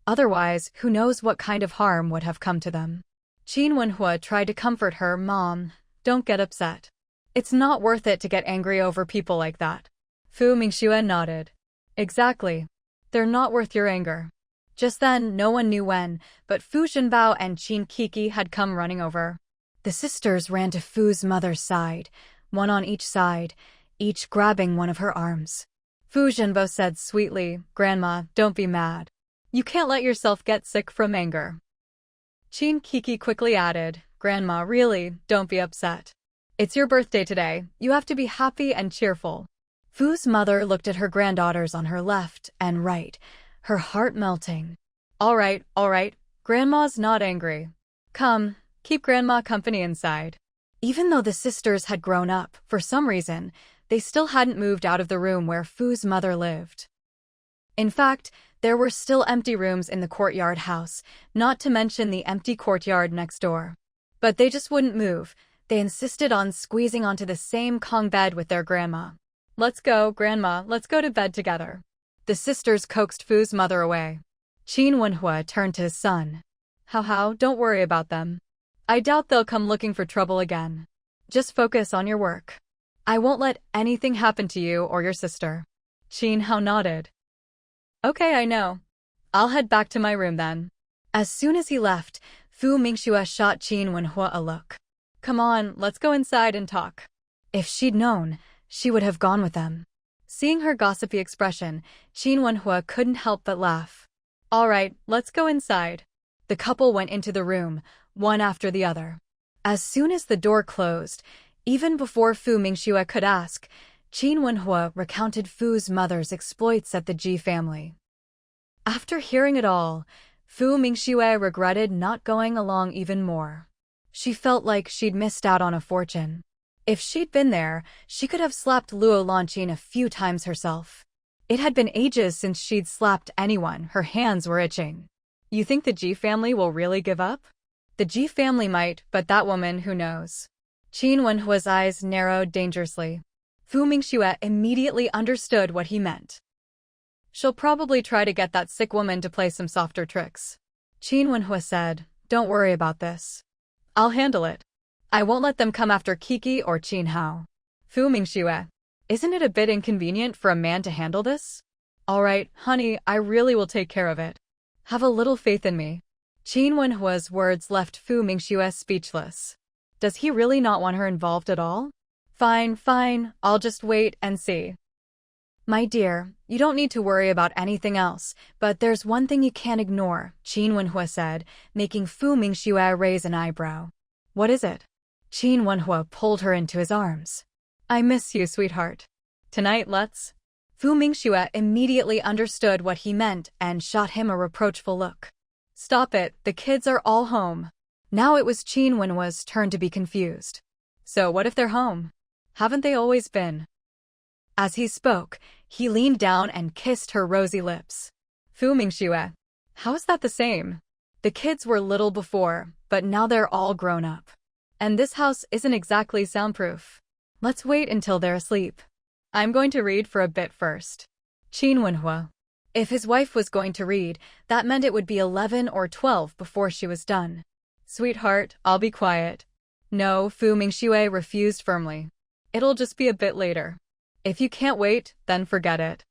Otherwise, who knows what kind of harm would have come to them. Qin Wenhua tried to comfort her. Mom, don't get upset. It's not worth it to get angry over people like that. Fu Mingxue nodded. Exactly. They're not worth your anger. Just then, no one knew when, but Fu Zhenbao and Qin Kiki had come running over. The sisters ran to Fu's mother's side, one on each side, each grabbing one of her arms. Fu Zhenbao said sweetly, Grandma, don't be mad. You can't let yourself get sick from anger. Qin Kiki quickly added, Grandma, really, don't be upset. It's your birthday today, you have to be happy and cheerful. Fu's mother looked at her granddaughters on her left and right, her heart melting. All right, Grandma's not angry. Come, keep Grandma company inside. Even though the sisters had grown up, for some reason, they still hadn't moved out of the room where Fu's mother lived. In fact, there were still empty rooms in the courtyard house, not to mention the empty courtyard next door. But they just wouldn't move. They insisted on squeezing onto the same Kong bed with their grandma. Let's go, Grandma, let's go to bed together. The sisters coaxed Fu's mother away. Qin Wenhua turned to his son. How, don't worry about them. I doubt they'll come looking for trouble again. Just focus on your work. I won't let anything happen to you or your sister. Qin Hao nodded. Okay, I know. I'll head back to my room then. As soon as he left, Fu Mingxue shot Qin Wenhua a look. Come on, let's go inside and talk. If she'd known, she would have gone with them. Seeing her gossipy expression, Qin Wenhua couldn't help but laugh. All right, let's go inside. The couple went into the room, one after the other. As soon as the door closed, even before Fu Mingxue could ask, Qin Wenhua recounted Fu's mother's exploits at the Ji family. After hearing it all, Fu Mingxue regretted not going along even more. She felt like she'd missed out on a fortune. If she'd been there, she could have slapped Luo Lanqin a few times herself. It had been ages since she'd slapped anyone, her hands were itching. You think the Ji family will really give up? The Ji family might, but that woman, who knows? Qin Wenhua's eyes narrowed dangerously. Fu Mingxue immediately understood what he meant. She'll probably try to get that sick woman to play some softer tricks. Qin Wenhua said, "Don't worry about this. I'll handle it. I won't let them come after Kiki or Qin Hao." Fu Mingxue, isn't it a bit inconvenient for a man to handle this? All right, honey, I really will take care of it. Have a little faith in me. Qin Wenhua's words left Fu Mingxue speechless. Does he really not want her involved at all? Fine, I'll just wait and see. My dear, you don't need to worry about anything else, but there's one thing you can't ignore, Qin Wenhua said, making Fu Mingxue raise an eyebrow. What is it? Qin Wenhua pulled her into his arms. I miss you, sweetheart. Tonight, let's... Fu Mingxue immediately understood what he meant and shot him a reproachful look. Stop it, the kids are all home. Now it was Qin Wenhua's turn to be confused. So what if they're home? Haven't they always been? As he spoke, he leaned down and kissed her rosy lips. Fu Mingxue, how is that the same? The kids were little before, but now they're all grown up. And this house isn't exactly soundproof. Let's wait until they're asleep. I'm going to read for a bit first. Qin Wenhua. If his wife was going to read, that meant it would be 11 or 12 before she was done. Sweetheart, I'll be quiet. No, Fu Mingxue refused firmly. It'll just be a bit later. If you can't wait, then forget it.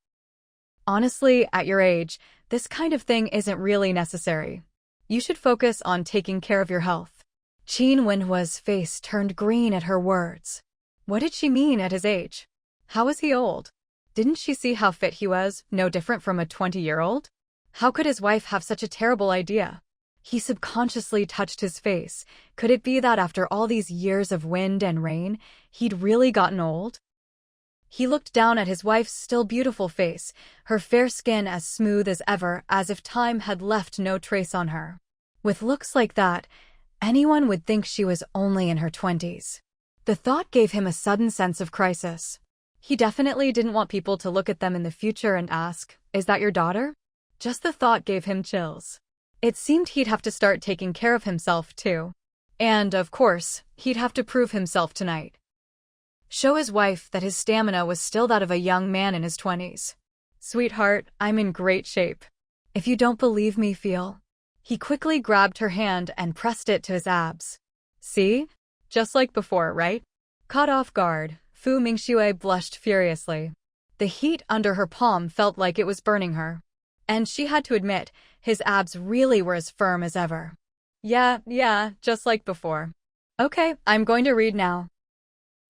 Honestly, at your age, this kind of thing isn't really necessary. You should focus on taking care of your health. Qin Wenhua's face turned green at her words. What did she mean at his age? How was he old? Didn't she see how fit he was, no different from a 20-year-old? How could his wife have such a terrible idea? He subconsciously touched his face. Could it be that after all these years of wind and rain, he'd really gotten old? He looked down at his wife's still beautiful face, her fair skin as smooth as ever, as if time had left no trace on her. With looks like that, anyone would think she was only in her 20s. The thought gave him a sudden sense of crisis. He definitely didn't want people to look at them in the future and ask, "Is that your daughter?" Just the thought gave him chills. It seemed he'd have to start taking care of himself, too. And, of course, he'd have to prove himself tonight. Show his wife that his stamina was still that of a young man in his 20s. Sweetheart, I'm in great shape. If you don't believe me, feel. He quickly grabbed her hand and pressed it to his abs. See? Just like before, right? Caught off guard, Fu Mingxue blushed furiously. The heat under her palm felt like it was burning her. And she had to admit, his abs really were as firm as ever. Yeah, just like before. Okay, I'm going to read now.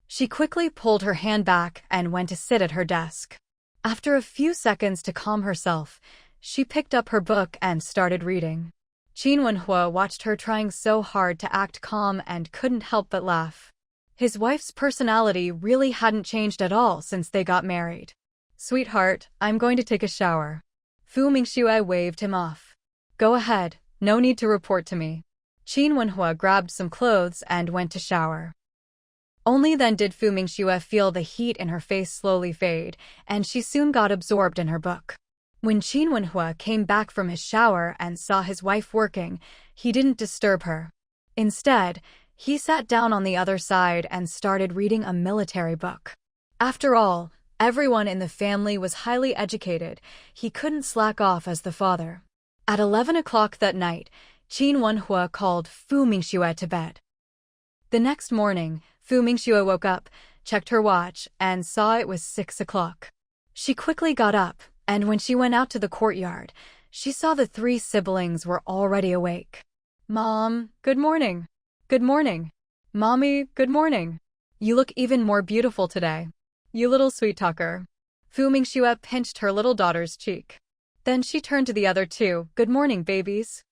She quickly pulled her hand back and went to sit at her desk. After a few seconds to calm herself, she picked up her book and started reading. Qin Wenhua watched her trying so hard to act calm and couldn't help but laugh. His wife's personality really hadn't changed at all since they got married. Sweetheart, I'm going to take a shower. Fu Mingxue waved him off. Go ahead, no need to report to me. Qin Wenhua grabbed some clothes and went to shower. Only then did Fu Mingxue feel the heat in her face slowly fade, and she soon got absorbed in her book. When Qin Wenhua came back from his shower and saw his wife working, he didn't disturb her. Instead, he sat down on the other side and started reading a military book. After all, everyone in the family was highly educated. He couldn't slack off as the father. At 11 o'clock that night, Qin Wenhua called Fu Mingxue to bed. The next morning, Fu Mingxue woke up, checked her watch, and saw it was 6 o'clock. She quickly got up, and when she went out to the courtyard, she saw the 3 siblings were already awake. Mom, good morning. Good morning. Mommy, good morning. You look even more beautiful today. You little sweet talker. Fu Mingxue pinched her little daughter's cheek. Then she turned to the other 2. Good morning, babies.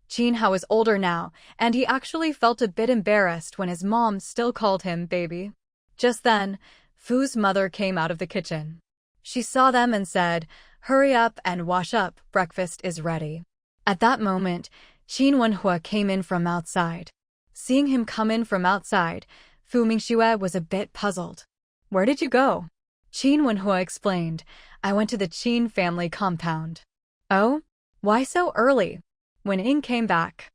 Qin Hao was older now, and he actually felt a bit embarrassed when his mom still called him baby. Just then, Fu's mother came out of the kitchen. She saw them and said, "Hurry up and wash up, breakfast is ready." At that moment, Qin Wenhua came in from outside. Seeing him come in from outside, Fu Mingxue was a bit puzzled. "Where did you go?" Qin Wenhua explained, "I went to the Qin family compound." "Oh? Why so early?" When Ying came back.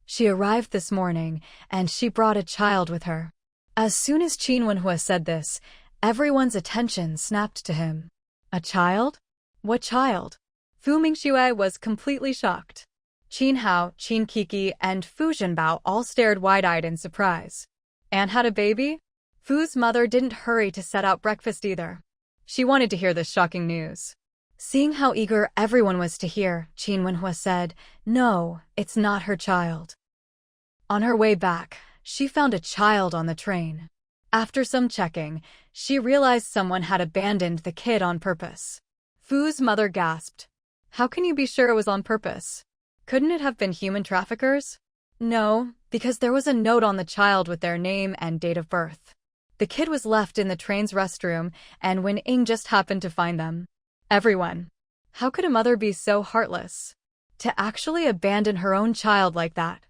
"She arrived this morning, and she brought a child with her." As soon as Qin Wenhua said this, everyone's attention snapped to him. "A child? What child?" Fu Mingxue was completely shocked. Qin Hao, Qin Kiki, and Fu Zhenbao all stared wide-eyed in surprise. "Anne had a baby?" Fu's mother didn't hurry to set out breakfast either. She wanted to hear this shocking news. Seeing how eager everyone was to hear, Qin Wenhua said, "No, it's not her child." On her way back, she found a child on the train. After some checking, she realized someone had abandoned the kid on purpose. Fu's mother gasped. "How can you be sure it was on purpose? Couldn't it have been human traffickers?" "No, because there was a note on the child with their name and date of birth. The kid was left in the train's restroom, and when Ying just happened to find them." Everyone. How could a mother be so heartless? To actually abandon her own child like that?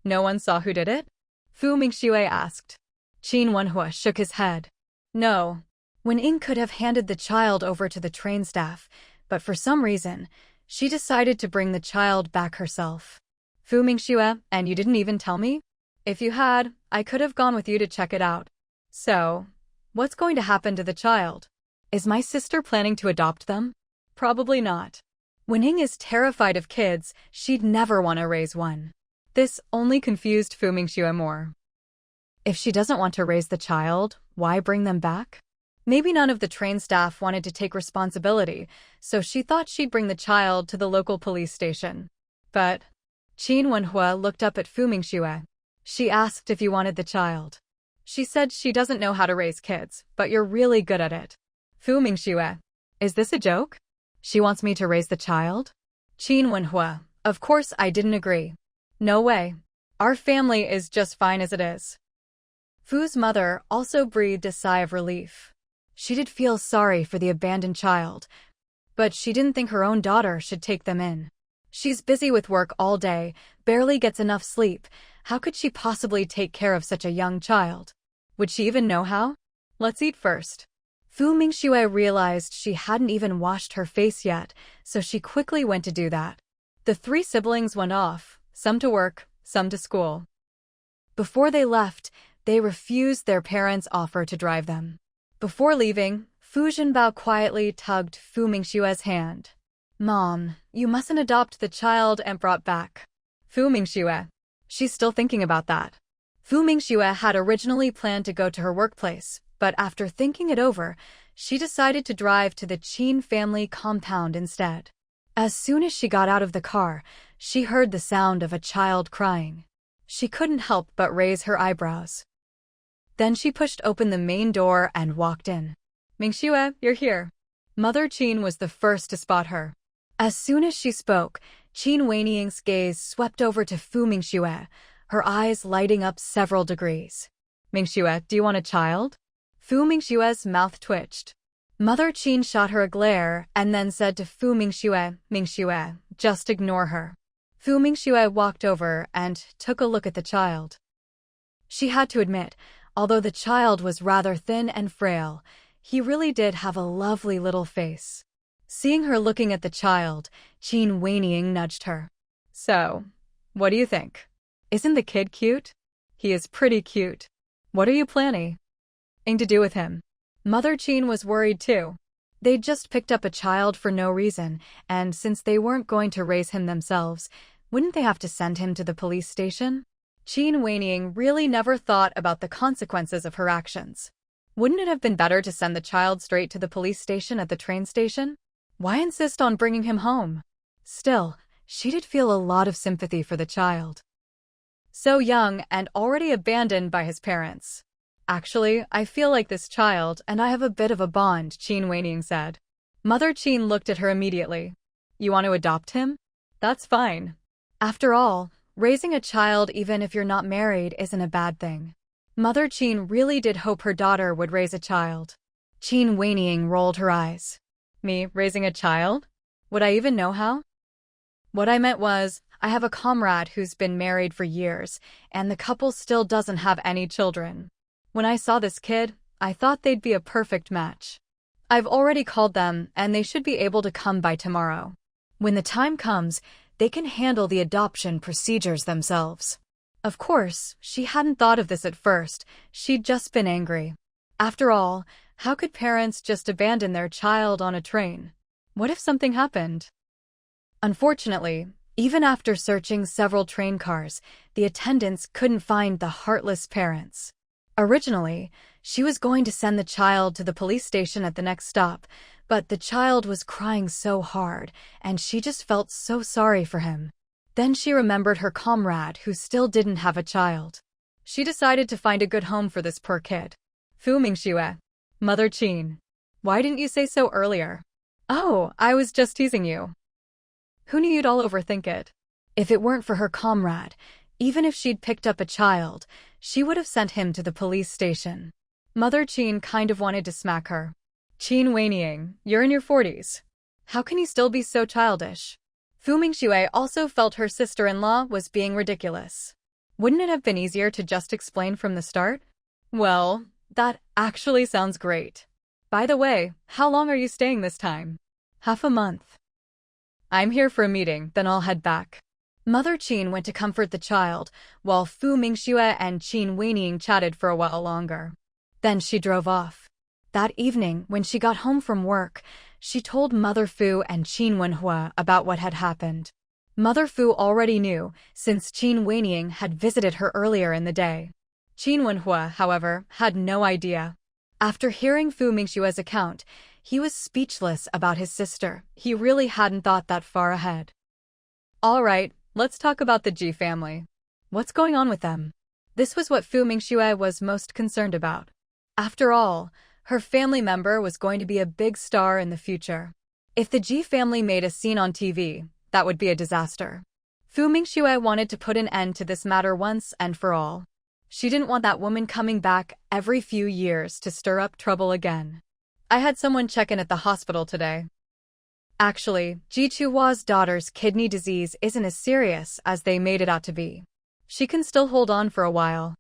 "No one saw who did it?" Fu Mingxue asked. Qin Wenhua shook his head. "No. When Ying could have handed the child over to the train staff, but for some reason, she decided to bring the child back herself." "Fu Mingxue, and you didn't even tell me? If you had, I could have gone with you to check it out." "So, what's going to happen to the child? Is my sister planning to adopt them?" "Probably not. When Ying is terrified of kids, she'd never want to raise one." This only confused Fu Mingxue more. If she doesn't want to raise the child, why bring them back? Maybe none of the train staff wanted to take responsibility, so she thought she'd bring the child to the local police station. But Qin Wenhua looked up at Fu Mingxue. "She asked if you wanted the child. She said she doesn't know how to raise kids, but you're really good at it." Fu Mingxue. "Is this a joke? She wants me to raise the child?" Qin Wenhua. "Of course I didn't agree. No way. Our family is just fine as it is." Fu's mother also breathed a sigh of relief. She did feel sorry for the abandoned child, but she didn't think her own daughter should take them in. She's busy with work all day, barely gets enough sleep. How could she possibly take care of such a young child? Would she even know how? "Let's eat first." Fu Mingxue realized she hadn't even washed her face yet, so she quickly went to do that. The three siblings went off, some to work, some to school. Before they left, they refused their parents' offer to drive them. Before leaving, Fu Zhenbao quietly tugged Fu Mingxue's hand. "Mom, you mustn't adopt the child and brought back." Fu Mingxue. She's still thinking about that. Fu Mingxue had originally planned to go to her workplace, but after thinking it over, she decided to drive to the Qin family compound instead. As soon as she got out of the car, she heard the sound of a child crying. She couldn't help but raise her eyebrows. Then she pushed open the main door and walked in. "Mingxue, you're here." Mother Qin was the first to spot her. As soon as she spoke, Qin Weiying's gaze swept over to Fu Mingxue, her eyes lighting up several degrees. "Mingxue, do you want a child?" Fu Mingxue's mouth twitched. Mother Qin shot her a glare and then said to Fu Mingxue, "Mingxue, just ignore her." Fu Mingxue walked over and took a look at the child. She had to admit, although the child was rather thin and frail, he really did have a lovely little face. Seeing her looking at the child, Qin Weiying nudged her. "So, what do you think? Isn't the kid cute?" "He is pretty cute. What are you planning to do with him?" Mother Qin was worried too. They'd just picked up a child for no reason, and since they weren't going to raise him themselves, wouldn't they have to send him to the police station? Qin Weiying really never thought about the consequences of her actions. Wouldn't it have been better to send the child straight to the police station at the train station? Why insist on bringing him home? Still, she did feel a lot of sympathy for the child. So young and already abandoned by his parents. "Actually, I feel like this child and I have a bit of a bond," Qin Weiying said. Mother Qin looked at her immediately. "You want to adopt him? That's fine. After all, raising a child even if you're not married isn't a bad thing." Mother Qin really did hope her daughter would raise a child. Qin Weiying rolled her eyes. Me raising a child? Would I even know how? What I meant was, I have a comrade who's been married for years, and the couple still doesn't have any children. When I saw this kid, I thought they'd be a perfect match. I've already called them, and they should be able to come by tomorrow. When the time comes, they can handle the adoption procedures themselves. Of course, she hadn't thought of this at first. She'd just been angry. After all, how could parents just abandon their child on a train? What if something happened? Unfortunately, even after searching several train cars, the attendants couldn't find the heartless parents. Originally, she was going to send the child to the police station at the next stop, but the child was crying so hard, and she just felt so sorry for him. Then she remembered her comrade who still didn't have a child. She decided to find a good home for this poor kid. Mingxue. Mother Qin. Why didn't you say so earlier? Oh, I was just teasing you. Who knew you'd all overthink it? If it weren't for her comrade, even if she'd picked up a child, she would have sent him to the police station. Mother Qin kind of wanted to smack her. Qin Weiniang, you're in your 40s. How can you still be so childish? Mingxue also felt her sister-in-law was being ridiculous. Wouldn't it have been easier to just explain from the start? Well, that actually sounds great. By the way, how long are you staying this time? Half a month. I'm here for a meeting, then I'll head back. Mother Qin went to comfort the child, while Mingxue and Qin Weiniang chatted for a while longer. Then she drove off. That evening, when she got home from work, she told Mother Fu and Qin Wenhua about what had happened. Mother Fu already knew, since Qin Weiniang had visited her earlier in the day. Qin Wenhua, however, had no idea. After hearing Mingxue's account, he was speechless about his sister. He really hadn't thought that far ahead. All right, let's talk about the Ji family. What's going on with them? This was what Mingxue was most concerned about. After all, her family member was going to be a big star in the future. If the Ji family made a scene on TV, that would be a disaster. Mingxue wanted to put an end to this matter once and for all. She didn't want that woman coming back every few years to stir up trouble again. I had someone check in at the hospital today. Actually, Ji Chuhua's daughter's kidney disease isn't as serious as they made it out to be. She can still hold on for a while.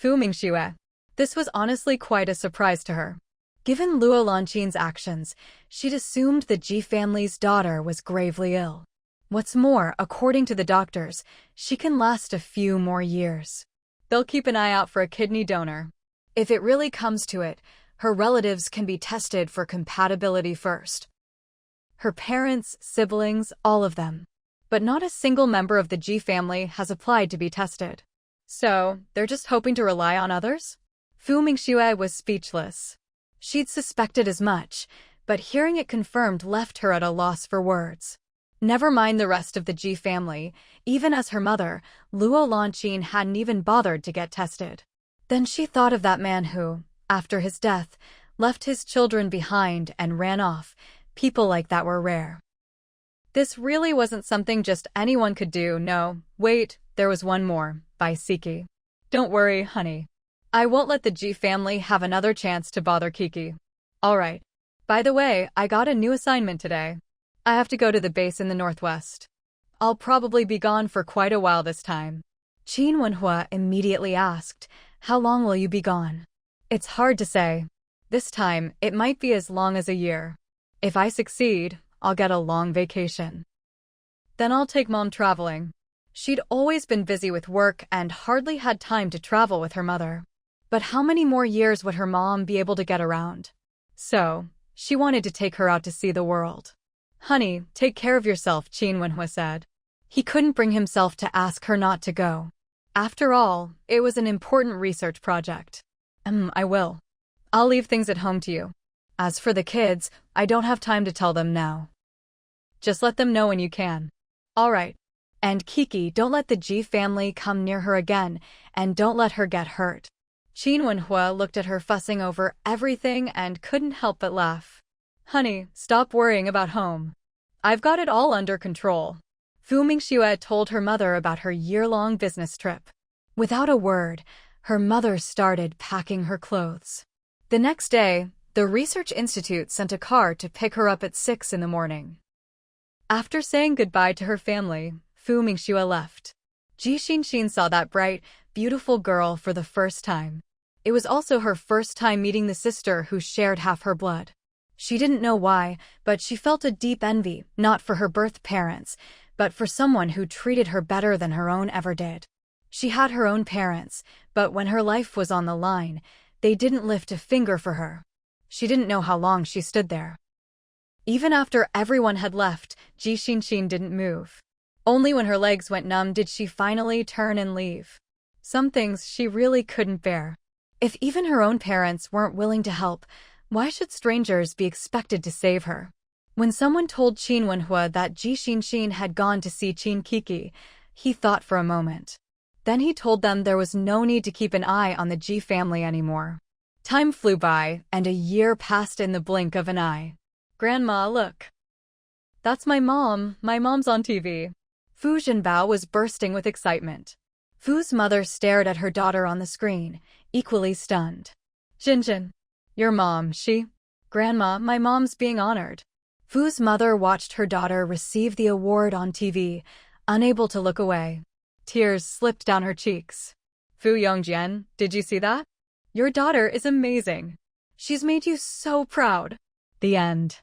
Mingxue. This was honestly quite a surprise to her. Given Luo Lanqin's actions, she'd assumed the Ji family's daughter was gravely ill. What's more, according to the doctors, she can last a few more years. They'll keep an eye out for a kidney donor. If it really comes to it, her relatives can be tested for compatibility first. Her parents, siblings, all of them. But not a single member of the Ji family has applied to be tested. So, they're just hoping to rely on others? Mingxue was speechless. She'd suspected as much, but hearing it confirmed left her at a loss for words. Never mind the rest of the Ji family, even as her mother, Luo Lanqin hadn't even bothered to get tested. Then she thought of that man who, after his death, left his children behind and ran off. People like that were rare. This really wasn't something just anyone could do, no. Wait, there was one more, by Siki. Don't worry, honey. I won't let the Ji family have another chance to bother Kiki. Alright. By the way, I got a new assignment today. I have to go to the base in the northwest. I'll probably be gone for quite a while this time. Qin Wenhua immediately asked, how long will you be gone? It's hard to say. This time, it might be as long as a year. If I succeed, I'll get a long vacation. Then I'll take Mom traveling. She'd always been busy with work and hardly had time to travel with her mother. But how many more years would her mom be able to get around? So, she wanted to take her out to see the world. Honey, take care of yourself, Qin Wenhua said. He couldn't bring himself to ask her not to go. After all, it was an important research project. I will. I'll leave things at home to you. As for the kids, I don't have time to tell them now. Just let them know when you can. All right. And Kiki, don't let the Ji family come near her again, and don't let her get hurt. Qin Wenhua looked at her fussing over everything and couldn't help but laugh. Honey, stop worrying about home. I've got it all under control. Mingxue told her mother about her year-long business trip. Without a word, her mother started packing her clothes. The next day, The research institute sent a car to pick her up at 6 in the morning. After saying goodbye to her family, Mingxue left. Jixinxin saw that bright, beautiful girl for the first time. It was also her first time meeting the sister who shared half her blood. She didn't know why, but she felt a deep envy, not for her birth parents, but for someone who treated her better than her own ever did. She had her own parents, but when her life was on the line, they didn't lift a finger for her. She didn't know how long she stood there. Even after everyone had left, Jixinxin didn't move. Only when her legs went numb did she finally turn and leave. Some things she really couldn't bear. If even her own parents weren't willing to help, why should strangers be expected to save her? When someone told Qin Wenhua that Jixinxin had gone to see Qin Kiki, he thought for a moment. Then he told them there was no need to keep an eye on the Ji family anymore. Time flew by, and a year passed in the blink of an eye. Grandma, look. That's my mom. My mom's on TV. Fu Zhenbao was bursting with excitement. Fu's mother stared at her daughter on the screen, equally stunned. Jinjin. Your mom, she? Grandma, my mom's being honored. Fu's mother watched her daughter receive the award on TV, unable to look away. Tears slipped down her cheeks. Fu Yongjian, did you see that? Your daughter is amazing. She's made you so proud. The end.